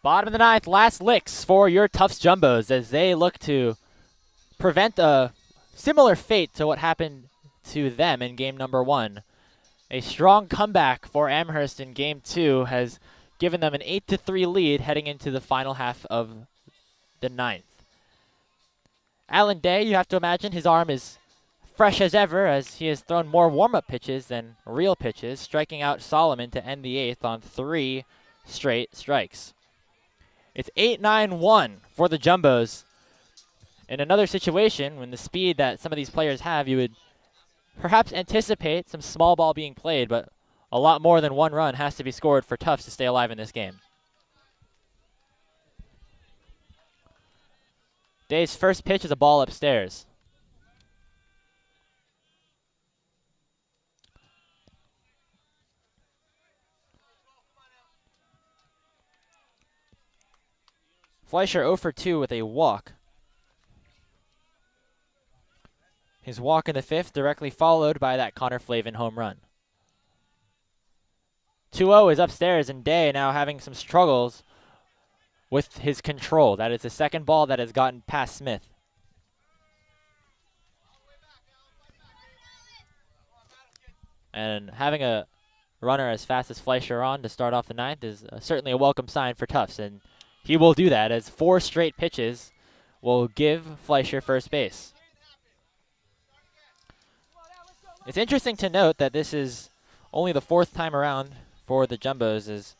Bottom of the 9th, last licks for your Tufts Jumbos as they look to prevent a similar fate to what happened to them in game number 1. A strong comeback for Amherst in game 2 has given them an 8-3 lead heading into the final half of the 9th. Alan Day, you have to imagine his arm is fresh as ever, as he has thrown more warm-up pitches than real pitches, striking out Solomon to end the 8th on 3 straight strikes. It's 8-9-1 for the Jumbos. In another situation, when the speed that some of these players have, you would perhaps anticipate some small ball being played, but a lot more than 1 run has to be scored for Tufts to stay alive in this game. Day's first pitch is a ball upstairs. Fleischer 0 for 2 with a walk. His walk in the 5th directly followed by that Connor Flavin home run. 2-0 is upstairs, and Day now having some struggles with his control. That is the second ball that has gotten past Smith. And having a runner as fast as Fleischer on to start off the 9th is certainly a welcome sign for Tufts, and he will do that as 4 straight pitches will give Fleischer first base. It's interesting to note that this is only the 4th time around for the Jumbos. As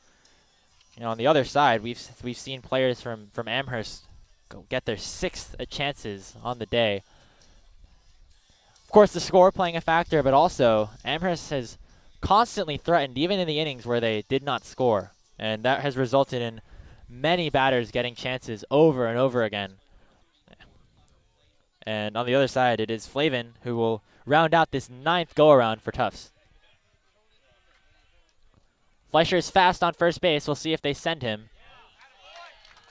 you know, on the other side, we've seen players from Amherst go get their 6th chances on the day. Of course, the score playing a factor, but also Amherst has constantly threatened, even in the innings where they did not score, and that has resulted in many batters getting chances over and over again. And on the other side, it is Flavin who will round out this 9th go-around for Tufts. Fleischer is fast on first base. We'll see if they send him.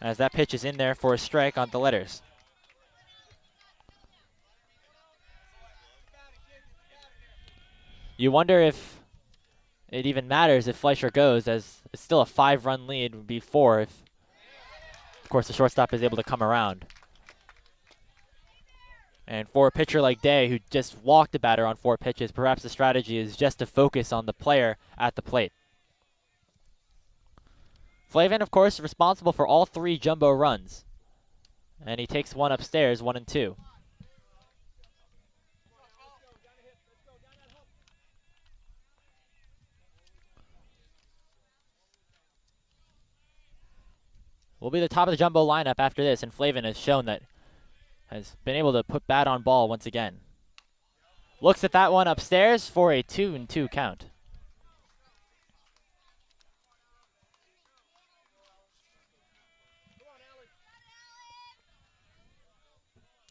as that pitch is in there for a strike on the letters. You wonder if it even matters if Fleischer goes, as it's still a 5-run lead. Would be 4 if, of course, the shortstop is able to come around. And for a pitcher like Day, who just walked the batter on 4 pitches, perhaps the strategy is just to focus on the player at the plate. Flavin, of course, responsible for all 3 jumbo runs. And he takes one upstairs, 1 and 2. Will be the top of the jumbo lineup after this, and Flavin has shown that has been able to put bat on ball once again. Looks at that one upstairs for a 2-2 count.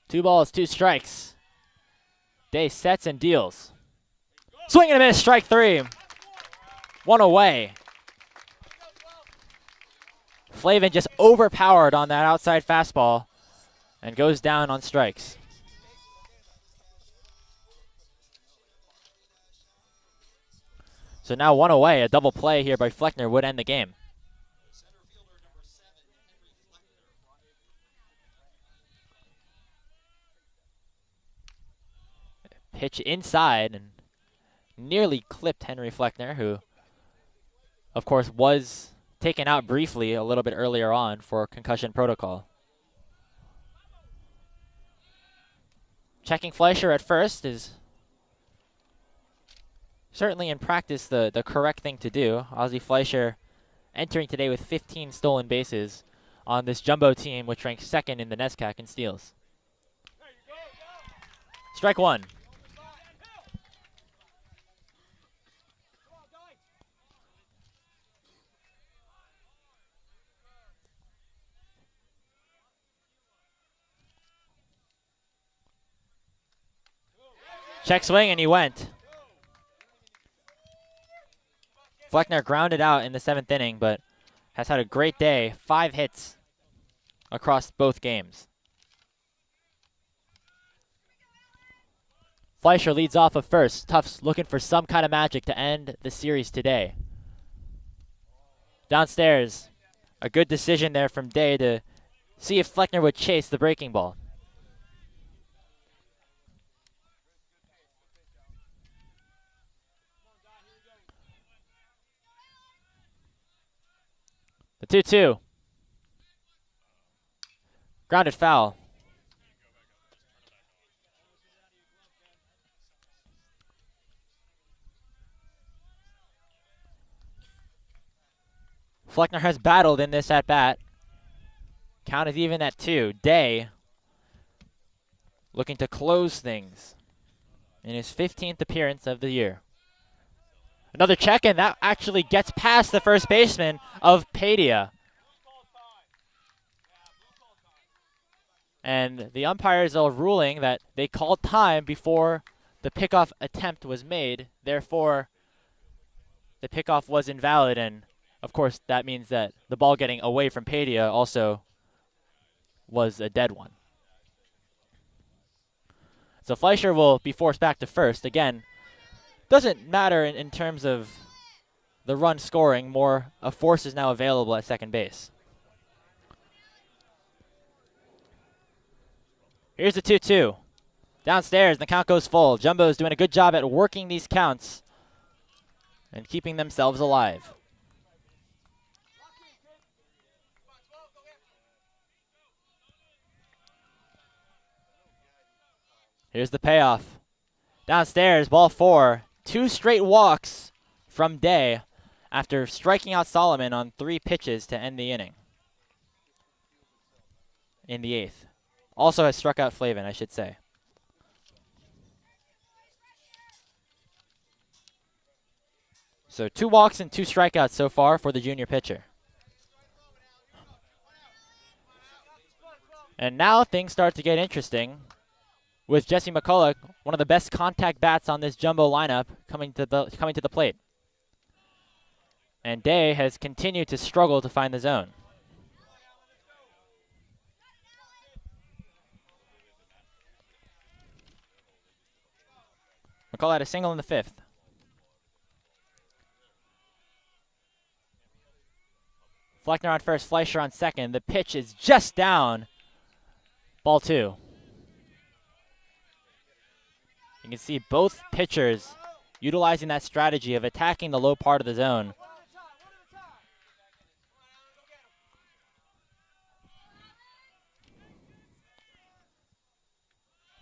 Two balls, 2 strikes. Day sets and deals. Swing and a miss, strike 3. 1 away. Flavin just overpowered on that outside fastball and goes down on strikes. So now 1 away, a double play here by Fleckner would end the game. Pitch inside and nearly clipped Henry Fleckner, who, of course, was taken out briefly a little bit earlier on for concussion protocol. Checking Fleischer at first is certainly in practice the correct thing to do. Ozzie Fleischer entering today with 15 stolen bases on this jumbo team, which ranks 2nd in the NESCAC in steals. Strike 1. Check swing, and he went. Fleckner grounded out in the 7th inning, but has had a great day. 5 hits across both games. Fleischer leads off of first. Tufts looking for some kind of magic to end the series today. Downstairs, a good decision there from Day to see if Fleckner would chase the breaking ball. The 2-2. Grounded foul. Fleckner has battled in this at-bat. Count is even at 2. Day looking to close things in his 15th appearance of the year. Another check, and that actually gets past the first baseman of Padia. And the umpires are ruling that they called time before the pickoff attempt was made. Therefore, the pickoff was invalid, and of course that means that the ball getting away from Padia also was a dead one. So Fleischer will be forced back to first. Again, doesn't matter in terms of the run scoring. More a force is now available at second base. Here's the 2-2. Downstairs, the count goes full. Jumbo's doing a good job at working these counts and keeping themselves alive. Here's the payoff. Downstairs, ball 4. 2 straight walks from Day after striking out Solomon on 3 pitches to end the inning. In the 8th. Also has struck out Flavin, I should say. So 2 walks and 2 strikeouts so far for the junior pitcher. And now things start to get interesting with Jesse McCulloch, one of the best contact bats on this jumbo lineup, coming to the plate. And Day has continued to struggle to find the zone. McCullough had a single in the 5th. Fleckner on first, Fleischer on second. The pitch is just down. Ball 2. You can see both pitchers utilizing that strategy of attacking the low part of the zone.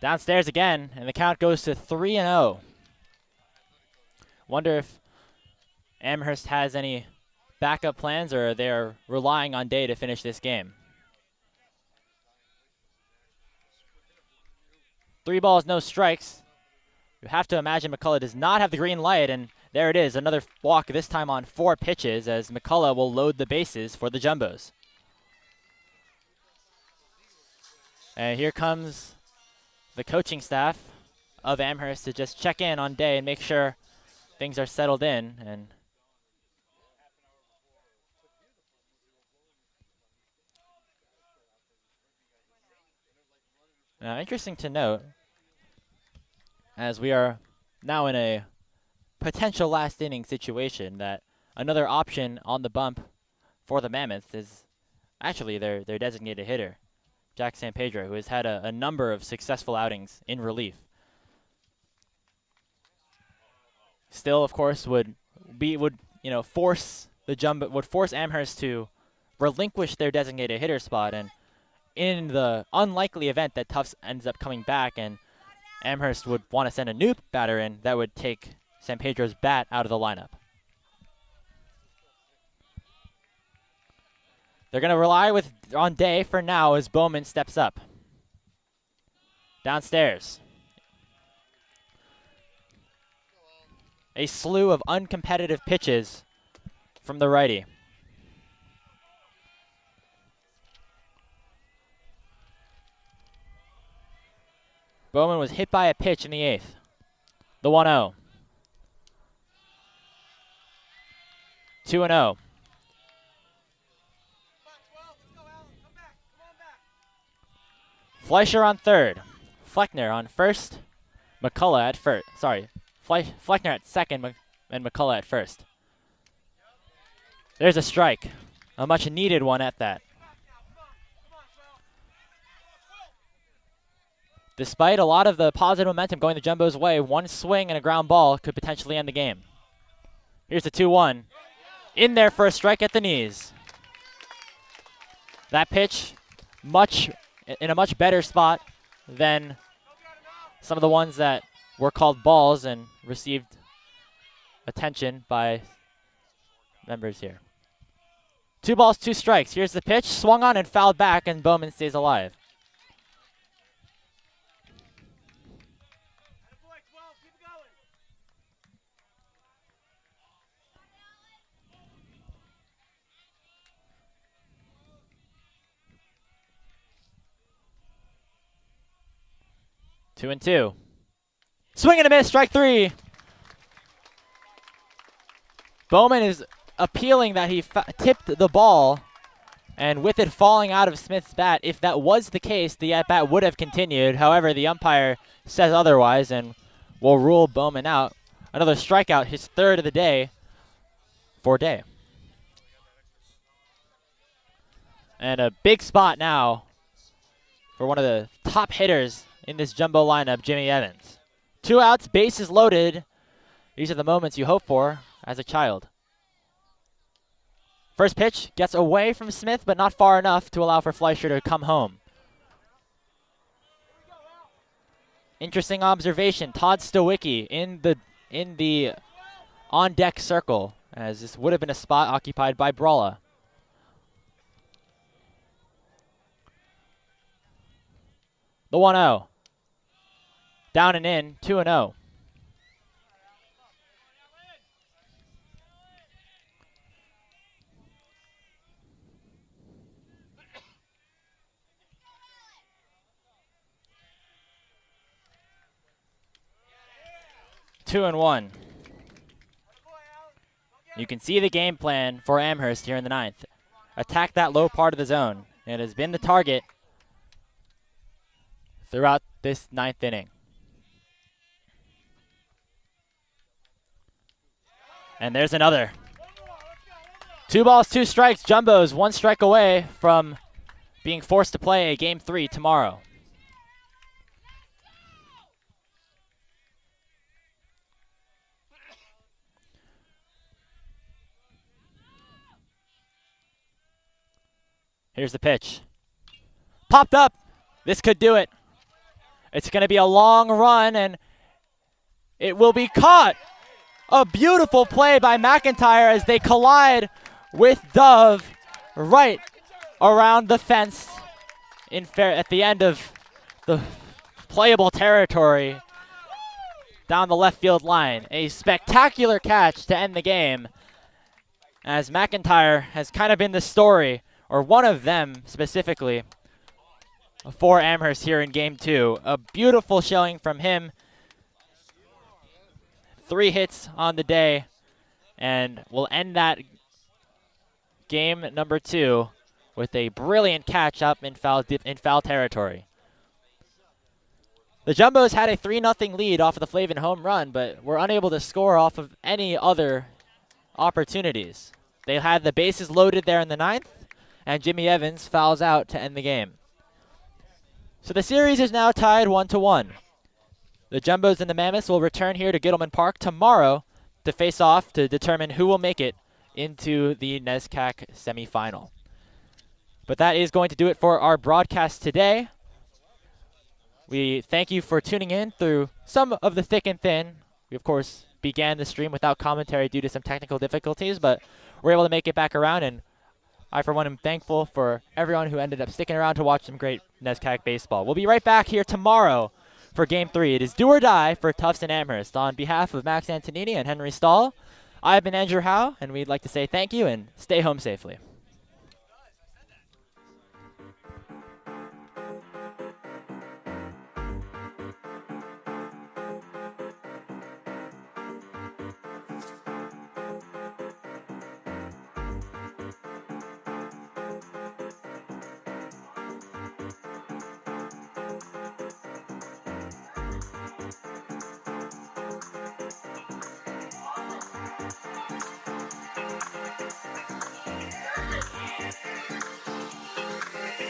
Downstairs again, and the count goes to 3-0. Wonder if Amherst has any backup plans, or they're relying on Day to finish this game. 3 balls, no strikes. You have to imagine McCullough does not have the green light, and there it is, another walk, this time on 4 pitches, as McCullough will load the bases for the Jumbos. And here comes the coaching staff of Amherst to just check in on Day and make sure things are settled in. And now, interesting to note, as we are now in a potential last inning situation, that another option on the bump for the Mammoths is actually their designated hitter, Jack San Pedro, who has had a number of successful outings in relief. Still, of course, would force Amherst to relinquish their designated hitter spot, and in the unlikely event that Tufts ends up coming back and Amherst would want to send a new batter in, that would take San Pedro's bat out of the lineup. They're going to rely on Day for now as Bowman steps up. Downstairs. A slew of uncompetitive pitches from the righty. Bowman was hit by a pitch in the 8th. The 1-0. 2-0. Fleischer on third. Fleckner on first. McCullough at first. Sorry. Fleckner at second and McCullough at first. There's a strike. A much needed one at that. Despite a lot of the positive momentum going the Jumbo's way, one swing and a ground ball could potentially end the game. Here's the 2-1. In there for a strike at the knees. That pitch in a much better spot than some of the ones that were called balls and received attention by members here. 2 balls, 2 strikes. Here's the pitch, swung on and fouled back, and Bowman stays alive. Two and two. Swing and a miss, strike 3. Bowman is appealing that he tipped the ball, and with it falling out of Smith's bat, if that was the case, the at-bat would have continued. However, the umpire says otherwise and will rule Bowman out. Another strikeout, his 3rd of the day for Day. And a big spot now for one of the top hitters in this Jumbo lineup, Jimmy Evans. 2 outs, bases loaded. These are the moments you hope for as a child. First pitch gets away from Smith, but not far enough to allow for Fleischer to come home. Interesting observation. Todd Stowicki in the on-deck circle, as this would have been a spot occupied by Brawla. The 1-0. Down and in, 2-0. Two and 1. You can see the game plan for Amherst here in the 9th. Attack that low part of the zone. It has been the target throughout this 9th inning. And there's another. 2 balls, 2 strikes. Jumbos 1 strike away from being forced to play a game 3 tomorrow. Here's the pitch. Popped up. This could do it. It's going to be a long run, and it will be caught. A beautiful play by McIntyre as they collide with Dove right around the fence at the end of the playable territory down the left field line. A spectacular catch to end the game, as McIntyre has kind of been the story, or one of them specifically, for Amherst here in game 2. A beautiful showing from him. 3 hits on the day, and we'll end that game number 2 with a brilliant catch up in foul territory. The Jumbos had a 3-0 lead off of the Flavin home run, but were unable to score off of any other opportunities. They had the bases loaded there in the 9th, and Jimmy Evans fouls out to end the game. So the series is now tied 1-1. The Jumbos and the Mammoths will return here to Gittleman Park tomorrow to face off to determine who will make it into the NESCAC semifinal. But that is going to do it for our broadcast today. We thank you for tuning in through some of the thick and thin. We, of course, began the stream without commentary due to some technical difficulties, but we're able to make it back around, and I, for one, am thankful for everyone who ended up sticking around to watch some great NESCAC baseball. We'll be right back here tomorrow for Game 3. It is do or die for Tufts and Amherst. On behalf of Max Antonini and Henry Stahl, I've been Andrew Howe, and we'd like to say thank you and stay home safely.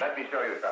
Let me show you something.